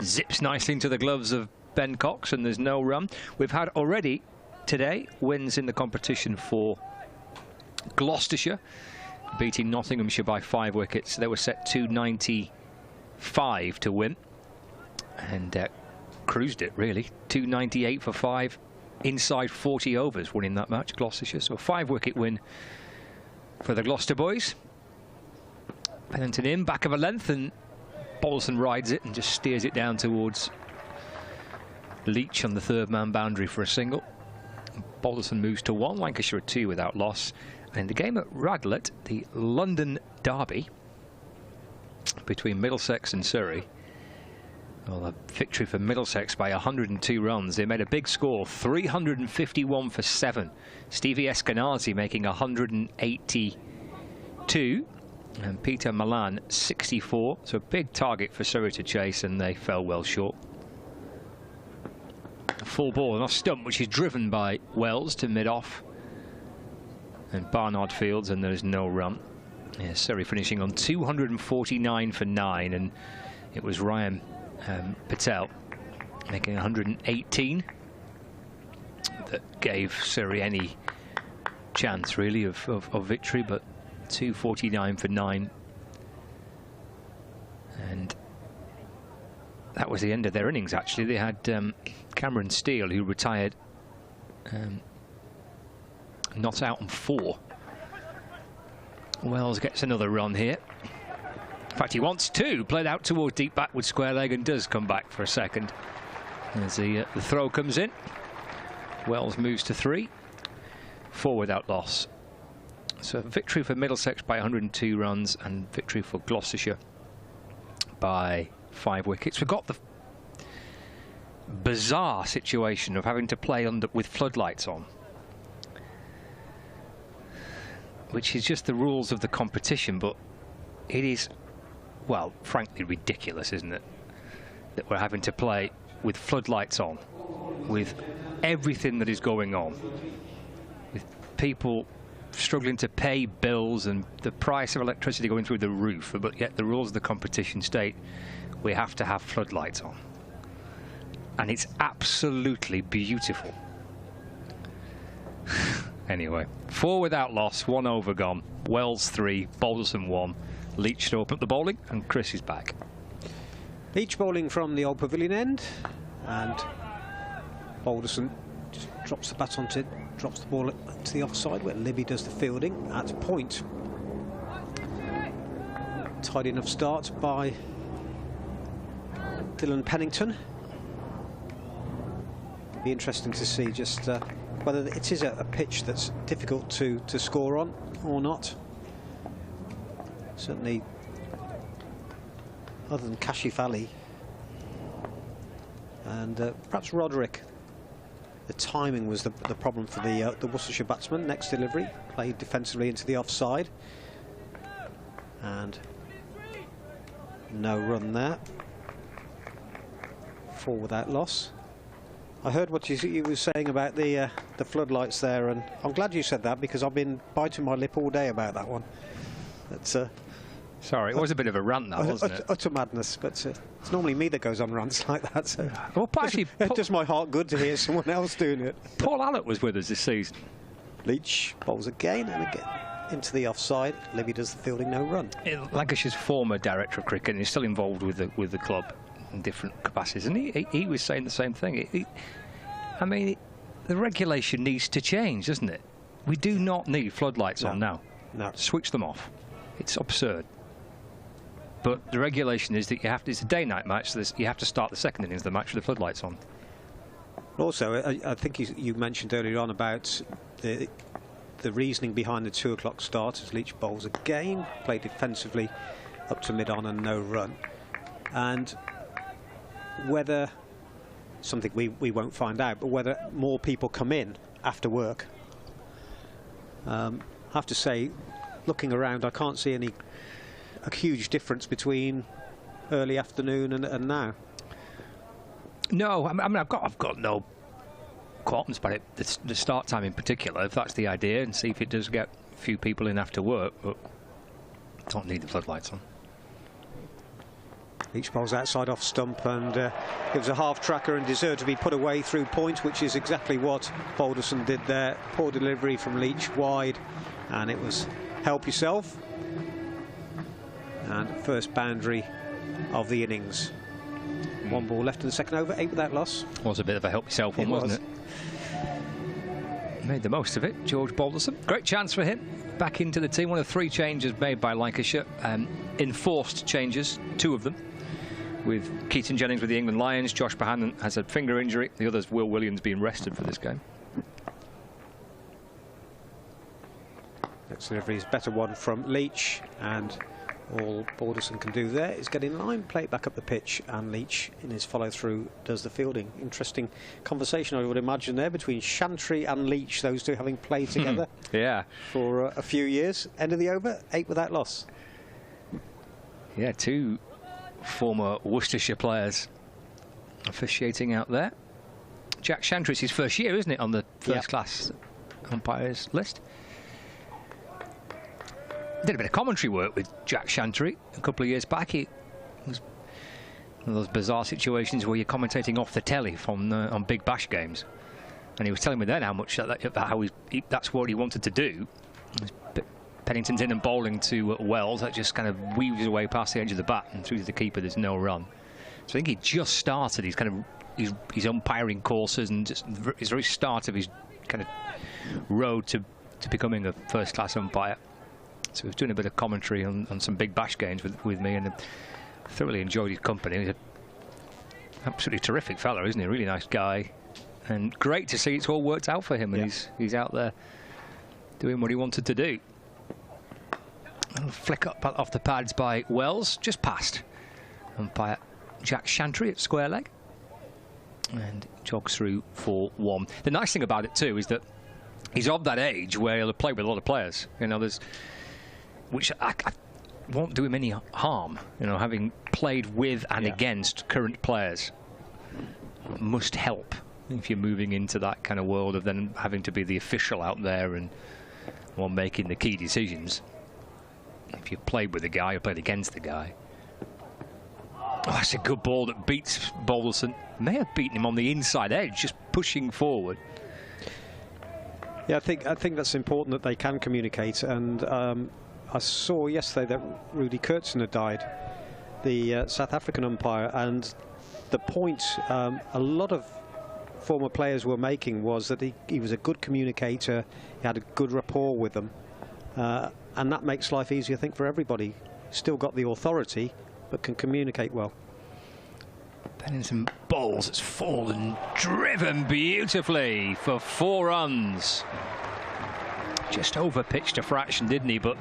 zips nicely into the gloves of Ben Cox, and there's no run. We've had already today wins in the competition for Gloucestershire, beating Nottinghamshire by 5 wickets. They were set 295 to win and cruised it really. 298 for 5 inside 40 overs, winning that match, Gloucestershire. So a 5-wicket win for the Gloucester boys. Pennington in, back of a length, and Balderson rides it and just steers it down towards Leach on the 3rd man boundary for a single. Balderson moves to 1, Lancashire 2 without loss. And in the game at Radlett, the London derby between Middlesex and Surrey, well, a victory for Middlesex by 102 runs. They made a big score, 351 for 7. Stevie Eskenazi making 182, and Peter Milan 64. So a big target for Surrey to chase, and they fell well short. A full ball and off stump, which is driven by Wells to mid-off, and Barnard fields, and there's no run. Yeah, Surrey finishing on 249 for 9, and it was Ryan Patel making 118 that gave Surrey any chance really of victory, but 249 for 9, and that was the end of their innings actually. They had Cameron Steele, who retired not out on 4. Wells gets another run here. In fact, he wants 2, played out towards deep backward square leg, and does come back for a second as the throw comes in. Wells moves to 3, 4 without loss. So victory for Middlesex by 102 runs, and victory for Gloucestershire by 5 wickets. We've got the bizarre situation of having to play with floodlights on, which is just the rules of the competition, but it is, well, frankly ridiculous, isn't it, that we're having to play with floodlights on, with everything that is going on, with people struggling to pay bills and the price of electricity going through the roof, but yet the rules of the competition state we have to have floodlights on. And it's absolutely beautiful. Anyway, 4 without loss, 1 over gone. Wells 3, Balderson 1. Leach to open up the bowling, and Chris is back. Leach bowling from the Old Pavilion end, and Balderson just drops the bat onto it, drops the ball to the offside where Libby does the fielding at point. Tidy enough start by Dylan Pennington. Be interesting to see just whether it is a pitch that's difficult to score on or not. Certainly, other than Kashif Ali and perhaps Roderick, the timing was the problem for the Worcestershire batsman. Next delivery, played defensively into the offside, and no run there. 4 without loss. I heard what you were saying about the floodlights there, and I'm glad you said that, because I've been biting my lip all day about that one. That's sorry, it was a bit of a rant, that wasn't it? Utter madness, but it's normally me that goes on rants like that. So well, actually, it does my heart good to hear someone else doing it. Paul Allott was with us this season. Leach bowls again and again into the offside. Libby does the fielding, no run. Lancashire's former director of cricket, and he's still involved with the club in different capacities, and he was saying the same thing. I mean, the regulation needs to change, doesn't it? We do not need floodlights on now. No. Switch them off. It's absurd. But the regulation is that it's a day-night match, so you have to start the second innings of the match with the floodlights on. Also, I think you mentioned earlier on about the reasoning behind the 2 o'clock start as Leach bowls again, played defensively up to mid-on and no run. And whether, something we won't find out, but whether more people come in after work. I have to say, looking around, I can't see a huge difference between early afternoon and now. No, I mean I've got no qualms about it. The start time in particular, if that's the idea, and see if it does get a few people in after work, but don't need the floodlights on. Each bowls outside off stump, and gives a half tracker and deserved to be put away through point, which is exactly what Balderson did there. Poor delivery from Leach wide, and it was help yourself. And first boundary of the innings. 1 ball left in the second over, 8 without loss. Was a bit of a help yourself one, wasn't it? Made the most of it, George Balderson. Great chance for him. Back into the team. One of 3 changes made by Lancashire. Enforced changes, 2 of them. With Keaton Jennings with the England Lions. Josh Bohannon has a finger injury. The others, Will Williams, being rested for this game. Next delivery is better one from Leach, and all Balderson can do there is get in line, play it back up the pitch, and Leach in his follow-through does the fielding. Interesting conversation, I would imagine, there between Chantry and Leach, those two having played together yeah, for a few years. End of the over, 8 without loss. Yeah, 2 former Worcestershire players officiating out there. Jack Chantry, it's his first year, isn't it, on the first-class umpires list? Did a bit of commentary work with Jack Chantry a couple of years back. It was one of those bizarre situations where you're commentating off the telly on Big Bash games, and he was telling me then how much that's what he wanted to do. Pennington's in and bowling to Wells. That just kind of weaves away past the edge of the bat and through to the keeper. There's no run. So I think he just started his umpiring courses, and just his very start of his kind of road to becoming a first-class umpire. So he was doing a bit of commentary on some Big Bash games with me, and I thoroughly enjoyed his company. He's an absolutely terrific fella, isn't he? A really nice guy, and great to see it's all worked out for him, and he's out there doing what he wanted to do. A flick up off the pads by Wells, just past umpire Jack Chantry at square leg. And jogs through 4-1. The nice thing about it too is that he's of that age where he'll play with a lot of players. You know, which I won't do him any harm. You know, having played with and against current players must help if you're moving into that kind of world of then having to be the official out there and one making the key decisions. If you've played with the guy or played against the guy. Oh, that's a good ball that beats Balderson. May have beaten him on the inside edge, just pushing forward. Yeah, I think that's important that they can communicate. And I saw yesterday that Rudy Kurtzen had died, the South African umpire, and the point a lot of former players were making was that he was a good communicator, he had a good rapport with them, and that makes life easier, I think, for everybody. Still got the authority, but can communicate well. Pennington bowls, it's fallen, driven beautifully for 4 runs. Just over-pitched a fraction, didn't he? But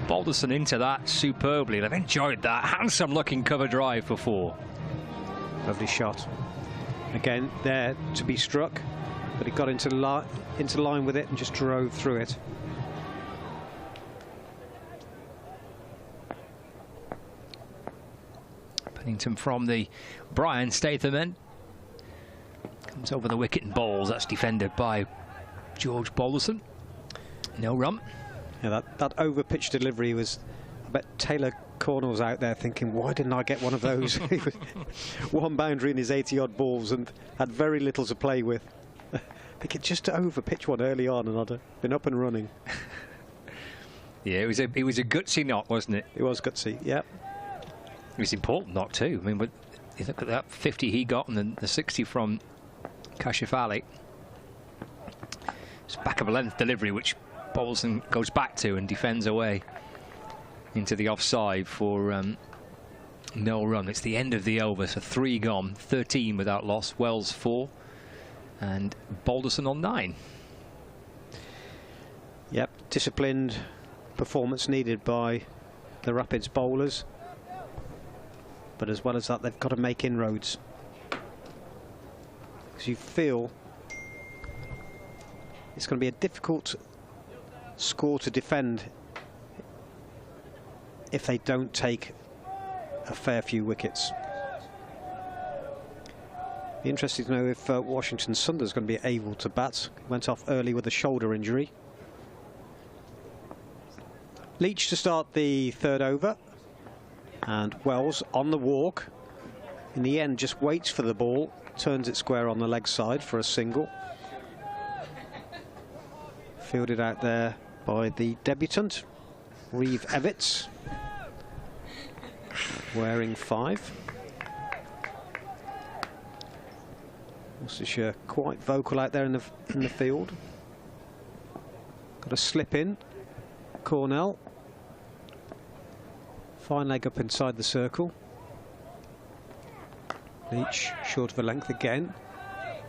Balderson into that superbly. They've enjoyed that. Handsome-looking cover drive for 4. Lovely shot. Again, there to be struck, but he got into line with it and just drove through it. Pennington from the Brian Statham end. Comes over the wicket and bowls. That's defended by George Balderson. No run. Yeah, that over-pitch delivery was, I bet Taylor Cornell's out there thinking, why didn't I get one of those? One boundary in his 80-odd balls and had very little to play with. They could just over-pitch one early on and I'd have been up and running. Yeah, it was a gutsy knock, wasn't it? It was gutsy, yeah. It was important knock too. I mean, but you look at that 50 he got and then the 60 from Kashif Ali. It's back of a length delivery, which Balderson goes back to and defends away into the offside for no run. It's the end of the over, so 3 gone, 13 without loss. Wells 4 and Balderson on 9. Yep, disciplined performance needed by the Rapids bowlers. But as well as that, they've got to make inroads. Because you feel it's going to be a difficult score to defend if they don't take a fair few wickets. Be interesting to know if Washington Sunday's going to be able to bat. Went off early with a shoulder injury. Leach to start the 3rd over. And Wells on the walk. In the end, just waits for the ball, turns it square on the leg side for a single. Fielded out there by the debutant, Reeve Evitts, wearing 5. Worcestershire quite vocal out there in the field. Got a slip in. Cornell. Fine leg up inside the circle. Leach short of a length again.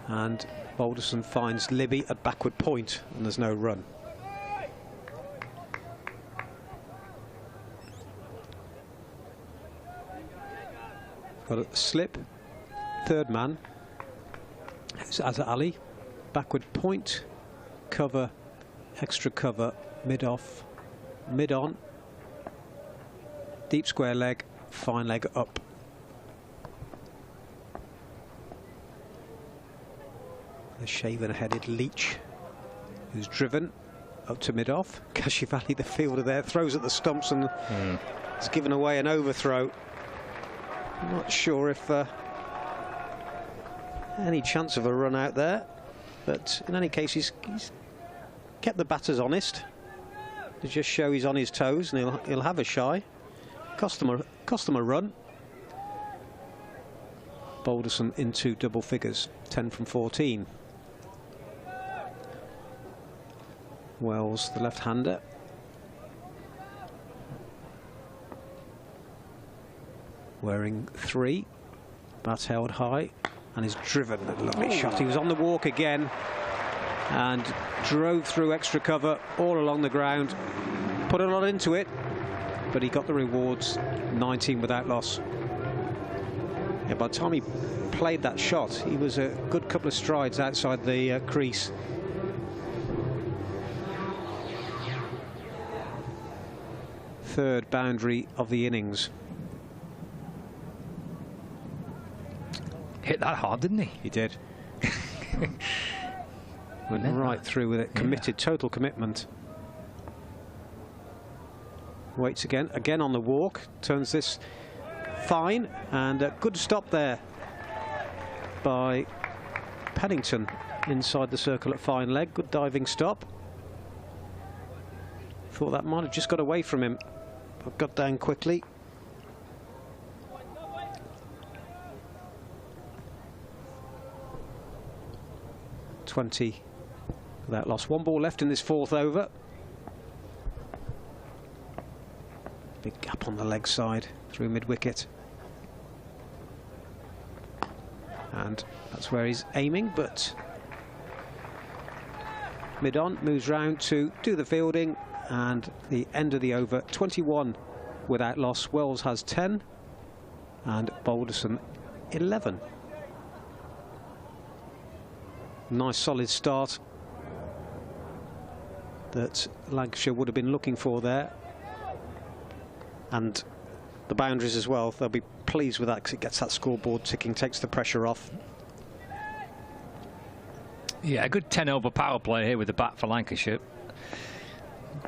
And Balderson finds Libby at backward point, and there's no run. Got a slip. 3rd man. It's Azhar Ali. Backward point. Cover. Extra cover. Mid-off. Mid-on. Deep square leg, fine leg up. The shaven-headed Leach, who's driven up to mid-off. Kashif Ali, the fielder there, throws at the stumps and has given away an overthrow. I'm not sure if any chance of a run out there, but in any case, he's kept the batters honest to just show he's on his toes, and he'll have a shy. Cost them a run. Balderson into double figures, 10 from 14. Wells, the left-hander. Wearing 3. Bat held high and is driven. A lovely shot. He was on the walk again and drove through extra cover all along the ground. Put a lot into it, but he got the rewards. 19 without loss. Yeah, by the time he played that shot, he was a good couple of strides outside the crease. Third boundary of the innings. Hit that hard, didn't he? He did. Went right through with it. Committed, total commitment. Waits again on the walk. Turns this fine, and a good stop there by Pennington inside the circle at fine leg. Good diving stop. Thought that might have just got away from him, but got down quickly. Without loss. One ball left in this fourth over. Big gap on the leg side through mid-wicket. And that's where he's aiming, but mid-on, moves round to do the fielding, and the end of the over, 21 without loss. Wells has 10 and Balderson 11. Nice solid start that Lancashire would have been looking for there, and the boundaries as well. They'll be pleased with that because it gets that scoreboard ticking, takes the pressure off. Yeah, a good 10 over power play here with the bat for Lancashire.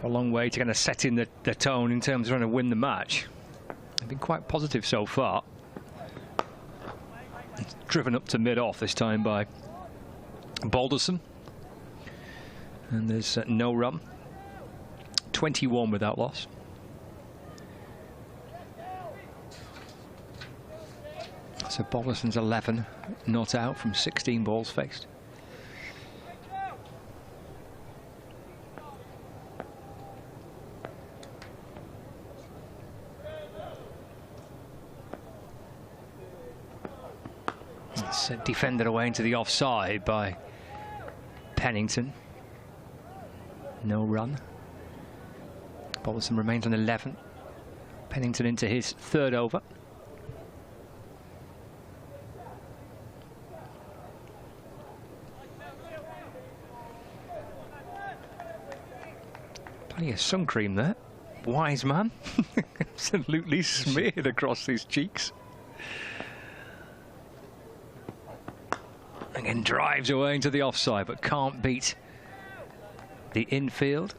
A long way to kind of set in the tone in terms of trying to win the match. They've been quite positive so far. It's driven up to mid-off this time by Balderson, and there's no run. 21 without loss. So Balderson's 11 not out from 16 balls faced. It's defended away into the offside by Pennington. No run. Balderson remains on 11. Pennington into his third over. Plenty of sun cream there. Wise man. Absolutely smeared across his cheeks. Again, drives away into the offside, but can't beat the infield.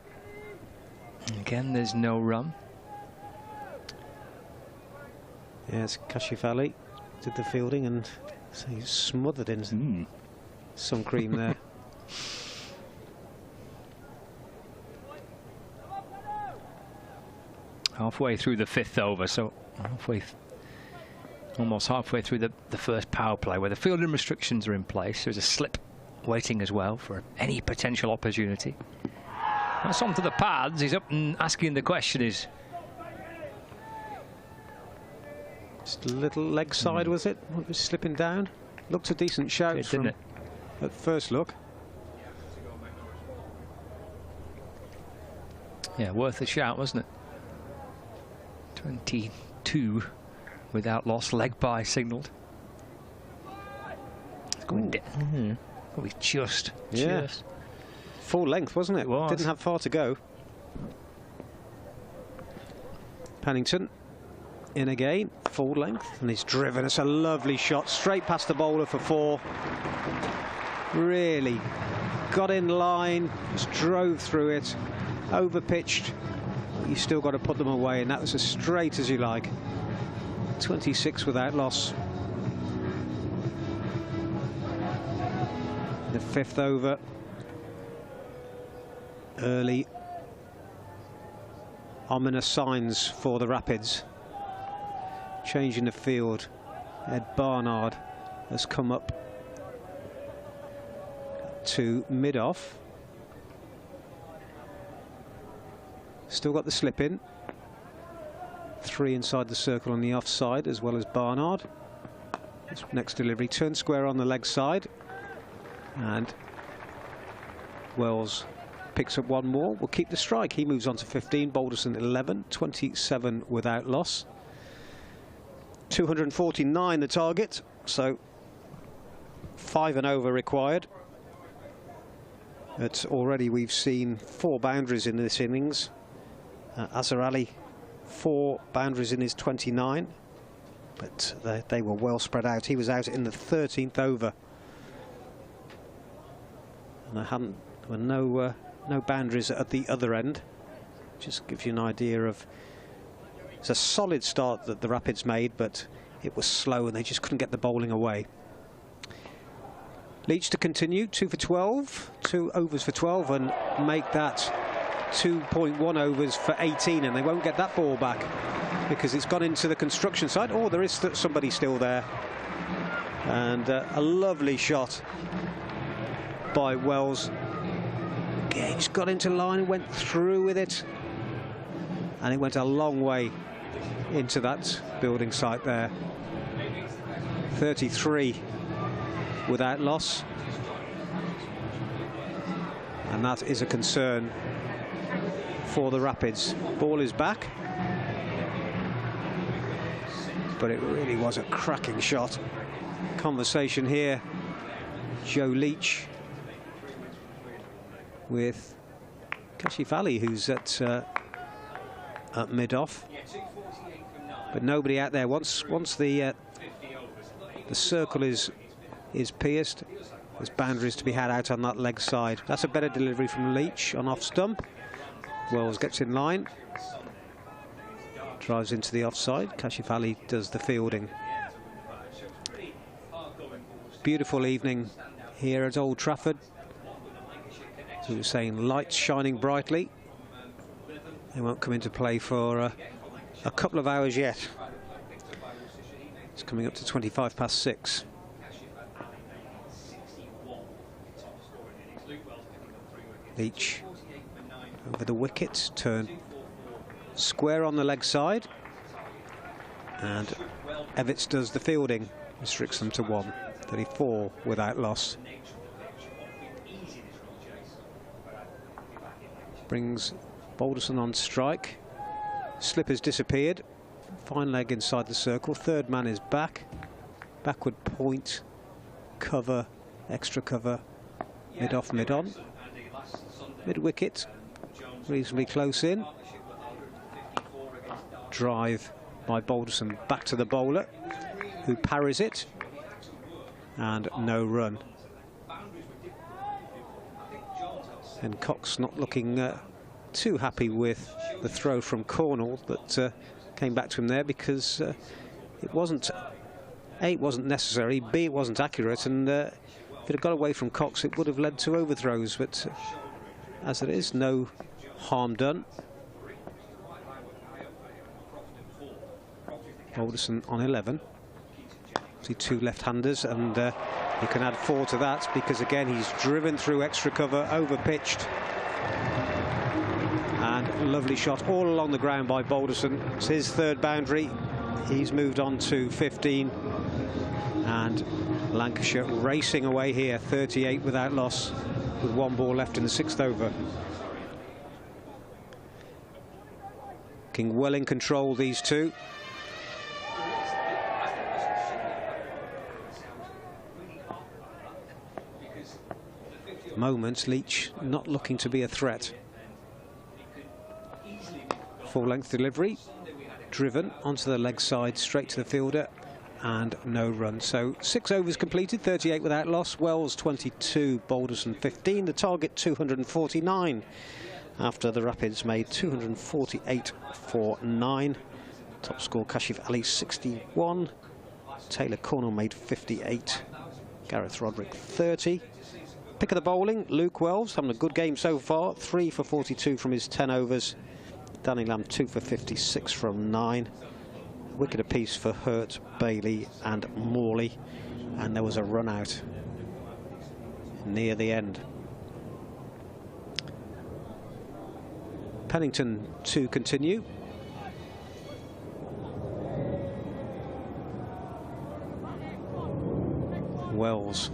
Again, there's no run. Yes, Kashif Ali did the fielding, and so he's smothered in some cream there. Halfway through the fifth over, so almost halfway through the first power play, where the fielding restrictions are in place. There's a slip waiting as well for any potential opportunity. That's onto the pads. He's up and asking the question is... Just a little leg side, was it? What was slipping down? Looked a decent shout, didn't it? At first look. Yeah, worth a shout, wasn't it? 22 without loss, leg by signalled. It's going down. Probably just. Full length, wasn't it? It was. Didn't have far to go. Pennington in again, full length, and he's driven. It's a lovely shot, straight past the bowler for 4. Really got in line, just drove through it, over pitched. You still got to put them away, and that was as straight as you like. 26 without loss. The fifth over. Early ominous signs for the Rapids. Change in the field. Ed Barnard has come up to mid-off. Still got the slip in. 3 inside the circle on the offside, as well as Barnard. This next delivery turned square on the leg side, and Wells picks up one more. Will keep the strike. He moves on to 15. Balderson 11, 27 without loss. 249 the target, so 5 and over required. But already we've seen 4 boundaries in this innings. Azhar Ali, 4 boundaries in his 29, but they were well spread out. He was out in the 13th over, and there were no boundaries at the other end. Just gives you an idea of, it's a solid start that the Rapids made, but it was slow and they just couldn't get the bowling away. Leach to continue, 2 for 12, 2 overs for 12, and make that 2.1 overs for 18, and they won't get that ball back because it's gone into the construction side. Oh, there is somebody still there. And a lovely shot by Wells. Gage got into line and went through with it, and it went a long way into that building site there. 33 without loss, and that is a concern for the Rapids. Ball is back, but it really was a cracking shot. Conversation here, Joe Leach with Kashif Ali, who's at mid-off, but nobody out there. Once the circle is pierced, there's boundaries to be had out on that leg side. That's a better delivery from Leach on off stump. Wells gets in line, drives into the offside. Kashif Ali does the fielding. Beautiful evening here at Old Trafford. As we were saying, lights shining brightly. They won't come into play for a couple of hours yet. It's coming up to 6:25. Leach over the wicket, turn square on the leg side, and Evitts does the fielding, restricts them to 1. 34 without loss. Brings Balderson on strike. Slip has disappeared. Fine leg inside the circle. Third man is back. Backward point, cover, extra cover, mid off, mid on. Mid wicket, reasonably close in. Drive by Balderson back to the bowler, who parries it, and no run. And Cox not looking too happy with the throw from Cornell that came back to him there, because it wasn't, A, it wasn't necessary, B, it wasn't accurate, and if it had got away from Cox it would have led to overthrows, but as it is, no harm done. Balderson on 11. See 2 left-handers, and you can add 4 to that, because again he's driven through extra cover, over pitched, and lovely shot all along the ground by Balderson. It's his 3rd boundary. He's moved on to 15, and Lancashire racing away here, 38 without loss, with 1 ball left in the 6th over. King well in control, these two. Moments, Leach not looking to be a threat. Full length delivery, driven onto the leg side, straight to the fielder, and no run. So 6 overs completed, 38 without loss. Wells 22, Balderson 15. The target 249, after the Rapids made 248 for 9. Top score Kashif Ali 61. Taylor Cornell made 58. Gareth Roderick 30. Pick of the bowling, Luke Wells, having a good game so far. 3 for 42 from his 10 overs. Danny Lamb 2 for 56 from 9. Wicket apiece for Hurt, Bailey and Morley. And there was a run out near the end. Pennington to continue. Wells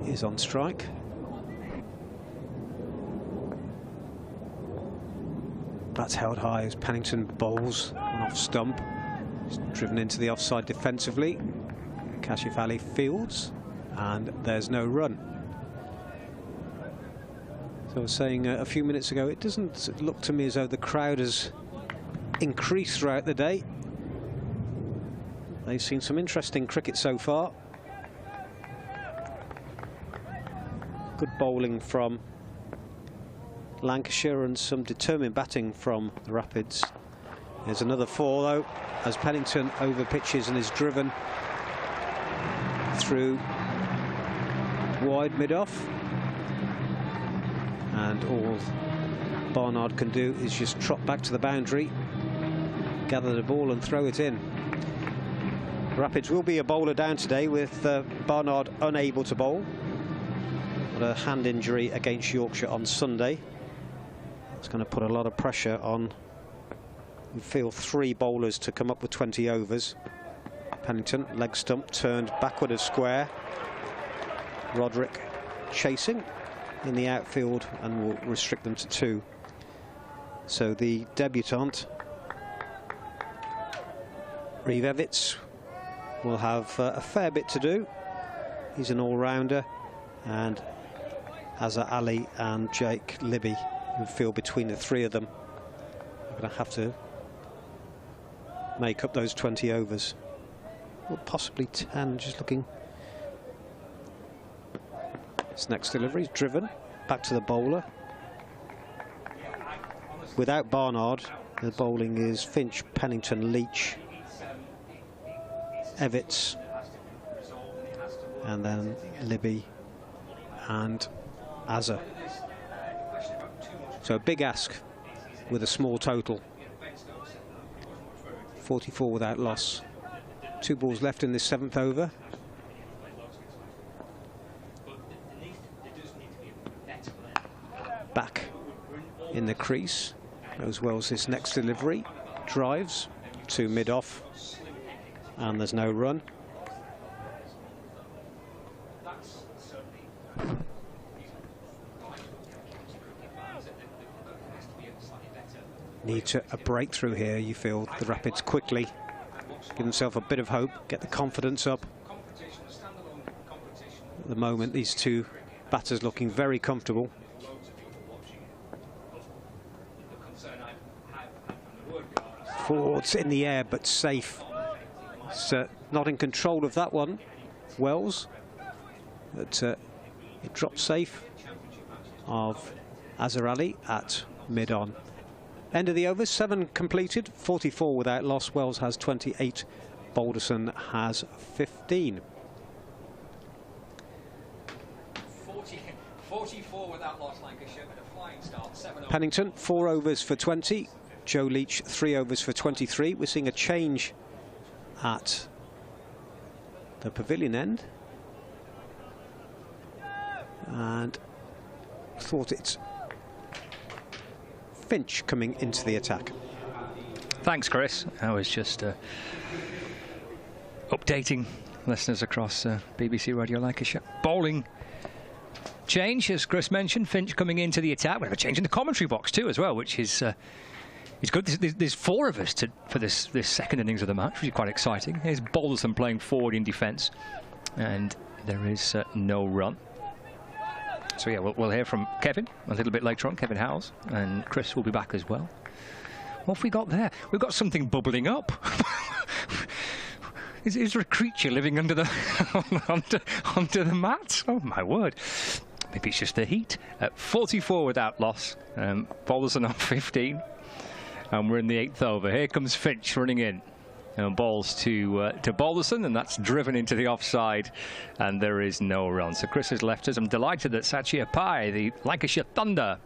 is on strike. That's held high as Pennington bowls on off stump. He's driven into the offside defensively. Kashif Ali fields, and there's no run. So I was saying a few minutes ago, it doesn't look to me as though the crowd has increased throughout the day. They've seen some interesting cricket so far. Good bowling from Lancashire and some determined batting from the Rapids. There's another 4 though, as Pennington over pitches and is driven through wide mid-off. And all Barnard can do is just trot back to the boundary, gather the ball and throw it in. Rapids will be a bowler down today with Barnard unable to bowl. Got a hand injury against Yorkshire on Sunday. It's going to put a lot of pressure on, we feel, 3 bowlers to come up with 20 overs. Pennington, leg stump turned backward of square. Roderick chasing in the outfield and will restrict them to 2. So the debutant, Reeve Evitts, will have a fair bit to do. He's an all-rounder, and Azhar Ali and Jake Libby, who feel between the 3 of them, are going to have to make up those 20 overs. Or possibly 10, just looking. This next delivery is driven back to the bowler. Without Barnard, the bowling is Finch, Pennington, Leach, Evitts, and then Libby and Azhar. So a big ask with a small total. 44 without loss. 2 balls left in this 7th over. Back in the crease goes Wells. This next delivery drives to mid-off, and there's no run. Need a breakthrough here, you feel. The Rapids quickly give themselves a bit of hope, get the confidence up. At the moment, these 2 batters looking very comfortable. Forwards in the air, but safe. So not in control of that one, Wells. But it dropped safe of Azhar Ali at mid-on. End of the over, 7 completed, 44 without loss. Wells has 28, Balderson has 15. 44 without loss, Lancashire, but a flying start. 7 Pennington, 4 overs for 20. Joe Leach, 3 overs for 23. We're seeing a change at the pavilion end. And thought it's Finch coming into the attack. Thanks, Chris. I was just updating listeners across BBC Radio Lancashire. Bowling change, as Chris mentioned. Finch coming into the attack. We have a change in the commentary box too, as well, which is good. There's 4 of us for this second innings of the match, which is quite exciting. Here's Balderson playing forward in defence, and there is no run. So yeah, we'll hear from Kevin a little bit later on, Kevin Howells, and Chris will be back as well. What have we got there? We've got something bubbling up. Is there a creature living under the under the mat? Oh my word! Maybe it's just the heat. 44 without loss. Balderson on 15, and we're in the 8th over. Here comes Finch running in. And balls to Balderson, and that's driven into the offside, and there is no run. So Chris has left us. I'm delighted that Satchia Pai, the Lancashire Thunder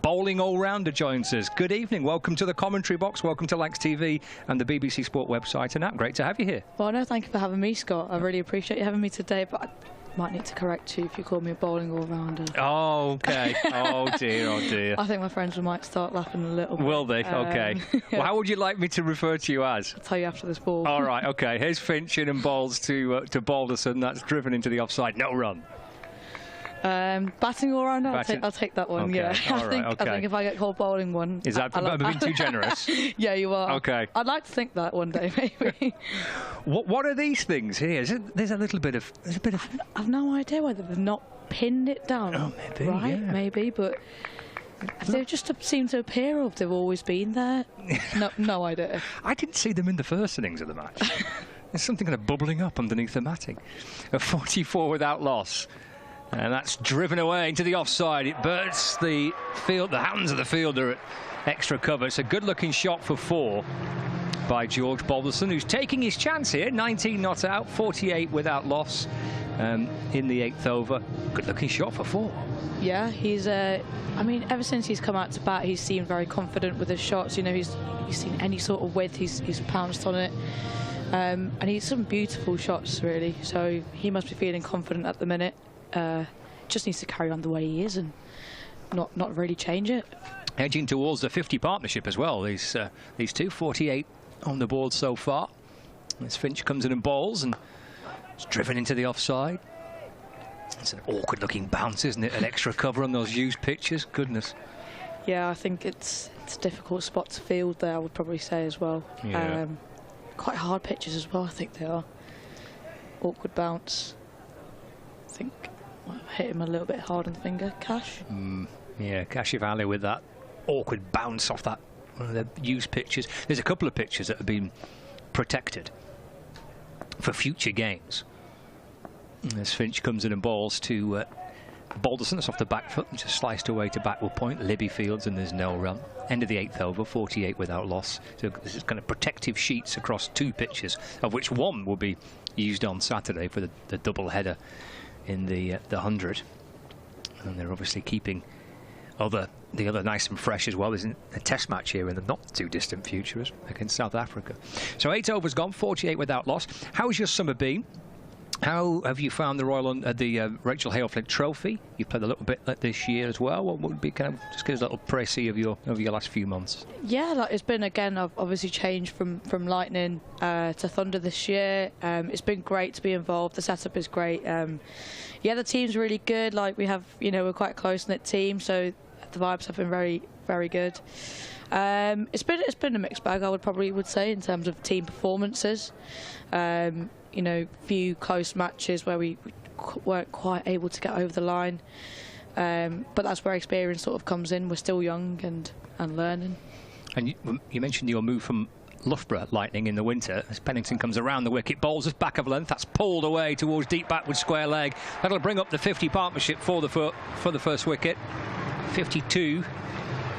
bowling all-rounder, joins us. Good evening. Welcome to the commentary box. Welcome to Lancs TV and the BBC Sport website and app. Great to have you here. Well, no, thank you for having me, Scott. I really appreciate you having me today, but I might need to correct you if you call me a bowling all-rounder. Oh, OK. Oh, dear, oh, dear. I think my friends might start laughing a little bit. Will they? OK. Yeah. Well, how would you like me to refer to you as? I'll tell you after this ball. All right, OK. Here's Finch in and balls to Balderson. That's driven into the offside. No run. Batting all round, I'll take that one. Okay. Yeah, All right, I think if I get called bowling one, is that being too generous? Yeah, you are. Okay. I'd like to think that one day, maybe. What are these things here? There's a bit of. I've no idea whether they've not pinned it down. Oh, maybe. Right, yeah. maybe, but they just seem to appear, or they've always been there. No idea. I didn't see them in the first innings of the match. There's something kind of bubbling up underneath the matting. A 44 without loss. And that's driven away into the offside. It bursts the field. The hands of the fielder at extra cover. It's a good-looking shot for 4 by George Balderson, who's taking his chance here. 19 not out, 48 without loss in the 8th over. Good-looking shot for 4. Yeah, he's. I mean, ever since he's come out to bat, he's seemed very confident with his shots. You know, he's seen any sort of width, he's pounced on it. And he's some beautiful shots, really. So he must be feeling confident at the minute. Just needs to carry on the way he is and not really change it. Edging towards the 50 partnership as well. These two, 48 on the board so far. As Finch comes in and bowls and it's driven into the offside. It's an awkward looking bounce, isn't it? An extra cover on those used pitches. Goodness. Yeah, I think it's a difficult spot to field there, I would probably say as well. Yeah. Quite hard pitches as well, I think they are. Awkward bounce. I think might have hit him a little bit hard on the finger. Cash? Yeah, Kashif Ali with that awkward bounce off that one of the used pitches. There's a couple of pitches that have been protected for future games. As Finch comes in and bowls to Balderson, that's off the back foot, and just sliced away to backward point. Libby fields and there's no run. End of the 8th over, 48 without loss. So this is kind of protective sheets across 2 pitches, of which one will be used on Saturday for the double header in the 100. And they're obviously keeping the other nice and fresh as well. There's a test match here in the not too distant future against South Africa. So 8 overs gone, 48 without loss. How's your summer been? How have you found the Rachel Hale-Flint Trophy? You've played a little bit this year as well. What would be kind of just give us a little précis of your last few months? Yeah, it's been again. I've obviously changed from Lightning to Thunder this year. It's been great to be involved. The setup is great. Yeah, the team's really good. Like we have, we're quite a close-knit team, so the vibes have been very, very good. It's been a mixed bag, I would say, in terms of team performances. Few close matches where we weren't quite able to get over the line. But that's where experience sort of comes in. We're still young and learning. And you mentioned your move from Loughborough Lightning in the winter. As Pennington comes around the wicket, bowls us back of length. That's pulled away towards deep backward square leg. That'll bring up the 50 partnership for the first wicket. 52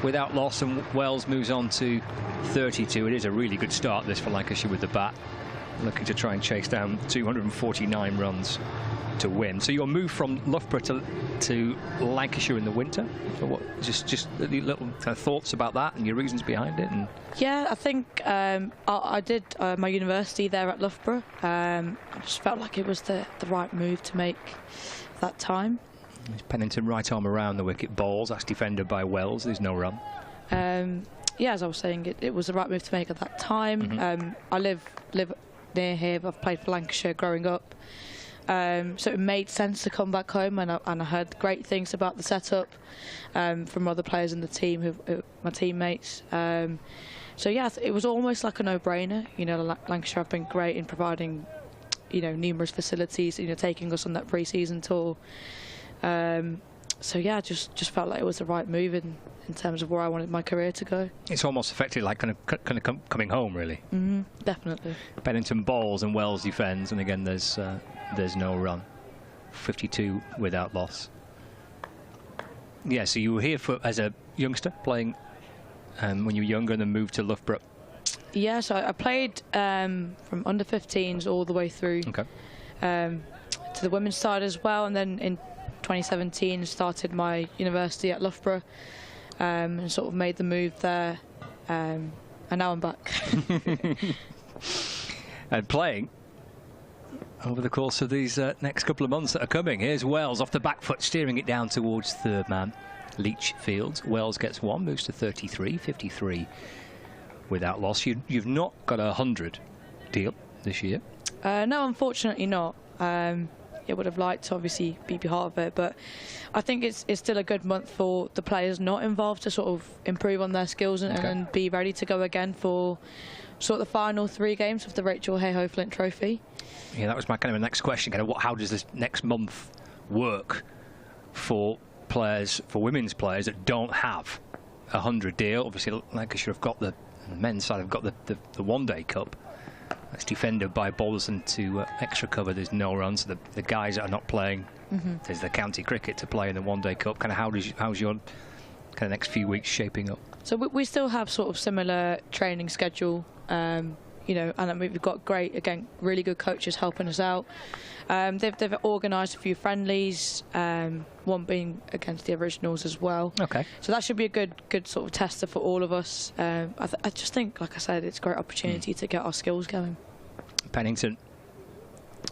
without loss, and Wells moves on to 32. It is a really good start this for Lancashire with the bat, looking to try and chase down 249 runs to win. So your move from Loughborough to Lancashire in the winter. So what? Just little kind of thoughts about that and your reasons behind it. And yeah, I think I did my university there at Loughborough. I just felt like it was the right move to make that time. Pennington right arm around the wicket, bowls. That's defended by Wells. There's no run. Yeah, as I was saying, it was the right move to make at that time. I live near here. I've played for Lancashire growing up, so it made sense to come back home. And I heard great things about the setup from other players in the team, who my teammates. So yeah, it was almost like a no-brainer. Lancashire have been great in providing, numerous facilities. Taking us on that pre-season tour. So yeah, just felt like it was the right move in terms of where I wanted my career to go. It's almost affected like kind of coming home, really. Definitely. Pennington bowls and Wells defends, and again there's no run. 52 without loss. Yeah, so you were here as a youngster playing when you were younger, and then moved to Loughborough. Yeah, so I played from under 15s all the way through to the women's side as well, and then in 2017 started my university at Loughborough and sort of made the move there, and now I'm back. And playing over the course of these next couple of months that are coming. Here's Wells off the back foot, steering it down towards third man Leach Fields. Wells gets one, moves to 33, 53 without loss. You've not got a 100 deal this year? No, unfortunately not. would have liked to obviously be part of it. But I think it's still a good month for the players not involved to sort of improve on their skills and be ready to go again for sort of the final 3 games of the Rachel Hayhoe Flint Trophy. Yeah, that was my kind of next question. Kind of how does this next month work for players, for women's players that don't have a 100 deal? Obviously, Lancashire have got the men's side have got the one-day cup. That's defended by Balderson to extra cover. There's no runs. So the guys that are not playing, there's the county cricket to play in the one-day cup. Kind of how's your kind of next few weeks shaping up? So we still have sort of similar training schedule. You know, and we've got great, again, really good coaches helping us out. They've organised a few friendlies, one being against the Originals as well. Okay. So that should be a good sort of tester for all of us. I just think, like I said, it's a great opportunity to get our skills going. Pennington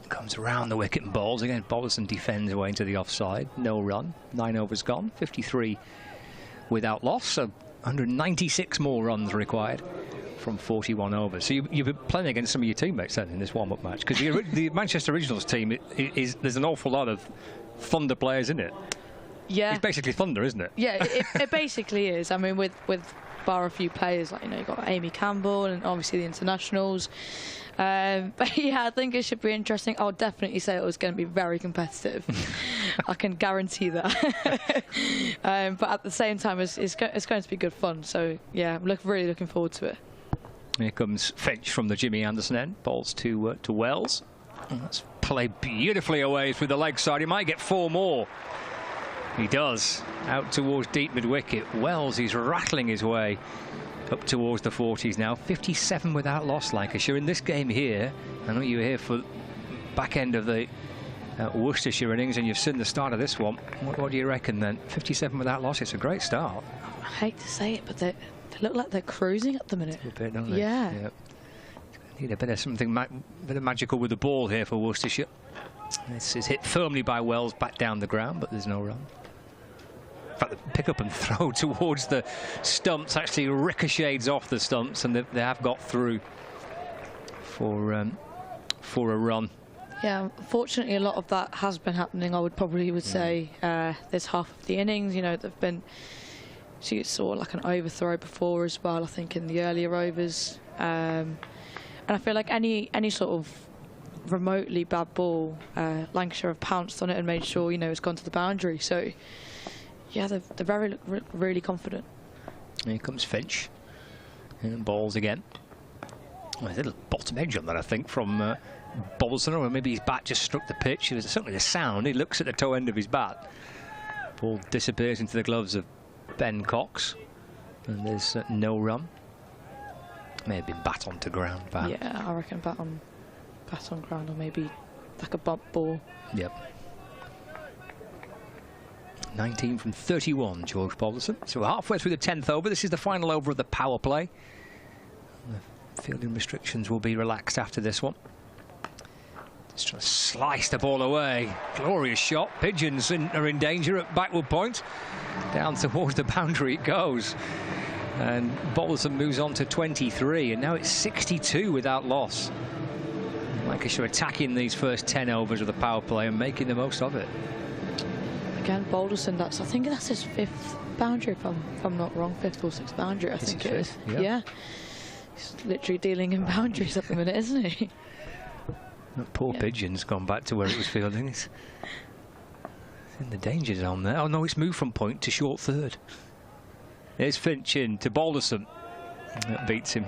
comes around the wicket and bowls again. Balderson defends away into the offside. No run. 9 overs gone. 53 without loss. So 196 more runs required from 41 overs. So you've been playing against some of your teammates then in this warm-up match, because the Manchester Originals team there's an awful lot of Thunder players in it. Yeah, it's basically Thunder, isn't it? Yeah, it basically is. I mean, with bar a few players, like, you know, you've got Amy Campbell and obviously the internationals. But yeah, I think it should be interesting. I'll definitely say it was going to be very competitive. I can guarantee that. But at the same time, it's going to be good fun. So yeah, I'm really looking forward to it. Here comes Finch from the Jimmy Anderson end. Balls to Wells. And that's played beautifully away through the leg side. He might get 4 more. He does. Out towards deep mid-wicket. Wells, he's rattling his way up towards the 40s now. 57 without loss, Lancashire. In this game here, I know you were here for back end of the Worcestershire innings, and you've seen the start of this one. What do you reckon then? 57 without loss. It's a great start. I hate to say it, but they look like they're cruising at the minute. A bit, don't they? Yeah. Yep. Need a bit of something, bit of magical with the ball here for Worcestershire. This is hit firmly by Wells back down the ground, but there's no run. In fact, the pick up and throw towards the stumps actually ricochets off the stumps, and they have got through for a run. Yeah, unfortunately, a lot of that has been happening. I would say this half of the innings. You know, they've been. She saw like an overthrow before as well, I think, in the earlier overs. And I feel like any sort of remotely bad ball, Lancashire have pounced on it and made sure, you know, it's gone to the boundary. So, yeah, they're really confident. Here comes Finch. And balls again. Well, a little bottom edge on that, I think, from Balderson, or maybe his bat just struck the pitch. There's certainly a sound. He looks at the toe end of his bat. Ball disappears into the gloves of Ben Cox, and there's no run. May have been bat onto ground, perhaps. Yeah, I reckon bat on ground, or maybe like a bump ball. Yep. 19 from 31, George Balderson. So we're halfway through the 10th over. This is the final over of the power play. The fielding restrictions will be relaxed after this one. Just trying to slice the ball away. Glorious shot. Pigeons are in danger at backward point. Down towards the boundary it goes. And Balderson moves on to 23, and now it's 62 without loss. Lancashire attacking these first 10 overs of the power play and making the most of it. Again, Balderson, I think that's his 5th boundary, if I'm not wrong, 5th or 6th boundary, I think it is. Yeah. He's literally dealing in boundaries at the minute, isn't he? That poor pigeon's gone back to where it was fielding. It's in the danger zone there. Oh no, it's moved from point to short third. There's Finch in to Balderson. That beats him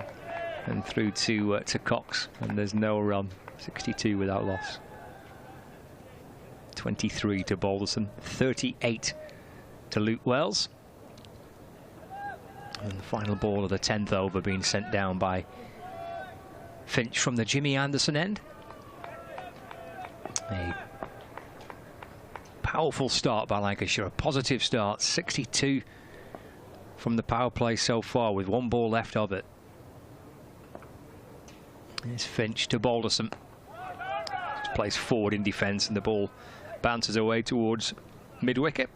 and through to Cox, and there's no run. 62 without loss. 23 to Balderson, 38 to Luke Wells. And the final ball of the 10th over being sent down by Finch from the Jimmy Anderson end. A powerful start by Lancashire, a positive start, 62 from the power play so far with 1 ball left of it. There's Finch to Balderson. Just plays forward in defence and the ball bounces away towards mid-wicket.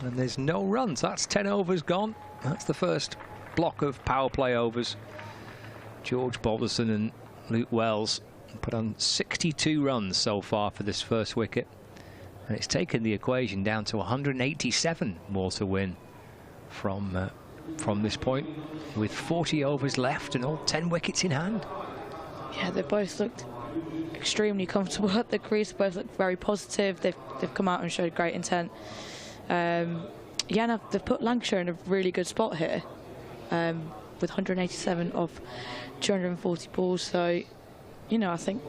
And there's no runs. That's 10 overs gone. That's the first block of power play overs. George Balderson and Luke Wells Put on 62 runs so far for this first wicket. And it's taken the equation down to 187 more to win from this point, with 40 overs left and all 10 wickets in hand. Yeah, they both looked extremely comfortable at the crease. Both looked very positive. They've come out and showed great intent. Yeah, and they've put Lancashire in a really good spot here, with 187 of 240 balls. So, you know, I think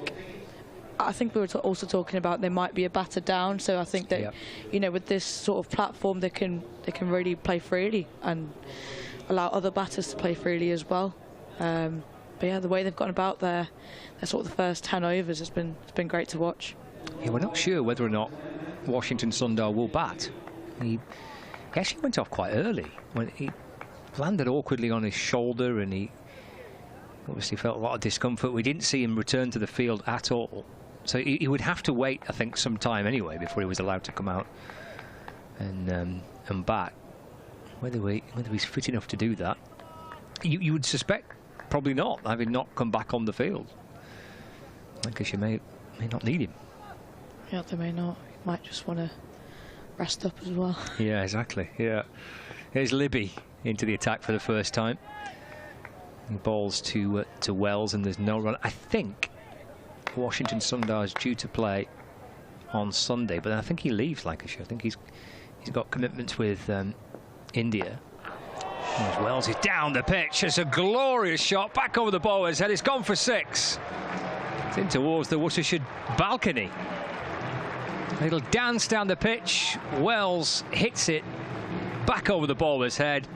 we were also talking about they might be a batter down. So I think that, yep, you know, with this sort of platform, they can really play freely and allow other batters to play freely as well. But yeah, the way they've gotten about their sort of the first 10 overs has been great to watch. Yeah, we're not sure whether or not Washington Sundar will bat. He actually went off quite early when he landed awkwardly on his shoulder, and he obviously felt a lot of discomfort. We didn't see him return to the field at all. So he would have to wait, I think, some time anyway before he was allowed to come out and bat. Whether he's fit enough to do that, you would suspect probably not, having not come back on the field. Lancashire may not need him. Yeah, they may not. He might just want to rest up as well. Yeah, exactly. Yeah. Here's Libby into the attack for the first time. He bowls to Wells, and there's no run. I think Washington Sundar is due to play on Sunday, but I think he leaves Lancashire. I think he's got commitments with India. As Wells is down the pitch. It's a glorious shot back over the bowler's head. It's gone for 6. It's in towards the Worcestershire balcony. A little dance down the pitch. Wells hits it back over the bowler's head.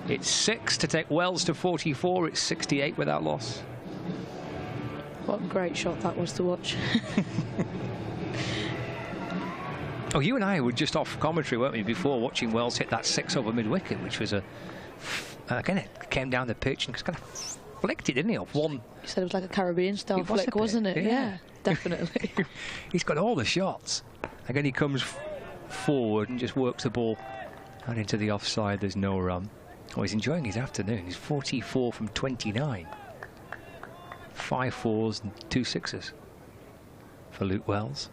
It's 6 to take Wells to 44. It's 68 without loss. What a great shot that was to watch. Oh, you and I were just off commentary, weren't we, before watching Wells hit that 6 over mid-wicket, which was again, it came down the pitch and just kind of flicked it, didn't he, off one. You said it was like a Caribbean-style flick, wasn't it? Yeah, definitely. He's got all the shots. Again, he comes forward and just works the ball out into the offside. There's no run. Oh, he's enjoying his afternoon. He's 44 from 29. 5 fours and 2 sixes for Luke Wells.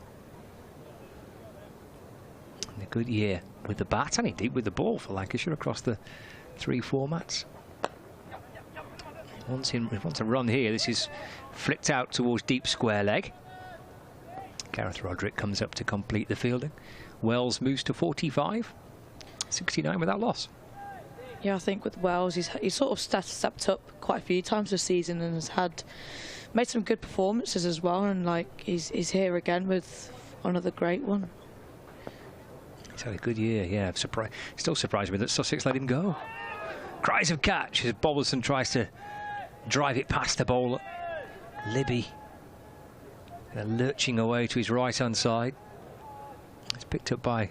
And a good year with the bat and indeed with the ball for Lancashire across the 3 formats. He wants a run here. This is flicked out towards deep square leg. Gareth Roderick comes up to complete the fielding. Wells moves to 45. 69 without loss. Yeah, I think with Wells, he's sort of stepped up quite a few times this season and has made some good performances as well. And like he's here again with another great one. He's had a good year. Yeah, still surprised me that Sussex let him go. Cries of catch as Bobbleson tries to drive it past the bowler. Libby lurching away to his right-hand side. It's picked up by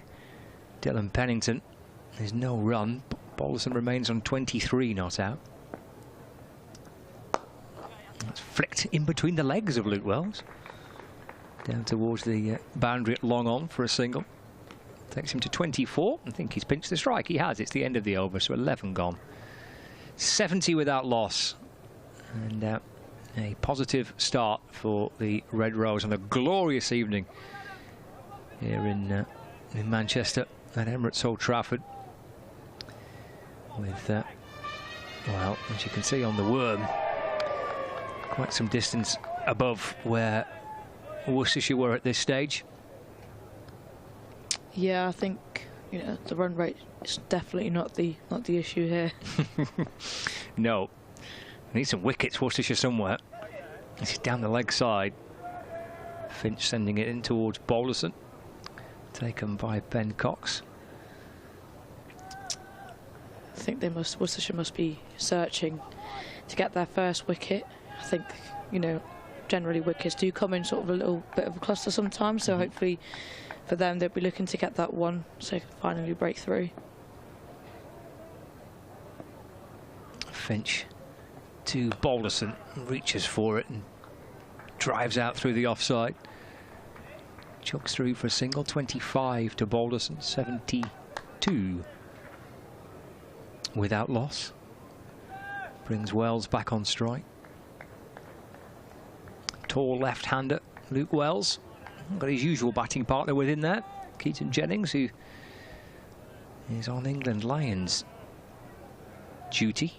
Dylan Pennington. There's no run. Bobbleson remains on 23 not out. That's flicked in between the legs of Luke Wells. Down towards the boundary at long on for a single. Takes him to 24. I think he's pinched the strike. He has. It's the end of the over, so 11 gone. 70 without loss. And a positive start for the Red Rose on a glorious evening here in Manchester at Emirates Old Trafford. With, well, as you can see on the worm, quite some distance above where Worcestershire were at this stage. Yeah, I think the run rate is definitely not the issue here. No, need some wickets, Worcestershire somewhere. This is down the leg side. Finch sending it in towards Boulderson, taken by Ben Cox. I think Worcestershire must be searching to get their first wicket. I think, generally wickets do come in sort of a little bit of a cluster sometimes, so hopefully for them they'll be looking to get that one so they can finally break through. Finch to Boulderson, reaches for it and drives out through the offside. Chucks through for a single. 25 to Boulderson, 72 without loss. Brings Wells back on strike. tall left-hander, Luke Wells. Got his usual batting partner with him there, Keaton Jennings, who is on England Lions duty,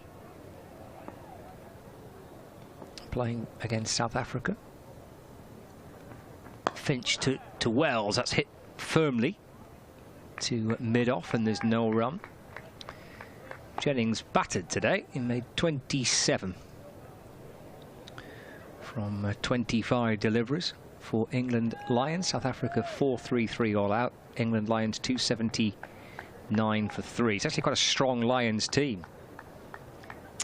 playing against South Africa. Finch to Wells, that's hit firmly to mid-off, and there's no run. Jennings battered today. He made 27 from 25 deliveries for England Lions. South Africa 4-3-3 all out. England Lions 279 for 3. It's actually quite a strong Lions team,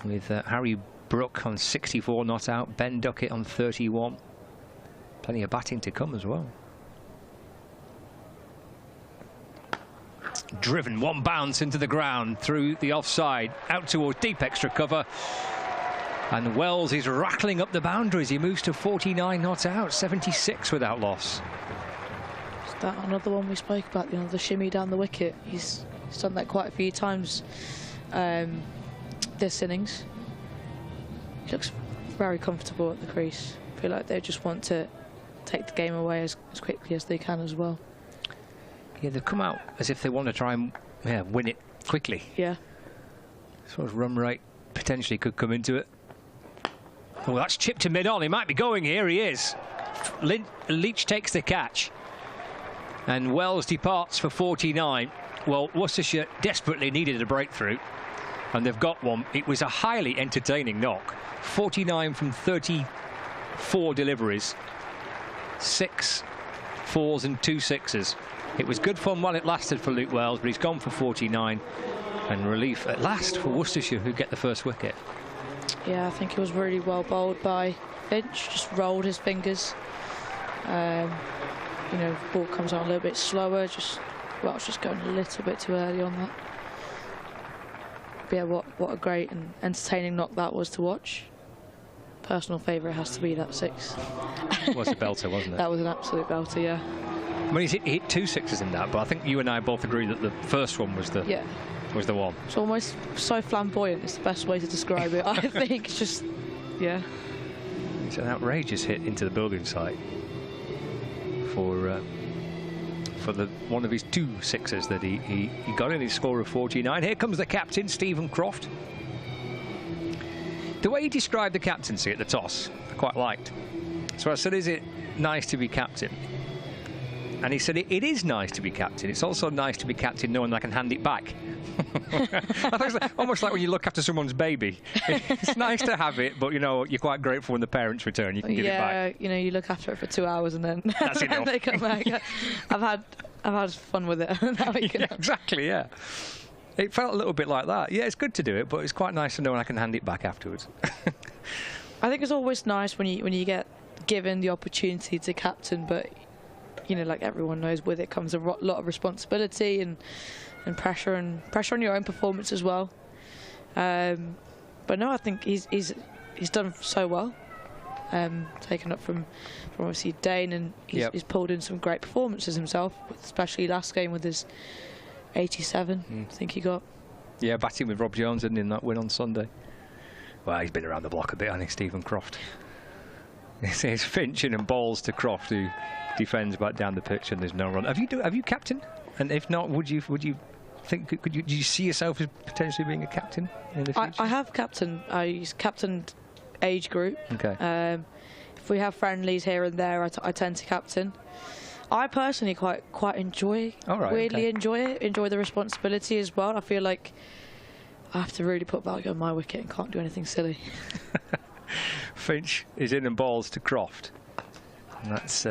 with Harry Brook on 64 not out, Ben Duckett on 31. Plenty of batting to come as well. Driven, one bounce into the ground through the offside, out towards deep extra cover. And Wells is rattling up the boundaries. He moves to 49 not out, 76 without loss. Is that another one we spoke about, you know, the shimmy down the wicket? He's done that quite a few times this innings. He looks very comfortable at the crease. I feel like they just want to take the game away as quickly as they can as well. Yeah, they've come out as if they want to try and win it quickly. Yeah. So as run rate potentially could come into it. Oh, that's chipped to mid-on. He might be going here. He is. Leach takes the catch. And Wells departs for 49. Well, Worcestershire desperately needed a breakthrough, and they've got one. It was a highly entertaining knock. 49 from 34 deliveries. 6 4s and 2 6s. It was good fun while it lasted for Luke Wells, but he's gone for 49. And relief at last for Worcestershire, who get the first wicket. Yeah, I think it was really well bowled by Finch. Just rolled his fingers. You know, the ball comes on a little bit slower. Wells just going a little bit too early on that. But yeah, what a great and entertaining knock that was to watch. Personal favourite has to be that 6. It was a belter, wasn't it? That was an absolute belter, yeah. I mean, he hit 2 6s in that, but I think you and I both agree that the first one was the one. It's almost so flamboyant. It's the best way to describe it. I think it's just, yeah. It's an outrageous hit into the building site for one of his 2 6s that he got in his score of 49. Here comes the captain, Stephen Croft. The way he described the captaincy at the toss, I quite liked. So I said, is it nice to be captain? And he said, it is nice to be captain. It's also nice to be captain knowing I can hand it back. I thought it was almost like when you look after someone's baby. It's nice to have it, but, you know, you're quite grateful when the parents return. You can give it back. Yeah, you know, you look after it for 2 hours and then That's enough. they come back. I've had fun with it. Now yeah, exactly, yeah. It felt a little bit like that. Yeah, it's good to do it, but it's quite nice to know when I can hand it back afterwards. I think it's always nice when you get given the opportunity to captain, but, you know, like everyone knows, with it comes a lot of responsibility and pressure on your own performance as well. But no, I think he's done so well. Taken up from obviously Dane, and he's pulled in some great performances himself, especially last game with his 87. I think he got. Yeah, batting with Rob Jones in that win on Sunday. Well, he's been around the block a bit, hasn't he, Stephen Croft? It's Finch and balls to Croft, who defends back down the pitch, and there's no run. Have you captained? And if not, would you think do you see yourself as potentially being a captain in the future? I have captained. I captained age group. Okay. If we have friendlies here and there, I tend to captain. I personally quite enjoy. Enjoy it. Enjoy the responsibility as well. I feel like I have to really put value on my wicket and can't do anything silly. Finch is in and balls to Croft. And that's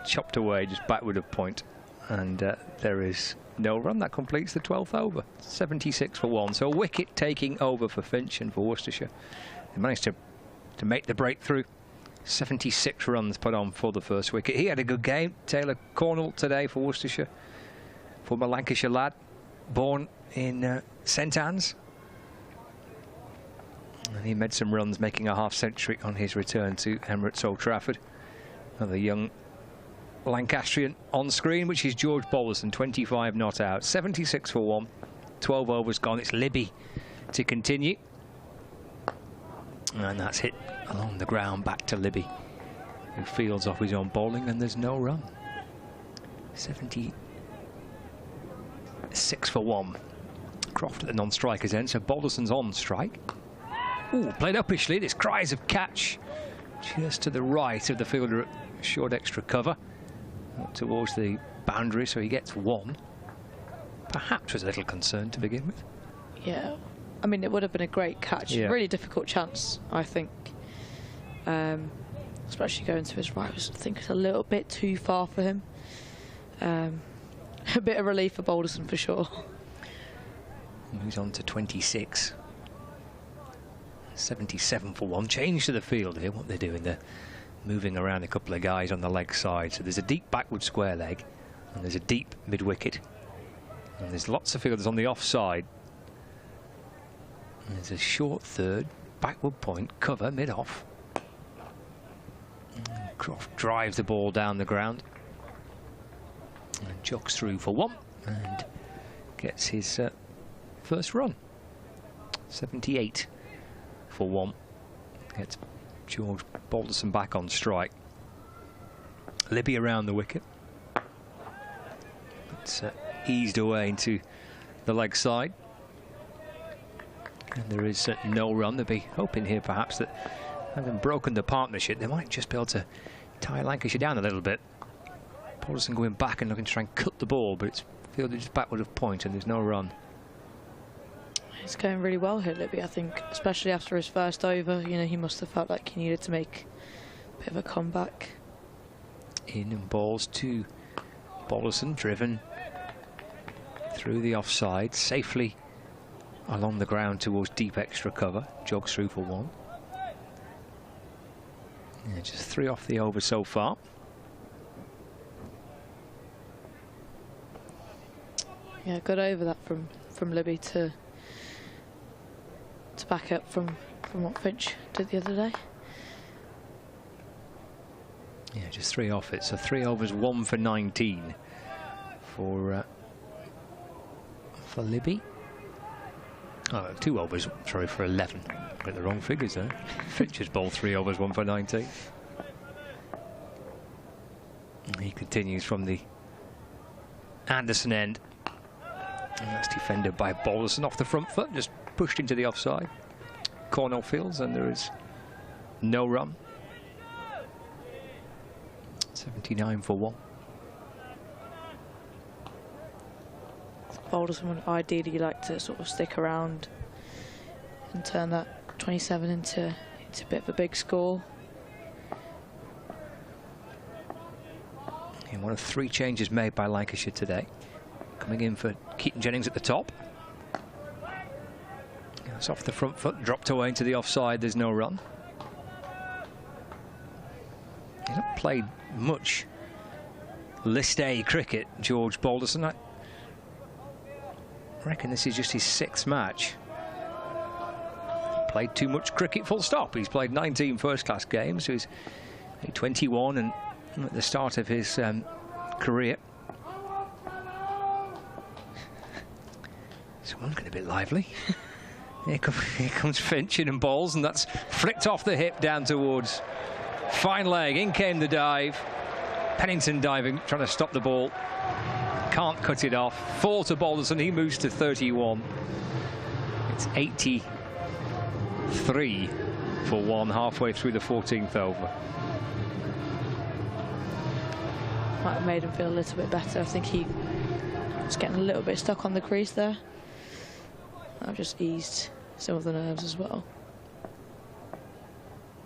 chopped away just backward of point, and there is no run. That completes the 12th over. 76 for 1. So a wicket taking over for Finch and for Worcestershire. They managed to make the breakthrough. 76 runs put on for the first wicket. He had a good game. Taylor Cornell today for Worcestershire, former Lancashire lad, born in St Anne's. And he made some runs, making a half-century on his return to Emirates Old Trafford. Another young Lancastrian on screen, which is George Bollerson, 25 not out. 76 for 1. 12 overs gone. It's Libby to continue. And that's hit along the ground back to Libby. who fields off his own bowling, and there's no run. 76 for 1. Croft at the non-striker's end, so Balderson's on strike. Ooh, played uppishly. There's cries of catch just to the right of the fielder at short extra cover, up towards the boundary, so he gets 1. Perhaps was a little concerned to begin with. Yeah, I mean, it would have been a great catch. Yeah. Really difficult chance, I think. Especially going to his right, I think it's a little bit too far for him. A bit of relief for Balderson for sure. Moves on to 26. 77 for 1. Change to the field here. What they're doing, they're moving around a couple of guys on the leg side. So there's a deep backward square leg, and there's a deep mid wicket, and there's lots of fielders on the offside. There's a short third, backward point, cover mid off. Croft drives the ball down the ground and jogs through for 1 and gets his first run. 78 for 1. Gets George Balderson back on strike. Libby around the wicket. It's eased away into the leg side. And there is no run. They'll be hoping here perhaps that, having broken the partnership, they might just be able to tie Lancashire down a little bit. Balderson going back and looking to try and cut the ball, but it's fielded just backward of point and there's no run. It's going really well here, Libby, I think, especially after his first over. You know, he must have felt like he needed to make a bit of a comeback. In and balls to Balderson, driven through the offside, safely along the ground towards deep extra cover, jogs through for 1. Yeah, just 3 off the over so far. Yeah, good over that from Libby to back up from what Finch did the other day. Yeah, just 3 off it. So 3 overs, 1 for 19 for Libby. Oh, 2 overs, sorry, for 11. Got the wrong figures there. Finch has bowled 3 overs, 1 for 19. And he continues from the Anderson end. And that's defended by Balderson off the front foot, just pushed into the offside. Cornell fields, and there is no run. 79 for 1. Balderson would ideally like to sort of stick around and turn that 27 into a bit of a big score. And one of 3 changes made by Lancashire today. Coming in for Keaton Jennings at the top. It's off the front foot, dropped away into the offside, there's no run. He's not played much List A cricket, George Balderson. I reckon this is just his 6th match. Played too much cricket, full stop. He's played 19 first-class games, so he's 21 and at the start of his career. Someone's getting a bit lively. Here comes Finch in and bowls, and that's flicked off the hip down towards fine leg. In came the dive. Pennington diving, trying to stop the ball. Can't cut it off. 4 to Balderson. He moves to 31. It's 83 for 1 halfway through the 14th over. Might have made him feel a little bit better. I think he was getting a little bit stuck on the crease there. I've just eased some of the nerves as well.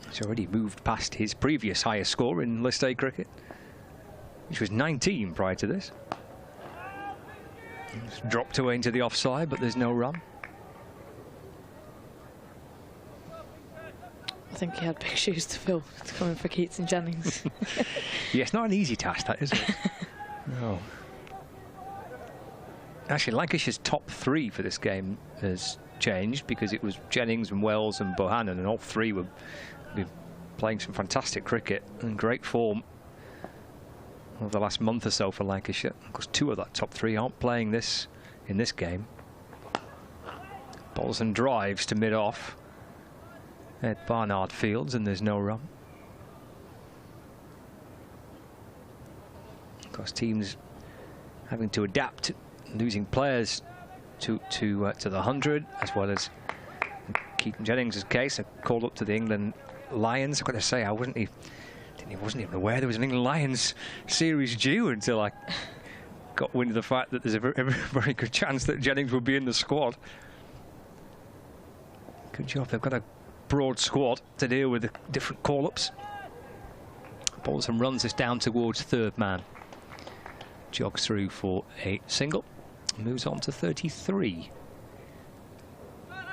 He's already moved past his previous highest score in List A cricket, which was 19 prior to this. It's dropped away into the offside, but there's no run. I think he had big shoes to fill to come in for Keaton Jennings. Yeah, it's not an easy task, that, is it? No. Actually, Lancashire's top 3 for this game has changed because it was Jennings and Wells and Bohannon, and all 3 were playing some fantastic cricket and great form over the last month or so for Lancashire. Of course, 2 of that top 3 aren't playing in this game. Balderson drives to mid-off at Barnard Fields, and there's no run. course, teams having to adapt, losing players to the 100, as well as in Keaton Jennings' case, a call up to the England Lions. I've got to say, I wasn't even aware there was an England Lions series due until I got wind of the fact that there's a very good chance that Jennings would be in the squad. Good job. They've got a broad squad to deal with the different call-ups. Balderson runs this down towards third man. Jogs through for a single. Moves on to 33.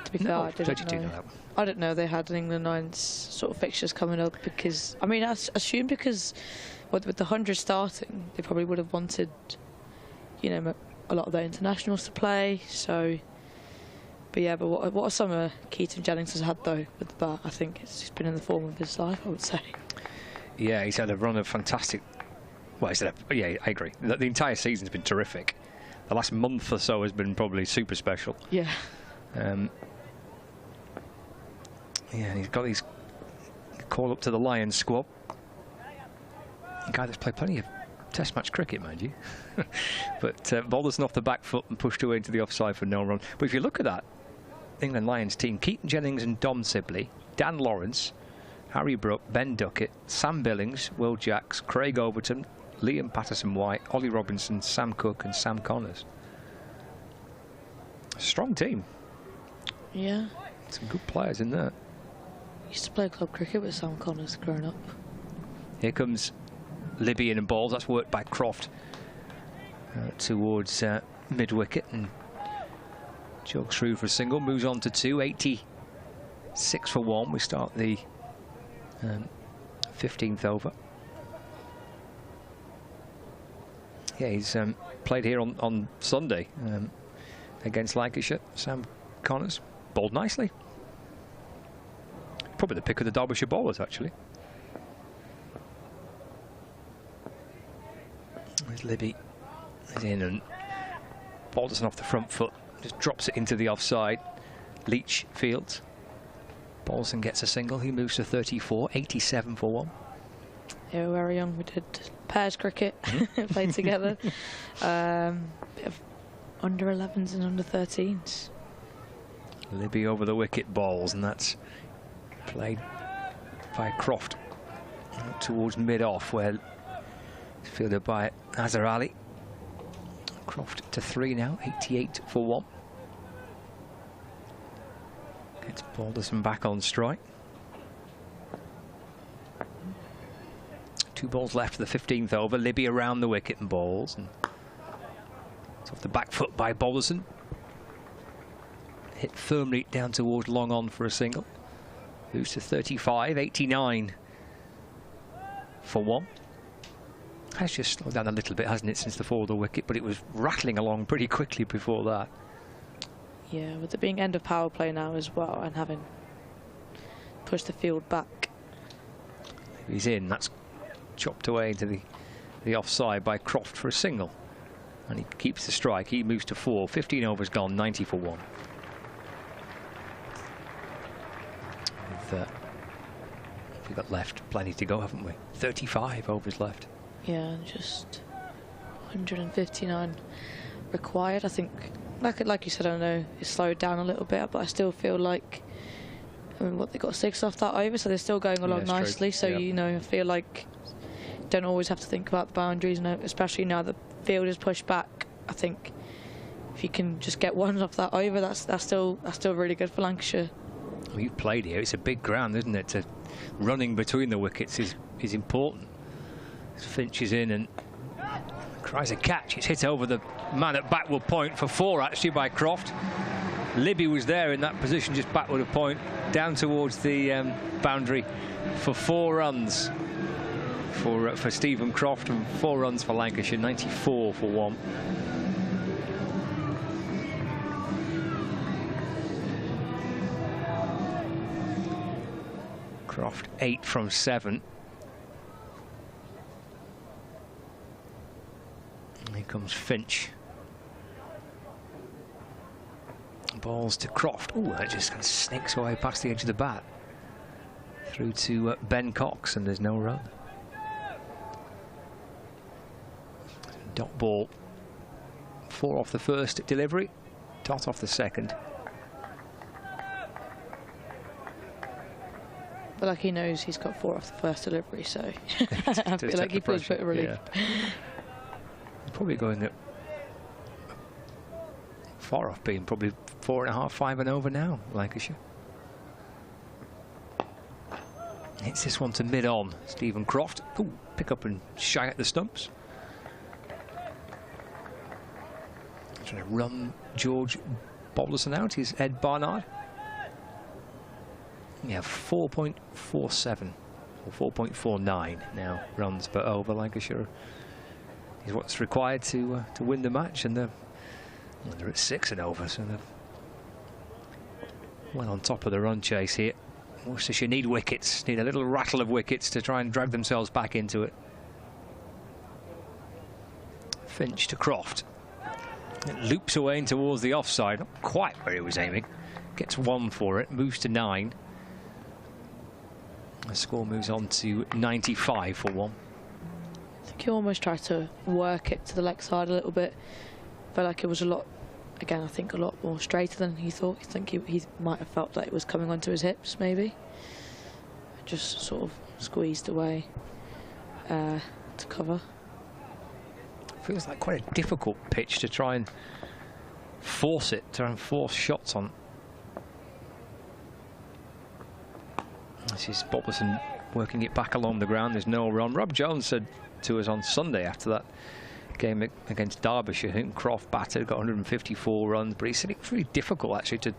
To be fair, I didn't know they had an England Lions sort of fixtures coming up, because, I mean, I assume because with the 100 starting, they probably would have wanted, you know, a lot of their internationals to play, so... But yeah, but what a summer Keaton Jennings has had, though, with the bat. I think it's just been in the form of his life, I would say. Yeah, he's had a run of fantastic... Well, yeah, I agree. The entire season's been terrific. The last month or so has been probably super special. Yeah. Yeah, he's got his call up to the Lions squad. A guy that's played plenty of Test match cricket, mind you. But Balderson off the back foot and pushed away into the offside for no run. But if you look at that England Lions team, Keaton Jennings and Dom Sibley, Dan Lawrence, Harry Brook, Ben Duckett, Sam Billings, Will Jacks, Craig Overton, Liam Patterson-White, Ollie Robinson, Sam Cook and Sam Connors. Strong team. Yeah. Some good players in there. Used to play club cricket with Sam Connors growing up. Here comes Libby in and balls. That's worked by Croft towards mid-wicket and jogs through for a single. Moves on to 2, 86 for 1. We start the 15th over. Yeah, he's played here on Sunday against Lancashire. Sam Connors bowled nicely. Probably the pick of the Derbyshire bowlers, actually. There's Libby is in, and Balderson off the front foot just drops it into the offside. Leach fields. Balderson gets a single. He moves to 34, 87 for 1. Yeah, we were very young. We did pairs cricket, played together. Bit of under 11s and under 13s. Libby over the wicket balls, and that's played by Croft towards mid-off, where it's fielded by Azhar Ali. Croft to 3 now, 88 for 1. Gets Balderson back on strike. 2 balls left for the 15th over. Libby around the wicket and balls. And it's off the back foot by Balderson. Hit firmly down towards long on for a single. Moves to 35, 89 for 1. Has just slowed down a little bit, hasn't it, since the fall of the wicket, but it was rattling along pretty quickly before that. Yeah, with it being end of power play now as well, and having pushed the field back. He's in. That's chopped away into the offside by Croft for a single. And he keeps the strike. He moves to 4. 15 overs gone, 90 for 1. We've got left plenty to go, haven't we? 35 overs left. Yeah, just 159 required. I think, like you said, I know it slowed down a little bit, but I still feel like, I mean, what, they got 6 off that over, so they're still going along nicely. So, you know, I feel like you don't always have to think about the boundaries, and especially now the field is pushed back. I think if you can just get 1 off that over, that's still really good for Lancashire. Well, you've played here. It's a big ground, isn't it? Running between the wickets is important. Finch is in and cries a catch. It's hit over the man at backward point for 4, actually, by Croft. Libby was there in that position, just backward of point, down towards the boundary for 4 runs for Stephen Croft, and 4 runs for Lancashire, 94 for 1. Croft 8 from 7. Here comes Finch. Balls to Croft. Oh, that just kind of snakes away past the edge of the bat. Through to Ben Cox, and there's no run. Dot ball 4 off the first delivery, dot off the second. But like he knows he's got 4 off the first delivery, so I feel like he feels a bit of relief. Yeah. Probably going at far off being probably 4.5, 5 and over now, Lancashire. Hits this one to mid-on. Stephen Croft. Ooh, pick up and shy at the stumps. Trying to run George Balderson out. He's Ed Barnard. Yeah, 4.47 or 4.49 now runs per over. Lancashire is what's required to win the match, and they're at 6 and over, so they're well on top of the run chase here. Worcestershire need wickets, need a little rattle of wickets to try and drag themselves back into it. Finch to Croft. It loops away in towards the offside, not quite where he was aiming. Gets 1 for it, moves to 9. The score moves on to 95 for 1. I think he almost tried to work it to the leg side a little bit. Felt like it was a lot, again, I think a lot more straighter than he thought. I think he might have felt that it was coming onto his hips, maybe. Just sort of squeezed away to cover. Feels like quite a difficult pitch to try and force it, try and force shots on. This is Balderson working it back along the ground. There's no run. Rob Jones said to us on Sunday after that game against Derbyshire, I think Croft batted, got 154 runs, but he said it was really difficult actually to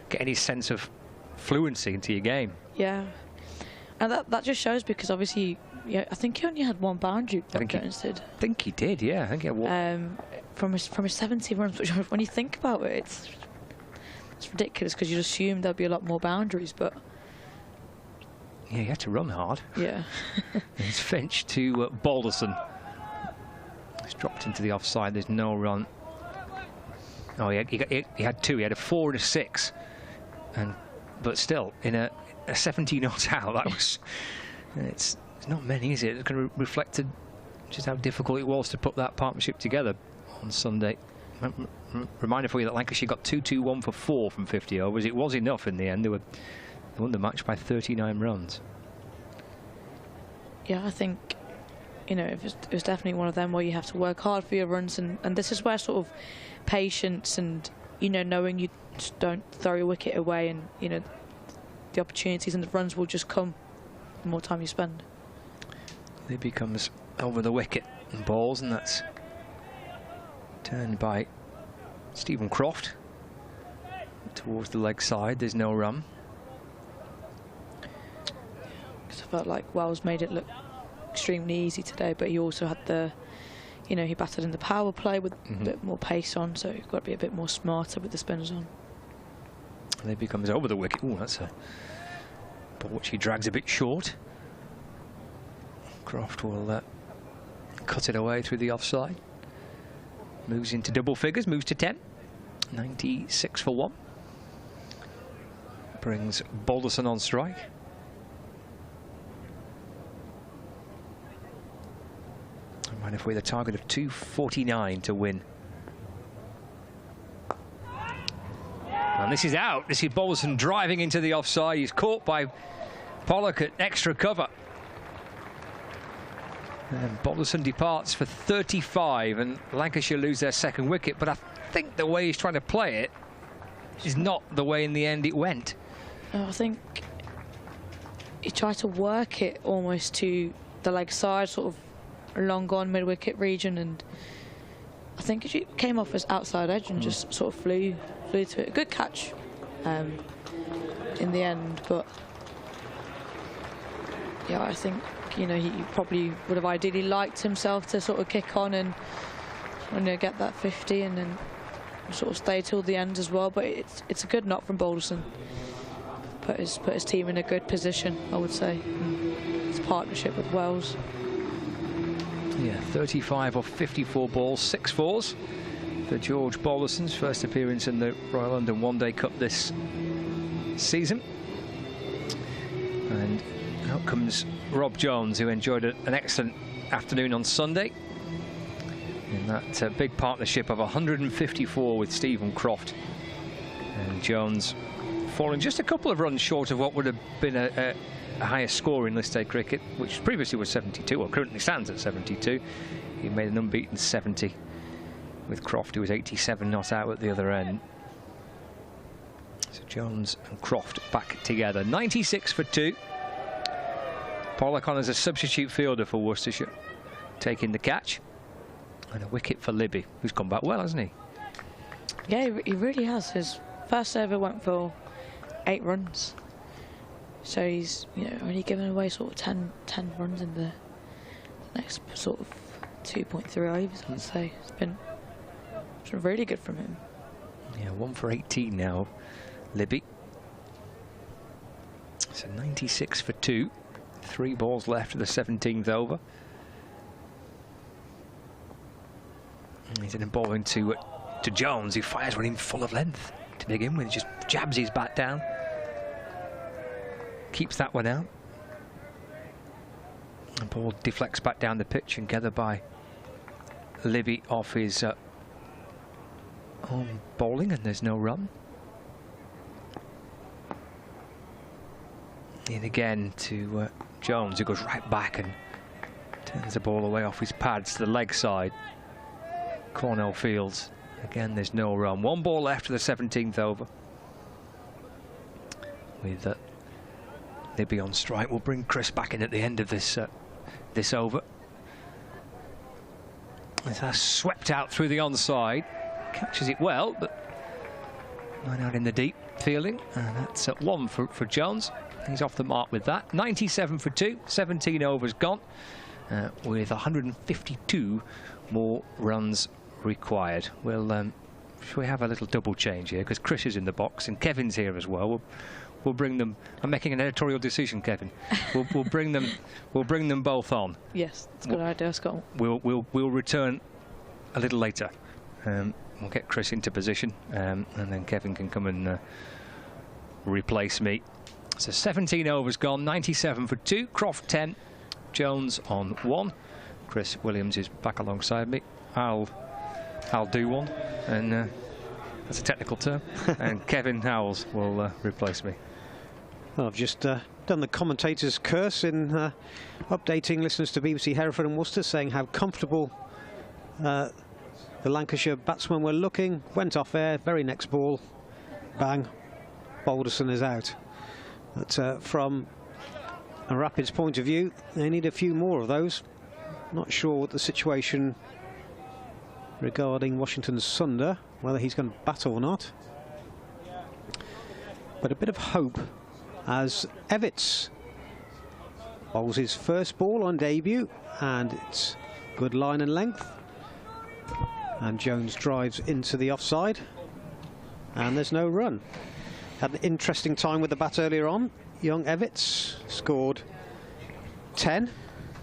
get any sense of fluency into your game. Yeah, and that just shows because obviously, yeah, I think he only had 1 boundary. Rob Jones did. I think he did. Yeah, I think he had 1. From his 70 runs, which when you think about it, it's ridiculous because you'd assume there'd be a lot more boundaries, but. Yeah, he had to run hard. Yeah. It's Finch to Balderson. It's dropped into the offside. There's no run. Oh, he had 2. He had a 4 and a 6, but still in a 70 not out. That was. It's not many, is it? It's going to reflect just how difficult it was to put that partnership together on Sunday. Reminder for you that Lancashire got 2-2-1 for 4 from 50 overs. It was enough in the end. They won the match by 39 runs. Yeah, I think, you know, it was definitely one of them where you have to work hard for your runs, and this is where sort of patience and, you know, knowing you just don't throw your wicket away, and, you know, the opportunities and the runs will just come the more time you spend. It becomes over the wicket and balls, and that's turned by Stephen Croft towards the leg side. There's no run. I felt like Wells made it look extremely easy today, but he also had you know, he batted in the power play with a bit more pace on, so you've got to be a bit more smarter with the spinners on. And it becomes over the wicket. Oh, that's a ball which he drags a bit short. Croft will cut it away through the offside. Moves into double figures, moves to 10. 96 for 1. Brings Balderson on strike. And if we're the target of 249 to win. And this is out. This is Balderson driving into the offside. He's caught by Pollock at extra cover. And Balderson departs for 35, and Lancashire lose their second wicket. But I think the way he's trying to play it is not the way in the end it went. I think he tried to work it almost to the leg side, sort of long on mid-wicket region, and I think it came off as outside edge and just sort of flew to it. A good catch in the end, but yeah, I think, you know, he probably would have ideally liked himself to sort of kick on and, you know, get that 50 and then sort of stay till the end as well. But it's a good knock from Balderson. Put his team in a good position, I would say. His partnership with Wells. Yeah, 35 of 54 balls, 6 fours for George Balderson's first appearance in the Royal London One Day Cup this season. And out comes Rob Jones, who enjoyed an excellent afternoon on Sunday. in that big partnership of 154 with Stephen Croft. And Jones falling just a couple of runs short of what would have been a higher score in List A cricket, which previously was 72, or currently stands at 72. He made an unbeaten 70 with Croft, who was 87 not out at the other end. So Jones and Croft back together. 96 for 2. Paul O'Connor's a substitute fielder for Worcestershire, taking the catch. And a wicket for Libby, who's come back well, hasn't he? Yeah, he really has. His first over went for 8 runs. So he's, you know, only given away sort of 10 runs in the next sort of 2.3 overs, I'd say. It's been really good from him. Yeah, 1 for 18 now, Libby. So 96 for 2. 3 balls left of the 17th over. And he's in a ball into Jones, who fires one in full of length to begin with. Just jabs his bat down. Keeps that one out. The ball deflects back down the pitch and gathered by Libby off his on bowling, and there's no run. In again to Jones, who goes right back and turns the ball away off his pads to the leg side. Cornell Fields. Again, there's no run. 1 ball left of the 17th over. With Libby on strike, we'll bring Chris back in at the end of this this over. That's swept out through the onside. Catches it well, but line out in the deep fielding, and that's 1 for Jones. He's off the mark with that. 97 for 2, 17 overs gone, with 152 more runs required. Shall we have a little double change here, because Chris is in the box and Kevin's here as well. We'll bring them. I'm making an editorial decision, Kevin. We'll bring them. We'll bring them both on. Yes, that's a good idea, Scott. We'll return a little later. We'll get Chris into position, and then Kevin can come and replace me. So 17 overs gone, 97 for 2. Croft 10, Jones on 1. Chris Williams is back alongside me. I'll do one, and that's a technical term. And Kevin Howells will replace me. Well, I've just done the commentator's curse in updating listeners to BBC Hereford and Worcester, saying how comfortable the Lancashire batsmen were looking. Went off air, very next ball, bang, Balderson is out. But from a Rapids point of view, they need a few more of those. Not sure what the situation regarding Washington's Sunder, whether he's going to bat or not. But a bit of hope as Evitts bowls his first ball on debut, and it's good line and length. And Jones drives into the offside, and there's no run. Had an interesting time with the bat earlier on. Young Evitts scored 10,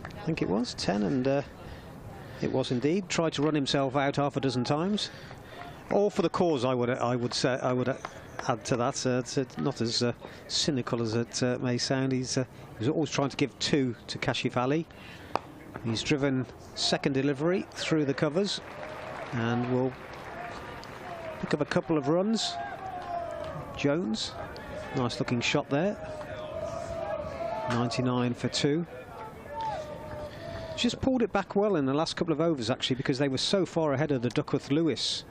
I think it was 10, and it was indeed. Tried to run himself out half a dozen times. All for the cause, I would say. I would add to that. It's not as cynical as it may sound. He was always trying to give 2 to Kashif Ali. He's driven second delivery through the covers, and will pick up a couple of runs. Jones, nice looking shot there. 99 for 2. Just pulled it back well in the last couple of overs, actually, because they were so far ahead of the Duckworth-Lewis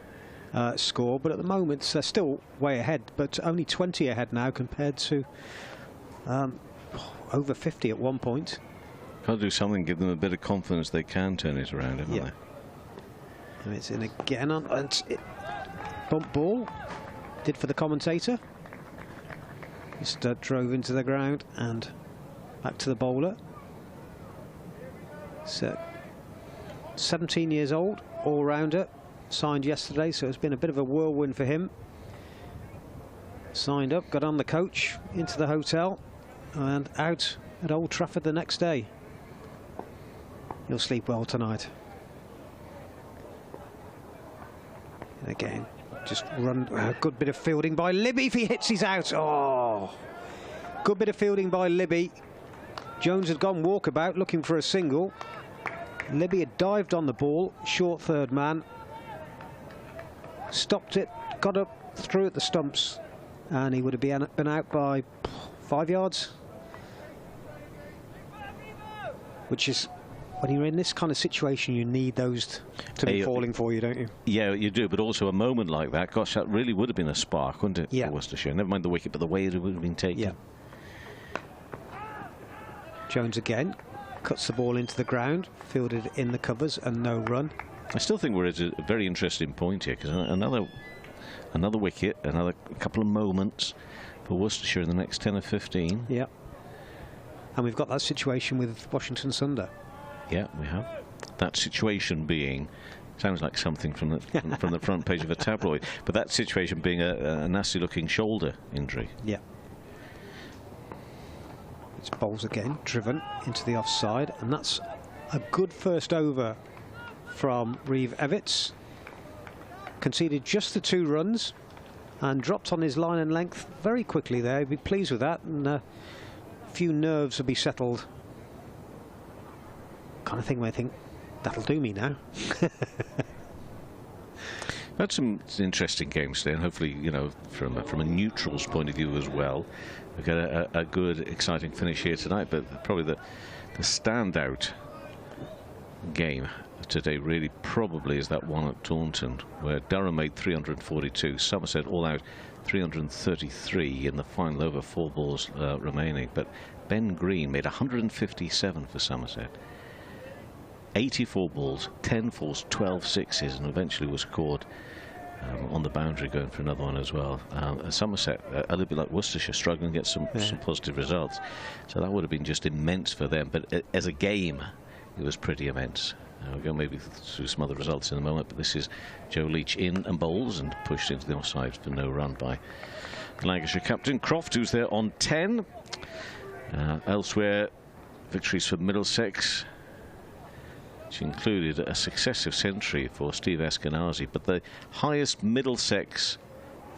score. But at the moment, they're still way ahead, but only 20 ahead now compared to over 50 at one point. Got to do something, give them a bit of confidence they can turn it around, haven't they? And it's in again on bump ball. Did for the commentator. Just drove into the ground and back to the bowler. So 17 years old, all-rounder, signed yesterday, so it's been a bit of a whirlwind for him. Signed up, got on the coach, into the hotel, and out at Old Trafford the next day. He'll sleep well tonight. And again, just run, a good bit of fielding by Libby. If he hits, he's out. Oh, good bit of fielding by Libby. Jones had gone walkabout looking for a single. Libby had dived on the ball, short third man, stopped it, got up, threw at the stumps, and he would have been out by 5 yards. Which is, when you're in this kind of situation, you need those to be falling for you, don't you? Yeah, you do, but also a moment like that, gosh, that really would have been a spark, wouldn't it, for Worcestershire? Never mind the wicket, but the way it would have been taken. Yeah. Jones again, cuts the ball into the ground, fielded in the covers, and no run. I still think we're at a very interesting point here, because another wicket, another couple of moments for Worcestershire in the next 10 or 15. Yeah. And we've got that situation with Washington Sunder. Yeah, we have. That situation being, sounds like something from the front page of a tabloid, but that situation being a nasty-looking shoulder injury. Yeah. It's bowls again, driven into the offside, and that's a good first over from Reeve Evitts. Conceded just the 2 runs and dropped on his line and length very quickly there. He'd be pleased with that, and a few nerves will be settled. Kind of thing where I think, that'll do me now. Had some interesting games today, and hopefully, you know, from a neutral's point of view as well, we've got a good, exciting finish here tonight. But probably the standout game today really probably is that one at Taunton, where Durham made 342, Somerset all out 333 in the final over 4 balls remaining. But Ben Green made 157 for Somerset. 84 balls, 10 fours, 12 sixes, and eventually was scored on the boundary, going for another one as well. Somerset, a little bit like Worcestershire, struggling to get some positive results. So that would have been just immense for them. But as a game, it was pretty immense. We'll go maybe through some other results in a moment, but this is Joe Leach in and bowls and pushed into the offside for no run by the Lancashire captain. Croft, who's there on 10. Elsewhere, victories for Middlesex, which included a successive century for Steve Eskenazi, but the highest Middlesex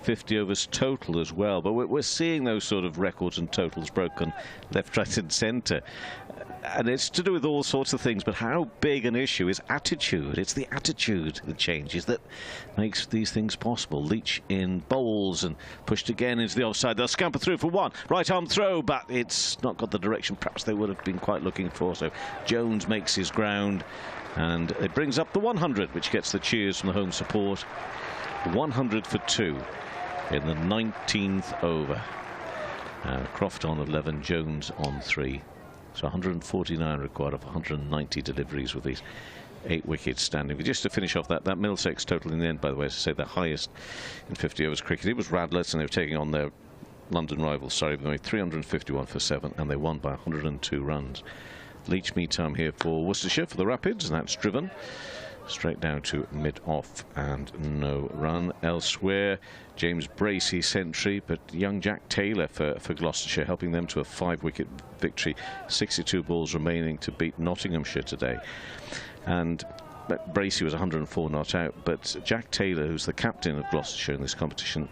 50 overs total as well. But we're seeing those sort of records and totals broken left, right and centre. And it's to do with all sorts of things, but how big an issue is attitude? It's the attitude that changes that makes these things possible. Leach in bowls and pushed again into the offside. They'll scamper through for 1. Right arm throw, but it's not got the direction perhaps they would have been quite looking for. So Jones makes his ground, and it brings up the 100, which gets the cheers from the home support. 100 for 2 in the 19th over. Croft on 11, Jones on 3. So 149 required of 190 deliveries with these 8 wickets standing. But just to finish off that Middlesex total in the end, by the way, as I say, the highest in 50 overs cricket. It was Radlett, and they were taking on their London rivals. Sorry, they made 351 for 7, and they won by 102 runs. Leach meantime here for Worcestershire for the Rapids, and that's driven straight down to mid-off and no run. Elsewhere, James Bracey century, but young Jack Taylor for Gloucestershire, helping them to a 5-wicket victory. 62 balls remaining to beat Nottinghamshire today. And Bracey was 104 not out, but Jack Taylor, who's the captain of Gloucestershire in this competition,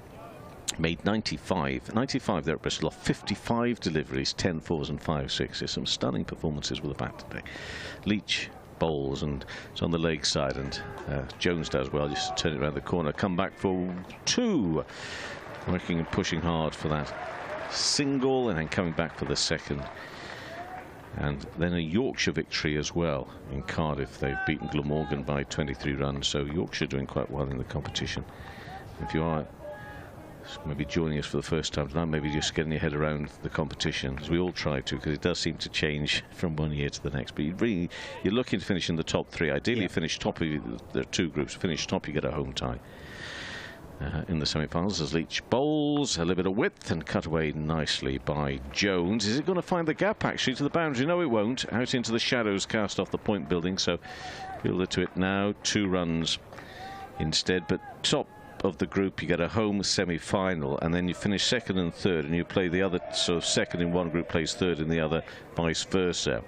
made 95. 95 there at Bristol, 55 deliveries, 10 fours and 5 sixes. Some stunning performances with the bat today. Leach bowls, and it's on the leg side, and Jones does well just to turn it around the corner, come back for 2, working and pushing hard for that single, and then coming back for the second. And then a Yorkshire victory as well in Cardiff. They've beaten Glamorgan by 23 runs, so Yorkshire doing quite well in the competition. If you are maybe joining us for the first time tonight, maybe just getting your head around the competition, as we all try to, because it does seem to change from one year to the next. But you're looking to finish in the top 3. Ideally, you finish top. There are 2 groups. Finish top, you get a home tie. In the semi-finals, as Leach bowls, a little bit of width and cut away nicely by Jones. Is it going to find the gap actually to the boundary? No, it won't. Out into the shadows, cast off the point building. So fielder to it now. 2 runs instead, but top of the group, you get a home semi-final, and then you finish 2nd and 3rd, and you play the other, so 2nd in one group plays 3rd in the other, vice versa,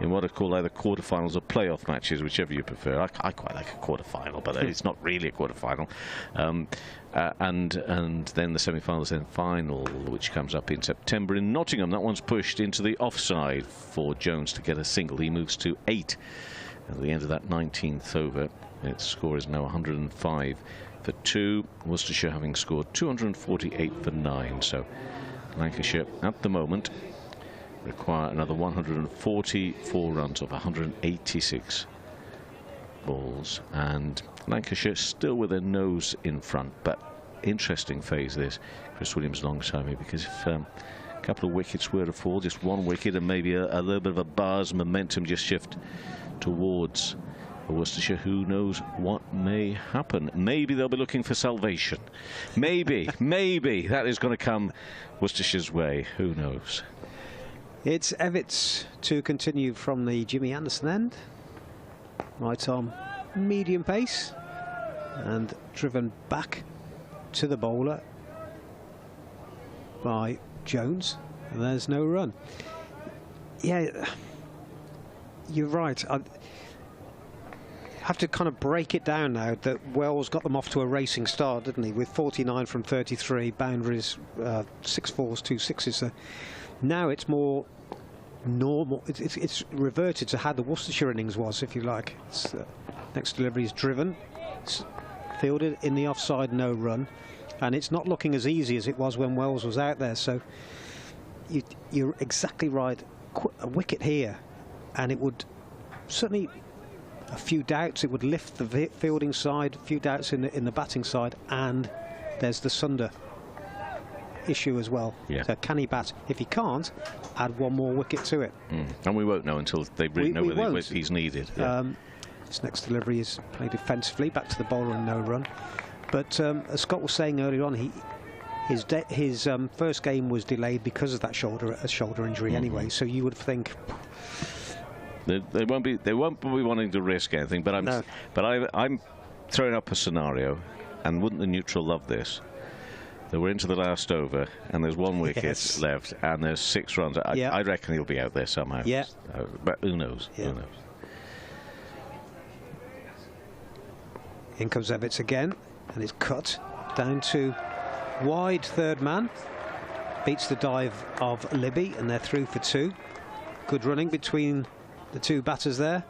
in what are called either quarterfinals or playoff matches, whichever you prefer. I quite like a quarterfinal, but it's not really a quarterfinal. And then the semi-finals, then final, which comes up in September in Nottingham. That one's pushed into the offside for Jones to get a single. He moves to 8 At the end of that 19th over, its score is now 105 for 2. Worcestershire having scored 248 for 9. So Lancashire at the moment require another 144 runs of 186 balls, and Lancashire still with their nose in front. But interesting phase this, Chris Williams long-timey, because if a couple of wickets were to fall, just one wicket, and maybe a little bit of a buzz, momentum just shift towards Worcestershire, who knows what may happen. Maybe they'll be looking for salvation. Maybe that is going to come Worcestershire's way. Who knows? It's Emirates to continue from the Jimmy Anderson end. Right arm, medium pace, and driven back to the bowler by Jones, and there's no run. Yeah, you're right. I have to kind of break it down now that Wells got them off to a racing start, didn't he, with 49 from 33, boundaries, 6 fours, 2 sixes. So now it's more normal. It's reverted to how the Worcestershire innings was, if you like. It's, next delivery is driven, it's fielded in the offside, no run, and it's not looking as easy as it was when Wells was out there. So you're exactly right. A wicket here, and it would certainly, a few doubts, it would lift the fielding side, a few doubts in the batting side, and there's the Sunder issue as well. Yeah. So can he bat? If he can't, add one more wicket to it. And we won't know until they really know whether he's needed. Yeah. His next delivery is played defensively, back to the bowler and no run. But as Scott was saying earlier on, his first game was delayed because of that shoulder injury anyway. So you would think they won't be wanting to risk anything. But I'm throwing up a scenario, and wouldn't the neutral love this? That we're into the last over, and there's one wicket left, and there's 6 runs. I reckon he'll be out there somehow. Yeah. But who knows? Yeah. Who knows? In comes Evans again, and it's cut down to wide third man. Beats the dive of Libby, and they're through for 2. Good running between the 2 batters there.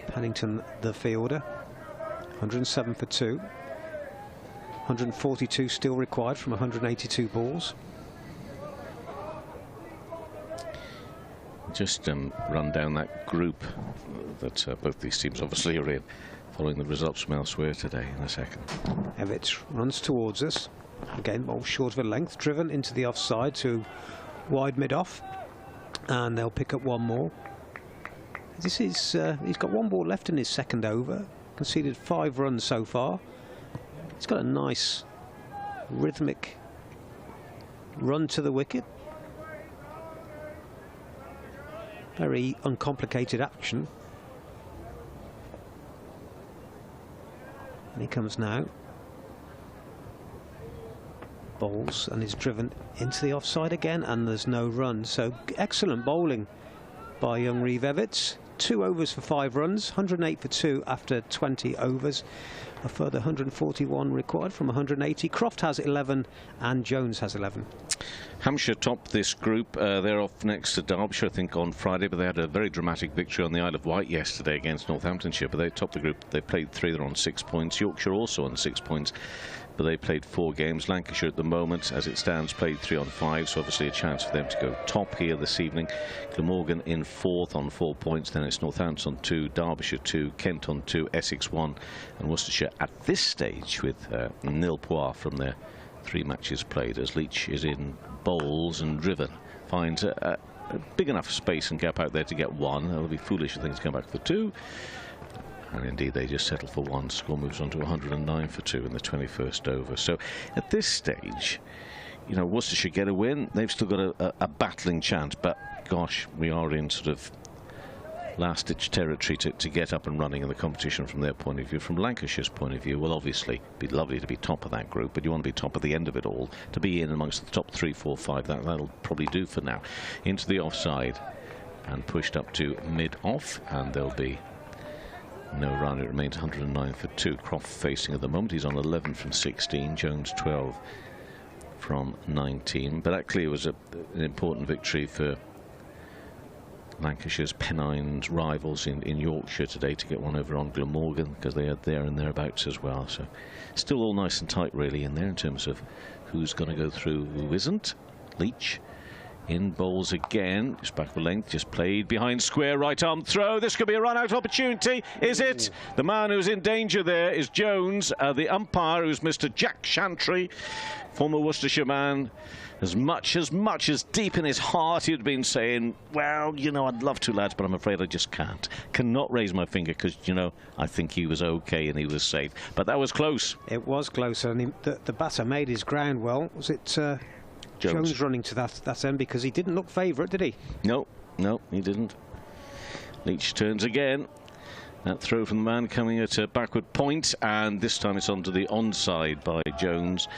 Pennington, the fielder, 107 for 2. 142 still required from 182 balls. Just run down that group that both these teams obviously are in, following the results from elsewhere today in a second. Evans runs towards us. Again, ball short of a length, driven into the offside to wide mid-off, and they'll pick up one more. This is he's got 1 ball left in his second over, conceded 5 runs so far. He's got a nice rhythmic run to the wicket. Very uncomplicated action. And he comes now. Bowls and is driven into the offside again, and there's no run. So excellent bowling by young Reeve Evans. 2 overs for 5 runs, 108 for 2 after 20 overs. A further 141 required from 180. Croft has 11 and Jones has 11. Hampshire topped this group. They're off next to Derbyshire, I think, on Friday, but they had a very dramatic victory on the Isle of Wight yesterday against Northamptonshire, but they topped the group. They played 3, they're on 6 points. Yorkshire also on 6 points, but they played 4 games. Lancashire at the moment, as it stands, played 3 on 5, so obviously a chance for them to go top here this evening. Glamorgan in 4th on 4 points, then it's Northampton on 2, Derbyshire 2, Kent on 2, Essex 1, and Worcestershire at this stage with nil points from their 3 matches played, as Leach is in bowls and driven, finds a big enough space and gap out there to get 1. It'll be foolish if things come back for 2. And indeed, they just settle for 1. Score moves on to 109 for 2 in the 21st over. So at this stage, you know, Worcestershire get a win. They've still got a battling chance. But gosh, we are in sort of last-ditch territory to get up and running in the competition from their point of view. From Lancashire's point of view, well, obviously, it'd be lovely to be top of that group, but you want to be top at the end of it all. To be in amongst the top 3, 4, 5, that'll probably do for now. Into the offside and pushed up to mid-off, and there'll be no run. It remains 109 for 2. Croft facing at the moment. He's on 11 from 16. Jones 12 from 19. But actually, it was an important victory for Lancashire's Pennine rivals in Yorkshire today to get one over on Glamorgan, because they are there and thereabouts as well. So still all nice and tight really in there in terms of who's going to go through, who isn't. Leach in bowls again, just back of length, just played behind square, right arm throw. This could be a run-out opportunity, is it? The man who's in danger there is Jones, the umpire, who's Mr. Jack Chantry, former Worcestershire man. As much as deep in his heart he'd been saying, well, you know, I'd love to, lads, but I'm afraid I just can't. Cannot raise my finger because, you know, I think he was okay and he was safe. But that was close. It was close, and the batter made his ground well. Was it Jones running to that end, because he didn't look favourite, did he? No, he didn't. Leach turns again. That throw from the man coming at a backward point, and this time it's onto the onside by Jones.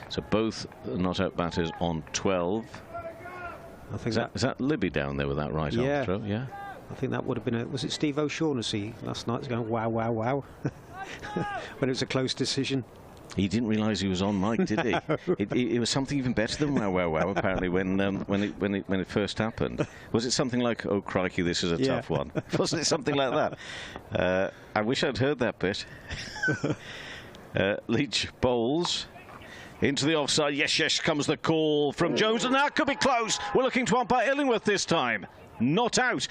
So both not-out batters on 12. I think is that Libby down there with that right arm throw? Yeah. I think that would have been was it Steve O'Shaughnessy last night was going wow, wow, wow when it was a close decision. He didn't realise he was on mic, did he? No. It was something even better than wow, wow, wow. Apparently, when it first happened, was it something like, "Oh crikey, this is a tough one"? Wasn't it something like that? I wish I'd heard that bit. Leach bowls into the offside. Yes, comes the call from Jones, and that could be close. We're looking to umpire Illingworth this time. Not out.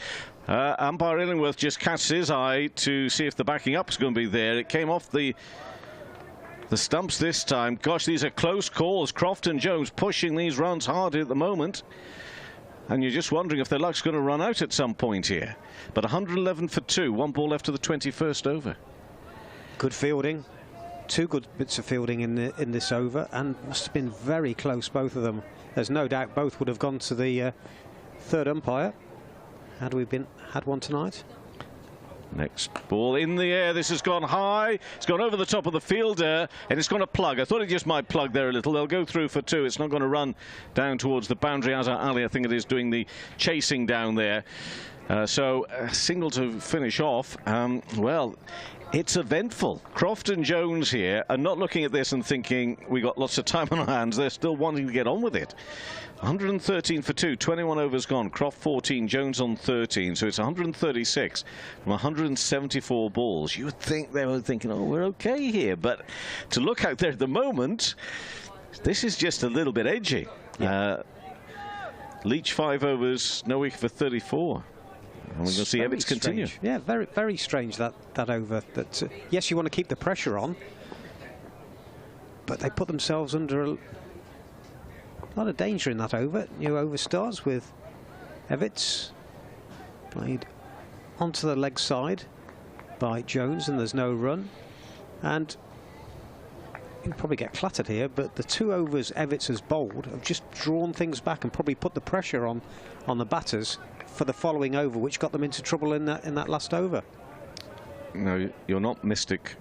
Umpire Illingworth just casts his eye to see if the backing up is going to be there. It came off the stumps this time. Gosh, these are close calls. Croft and Jones pushing these runs hard at the moment. And you're just wondering if their luck's going to run out at some point here. But 111 for 2. One ball left to the 21st over. Good fielding. Two good bits of fielding in this over, and must have been very close, both of them. There's no doubt both would have gone to the third umpire had we had one tonight. Next ball in the air. This has gone high. It's gone over the top of the fielder, and it's going to plug. I thought it just might plug there a little. They'll go through for 2. It's not going to run down towards the boundary. Azhar Ali, I think it is, doing the chasing down there. So a single to finish off. Well, it's eventful. Croft and Jones here are not looking at this and thinking we got lots of time on our hands. They're still wanting to get on with it. 113 for 2, 21 overs gone. Croft 14, Jones on 13, so it's 136 from 174 balls. You would think they were thinking, oh, we're okay here, but to look out there at the moment, this is just a little bit edgy. Yeah. Leach 5 overs, no wicket for 34. And we're going to see Emirates continue. Yeah, very, very strange that over. That yes, you want to keep the pressure on, but they put themselves under a lot of danger in that over. New over starts with Emirates played onto the leg side by Jones, and there's no run. And you'll probably get flattered here, but the 2 overs Emirates has bowled have just drawn things back and probably put the pressure on the batters for the following over, which got them into trouble in that last over. No, you're not mystic,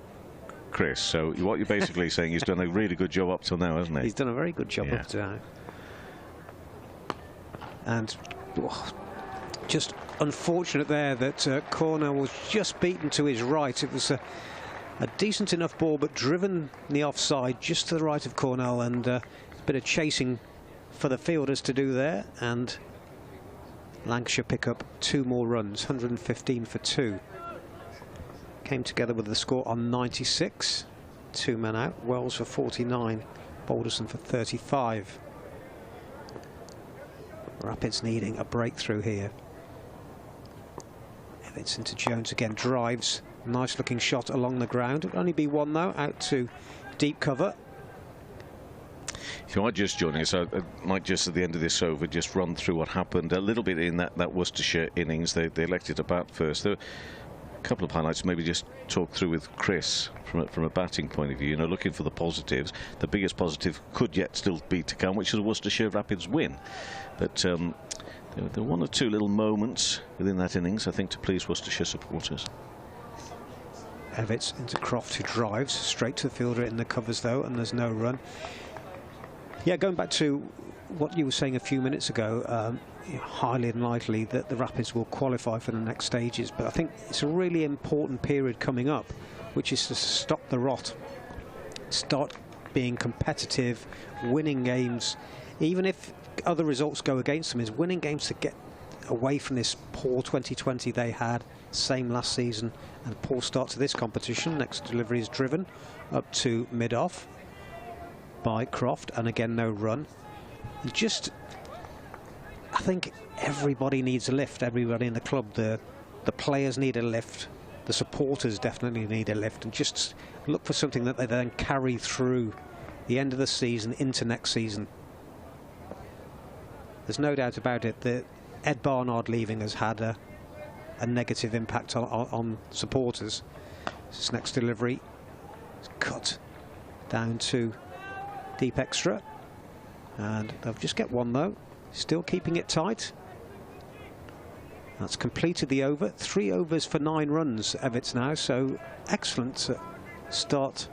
Chris. So what you're basically saying, he's done a really good job up till now, hasn't he? He's done a very good job up to now. And just unfortunate there that Corner was just beaten to his right. It was a decent enough ball, but driven in the offside just to the right of Cornell, and a bit of chasing for the fielders to do there. And Lancashire pick up 2 more runs, 115 for 2. Came together with the score on 96. 2 men out. Wells for 49. Balderson for 35. Rapids needing a breakthrough here. It's into Jones again. Drives. Nice looking shot along the ground. It'll only be 1 though. Out to deep cover. If you are just joining us, I might just at the end of this over just run through what happened a little bit in that Worcestershire innings. They elected to bat first. There were a couple of highlights, maybe just talk through with Chris from a batting point of view. You know, looking for the positives. The biggest positive could yet still be to come, which is a Worcestershire Rapids win. But there were 1 or 2 little moments within that innings, I think, to please Worcestershire supporters. Evitts into Croft, who drives straight to the fielder in the covers though, and there's no run. Yeah, going back to what you were saying a few minutes ago, highly unlikely that the Rapids will qualify for the next stages, but I think it's a really important period coming up, which is to stop the rot, start being competitive, winning games, even if other results go against them, is winning games to get away from this poor 2020 they had, same last season, and poor start to this competition. Next delivery is driven up to mid-off by Croft, and again no run. I think everybody needs a lift, everybody in the club. The players need a lift, the supporters definitely need a lift, and just look for something that they then carry through the end of the season into next season. There's no doubt about it that Ed Barnard leaving has had a negative impact on supporters. This next delivery is cut down to deep extra, and they'll just get one though, still keeping it tight. That's completed the over. 3 overs for 9 runs, Evans now, so excellent start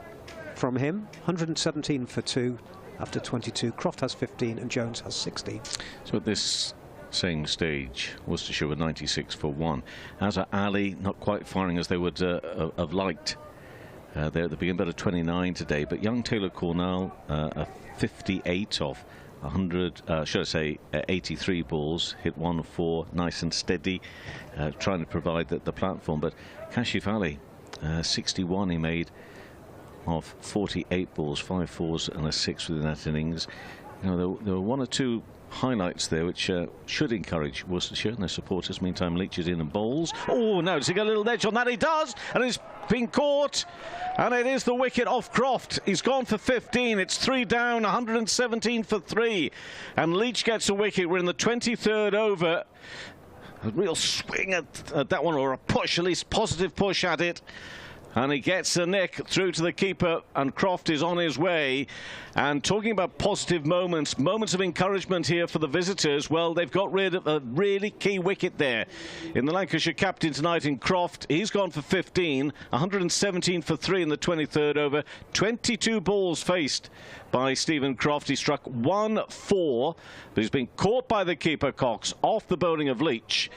from him. 117 for 2 after 22. Croft has 15 and Jones has 16. So at this same stage, Worcestershire were 96 for 1. Azza Ali not quite firing as they would have liked. They're at the beginning, about 29 today, but young Taylor Cornell, a 58 of 100, should I say 83 balls, hit 1 4, nice and steady, trying to provide the platform. But Kashif Ali, 61 he made of 48 balls, 5 4s and a 6 within that innings. You know, there were 1 or 2 highlights there which should encourage Worcestershire and their supporters. Meantime, Leach is in and bowls. Oh, no, does he get a little edge on that? He does, and it's been caught, and it is the wicket off Croft. He's gone for 15. It's 3 down, 117 for 3, and Leach gets a wicket. We're in the 23rd over. A real swing at that one, or a push, at least positive push at it. And he gets the nick through to the keeper, and Croft is on his way. And talking about positive moments, moments of encouragement here for the visitors. Well, they've got rid of a really key wicket there in the Lancashire captain tonight in Croft. He's gone for 15, 117 for 3 in the 23rd over. 22 balls faced by Stephen Croft. He struck 1 4, but he's been caught by the keeper, Cox, off the bowling of Leach.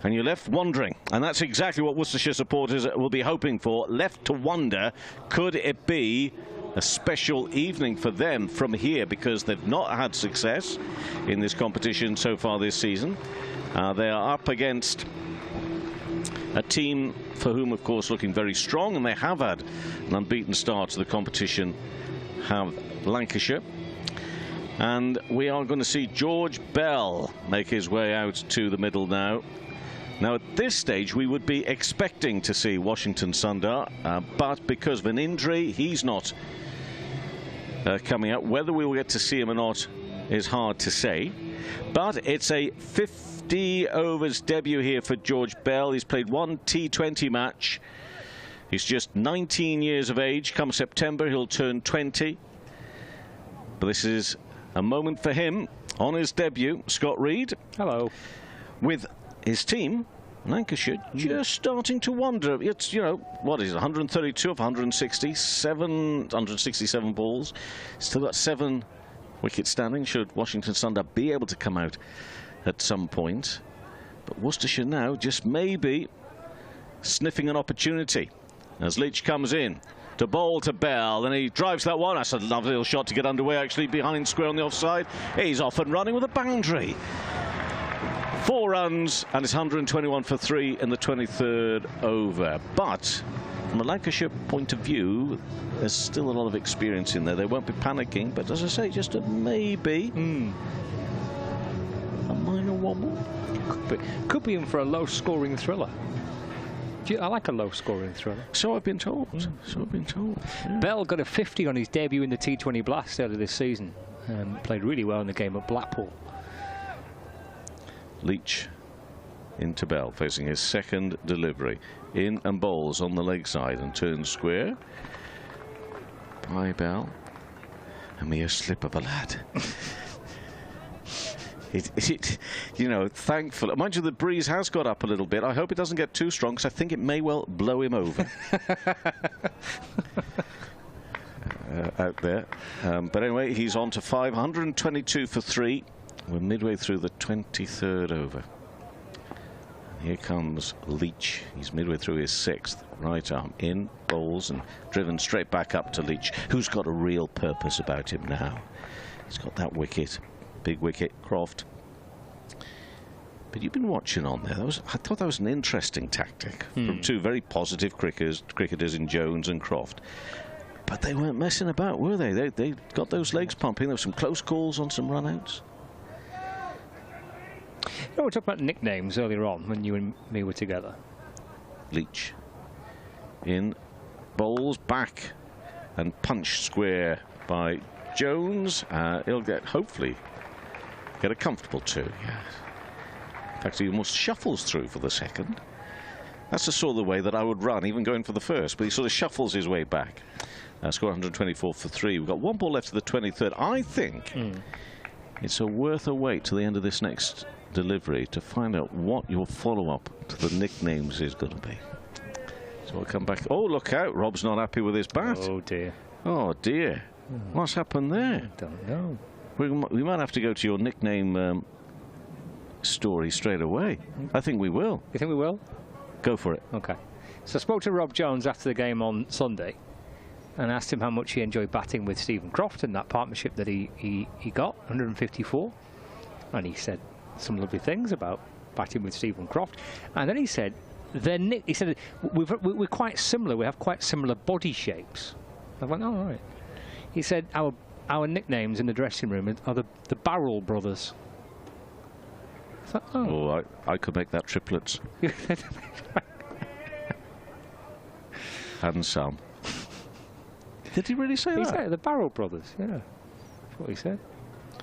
And you're left wondering, and that's exactly what Worcestershire supporters will be hoping for, left to wonder, could it be a special evening for them from here, because they've not had success in this competition so far this season. They are up against a team for whom, of course, looking very strong, and they have had an unbeaten start to the competition, have Lancashire. And we are going to see George Bell make his way out to the middle now. Now, at this stage, we would be expecting to see Washington Sundar, but because of an injury, he's not coming out. Whether we will get to see him or not is hard to say. But it's a 50 overs debut here for George Bell. He's played 1 T20 match. He's just 19 years of age. Come September, he'll turn 20. But this is a moment for him on his debut. Scott Reed. Hello. With his team, Lancashire, just starting to wonder. It's, you know, what is it, 132 of 167 balls. Still got 7 wickets standing, should Washington Sundar be able to come out at some point. But Worcestershire now just maybe sniffing an opportunity as Leach comes in to bowl to Bell, and he drives that one. That's a lovely little shot to get underway, actually, behind square on the offside. He's off and running with a boundary. 4 runs, and it's 121 for 3 in the 23rd over. But from a Lancashire point of view, there's still a lot of experience in there. They won't be panicking, but as I say, just a maybe. A minor wobble. Could be in for a low-scoring thriller. I like a low-scoring thriller. So I've been told. So I've been told. Yeah. Bell got a 50 on his debut in the T20 Blast earlier this season. Played really well in the game at Blackpool. Leach into Bell, facing his second delivery. In and bowls on the leg side and turns square. By Bell. A mere slip of a lad. You know, thankfully, mind you, the breeze has got up a little bit. I hope it doesn't get too strong, because I think it may well blow him over. Out there. But anyway, he's on to 522 for 3. We're midway through the 23rd over. Here comes Leach. He's midway through his 6th. Right arm in, bowls, and driven straight back up to Leach, who's got a real purpose about him now. He's got that wicket. Big wicket, Croft. But you've been watching on there. I thought that was an interesting tactic from two very positive cricketers in Jones and Croft. But they weren't messing about, were they? They got those legs pumping. There were some close calls on some run-outs. You know, we talked about nicknames earlier on when you and me were together. Leach in, bowls back and punched square by Jones. He'll hopefully get a comfortable 2. Yes. In fact, he almost shuffles through for the second. That's the sort of the way that I would run, even going for the first, but he sort of shuffles his way back. Score 124 for 3. We've got 1 ball left to the 23rd. I think it's worth a wait to the end of this next delivery to find out what your follow-up to the nicknames is going to be. So we'll come back. Oh, look out. Rob's not happy with his bat. Oh, dear. Oh, dear. What's happened there? I don't know. We might have to go to your nickname story straight away. I think we will. You think we will? Go for it. OK. So I spoke to Rob Jones after the game on Sunday and asked him how much he enjoyed batting with Stephen Croft in that partnership that he got, 154. And he said some lovely things about batting with Stephen Croft. And then he said, we're quite similar. We have quite similar body shapes. I went, oh, right. He said, our nicknames in the dressing room are the Barrel Brothers. I thought, oh, I could make that triplets. And some. Did he really say that? He said the Barrel Brothers, yeah. That's what he said.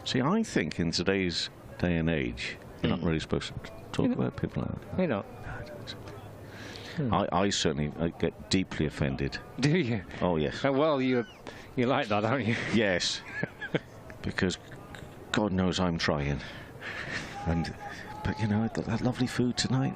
See, I think in today's day and age, you're not really supposed to talk about people like that. You're not. I certainly get deeply offended. Do you? Oh, yes. Well, you like that, don't you? Yes. Because God knows I'm trying. But, you know, that lovely food tonight.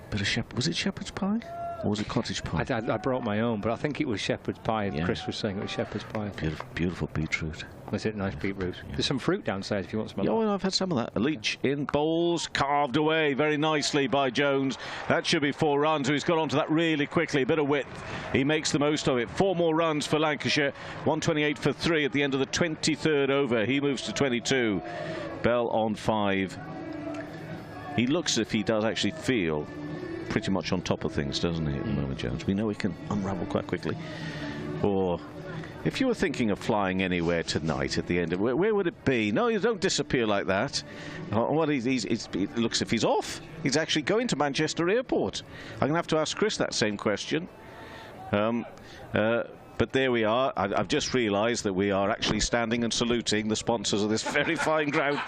Bit of was it shepherd's pie? Or was it cottage pie? I brought my own, but I think it was shepherd's pie. Yeah. Chris was saying it was shepherd's pie. Beautiful beetroot. Was it nice beetroot? Yeah. There's some fruit downstairs if you want some of that. Oh, I've had some of that. A Leach in, bowls, carved away very nicely by Jones. That should be 4 runs. He's got onto that really quickly. Bit of width. He makes the most of it. 4 more runs for Lancashire. 128 for 3 at the end of the 23rd over. He moves to 22. Bell on 5. He looks as if he does actually feel pretty much on top of things, doesn't he, at the moment, Jones? We know he can unravel quite quickly. Or if you were thinking of flying anywhere tonight at the end of where would it be? No, you don't disappear like that. Well, it looks as if he's off. He's actually going to Manchester Airport. I'm going to have to ask Chris that same question. But there we are. I've just realised that we are actually standing and saluting the sponsors of this very fine ground.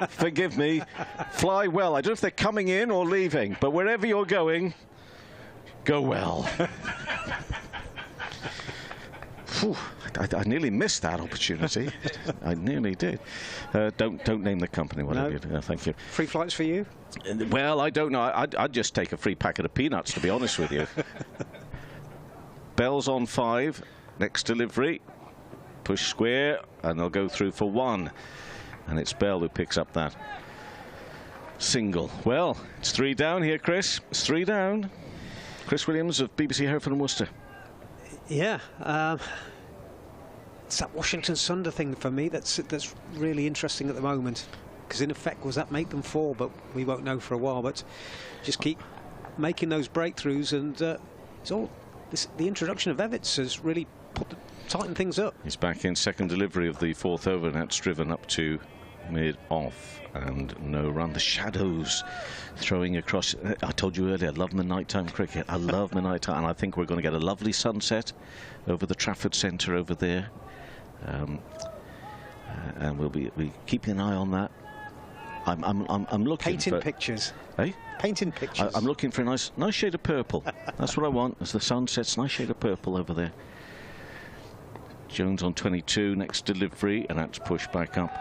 Forgive me. Fly well. I don't know if they're coming in or leaving, but wherever you're going, go well. Whew, I nearly missed that opportunity. I nearly did. Don't name the company. What have you? Thank you. Free flights for you? Well, I don't know. I'd just take a free packet of peanuts, to be honest with you. Bell's on 5. Next delivery. Push square, and they'll go through for 1. And it's Bell who picks up that single. Well, it's 3 down here, Chris. It's 3 down. Chris Williams of BBC Hereford and Worcester. Yeah. It's that Washington Sunder thing for me that's really interesting at the moment. Because in effect, was that make them 4? But we won't know for a while. But just keep making those breakthroughs, and it's all. The introduction of Emirates has really tightened things up. He's back in second delivery of the 4th over, and that's driven up to mid-off and no run. The shadows throwing across. I told you earlier, I love my nighttime cricket. I love my nighttime, and I think we're going to get a lovely sunset over the Trafford Centre over there. And we'll be keeping an eye on that. I'm looking painting pictures. Eh? Painting pictures. I'm looking for a nice shade of purple. That's what I want. As the sun sets, nice shade of purple over there. Jones on 22, next delivery, and that's pushed back up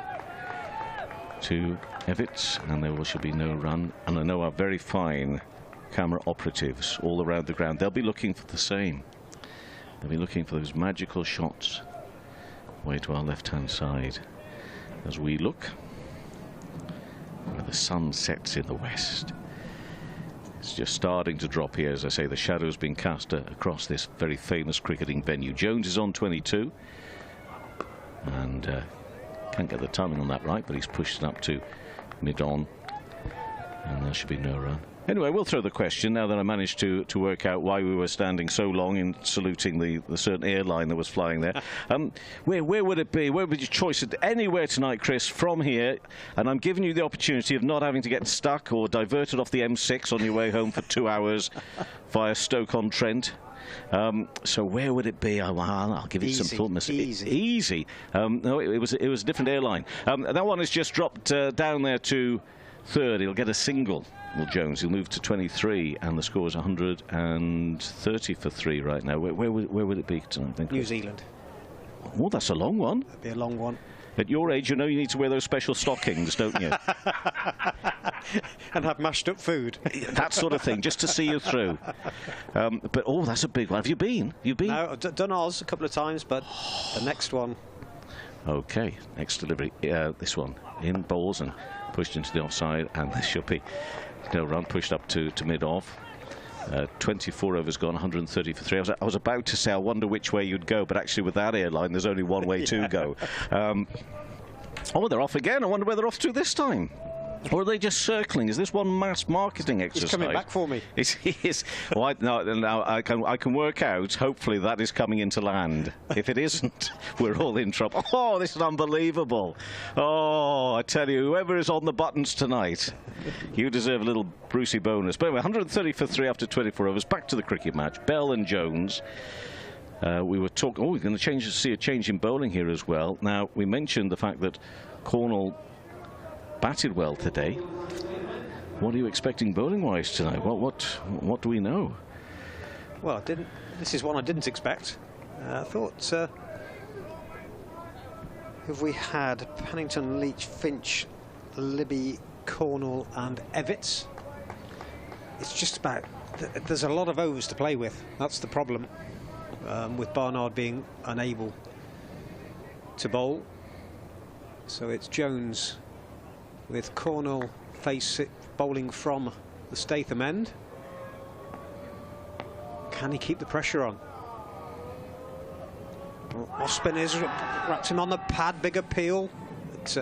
to Evitts, and there should be no run. And I know our very fine camera operatives all around the ground, they'll be looking for the same. They'll be looking for those magical shots way to our left-hand side as we look where the sun sets in the west. It's just starting to drop here, as I say. The shadow's been cast across this very famous cricketing venue. Jones is on 22, and can't get the timing on that right, but he's pushed it up to mid-on, and there should be no run. Anyway, we'll throw the question now that I managed to work out why we were standing so long in saluting the certain airline that was flying there. Where would it be? Where would your choice? Anywhere tonight, Chris, from here, and I'm giving you the opportunity of not having to get stuck or diverted off the M6 on your way home for 2 hours via Stoke-on-Trent. So where would it be? I'll give you some thought. Easy. No, it was a different airline. That one has just dropped down there to third. He'll get a single. Will Jones. He'll move to 23, and the score is 130 for 3 right now. Where would it be tonight? New Zealand. Oh, that's a long one. That'd be a long one. At your age, you know you need to wear those special stockings, don't you? And have mashed up food. That sort of thing, just to see you through. But, oh, that's a big one. Have you been? No, I've done Oz a couple of times, but the next one. OK, next delivery. This one in bowls and pushed into the offside, and there should be no run, pushed up to mid-off. 24 overs gone, 130 for 3. I was about to say, I wonder which way you'd go, but actually with that airline, there's only one way to go. Oh, they're off again. I wonder where they're off to this time. Or are they just circling? Is this one mass marketing exercise? He's coming back for me. He is. Well, no, I can work out, hopefully, that is coming into land. If it isn't, we're all in trouble. Oh, this is unbelievable. Oh, I tell you, whoever is on the buttons tonight, you deserve a little Brucey bonus. But anyway, 130 for 3 after 24 overs. Back to the cricket match. Bell and Jones. We were talking. Oh, we're going to see a change in bowling here as well. Now, we mentioned the fact that Cornell batted well today. What are you expecting bowling-wise tonight? What do we know? Well, this is one I didn't expect. I thought, have we had Pennington, Leach, Finch, Libby, Cornell and Evitts? It's just about, there's a lot of overs to play with. That's the problem, with Barnard being unable to bowl. So it's Jones with Cornell bowling from the Statham end. Can he keep the pressure on? Ospin is wrapped him on the pad, big appeal. It's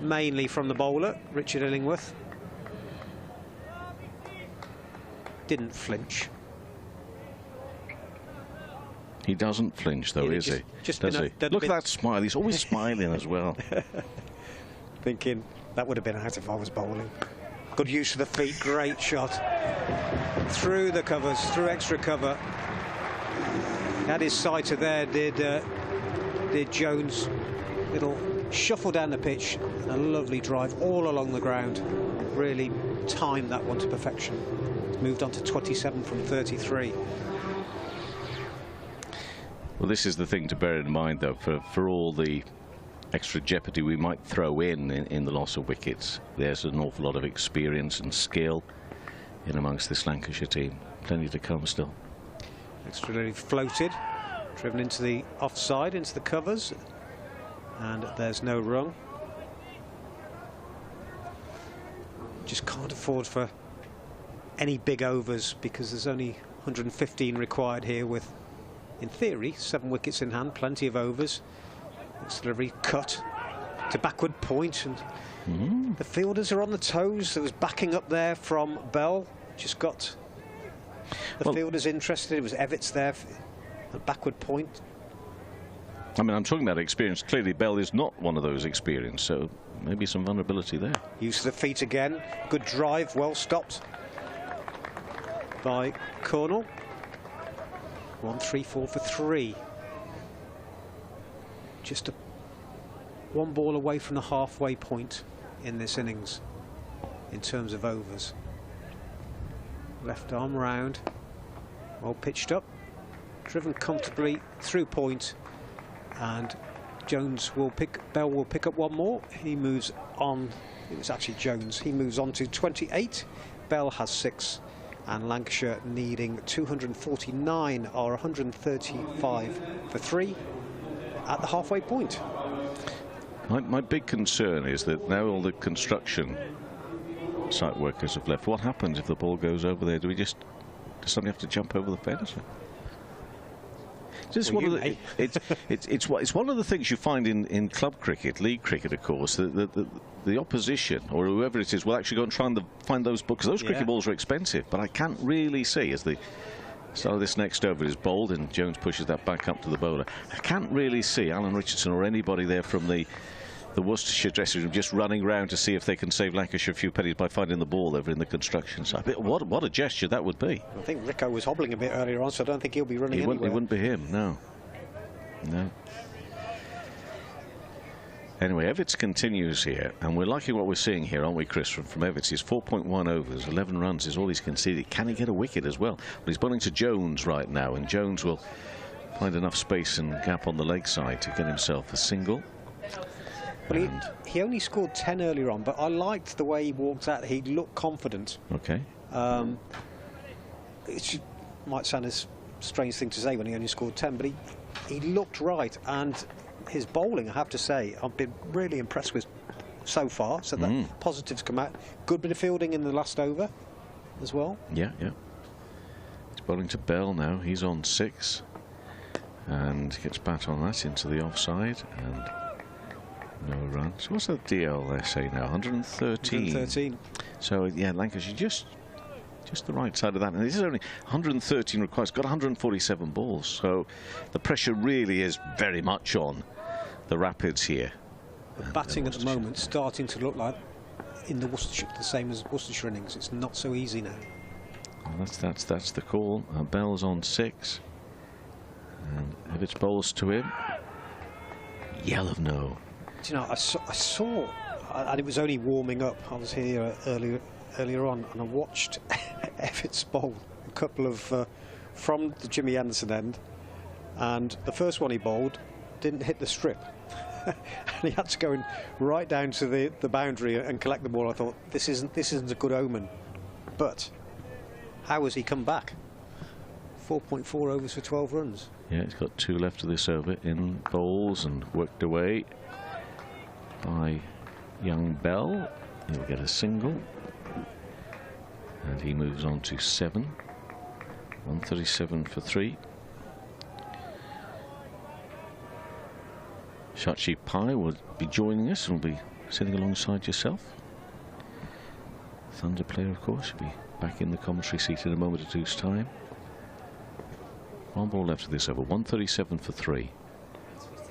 mainly from the bowler, Richard Illingworth. Didn't flinch. He doesn't flinch, though, is he? Does he? Look at that smile. He's always smiling as well. Thinking, that would have been out if I was bowling. Good use of the feet, great shot. Through the covers, through extra cover. Had his sighter there, did Jones. Little shuffle down the pitch, and a lovely drive all along the ground. Really timed that one to perfection. Moved on to 27 from 33. Well, this is the thing to bear in mind, though, for all the extra jeopardy we might throw in the loss of wickets. There's an awful lot of experience and skill in amongst this Lancashire team. Plenty to come still. Extraordinarily floated, driven into the offside, into the covers, and there's no run. Just can't afford for any big overs because there's only 115 required here with, in theory, 7 wickets in hand, plenty of overs. It's delivery cut to backward point, and the fielders are on the toes. There was backing up there from Bell. Just got the fielders interested. It was Evitts there at backward point. I mean, I'm talking about experience. Clearly, Bell is not one of those experienced, so maybe some vulnerability there. Use of the feet again. Good drive, well stopped by Cornell. 1-3-4 for 3. Just one ball away from the halfway point in this innings in terms of overs. Left arm round, well pitched up, driven comfortably through point, and Bell will pick up one more. He moves on. It was actually Jones. He moves on to 28. Bell has 6, and Lancashire needing 249 or 135 for 3 at the halfway point. My big concern is that now all the construction site workers have left. What happens if the ball goes over there? Does somebody have to jump over the fence? Just Well, one of the, it's one of the things you find in club cricket, league cricket, of course. The opposition or whoever it is will actually go and try and find those balls. Those cricket balls are expensive, but I can't really see as the start of this next over is bowled and Jones pushes that back up to the bowler. I can't really see Alan Richardson or anybody there from the Worcestershire dressing room just running round to see if they can save Lancashire a few pennies by finding the ball over in the construction side. What a gesture that would be. I think Rico was hobbling a bit earlier on, so I don't think he'll be running anywhere. It wouldn't be him, no. No. Anyway, Evans continues here, and we're liking what we're seeing here, aren't we, Chris, from Evans? He's 4.1 overs, 11 runs is all he's conceded. Can he get a wicket as well? Well, he's bowling to Jones right now, and Jones will find enough space and gap on the leg side to get himself a single. Well, he only scored 10 earlier on, but I liked the way he walked out. He looked confident. Okay. It might sound a strange thing to say when he only scored 10, but he looked right. And his bowling, I have to say, I've been really impressed with so far. So that positives come out. Good bit of fielding in the last over as well. Yeah, yeah. He's bowling to Bell now. He's on 6. And gets bat on that into the offside. And no runs. What's the DL they say now? 113. 113. So yeah, Lancashire just the right side of that. And this is only 113 requires. Got 147 balls. So the pressure really is very much on the Rapids here. The batting at the moment starting to look like in the Worcestershire, the same as Worcestershire innings. It's not so easy now. Well, that's the call. Bell's on 6. And Evans bowls to him. Yell of no. Do you know, I saw, and it was only warming up. I was here earlier on, and I watched Evans bowl a couple of from the Jimmy Anderson end, and the first one he bowled didn't hit the strip, and he had to go right down to the boundary and collect the ball. I thought this isn't a good omen, but how has he come back? 4.4 overs for 12 runs. Yeah, he's got 2 left of this over in bowls and worked away by young Bell. He'll get a single. And he moves on to 7. 137 for 3. Shachi Pai will be joining us and will be sitting alongside yourself. Thunder player, of course, will be back in the commentary seat in a moment or two's time. 1 ball left of this over. 137 for 3.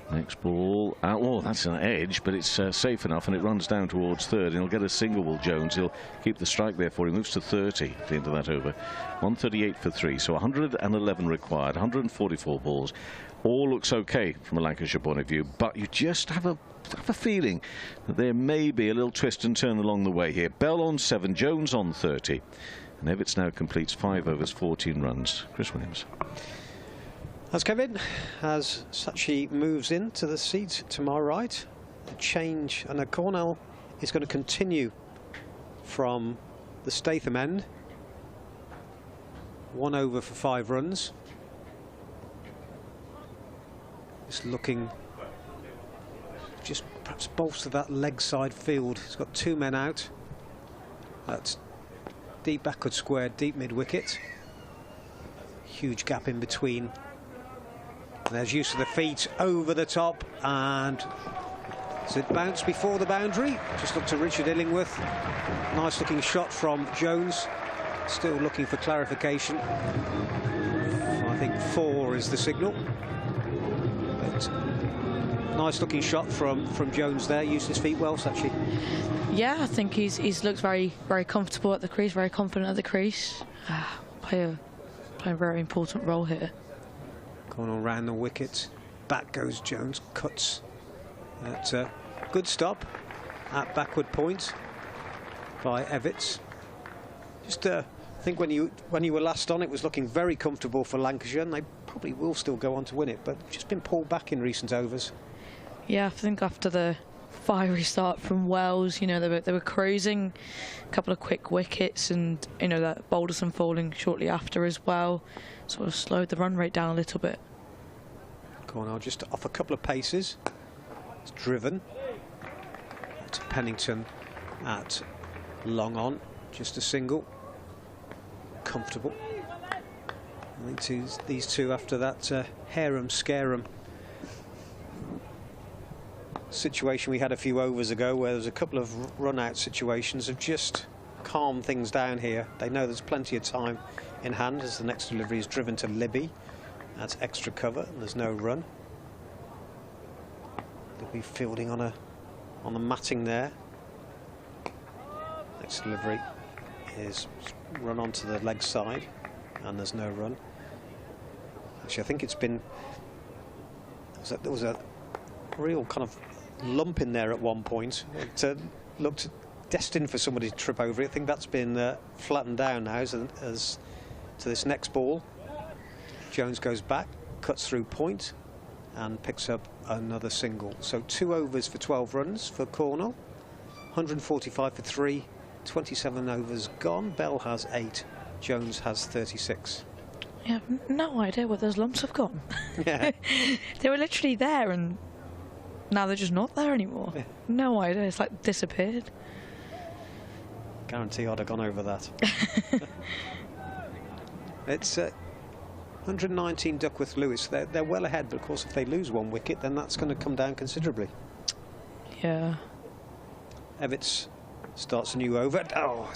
Next ball out. Oh, that's an edge, but it's safe enough, and it runs down towards third, and he'll get a single. Will Jones? He'll keep the strike there for him. Moves to 30 at the end of that over. 138 for 3. So 111 required. 144 balls. All looks okay from a Lancashire point of view, but you just have a feeling that there may be a little twist and turn along the way here. Bell on 7, Jones on 30, and Evans now completes 5 overs, 14 runs. Chris Williams. As Kevin, as Sachi moves into the seat to my right, a change, and Cornell is going to continue from the Statham end. 1 over for 5 runs. Just looking, just perhaps bolster that leg side field. He's got 2 men out. That's deep backward square, deep mid wicket. Huge gap in between. And there's use of the feet over the top, and so it bounced before the boundary. Just look to Richard Illingworth. Nice looking shot from Jones. Still looking for clarification. I think 4 is the signal. But nice looking shot from Jones there. Used his feet well, Sachi. Yeah, I think he's looked very comfortable at the crease, very confident at the crease. Play a very important role here. Going on round the wicket. Back goes Jones. Cuts. That's a good stop at backward point by Evans. Just I think when you were last on, it was looking very comfortable for Lancashire, and they probably will still go on to win it, but just been pulled back in recent overs. Yeah, I think after the fiery start from Wells, you know, they were cruising, a couple of quick wickets, and you know that Balderson falling shortly after as well sort of slowed the run rate down a little bit. Cornell just off a couple of paces. It's driven to Pennington at long on, just a single. Comfortable. I think these two, after that harem-scarum situation we had a few overs ago, where there was a couple of run-out situations, have just calmed things down here. They know there's plenty of time in hand as the next delivery is driven to Libby. That's extra cover, and there's no run. They'll be fielding on the matting there. Next delivery is run onto the leg side, and there's no run. Actually, I think it's been... There was a real kind of lump in there at one point. It looked destined for somebody to trip over it. I think that's been flattened down now as to this next ball. Jones goes back, cuts through point, and picks up another single. So 2 overs for 12 runs for Cornell, 145 for 3, 27 overs gone. Bell has 8, Jones has 36. Yeah, no idea where those lumps have gone. Yeah. They were literally there, and now they're just not there anymore. Yeah. No idea, it's like disappeared. Guarantee I'd have gone over that. It's 119 Duckworth Lewis. They're well ahead, but of course if they lose 1 wicket, then that's going to come down considerably. Yeah. Evitts starts a new over. Oh,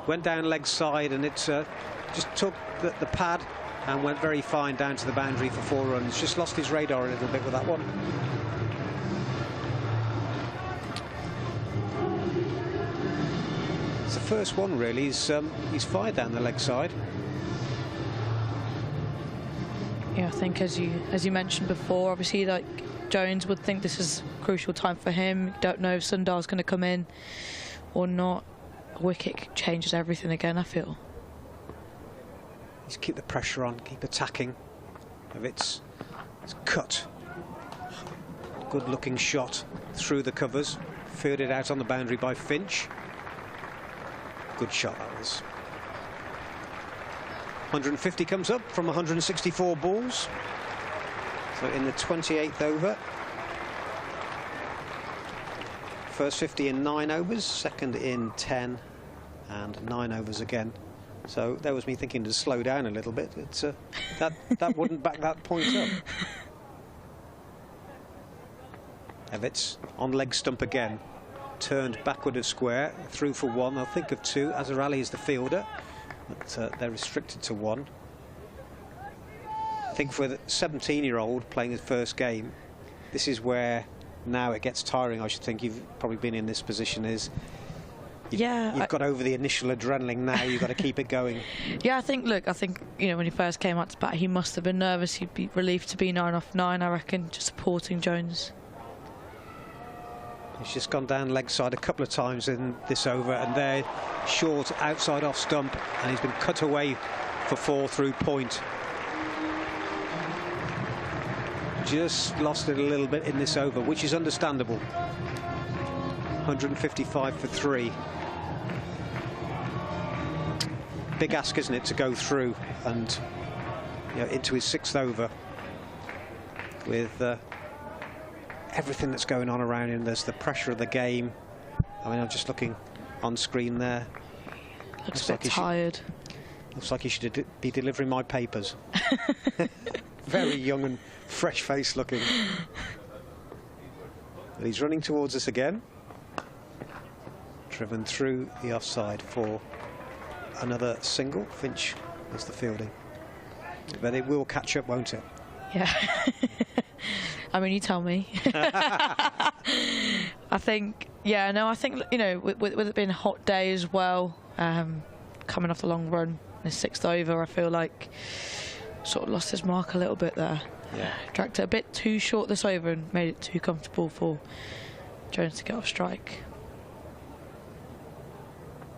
went down leg side, and it just took the pad and went very fine down to the boundary for 4 runs. Just lost his radar a little bit with that one. It's the first one really. He's fired down the leg side. Yeah, I think as you mentioned before, obviously like Jones would think this is a crucial time for him. Don't know if Sundar's going to come in or not. A wicket changes everything again, I feel. Just keep the pressure on, keep attacking. It's cut. Good looking shot through the covers. Fielded out on the boundary by Finch. Good shot that was. 150 comes up from 164 balls. So in the 28th over. First 50 in 9 overs, second in 10, and 9 overs again. So there was me thinking to slow down a little bit. It's that wouldn't back that point up. Evitts on leg stump again. Turned backward of square, through for 1. They'll think of 2. Azarali is the fielder, but they're restricted to 1. I think for the 17-year-old playing his first game, this is where now it gets tiring. I should think you've probably been in this position. You've got over the initial adrenaline. Now you've got to keep it going. Yeah, I think you know, when he first came out to bat, he must have been nervous. He'd be relieved to be 9 off 9, I reckon, just supporting Jones. He's just gone down leg side a couple of times in this over, and they're short outside off stump, and he's been cut away for 4 through point. Just lost it a little bit in this over, which is understandable. 155 for 3. Big ask, isn't it, to go through and into his 6th over with everything that's going on around him. There's the pressure of the game. I mean, I'm just looking on screen there. Looks a bit tired. Looks like he should be delivering my papers. Very young and fresh-faced looking. But he's running towards us again. Driven through the offside for another single. Finch is the fielding. But it will catch up, won't it? Yeah. I mean, you tell me. I think, I think, you know, with it being a hot day as well, coming off the long run, his 6th over, I feel like sort of lost his mark a little bit there. Yeah. Dragged it a bit too short this over and made it too comfortable for Jones to get off strike.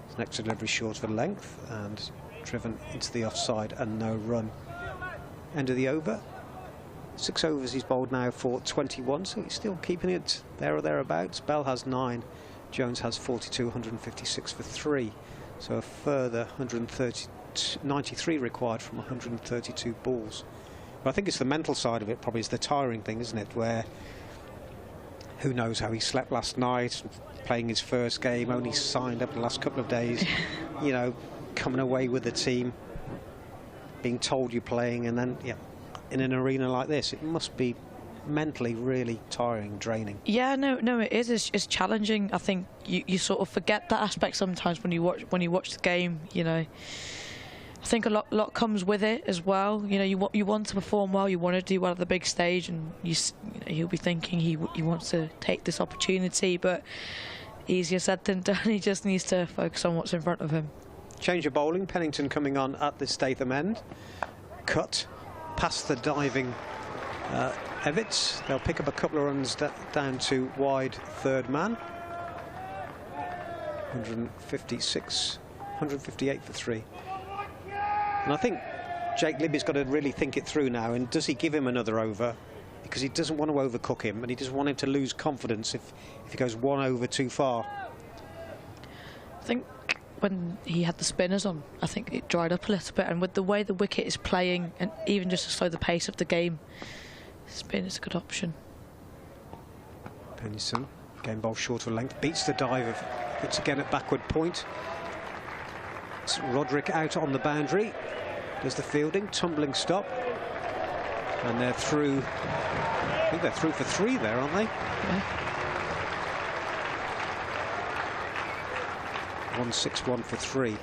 His next delivery short for length and driven into the offside and no run. End of the over. 6 overs he's bowled now for 21, so he's still keeping it there or thereabouts. Bell has 9, Jones has 42, 156 for 3. So a further 93 required from 132 balls. But I think it's the mental side of it, probably is the tiring thing, isn't it? Where who knows how he slept last night, playing his first game, only signed up the last couple of days, you know, coming away with the team. being told you're playing, and then in an arena like this, it must be mentally really tiring, draining. Yeah, no, it is. It's challenging. I think you sort of forget that aspect sometimes when you watch the game. You know, I think a lot comes with it as well. You know, you want to perform well, you want to do well at the big stage, and he'll be thinking he wants to take this opportunity, but easier said than done. He just needs to focus on what's in front of him. Change of bowling. Pennington coming on at the Statham end. Cut past the diving Evitts. They'll pick up a couple of runs down to wide third man. 158 for 3. And I think Jake Libby's got to really think it through now. And does he give him another over? Because he doesn't want to overcook him, and he doesn't want him to lose confidence if he goes 1 over too far. I think when he had the spinners on, I think it dried up a little bit. And with the way the wicket is playing, and even just to slow the pace of the game, spin is a good option. Pennington, game ball shorter length, beats the dive. It's again at backward point. It's Roderick out on the boundary. Does the fielding, tumbling stop. And they're through. I think they're through for 3 there, aren't they? Yeah. 161 for 3.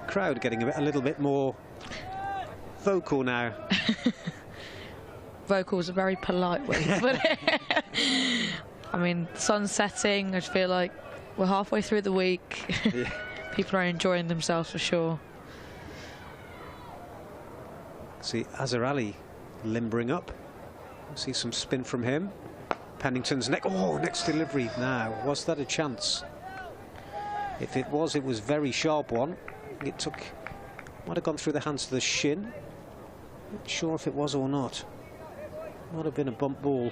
Crowd getting a little bit more vocal now. Vocal is a very polite way to put it. I mean, sun's setting. I just feel like we're halfway through the week. Yeah. People are enjoying themselves for sure. See Azhar Ali limbering up. See some spin from him. Pennington's next delivery now. Was that a chance? If it was very sharp one. It might have gone through the hands of the shin. Not sure if it was or not. Might have been a bump ball.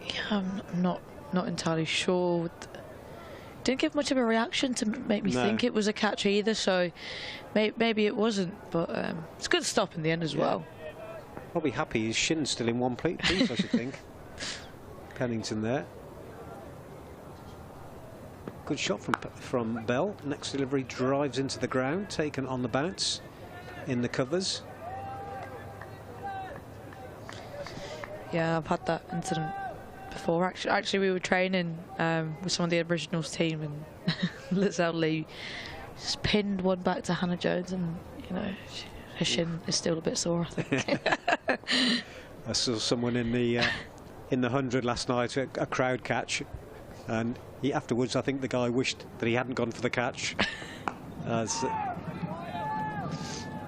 Yeah, I'm not entirely sure. Didn't give much of a reaction to make me think it was a catch either, so maybe it wasn't, but it's a good stop in the end as well. Probably happy his shin's still in one piece, I should think. Pennington there. Good shot from Bell. Next delivery drives into the ground, taken on the bounce in the covers. Yeah, I've had that incident before. Actually, we were training with some of the Aboriginals team, and Lizelle Lee just pinned one back to Hannah Jones, and you know, her shin is still a bit sore, I think. I saw someone in the 100 last night, a crowd catch, and afterwards I think the guy wished that he hadn't gone for the catch.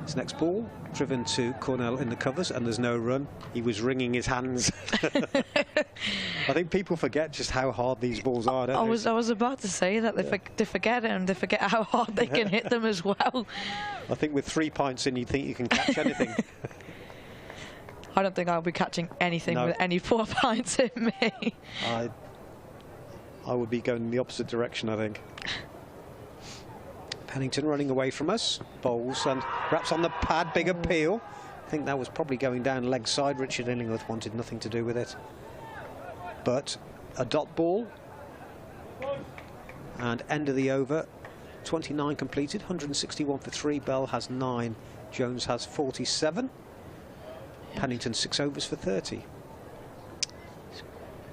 His next ball driven to Cornell in the covers, and there's no run. He was wringing his hands. I think people forget just how hard these balls are, don't they? I was about to say that they forget it, and they forget how hard they can hit them as well. I think with 3 pints in, you'd think you can catch anything. I don't think I'll be catching anything with any 4 pints in me. I would be going in the opposite direction, I think. Pennington running away from us, bowls, and perhaps on the pad, big appeal. I think that was probably going down leg side. Richard Illingworth wanted nothing to do with it. But a dot ball, and end of the over, 29 completed, 161 for 3. Bell has 9, Jones has 47. Pennington 6 overs for 30.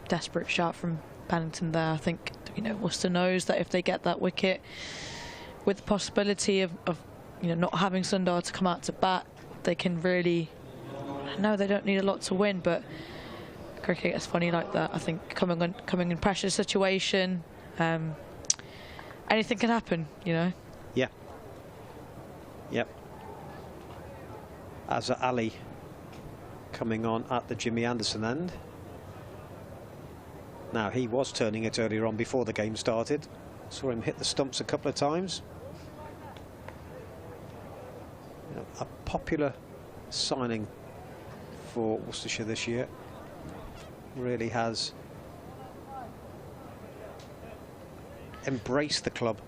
Desperate shot from Pennington there. I think, you know, Worcester knows that if they get that wicket, with the possibility of you know, not having Sundar to come out to bat, they can really. No, they don't need a lot to win, but cricket is funny like that. I think coming in pressure situation, anything can happen, you know. Yeah. Yep. Azhar Ali coming on at the Jimmy Anderson end. Now, he was turning it earlier on before the game started. Saw him hit the stumps a couple of times. You know, a popular signing for Worcestershire this year. Really has embraced the club,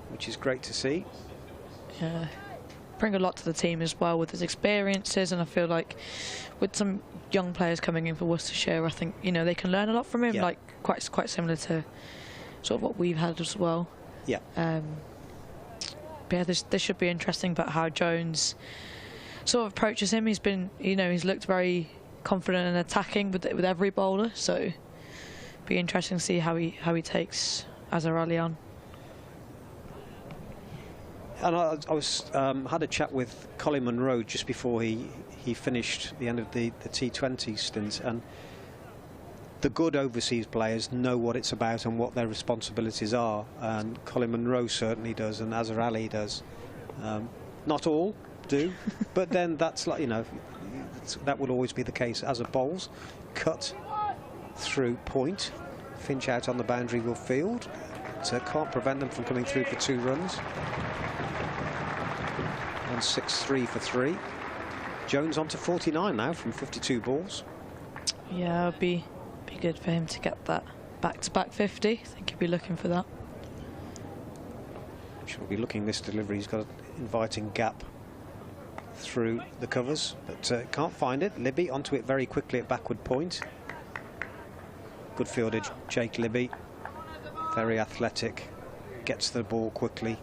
which is great to see. Yeah, bring a lot to the team as well with his experiences, and I feel like with some young players coming in for Worcestershire, I think, you know, they can learn a lot from him, like quite similar to sort of what we've had as well. Yeah. yeah, this should be interesting about how Jones sort of approaches him. He's been, you know, he's looked very confident and attacking with every bowler, so be interesting to see how he takes Azhar on. And I was had a chat with Colin Munro just before he finished the end of the T20 stint, and the good overseas players know what it's about and what their responsibilities are, and Colin Munro certainly does, and Azhar Ali does. Not all do, but then that's like, you know, that would always be the case. As a bowls, cut through point, Finch out on the boundary will field, so can't prevent them from coming through for 2 runs. And 6-3 for 3. Jones on to 49 now from 52 balls. Yeah, it'd be good for him to get that back-to-back 50. I think he'd be looking for that. She'll be looking this delivery. He's got an inviting gap through the covers, but can't find it. Libby onto it very quickly at backward point. Good fieldage, Jake Libby. Very athletic. Gets the ball quickly.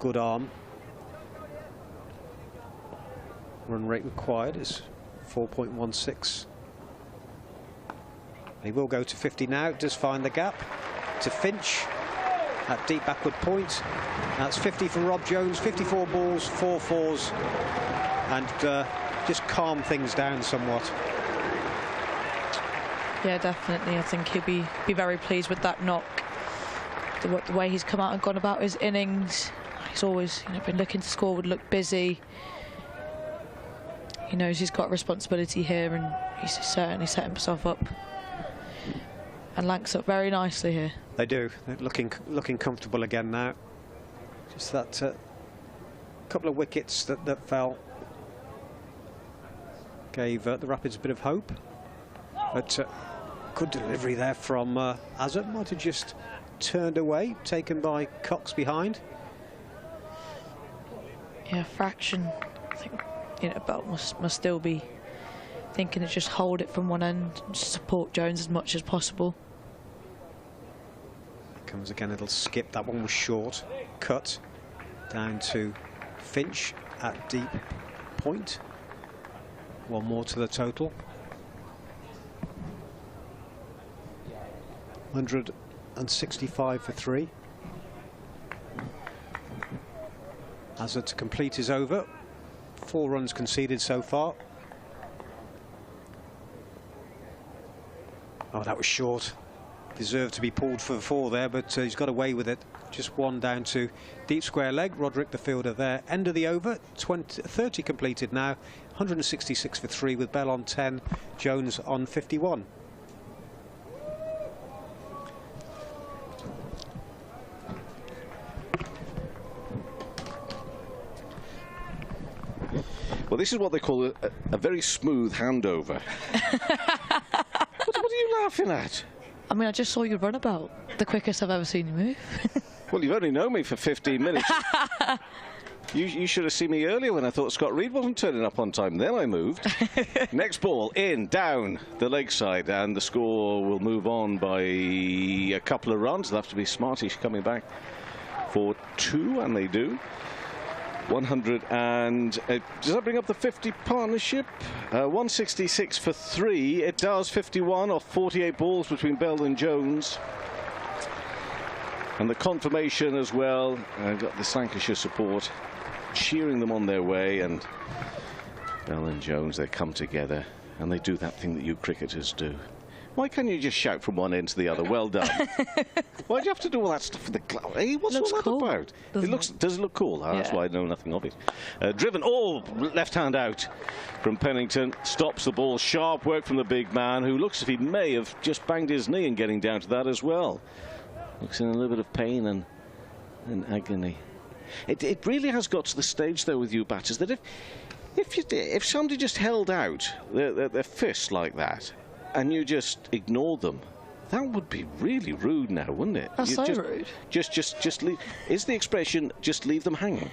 Good arm. Run rate required is 4.16. He will go to 50 now. Does find the gap to Finch at deep backward point. That's 50 for Rob Jones. 54 balls, 4 fours, and just calm things down somewhat. Yeah, definitely. I think he'll be very pleased with that knock. The way he's come out and gone about his innings. He's always, you know, been looking to score, would look busy. He knows he's got a responsibility here, and he's certainly set himself up. And Lancs up very nicely here. They do. They're looking comfortable again now. Just that couple of wickets that fell gave the Rapids a bit of hope. But good delivery there from Azhar. Might have just turned away, taken by Cox behind. Yeah, fraction. I think, you know, Belt must still be thinking to just hold it from one end and support Jones as much as possible. Comes again, it'll skip. That one was short. Cut down to Finch at deep point. One more to the total. 165 for 3. Azhar to complete his over. 4 runs conceded so far. Oh, that was short. Deserved to be pulled for 4 there, but he's got away with it. Just 1 down to deep square leg. Roderick, the fielder, there. End of the over. 30 completed now. 166 for 3 with Bell on 10. Jones on 51. Well, this is what they call a very smooth handover. What are you laughing at? I mean, I just saw you run about. The quickest I've ever seen you move. Well, you've only known me for 15 minutes. You should have seen me earlier when I thought Scott Reed wasn't turning up on time. Then I moved. Next ball, in, down the leg side, and the score will move on by a couple of runs. They'll have to be smartish coming back for 2, and they do. 100 and does that bring up the 50 partnership? 166 for 3. It does. 51 off 48 balls between Bell and Jones. And the confirmation as well. Got the Lancashire support cheering them on their way, and Bell and Jones, they come together and they do that thing that you cricketers do. Why can't you just shout from one end to the other? Well done. Why do you have to do all that stuff for the club? Hey, what's all that cool, about? Does it look cool? Oh, yeah. That's why I know nothing of it. Driven, left hand out from Pennington. Stops the ball. Sharp work from the big man, who looks as if he may have just banged his knee in getting down to that as well. Looks in a little bit of pain and agony. It really has got to the stage, though, with you batters, that if somebody just held out their fist like that, and you just ignore them, that would be really rude now, wouldn't it? That's so rude. Just leave. Is the expression just leave them hanging?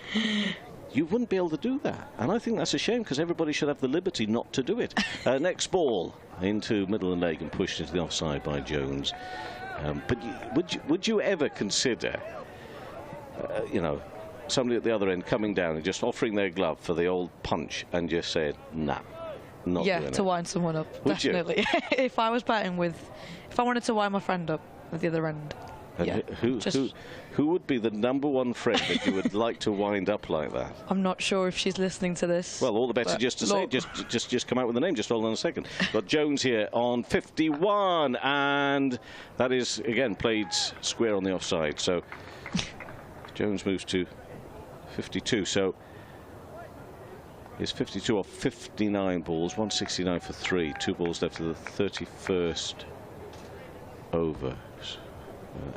You wouldn't be able to do that, and I think that's a shame, because everybody should have the liberty not to do it. Next ball into middle and leg and pushed into the offside by Jones. But would you ever consider, you know, somebody at the other end coming down and just offering their glove for the old punch and just said, nah, not yeah, doing to it? wind someone up, Would definitely. If I was batting with, if I wanted to wind my friend up at the other end, And yeah. who would be the #1 friend that you would like to wind up like that? I'm not sure if she's listening to this. Well, all the better but just to say, just come out with the name. Just hold on a second. Got Jones here on 51, and that is again played square on the offside. So Jones moves to 52. So it's 52 off 59 balls, 169 for 3. 2 balls left to the 31st over.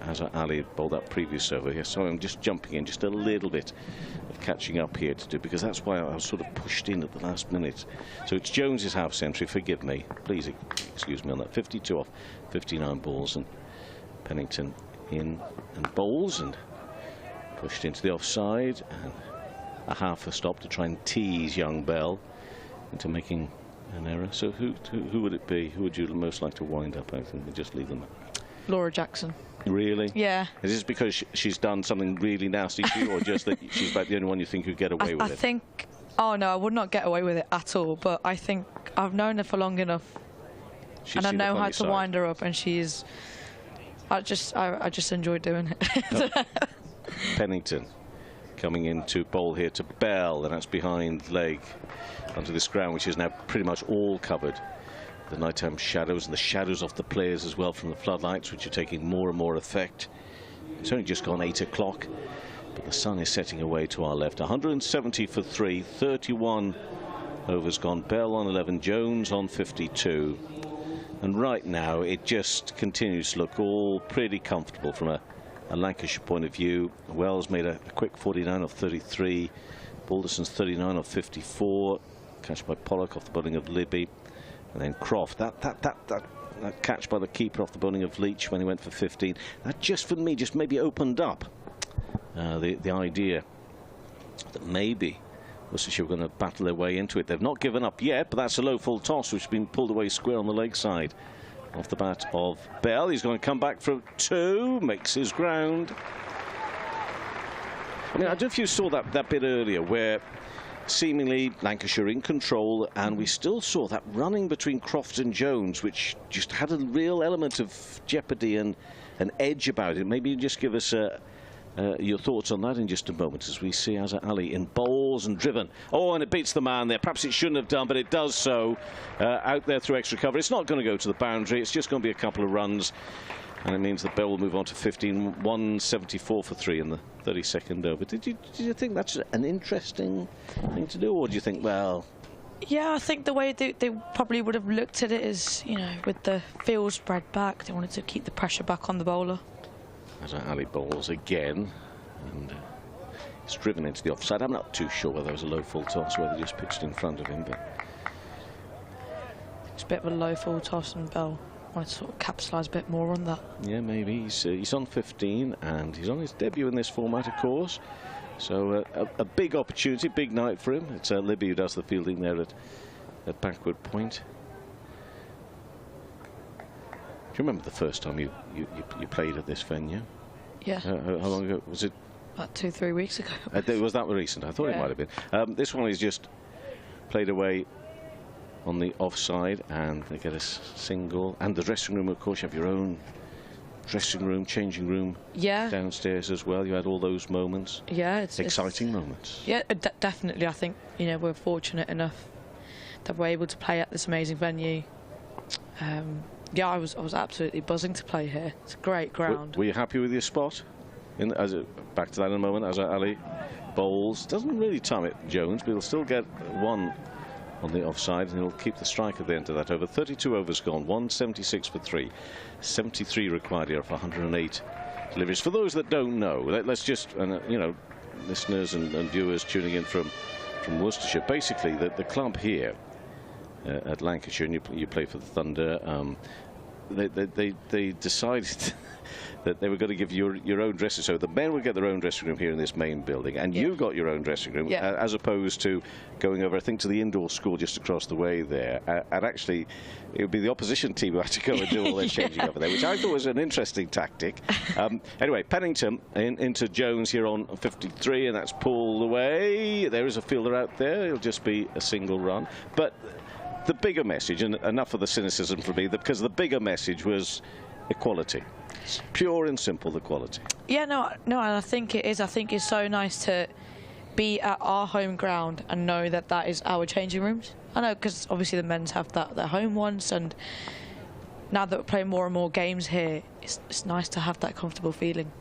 As Ali bowled that previous over here, so I'm just jumping in just a little bit of catching up here to do, because that's why I was sort of pushed in at the last minute. So it's Jones's half century, forgive me, please excuse me on that. 52 off 59 balls, and Pennington in and bowls and pushed into the offside, and a half a stop to try and tease young Bell into making an error. So who would it be? Who would you most like to wind up? I think we just leave them. Laura Jackson. Really? Yeah. Is this because she's done something really nasty to you, or just that she's about the only one you think could get away with it? I think, oh no, I would not get away with it at all, but I think I've known her for long enough, and I know how to wind her up, and she's, I just enjoy doing it. Pennington coming in to bowl here to Bell, and that's behind leg onto this ground, which is now pretty much all covered. The nighttime shadows and the shadows of the players as well from the floodlights, which are taking more and more effect. It's only just gone 8 o'clock, but the sun is setting away to our left. 170 for 3, 31 overs gone. Bell on 11, Jones on 52. And right now it just continues to look all pretty comfortable from a Lancashire point of view. Wells made a quick 49 off 33. Balderson's 39 off 54. Catch by Pollock off the bowling of Libby. And then Croft, that catch by the keeper off the bowling of Leach when he went for 15. That just for me just maybe opened up the idea that maybe Worcestershire were going to battle their way into it. They've not given up yet, but that's a low full toss which has been pulled away square on the leg side off the bat of Bell. He's going to come back for 2, makes his ground. I mean, I don't know if you saw that bit earlier where seemingly Lancashire in control, and we still saw that running between Croft and Jones, which just had a real element of jeopardy and an edge about it. Maybe you just give us your thoughts on that in just a moment, as we see Azhar Ali in bowls and driven. Oh, and it beats the man there. Perhaps it shouldn't have done, but it does so out there through extra cover. It's not going to go to the boundary. It's just going to be a couple of runs, and it means that Bell will move on to 15, 174 for 3 in the 32nd over. Did you think that's an interesting thing to do, or do you think, well... Yeah, I think the way they probably would have looked at it is, you know, with the field spread back, they wanted to keep the pressure back on the bowler. As Ali bowls again, and it's driven into the offside. I'm not too sure whether there was a low full toss or whether they just pitched in front of him, but... It's a bit of a low full toss, and Bell wanted to sort of capitalise a bit more on that. Yeah, maybe. He's on 15, and he's on his debut in this format, of course. So a big opportunity, big night for him. It's Libby who does the fielding there at backward point. Do you remember the first time you played at this venue? Yeah. How long ago was it? About 2-3 weeks ago. Was that recent? I thought it might have been. This one is just played away on the offside, and they get a single. And the dressing room, of course, you have your own dressing room, changing room downstairs as well. You had all those moments. Yeah, it's exciting moments. Yeah, definitely. I think, you know, we're fortunate enough that we're able to play at this amazing venue. Yeah, I was absolutely buzzing to play here. It's a great ground. Were you happy with your spot? Back to that in a moment. As Ali bowls, doesn't really time it, Jones, but he'll still get 1 on the offside, and he'll keep the strike at the end of that over. 32 overs gone, 176 for 3, 73 required here for 108 deliveries. For those that don't know, let's just, you know, listeners and viewers tuning in from Worcestershire, basically the club here at Lancashire, and you play for the Thunder, they decided that they were going to give you your own dressing. So the men would get their own dressing room here in this main building, and you got your own dressing room, as opposed to going over, I think, to the indoor school just across the way there. And actually, it would be the opposition team who had to go and do all their changing over there, which I thought was an interesting tactic. Anyway, Pennington into Jones here on 53, and that's pulled away. There is a fielder out there. It'll just be a single run. But the bigger message, and enough of the cynicism for me, because the bigger message was equality. It's pure and simple, the quality. Yeah, no, and I think it is. I think it's so nice to be at our home ground and know that that is our changing rooms. I know, because obviously the men's have their home ones, and now that we're playing more and more games here, it's nice to have that comfortable feeling.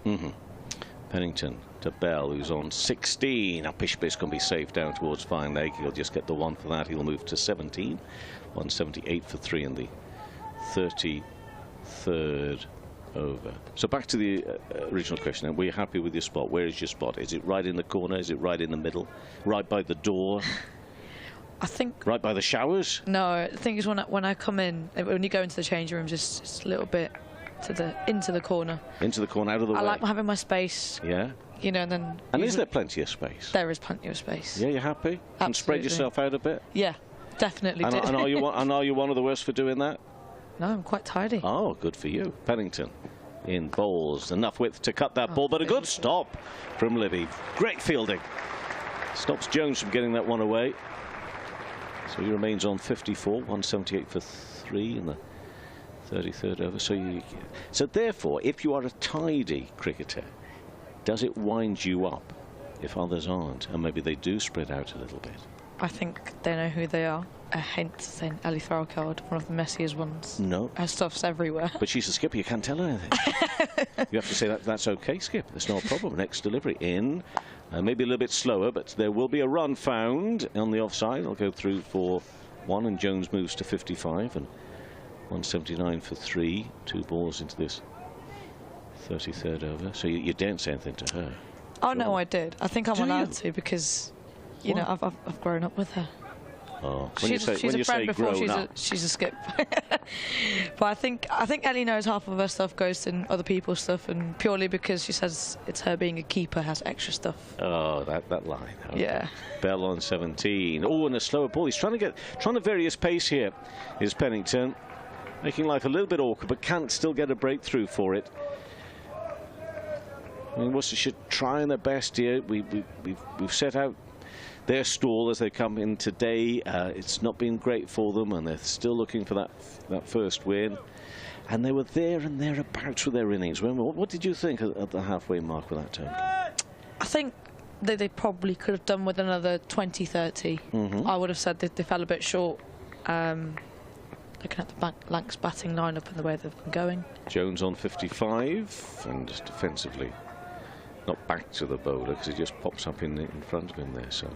Pennington to Bell, who's on 16. Now Pishbis can be safe down towards Fine Lake. He'll just get the one for that. He'll move to 17. 178 for 3 in the 33rd over. So back to the original question. Were you happy with your spot? Where is your spot? Is it right in the corner? Is it right in the middle? Right by the door? I think... Right by the showers? No, the thing is when I come in, when you go into the changing rooms, it's a little bit into the corner. Into the corner, out of the way. I like having my space. Yeah. You know, and then... And is there plenty of space? There is plenty of space. Yeah, you're happy? Absolutely. And spread yourself out a bit? Yeah, definitely. And are you one of the worst for doing that? No, I'm quite tidy. Oh, good for you. Pennington in bowls. Enough width to cut that ball, but a good stop from Libby. Great fielding. Stops Jones from getting that one away. So he remains on 54, 178 for 3 in the 33rd over. So therefore, if you are a tidy cricketer, does it wind you up if others aren't? And maybe they do spread out a little bit. I think they know who they are. A hint saying Ellie Farrell-Card, one of the messiest ones. No. Her stuff's everywhere. But she's a skipper, you can't tell her anything. You have to say that's okay, Skip. There's no problem. Next delivery in. Maybe a little bit slower, but there will be a run found on the offside. I'll go through for 1, and Jones moves to 55, and 179 for 3. 2 balls into this 33rd over. So you daren't say anything to her? Oh, sure. No, I did. I think I'm allowed to, because, you know, I've grown up with her. Oh, she's a friend before she's a skip. But I think Ellie knows half of her stuff goes in other people's stuff, and purely because she says it's her being a keeper has extra stuff. Oh, that line. Okay. Yeah. Bell on 17. Oh, and a slower ball. He's trying to vary his pace here. Is Pennington making life a little bit awkward, but can't still get a breakthrough for it. I mean, Worcestershire trying their best here. We've set out their stall as they come in today. It's not been great for them, and they're still looking for that first win. And they were there and thereabouts with their innings. What did you think at the halfway mark with that turn? I think they probably could have done with another 20-30. I would have said that they fell a bit short. Looking at the Lancs batting lineup and the way they've been going. Jones on 55, and just defensively not back to the bowler, because he just pops up in front of him there. So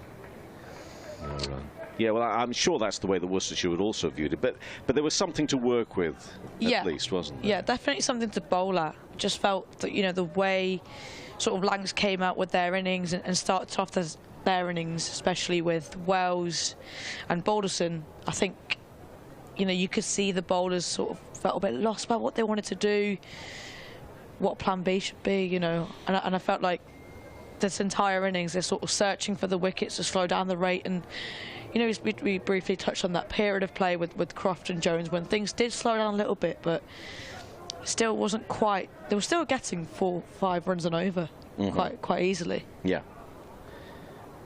no run. Yeah, well, I'm sure that's the way that Worcestershire would also viewed it, but there was something to work with, at least, wasn't there? Yeah, definitely something to bowl at. Just felt that, you know, the way sort of Lancs came out with their innings and started off their innings, especially with Wells and Balderson, I think, you know, you could see the bowlers sort of felt a bit lost about what they wanted to do, what plan B should be, you know, and I felt like this entire innings they're sort of searching for the wickets to slow down the rate. And you know, we briefly touched on that period of play with Croft and Jones when things did slow down a little bit, but still wasn't quite. They were still getting 4-5 runs and over quite easily. Yeah.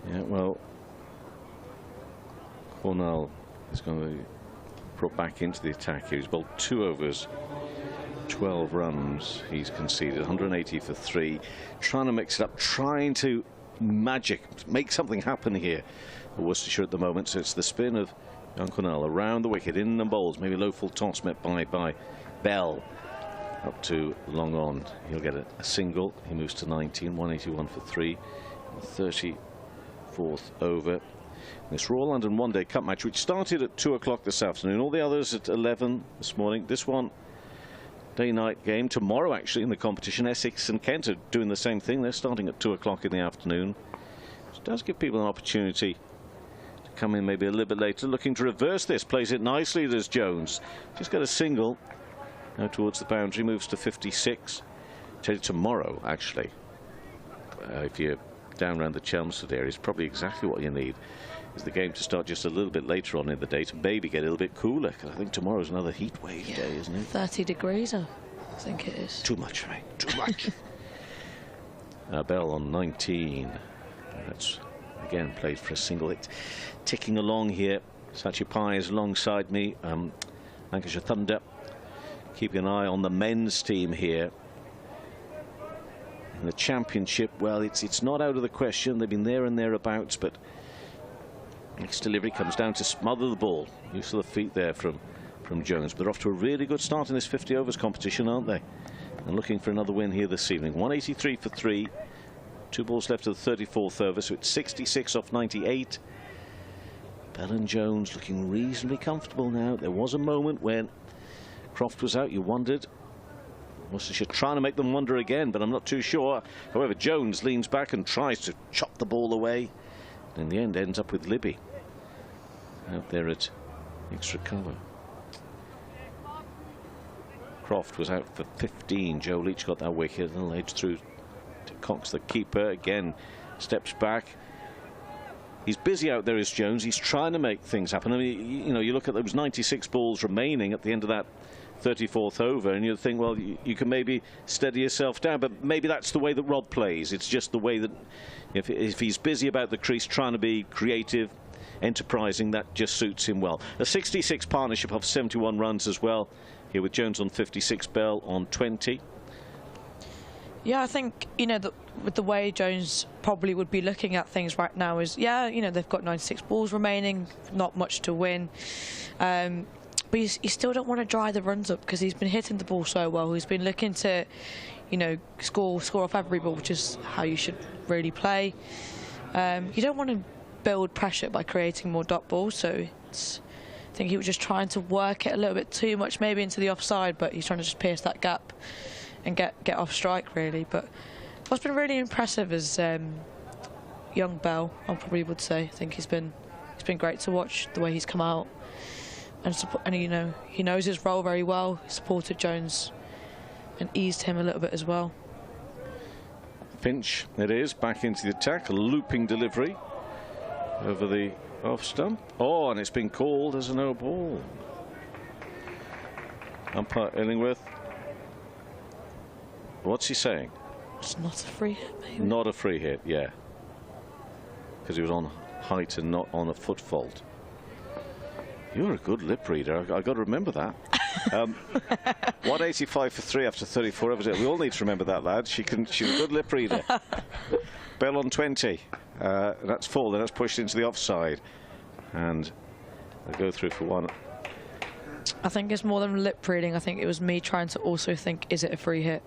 Yeah. Well, Cornell is going to be brought back into the attack here. He's bowled 2 overs. 12 runs he's conceded, 180 for 3, trying to mix it up, trying to make something happen here for Worcestershire at the moment. So it's the spin of young Cornell around the wicket, in the bowls, maybe low full toss met by Bell, up to long on. He'll get a single. He moves to 19, 181 for 3, 34th over. This Royal London One-Day Cup match, which started at 2 o'clock this afternoon, all the others at 11 this morning. This one, day-night game tomorrow, actually, in the competition. Essex and Kent are doing the same thing. They're starting at 2 o'clock in the afternoon. It does give people an opportunity to come in maybe a little bit later. Looking to reverse this. Plays it nicely, does Jones. Just got a single. Now towards the boundary, moves to 56. Tell you tomorrow, actually, if you're down around the Chelmsford area, it's probably exactly what you need. Is the game to start just a little bit later on in the day to maybe get a little bit cooler, because I think tomorrow's another heat wave day, isn't it? 30 degrees, I think it is. Too much, right? Too much. Bell on 19. That's again played for a single. It's ticking along here. Sachi Pai is alongside me. Lancashire Thunder keeping an eye on the men's team here. In the championship, well, it's not out of the question. They've been there and thereabouts, but next delivery comes down to smother the ball. Use of the feet there from Jones. But they're off to a really good start in this 50 overs competition, aren't they? And looking for another win here this evening. 183 for 3. 2 balls left of the 34th over, so it's 66 off 98. Bell and Jones looking reasonably comfortable now. There was a moment when Croft was out. You wondered. Worcestershire trying to make them wonder again, but I'm not too sure. However, Jones leans back and tries to chop the ball away. And in the end, ends up with Libby out there at extra cover. Croft was out for 15. Joe Leach got that wicket. A little edge through to Cox, the keeper. Again, steps back. He's busy out there, is Jones. He's trying to make things happen. I mean, you know, you look at those 96 balls remaining at the end of that 34th over, and you think, well, you can maybe steady yourself down, but maybe that's the way that Rod plays. It's just the way that if he's busy about the crease, trying to be creative, enterprising, that just suits him well. A 66 partnership of 71 runs as well. Here with Jones on 56, Bell on 20. Yeah, I think, you know, with the way Jones probably would be looking at things right now is, yeah, you know, they've got 96 balls remaining, not much to win. But you still don't want to dry the runs up because he's been hitting the ball so well. He's been looking to, you know, score off every ball, which is how you should really play. You don't want to build pressure by creating more dot balls, so I think he was just trying to work it a little bit too much, maybe into the offside, but he's trying to just pierce that gap and get off strike, really. But what's been really impressive is young Bell, I probably would say. I think it's been great to watch the way he's come out. And you know, he knows his role very well. He supported Jones and eased him a little bit as well. Finch, it is, back into the attack. A looping delivery over the off stump. Oh, and it's been called as a no ball. Umpire Illingworth. What's he saying? It's not a free hit, maybe. Not a free hit, yeah. Because he was on height and not on a foot fault. You're a good lip reader. I've got to remember that. 185 for 3 after 34 overs. We all need to remember that, lad. She's a good lip reader. Bell on 20. That's full. Then that's pushed into the offside. And they go through for one. I think it's more than lip reading. I think it was me trying to also think, is it a free hit?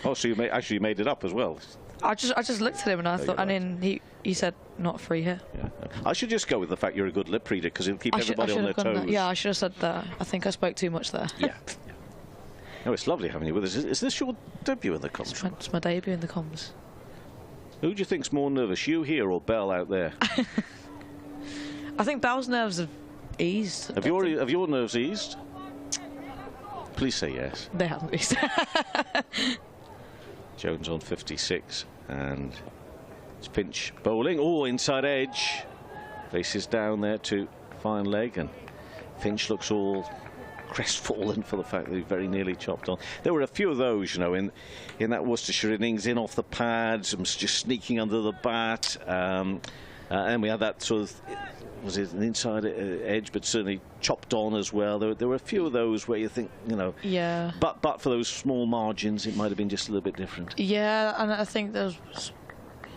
Oh, so you actually made it up as well. I just looked at him and I thought, and then he said not free hit. Yeah. I should just go with the fact you're a good lip reader because it'll keep everybody on their toes. Yeah, I should have said that. I think I spoke too much there. Yeah. No, it's lovely having you with us. Is this your debut in the comms? It's my debut in the comms. Who do you think's more nervous, you here or Bell out there? I think Bell's nerves have eased. Have your nerves eased? Please say yes. They haven't eased. Jones on 56 and it's Finch bowling. Oh, inside edge. Faces down there to fine leg and Finch looks all crestfallen for the fact that he very nearly chopped on. There were a few of those, you know, in that Worcestershire innings, in off the pads, just sneaking under the bat. And we had that sort of, was it an inside edge, but certainly chopped on as well. There were a few of those where you think, you know, yeah. But for those small margins, it might have been just a little bit different. Yeah, and I think there was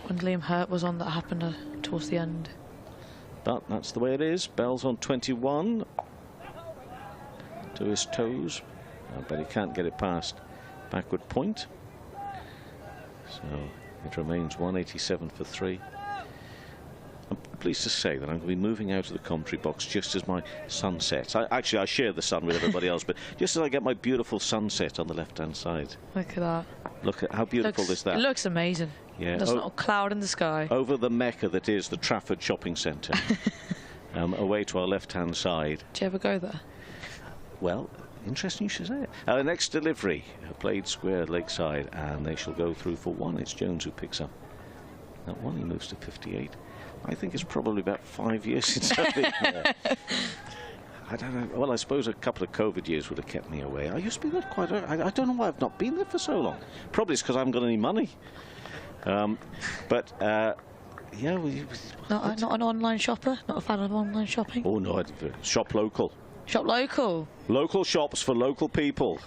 when Liam Hurt was on that happened towards the end. But that's the way it is. Bell's on 21 to his toes, but he can't get it past backward point. So it remains 187 for 3. I'm pleased to say that I'm going to be moving out of the commentary box just as my sun sets. I share the sun with everybody else, but just as I get my beautiful sunset on the left-hand side. Look at that. Look at how beautiful is that. It looks amazing. Yeah. There's not a cloud in the sky. Over the mecca that is the Trafford shopping centre. Away to our left-hand side. Do you ever go there? Well, Interesting you should say it. Next delivery, played square Lakeside, and they shall go through for one. It's Jones who picks up that one. He moves to 58. I think it's probably about 5 years since I've been there. I don't know. Well, I suppose a couple of COVID years would have kept me away. I used to be there quite. I don't know why I've not been there for so long. Probably it's because I haven't got any money. Yeah. Not an online shopper. Not a fan of online shopping. Oh no, shop local. Shop local. Local shops for local people.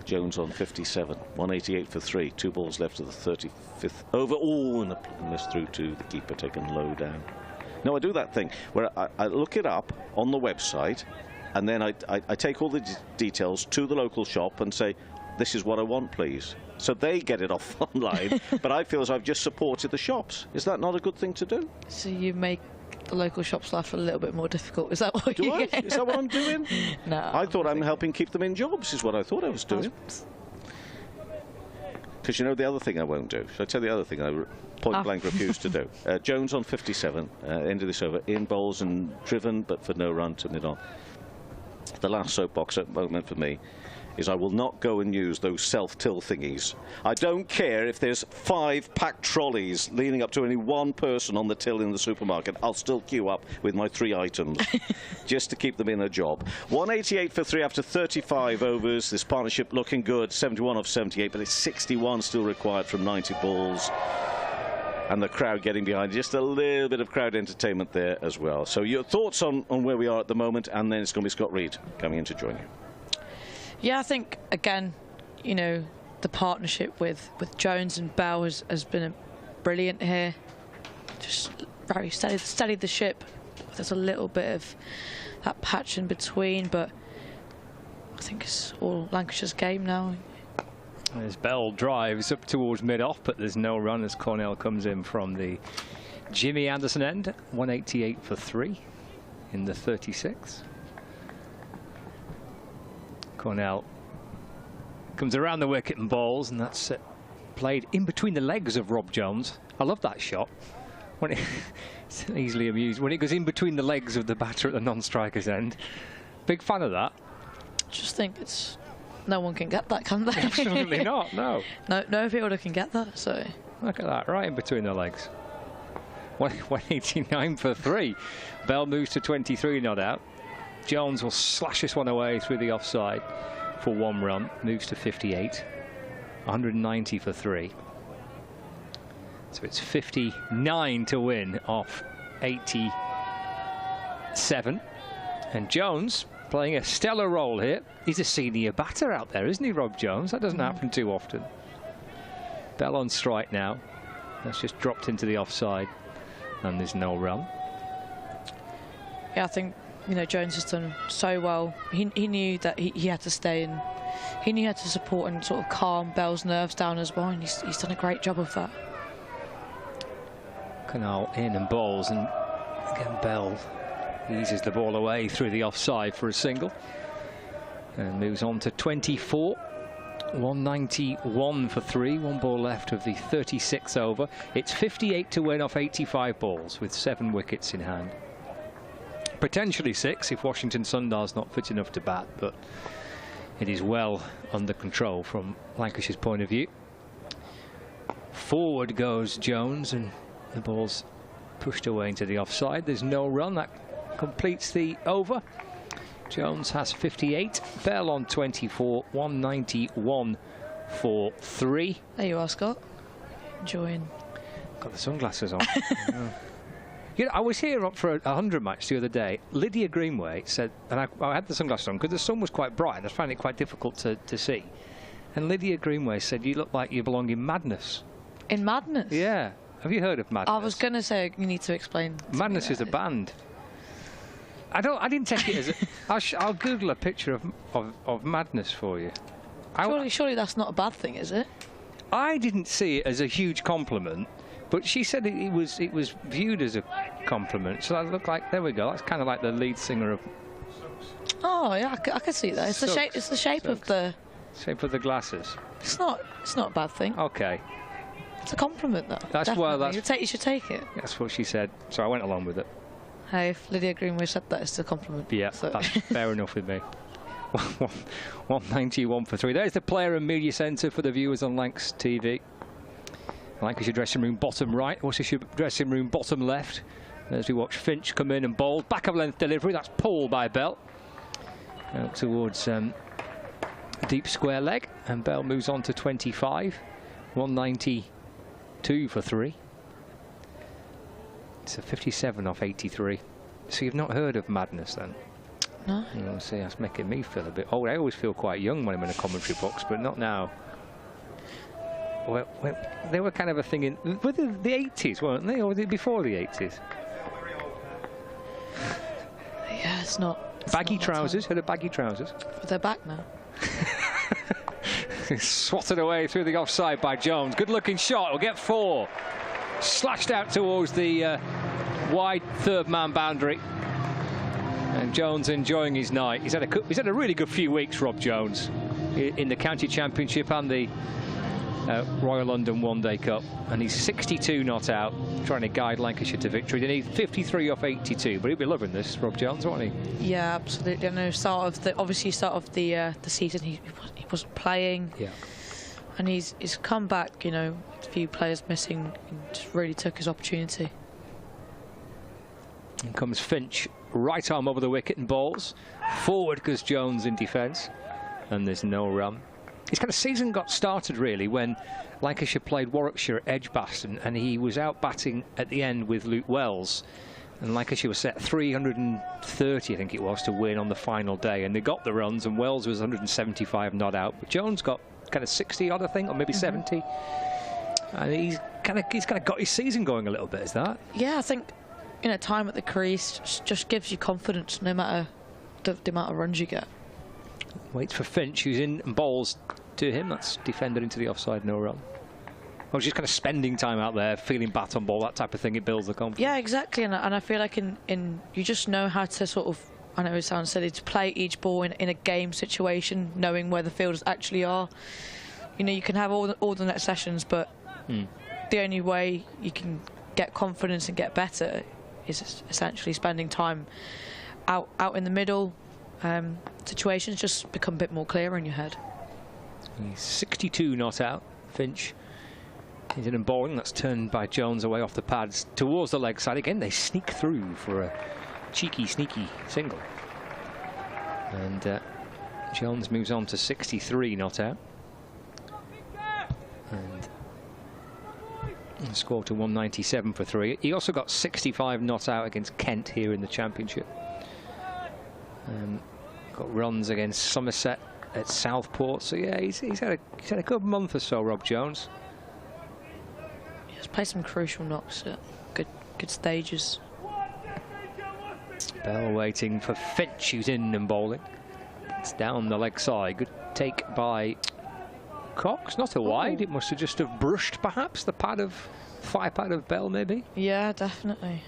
Jones on 57, 188 for 3. 2 balls left of the 35th over. Oh, and a miss through to the keeper, taken low down. No, I do that thing where I look it up on the website, and then I take all the details to the local shop and say, this is what I want, please. So they get it off online, but I feel as I've just supported the shops. Is that not a good thing to do? So you make the local shops' life a little bit more difficult. Is that what you do? Is that what I'm doing? No. I thought I'm helping keep them in jobs, is what I thought I was doing. Because you know the other thing I won't do. Shall I tell you the other thing I point blank refuse to do? Jones on 57, end of this over, in bowls and driven, but for no run to mid-on. The last soapbox moment for me is I will not go and use those self-till thingies. I don't care if there's 5 packed trolleys leaning up to only one person on the till in the supermarket. I'll still queue up with my 3 items just to keep them in a job. 188 for 3 after 35 overs. This partnership looking good. 71 off 78, but it's 61 still required from 90 balls. And the crowd getting behind. Just a little bit of crowd entertainment there as well. So your thoughts on where we are at the moment, and then it's going to be Scott Reed coming in to join you. Yeah, I think, again, you know, the partnership with Jones and Bell has been brilliant here. Just very steadied the ship. There's a little bit of that patch in between, but I think it's all Lancashire's game now. As Bell drives up towards mid-off, but there's no run as Cornell comes in from the Jimmy Anderson end. 188 for 3 in the 36. Cornell comes around the wicket and bowls, and that's played in between the legs of Rob Jones. I love that shot. When it's easily amused when it goes in between the legs of the batter at the non-striker's end. Big fan of that. Just think no one can get that, can they? Absolutely not. No. No fielder can get that. So look at that, right in between the legs. 189 for 3. Bell moves to 23, not out. Jones will slash this one away through the offside for 1 run, moves to 58, 190 for 3. So it's 59 to win off 87. And Jones playing a stellar role here. He's a senior batter out there, isn't he, Rob Jones? That doesn't happen too often. Bell on strike now. That's just dropped into the offside, and there's no run. Yeah, I think, you know, Jones has done so well. He knew that he had to stay, and he knew he had to support and sort of calm Bell's nerves down as well, and he's done a great job of that. Canal in and bowls, and again Bell eases the ball away through the offside for a single, and moves on to 24. 191 for 3, 1 ball left of the 36th over. It's 58 to win off 85 balls with 7 wickets in hand. Potentially 6 if Washington Sundar's not fit enough to bat, but it is well under control from Lancashire's point of view. Forward goes Jones, and the ball's pushed away into the offside. There's no run. That completes the over. Jones has 58, Bell on 24, 191 for 3. There you are, Scott. Enjoying. Got the sunglasses on. You know, I was here up for a 100 match the other day. Lydia Greenway said, and I had the sunglasses on because the sun was quite bright and I found it quite difficult to see. And Lydia Greenway said, you look like you belong in Madness. In Madness? Yeah. Have you heard of Madness? I was going to say, you need to explain. Madness is a band. I didn't take it as I'll Google a picture of Madness for you. Surely that's not a bad thing, is it? I didn't see it as a huge compliment, but she said it was viewed as a compliment. So that looked like, there we go. That's kind of like the lead singer of. Oh yeah, I can see that. It's the shape. It's the shape of the. Shape of the glasses. It's not a bad thing. Okay. It's a compliment, though. That's definitely. well. You should take it. That's what she said. So I went along with it. Hey, if Lydia Greenway said that, it's a compliment. Yeah, so. that's fair enough with me. 191 for 3. There's the player and media centre for the viewers on Lancs TV. Lancashire dressing room bottom right, Worcestershire dressing room bottom left. As we watch Finch come in and bowl. Back of length delivery, that's pulled by Bell. Out towards deep square leg, and Bell moves on to 25. 192 for 3. It's a 57 off 83. So you've not heard of Madness then? No. Oh, see, that's making me feel a bit old. I always feel quite young when I'm in a commentary box, but not now. Well, they were kind of a thing in the 80s, weren't they? Or was it before the 80s? Yeah, it's not. Baggy trousers, had a baggy trousers. But they're back now. Swatted away through the offside by Jones. Good looking shot, will get 4. Slashed out towards the wide third man boundary. And Jones enjoying his night. He's had a really good few weeks, Rob Jones, in the County Championship and the Royal London One Day Cup. And he's 62 not out, trying to guide Lancashire to victory. They need 53 off 82, but he'll be loving this, Rob Jones, won't he? Yeah, absolutely. I know. Obviously, start of the season, he wasn't playing. Yeah. And he's come back. You know, a few players missing, and just really took his opportunity. In comes Finch, right arm over the wicket and bowls. Forward goes Jones in defence, and there's no run. His kind of season got started really when Lancashire played Warwickshire at Edgbaston, and he was out batting at the end with Luke Wells. And Lancashire was set 330, I think it was, to win on the final day, and they got the runs, and Wells was 175 not out, but Jones got kind of 60 odd, I think, or maybe 70. And he's kind of got his season going a little bit, is that? Yeah, I think, you know, time at the crease just gives you confidence, no matter the amount of runs you get. Waits for Finch, who's in and bowls to him. That's defended into the offside, no run. Well, just kind of spending time out there, feeling bat on ball, that type of thing. It builds the confidence. Yeah, exactly. And I feel like in you just know how to sort of, I know it sounds silly, to play each ball in a game situation, knowing where the fielders actually are. You know, you can have all the net sessions, but the only way you can get confidence and get better is essentially spending time out in the middle. Situations just become a bit more clear in your head. He's 62 not out. Finch is in and bowling. That's turned by Jones away off the pads towards the leg side. Again, they sneak through for a cheeky, sneaky single. And Jones moves on to 63 not out. And scored to 197 for 3. He also got 65 not out against Kent here in the Championship. Got runs against Somerset at Southport. So yeah, he's had a good month or so, Rob Jones. He's played some crucial knocks at good stages. Bell waiting for Finch, who's in and bowling. It's down the leg side. Good take by Cox. Not a wide. It must have just have brushed, perhaps, the thigh pad of Bell, maybe. Yeah, definitely.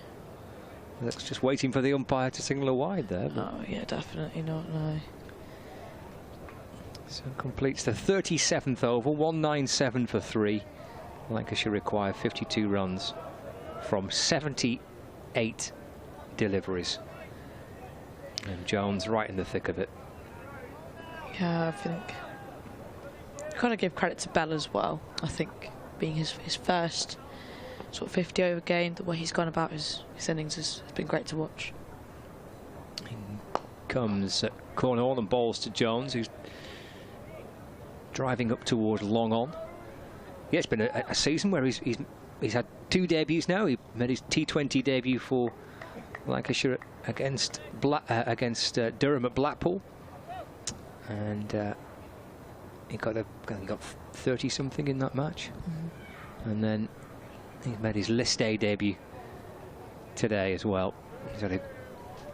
That's just waiting for the umpire to signal a wide there. Oh, yeah, definitely not, no. So completes the 37th over, 197 for 3. Lancashire require 52 runs from 78 deliveries. And Jones right in the thick of it. Yeah, I think you've got to give credit to Bell as well. I think being his first sort of 50 over game, the way he's gone about his innings has been great to watch. In comes Cornwall and bowls to Jones, who's driving up towards long on. Yeah, it's been a season where he's had 2 debuts now. He made his T20 debut for Lancashire against Durham at Blackpool, and he got 30 something in that match, and then he's made his List A debut today as well. He's had an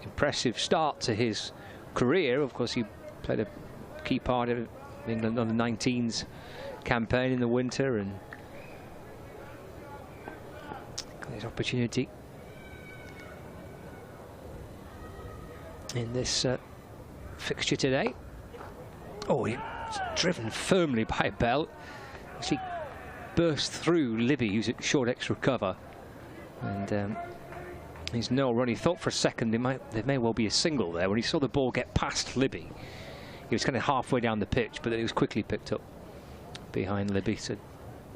impressive start to his career. Of course, he played a key part of England under 19s campaign in the winter, and got his opportunity in this fixture today. Oh, he's driven firmly by Bell. She burst through Libby, who's at short extra cover, and There's no run. He thought for a second there may well be a single there. When he saw the ball get past Libby, he was kind of halfway down the pitch, but then it was quickly picked up behind Libby. So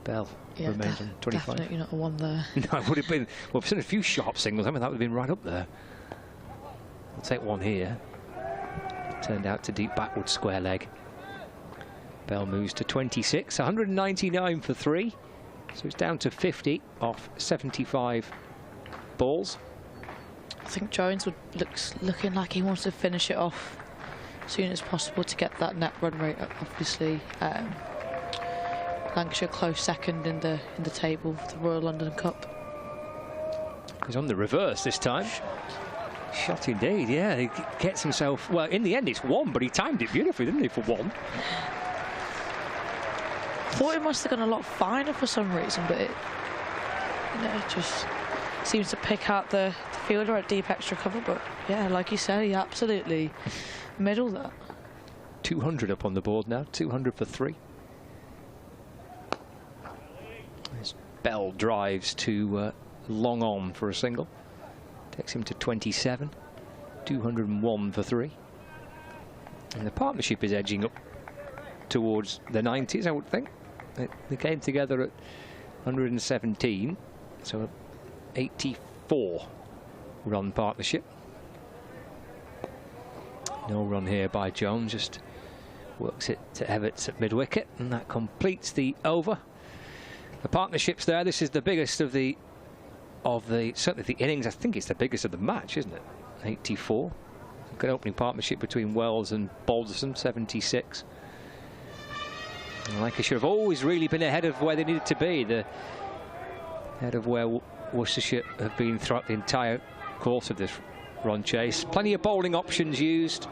Bell remains on 25. Definitely not a one there. No, it would have been. Well, we've seen a few sharp singles. I mean, that would have been right up there. I'll take one here. Turned out to deep backward square leg. Bell moves to 26, 199 for 3. So it's down to 50 off 75 balls. I think Jones looking like he wants to finish it off as soon as possible to get that net run rate up. Obviously, Lancashire close second in the table for the Royal London Cup. He's on the reverse this time. Shot indeed, yeah. He gets himself, well, in the end it's one, but he timed it beautifully, didn't he, for one? Thought it must have gone a lot finer for some reason, but it, it just seems to pick out the fielder at deep extra cover. But yeah, like you said, he absolutely middled that. 200 up on the board now, 200 for 3. As Bell drives to long on for a single. Takes him to 27, 201 for 3. And the partnership is edging up towards the 90s, I would think. They came together at 117, so 84 run partnership. No run here by Jones, just works it to Everts at mid-wicket, and that completes the over. The partnership's there. This is the biggest of the certainly the innings. I think it's the biggest of the match, isn't it? 84. Good opening partnership between Wells and Balderson, 76. And Lancashire have always really been ahead of where they needed to be. Ahead of where Worcestershire have been throughout the entire course of this run chase. Plenty of bowling options used.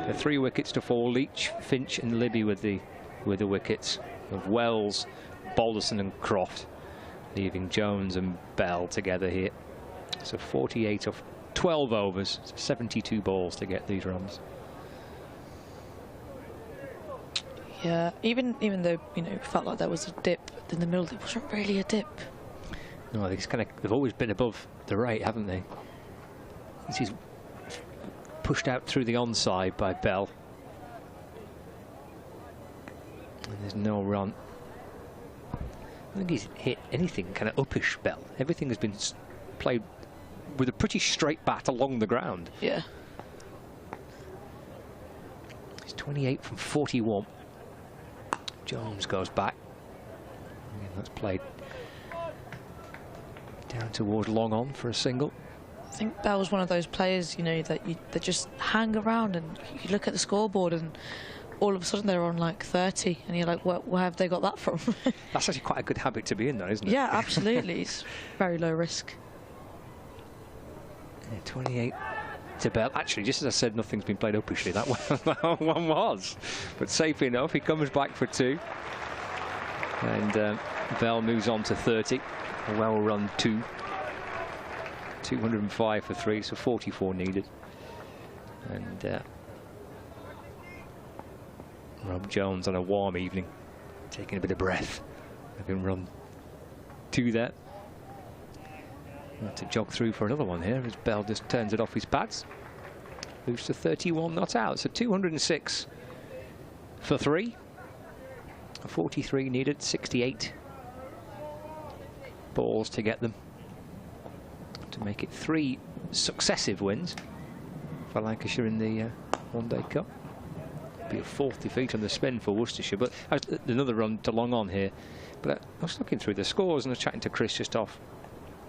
The 3 wickets to fall. Leach, Finch and Libby with the wickets of Wells, Balderson and Croft, leaving Jones and Bell together here. So 48 of 12 overs, so 72 balls to get these runs. Yeah, even though it felt like there was a dip in the middle, it wasn't really a dip. No, I think they've always been above the rate, haven't they? This is pushed out through the onside by Bell. And there's no run. I think he's hit anything kind of uppish, Bell. Everything has been played with a pretty straight bat along the ground. Yeah. He's 28 from 41. Jones goes back. And that's played down towards long on for a single. I think Bell was one of those players, that just hang around, and you look at the scoreboard and all of a sudden they're on like 30, and you're like, where have they got that from? That's actually quite a good habit to be in, though, isn't it? Yeah, absolutely. It's very low risk. Yeah, 28 to Bell. Actually, just as I said, nothing's been played uppishly. That one was, but safe enough. He comes back for 2, and Bell moves on to 30. A well-run 2. 205 for 3, so 44 needed. And Rob Jones on a warm evening, taking a bit of breath, having run 2 there. To jog through for another one here as Bell just turns it off his pads. Moves to 31 not out, so 206 for 3. 43 needed, 68 balls to get them, to make it 3 successive wins for Lancashire in the one-day cup. Be a 4th defeat on the spin for Worcestershire, but another run to long on here. But I was looking through the scores and I was chatting to Chris just off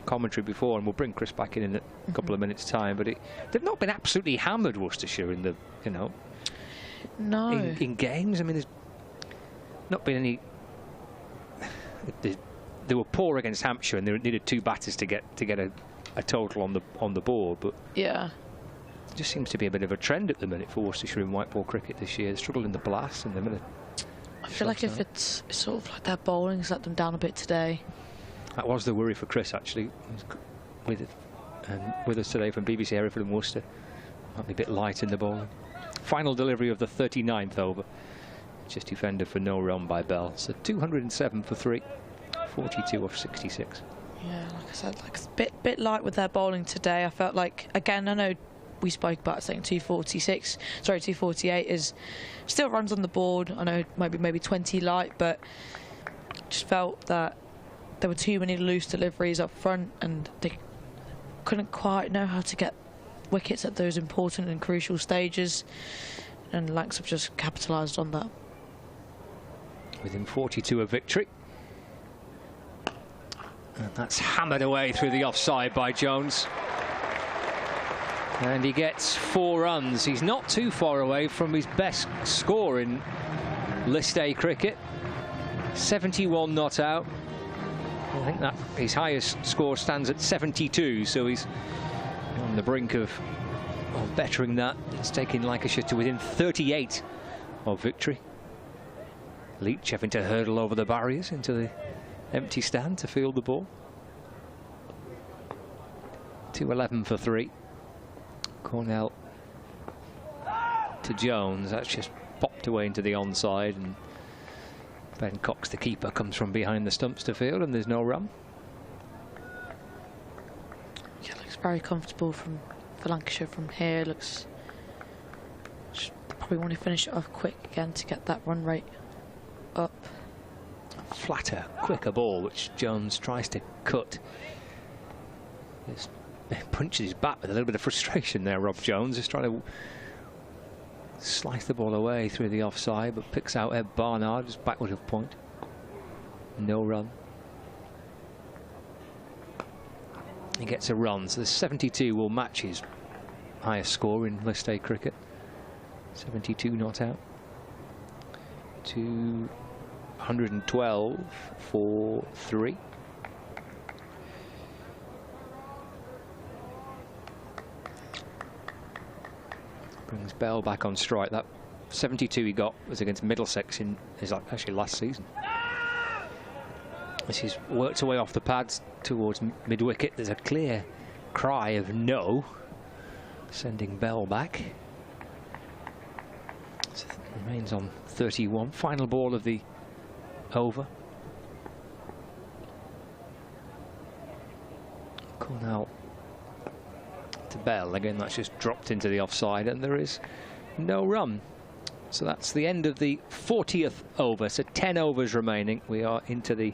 commentary before, and we'll bring Chris back in a couple of minutes' time. But they've not been absolutely hammered, Worcestershire, in the no in games. I mean, there's not been any. They were poor against Hampshire, and they needed 2 batters to get a total on the board. But yeah, it just seems to be a bit of a trend at the minute for Worcestershire in white ball cricket this year. They struggled in the blast, and they're going to. I feel like if it's sort of like their bowling's let them down a bit today. That was the worry for Chris, actually, with us today from BBC Hereford and Worcester. Might be a bit light in the bowling. Final delivery of the 39th over. Just defended for no run by Bell. So 207 for 3, 42 off 66. Yeah, like I said, like a bit light with their bowling today. I felt like, again, I know we spoke about saying 248 is still runs on the board. I know maybe 20 light, but just felt that there were too many loose deliveries up front, and they couldn't quite know how to get wickets at those important and crucial stages. And Lancs have just capitalised on that. Within 42 of victory. And that's hammered away through the offside by Jones. And he gets 4 runs. He's not too far away from his best score in List A cricket. 71 not out. I think that his highest score stands at 72, so he's on the brink of bettering that. It's taking Lancashire to within 38 of victory. Leach having to hurdle over the barriers into the empty stand to field the ball. 211 for 3. Cornell to Jones. That's just popped away into the onside, and Ben Cox, the keeper, comes from behind the stumps to field, and there's no run. Yeah, looks very comfortable for Lancashire from here. Looks probably want to finish it off quick again to get that run rate up. Flatter, quicker ball, which Jones tries to cut. Just punches his bat with a little bit of frustration there. Rob Jones is trying to slice the ball away through the offside, but picks out Ed Barnard just backward of point. No run. He gets a run, so the 72 will match his highest score in List A cricket. 72 not out. 212 for 3. Brings Bell back on strike. That 72 he got was against Middlesex in actually last season. As he's worked away off the pads towards mid-wicket, there's a clear cry of no, sending Bell back. So it remains on 31. Final ball of the over. Cornell to Bell. Again, that's just dropped into the offside, and there is no run. So that's the end of the 40th over. So 10 overs remaining. We are into the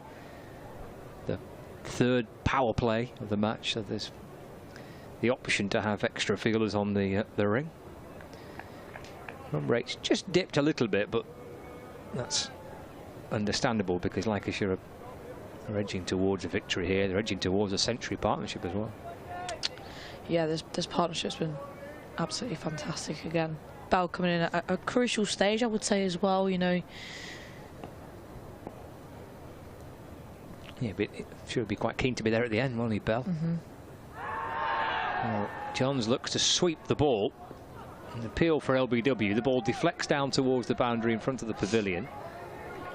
third power play of the match. So there's the option to have extra fielders on the ring. Run rate's just dipped a little bit, but that's understandable because Lancashire are edging towards a victory here. They're edging towards a century partnership as well. Yeah, this partnership's been absolutely fantastic again. Bell coming in at a crucial stage, I would say, as well, you know. Yeah, but should be quite keen to be there at the end, won't he, Bell? Well, Johns looks to sweep the ball. An appeal for LBW. The ball deflects down towards the boundary in front of the pavilion,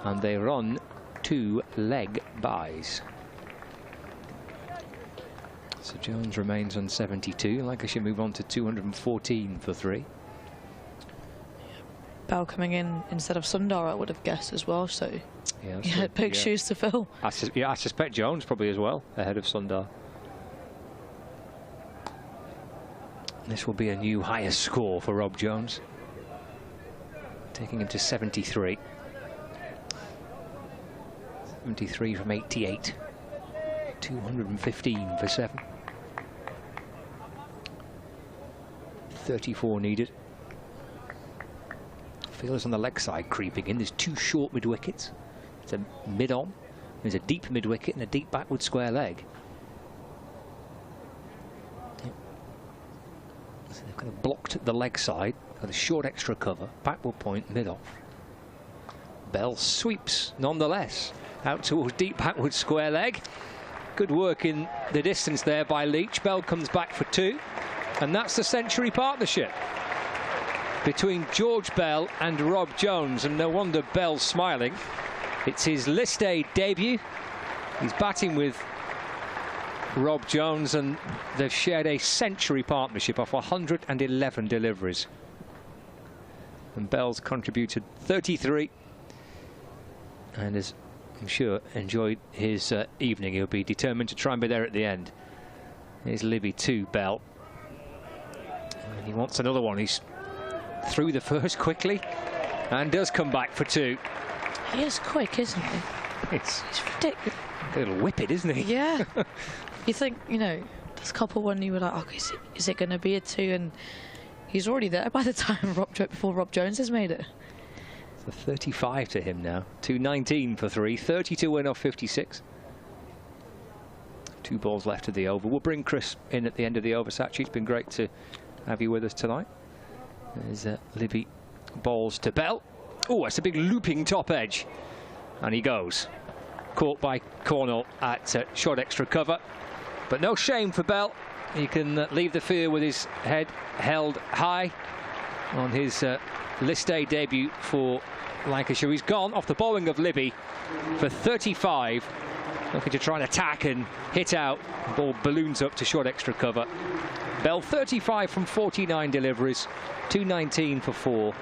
and they run 2 leg byes. So Jones remains on 72. Lancashire move on to 214 for 3. Bell coming in instead of Sundar, I would have guessed as well. So yeah, big shoes to fill. I suspect Jones probably as well, ahead of Sundar. This will be a new highest score for Rob Jones, taking him to 73. 73 from 88. 215 for 7. 34 needed. Fielders on the leg side creeping in. There's 2 short mid-wickets. It's a mid-on. There's a deep mid-wicket and a deep backward square leg. So they've kind of blocked the leg side. Got a short extra cover. Backward point, mid-off. Bell sweeps nonetheless out towards deep backward square leg. Good work in the distance there by Leach. Bell comes back for 2. And that's the century partnership between George Bell and Rob Jones. And no wonder Bell's smiling. It's his List A debut. He's batting with Rob Jones, and they've shared a century partnership of 111 deliveries. And Bell's contributed 33 and has I'm sure, enjoyed his evening. He'll be determined to try and be there at the end. Here's Libby to Bell. And he wants another one. He's through the first quickly and does come back for 2. He is quick, isn't he? It's ridiculous. A little whippet, isn't he? Yeah. You think, you know, this couple one you were like, okay, is it going to be a 2? And he's already there by the time before Rob Jones has made it. So 35 to him now. 2.19 for 3. 30 to win off 56. 2 balls left of the over. We'll bring Chris in at the end of the over, Sachi. It's been great to have you with us tonight. There's Libby balls to Bell. Oh, that's a big looping top edge. And he goes. Caught by Cornell at short extra cover. But no shame for Bell. He can leave the field with his head held high on his List A debut for Lancashire. He's gone off the bowling of Libby for 35. Looking to try and attack and hit out. The ball balloons up to short extra cover. Bell 35 from 49 deliveries. 2.19 for 4.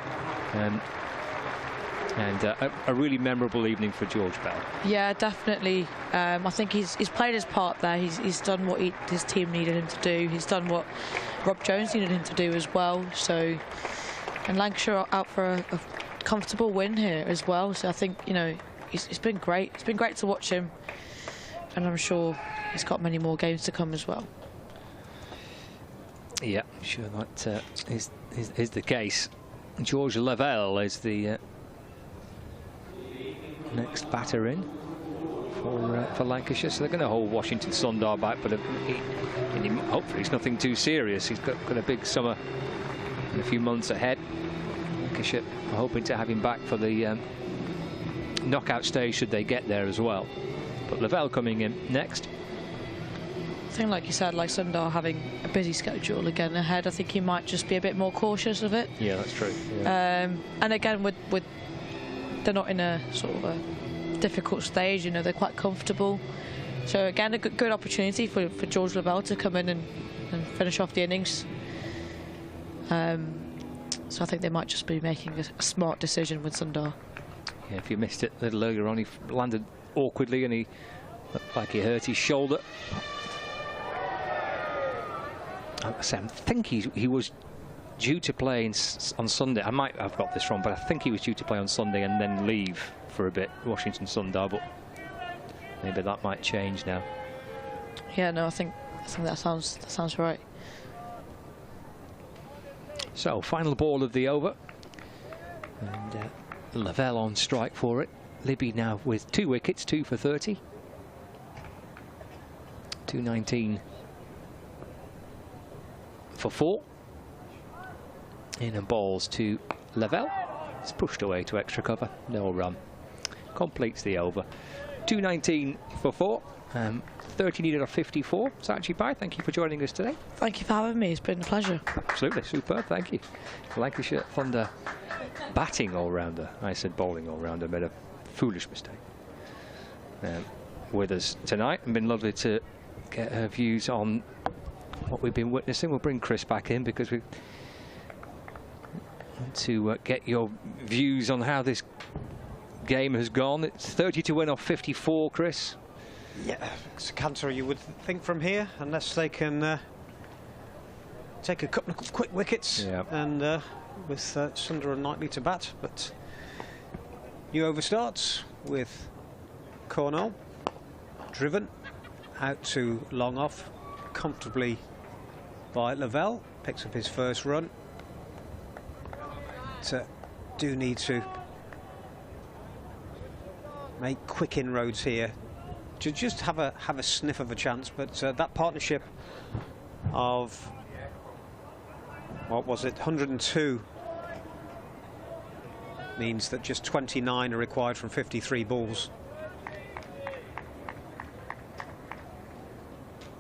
And a really memorable evening for George Bell. Yeah, definitely. I think he's played his part there. He's done what his team needed him to do. He's done what Rob Jones needed him to do as well. So, and Lancashire are out for a comfortable win here as well. So I think, you know, it's been great. It's been great to watch him, and I'm sure he's got many more games to come as well. Yeah, I'm sure that is the case. George Lavelle is the next batter in for Lancashire, so they're going to hold Washington Sundar back, but hopefully it's nothing too serious. He's got a big summer and a few months ahead. Lancashire are hoping to have him back for the knockout stage should they get there as well. But Lavelle coming in next. I think, like you said, like Sundar having a busy schedule again ahead, I think he might just be a bit more cautious of it. Yeah, that's true. Yeah. And again, with they're not in a sort of a difficult stage, you know, they're quite comfortable. So again, a good opportunity for George Lavelle to come in and finish off the innings. So I think they might just be making a smart decision with Sundar. Yeah, if you missed it a little earlier on, he landed awkwardly and he looked like he hurt his shoulder. I think he was due to play on Sunday. I might have got this wrong, but I think he was due to play on Sunday and then leave for a bit, Washington Sundar, but maybe that might change now. Yeah, no, I think that sounds right. So, final ball of the over. And Lavelle on strike for it. Libby now with 2 wickets, 2 for 30. 2.19 for 4. In and balls to Lavelle. It's pushed away to extra cover. No run. Completes the over. 2.19 for 4. 30 needed off 54. Sachi Pai, thank you for joining us today. Thank you for having me. It's been a pleasure. Absolutely. Superb. Thank you. Lancashire Thunder batting all-rounder. I said bowling all-rounder. Made a foolish mistake. With us tonight. It's been lovely to get her views on what we've been witnessing. We'll bring Chris back in because we want to get your views on how this game has gone. It's 30 to win off 54, Chris. Yeah, it's a canter you would think from here, unless they can take a couple of quick wickets, and with Sundar and Knightley to bat. But new over starts with Cornell driven out to long off comfortably by Lavelle. Picks up his first run. Do need to make quick inroads here to just have a sniff of a chance, but that partnership of, what was it, 102 means that just 29 are required from 53 balls.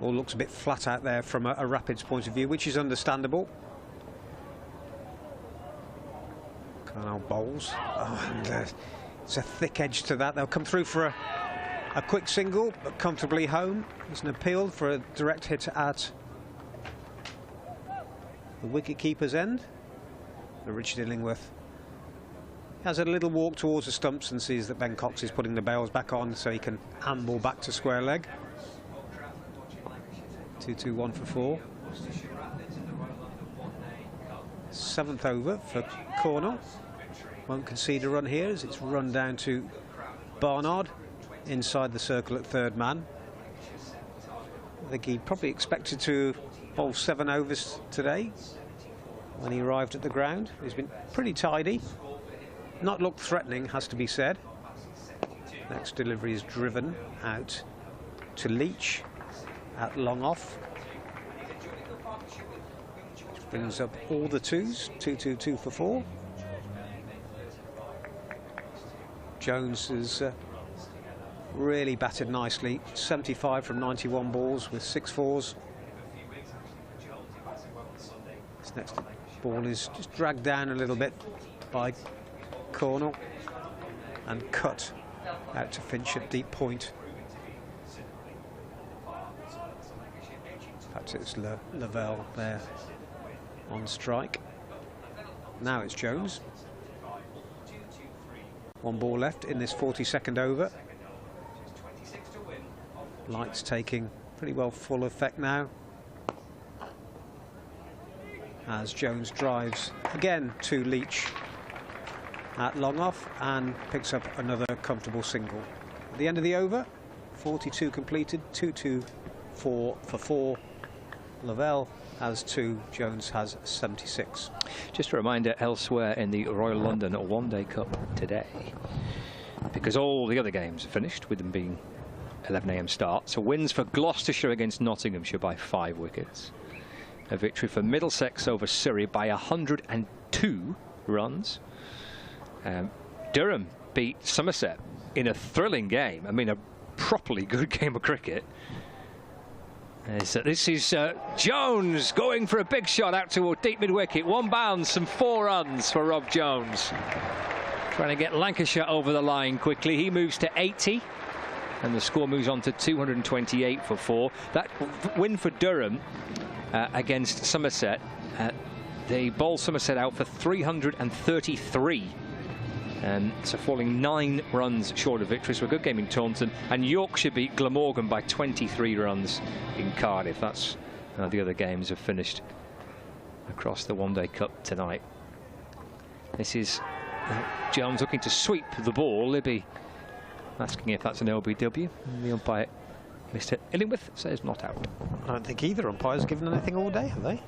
All looks a bit flat out there from a Rapids point of view, which is understandable. Cornell bowls, and it's a thick edge to that. They'll come through for a quick single, but comfortably home. There's an appeal for a direct hit at the wicket-keeper's end. Richard Illingworth Has a little walk towards the stumps and sees that Ben Cox is putting the bails back on so he can handball back to square leg. 2-2-1 for 4. 7th over for Cornell. Won't concede a run here as it's run down to Barnard inside the circle at third man. I think he probably expected to bowl 7 overs today when he arrived at the ground. He's been pretty tidy. Not looked threatening, has to be said. Next delivery is driven out to Leach at long off. Which brings up all the 2s. 2-2-2 for 4. Jones has really batted nicely. 75 from 91 balls with 6 4s. This next ball is just dragged down a little bit by Cornell and cut out to Finch at deep point. Perhaps it's Lavelle there on strike. Now it's Jones. 1 ball left in this 42nd over. Lights taking pretty well full effect now as Jones drives again to Leach at long off and picks up another comfortable single. At the end of the over, 42 completed, 2-2-4 for 4. Lavelle has 2, Jones has 76. Just a reminder, elsewhere in the Royal London One-Day Cup today, because all the other games are finished, with them being 11 AM start. So wins for Gloucestershire against Nottinghamshire by 5 wickets. A victory for Middlesex over Surrey by 102 runs. Durham beat Somerset in a thrilling game. I mean, a properly good game of cricket. So this is Jones going for a big shot out to a deep mid-wicket. 1 bounce, some 4 runs for Rob Jones. Trying to get Lancashire over the line quickly. He moves to 80. And the score moves on to 228 for 4. That win for Durham against Somerset. They bowled Somerset out for 333. So falling 9 runs short of victory. So a good game in Taunton. And Yorkshire beat Glamorgan by 23 runs in Cardiff. That's the other games have finished across the One-Day Cup tonight. This is Jones looking to sweep the ball. Libby asking if that's an LBW. And the umpire, Mr. Illingworth, says not out. I don't think either umpire's given anything all day, have they?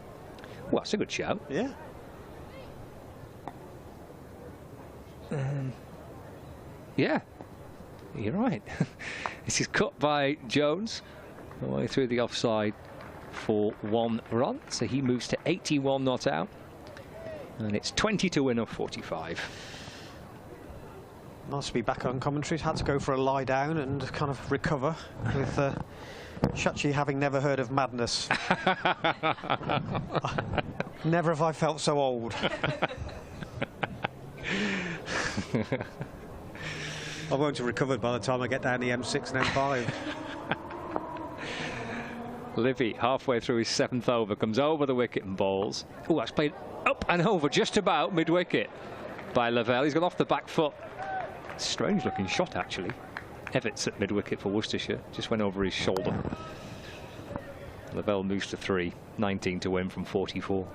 Well, that's a good shout. Yeah. Yeah, you're right. This is cut by Jones, all the way through the offside for 1 run. So he moves to 81 not out. And it's 20 to win of 45. Nice to be back on commentary. Had to go for a lie down and kind of recover with Shachi having never heard of madness. Never have I felt so old. I won't have recovered by the time I get down the M6 and M5. Livy, halfway through his 7th over, comes over the wicket and bowls. Oh, that's played up and over just about mid-wicket by Lavelle. He's gone off the back foot. Strange looking shot, actually. Everett's at mid-wicket for Worcestershire. Just went over his shoulder. Lavelle moves to 3. 19 to win from 44.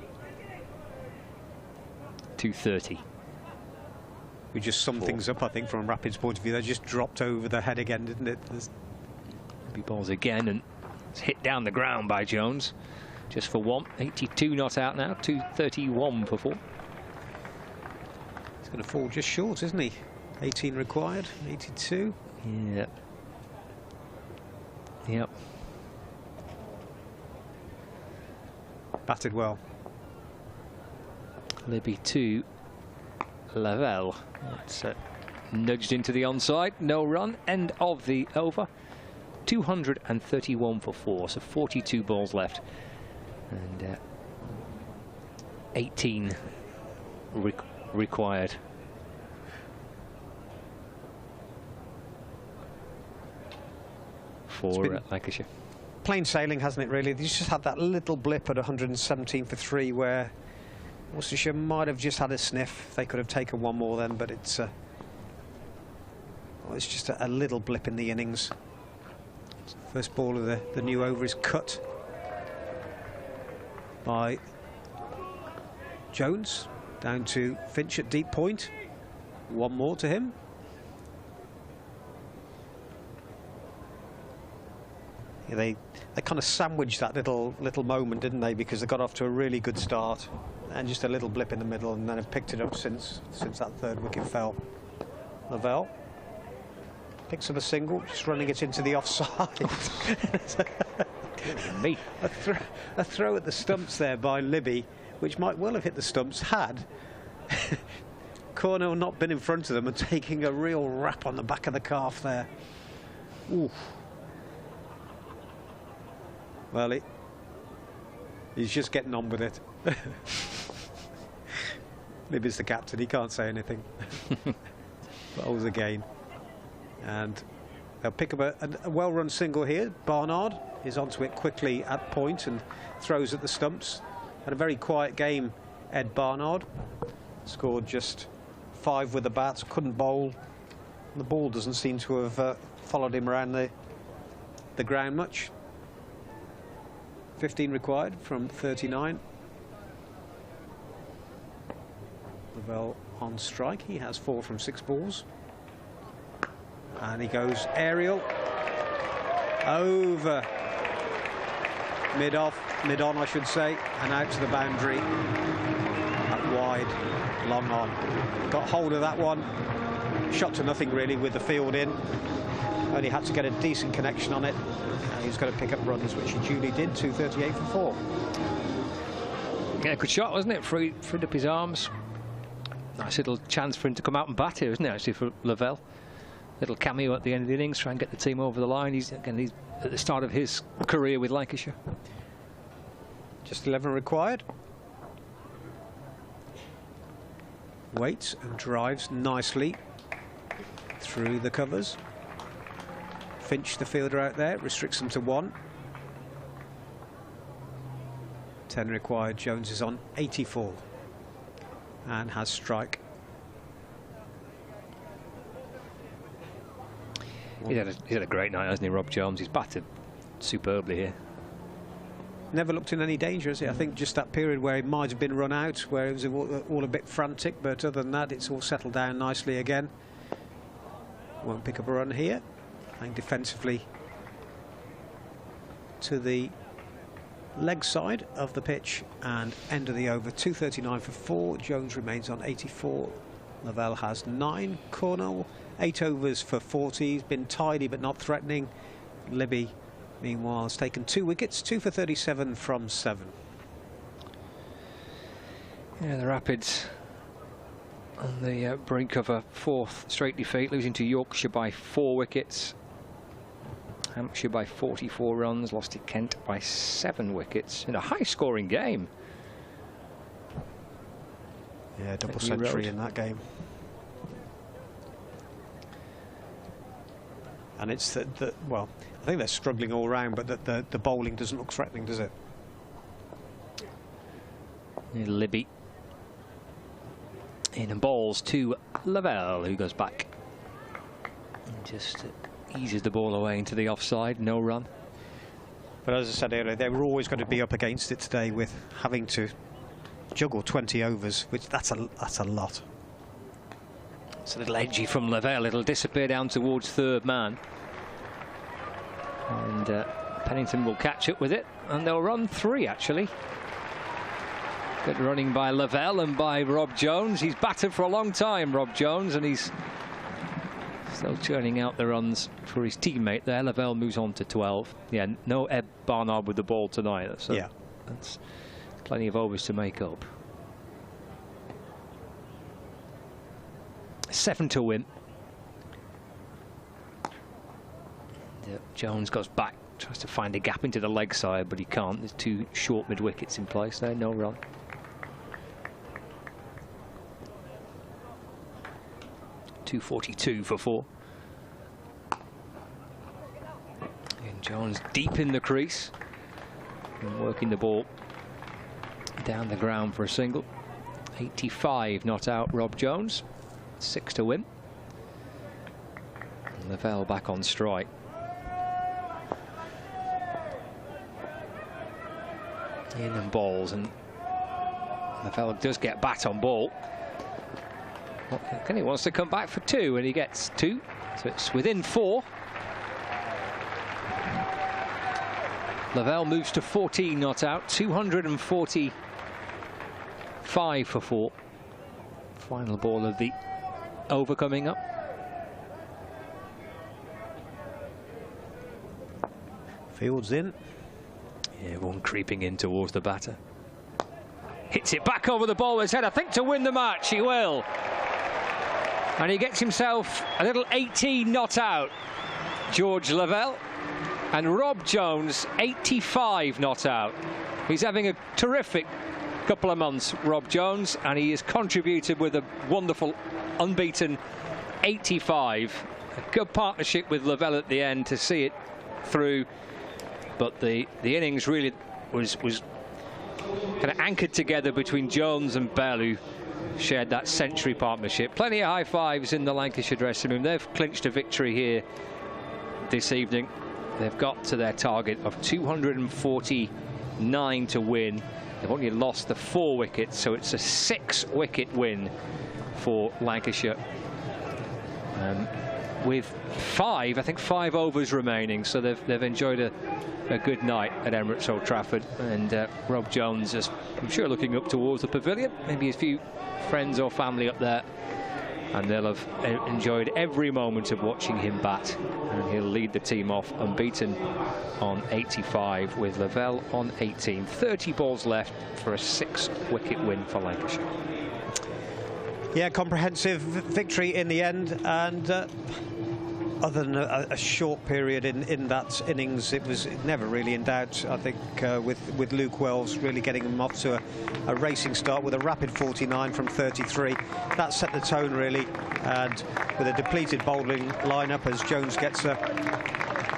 230. We just summed things up, I think, from Rapids' point of view. They just dropped over the head again, didn't it? He balls again and it's hit down the ground by Jones. Just for 1. 82 not out now. 231 for 4. He's going to fall just short, isn't he? 18 required. 82. Yep. Yep. Batted well. Libby 2. Lavelle. It's nudged into the onside. No run. End of the over. 231 for 4. So 42 balls left. And 18 required. For Lancashire. Plain sailing, hasn't it, really? He's just had that little blip at 117 for 3 where Worcestershire might have just had a sniff. They could have taken one more then, but it's just a little blip in the innings. First ball of the new over is cut by Jones, down to Finch at deep point. One more to him. Yeah, they kind of sandwiched that little moment, didn't they? Because they got off to a really good start, and just a little blip in the middle, and then have picked it up since that third wicket fell. Lavelle picks up a single, just running it into the offside. Me. A throw at the stumps there by Libby, which might well have hit the stumps had Cornell not been in front of them and taking a real rap on the back of the calf there. Ooh. Well, he's just getting on with it. Libby's the captain, he can't say anything. Bowls again. And they'll pick up a well-run single here. Barnard is onto it quickly at point and throws at the stumps. Had a very quiet game, Ed Barnard. Scored just 5 with the bats, couldn't bowl. The ball doesn't seem to have followed him around the ground much. 15 required from 39. Lavelle on strike. He has 4 from 6 balls. And he goes aerial. Over. Mid-on, I should say. And out to the boundary. Out wide. Long on. Got hold of that one. Shot to nothing, really, with the field in. Only had to get a decent connection on it. He's got to pick up runs, which he duly did. 238 for 4. Yeah, good shot, wasn't it? Freed up his arms. Nice little chance for him to come out and bat here, isn't it, actually, for Lavelle? Little cameo at the end of the innings, try and get the team over the line. He's at the start of his career with Lancashire. Just 11 required. Waits and drives nicely through the covers. Finch, the fielder out there, restricts them to 1. 10 required. Jones is on 84 and has strike. He's had a great night, hasn't he, Rob Jones? He's batted superbly here. Never looked in any danger, has he? I think just that period where he might have been run out, where it was all a bit frantic, but other than that, it's all settled down nicely again. Won't pick up a run here. Playing defensively to the leg side of the pitch, and end of the over. 239 for 4. Jones remains on 84. Lavelle has 9. Cornell 8 overs for 40. He's been tidy but not threatening. Libby, meanwhile, has taken 2 wickets, 2 for 37 from 7. Yeah, the Rapids on the brink of a 4th straight defeat, losing to Yorkshire by 4 wickets. Hampshire by 44 runs, lost to Kent by 7 wickets in a high-scoring game. Yeah, double century in that game. And it's well, I think they're struggling all round, but the bowling doesn't look threatening, does it? Libby in and balls to Lavelle, who goes back and just eases the ball away into the offside. No run. But as I said earlier, they were always going to be up against it today with having to juggle 20 overs, which that's a lot. It's a little edgy from Lavelle. It'll disappear down towards third man. And Pennington will catch up with it, and they'll run 3, actually. Good running by Lavelle and by Rob Jones. He's battered for a long time, Rob Jones, and he's still churning out the runs for his teammate there. Lavelle moves on to 12. Yeah, no Ed Barnard with the ball tonight. So yeah, that's plenty of overs to make up. 7 to win. Jones goes back, tries to find a gap into the leg side, but he can't. There's 2 short mid-wickets in place there, no run. .242 for 4. And Jones deep in the crease and working the ball down the ground for a single. 85 not out Rob Jones. 6 to win. And Lavelle back on strike. In and balls, and Lavelle does get bat on ball. He wants to come back for 2, and he gets 2, so it's within 4. Lavelle moves to 14 not out, 245 for 4. Final ball of the over coming up. Fields in. Yeah, one creeping in towards the batter. Hits it back over the bowler's head, I think to win the match, he will. And he gets himself a little 18 not out, George Lavelle. And Rob Jones, 85 not out. He's having a terrific couple of months, Rob Jones, and he has contributed with a wonderful, unbeaten 85. A good partnership with Lavelle at the end to see it through. But the innings really was kind of anchored together between Jones and Bell, who shared that century partnership. Plenty of high fives in the Lancashire dressing room. They've clinched a victory here this evening. They've got to their target of 249 to win. They've only lost the 4 wickets, so it's a 6-wicket win for Lancashire. With 5 overs remaining, so they've enjoyed a good night at Emirates Old Trafford. And Rob Jones is, I'm sure, looking up towards the pavilion, maybe a few friends or family up there, and they'll have enjoyed every moment of watching him bat. And he'll lead the team off unbeaten on 85 with Lavelle on 18. 30 balls left for a 6-wicket win for Lancashire. Yeah, comprehensive victory in the end, and other than a short period in that innings, it was never really in doubt. I think with Luke Wells really getting them off to a racing start with a rapid 49 from 33. That set the tone really, and with a depleted bowling lineup, as Jones gets a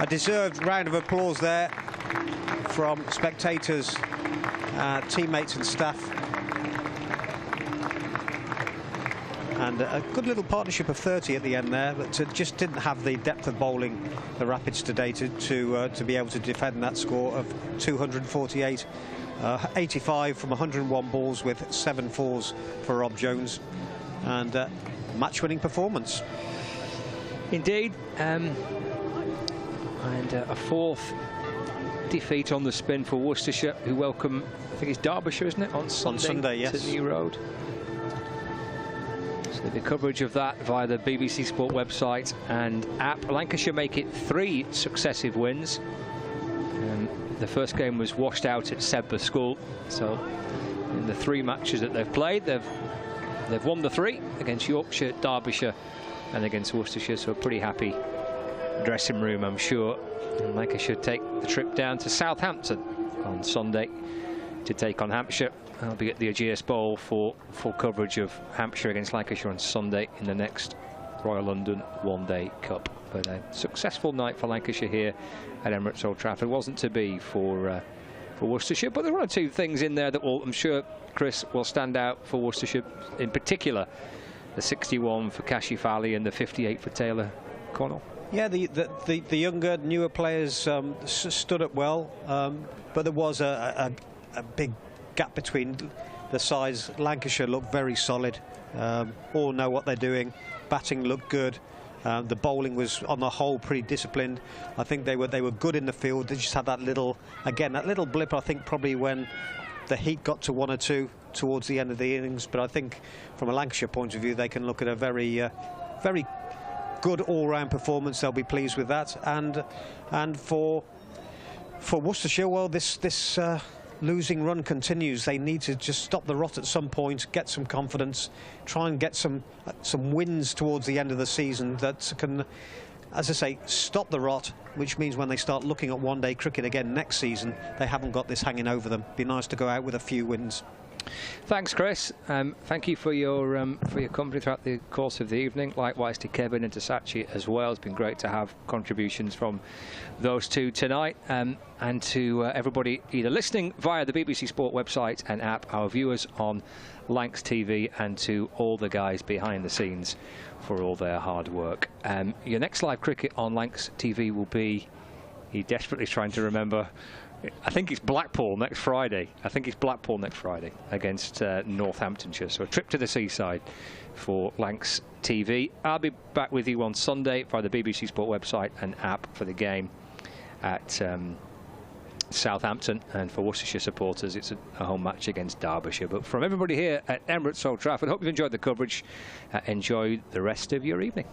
deserved round of applause there from spectators, teammates and staff. And a good little partnership of 30 at the end there, but just didn't have the depth of bowling the Rapids today to be able to defend that score of 248. 85 from 101 balls with 7 fours for Rob Jones, and match-winning performance. Indeed, and a 4th defeat on the spin for Worcestershire, who welcome, I think it's Derbyshire, isn't it, on Sunday, yes, to New Road. So there'll be coverage of that via the BBC Sport website and app. Lancashire make it 3 successive wins. The first game was washed out at Sedbergh School. So in the 3 matches that they've played, they've won the 3 against Yorkshire, Derbyshire and against Worcestershire. So a pretty happy dressing room, I'm sure. And Lancashire take the trip down to Southampton on Sunday to take on Hampshire. I'll be at the Ageas Bowl for full coverage of Hampshire against Lancashire on Sunday in the next Royal London One-Day Cup. But a successful night for Lancashire here at Emirates Old Trafford. Wasn't to be for Worcestershire, but there are 1 or 2 things in there that will, I'm sure, Chris, will stand out for Worcestershire. In particular, the 61 for Kashif and the 58 for Taylor Connell. Yeah, the younger, newer players stood up well, but there was a big gap between the sides. Lancashire looked very solid, all know what they're doing. Batting looked good. The bowling was on the whole pretty disciplined. I think they were good in the field. They just had that little blip, I think, probably when the heat got to 1 or 2 towards the end of the innings. But I think from a Lancashire point of view, they can look at a very good all-round performance. They'll be pleased with that. And for Worcestershire, well, this losing run continues. They need to just stop the rot at some point, get some confidence, try and get some wins towards the end of the season that can, as I say, stop the rot, which means when they start looking at one-day cricket again next season, they haven't got this hanging over them. Be nice to go out with a few wins. Thanks, Chris. Thank you for your company throughout the course of the evening. Likewise to Kevin and to Sachi as well. It's been great to have contributions from those two tonight. And to everybody either listening via the BBC Sport website and app, our viewers on Lancs TV, and to all the guys behind the scenes for all their hard work. Your next live cricket on Lancs TV will be, he desperately is trying to remember, I think it's Blackpool next Friday. Against Northamptonshire. So a trip to the seaside for Lancs TV. I'll be back with you on Sunday via the BBC Sport website and app for the game at Southampton, and for Worcestershire supporters it's a home match against Derbyshire. But from everybody here at Emirates Old Trafford, hope you've enjoyed the coverage. Enjoy the rest of your evening.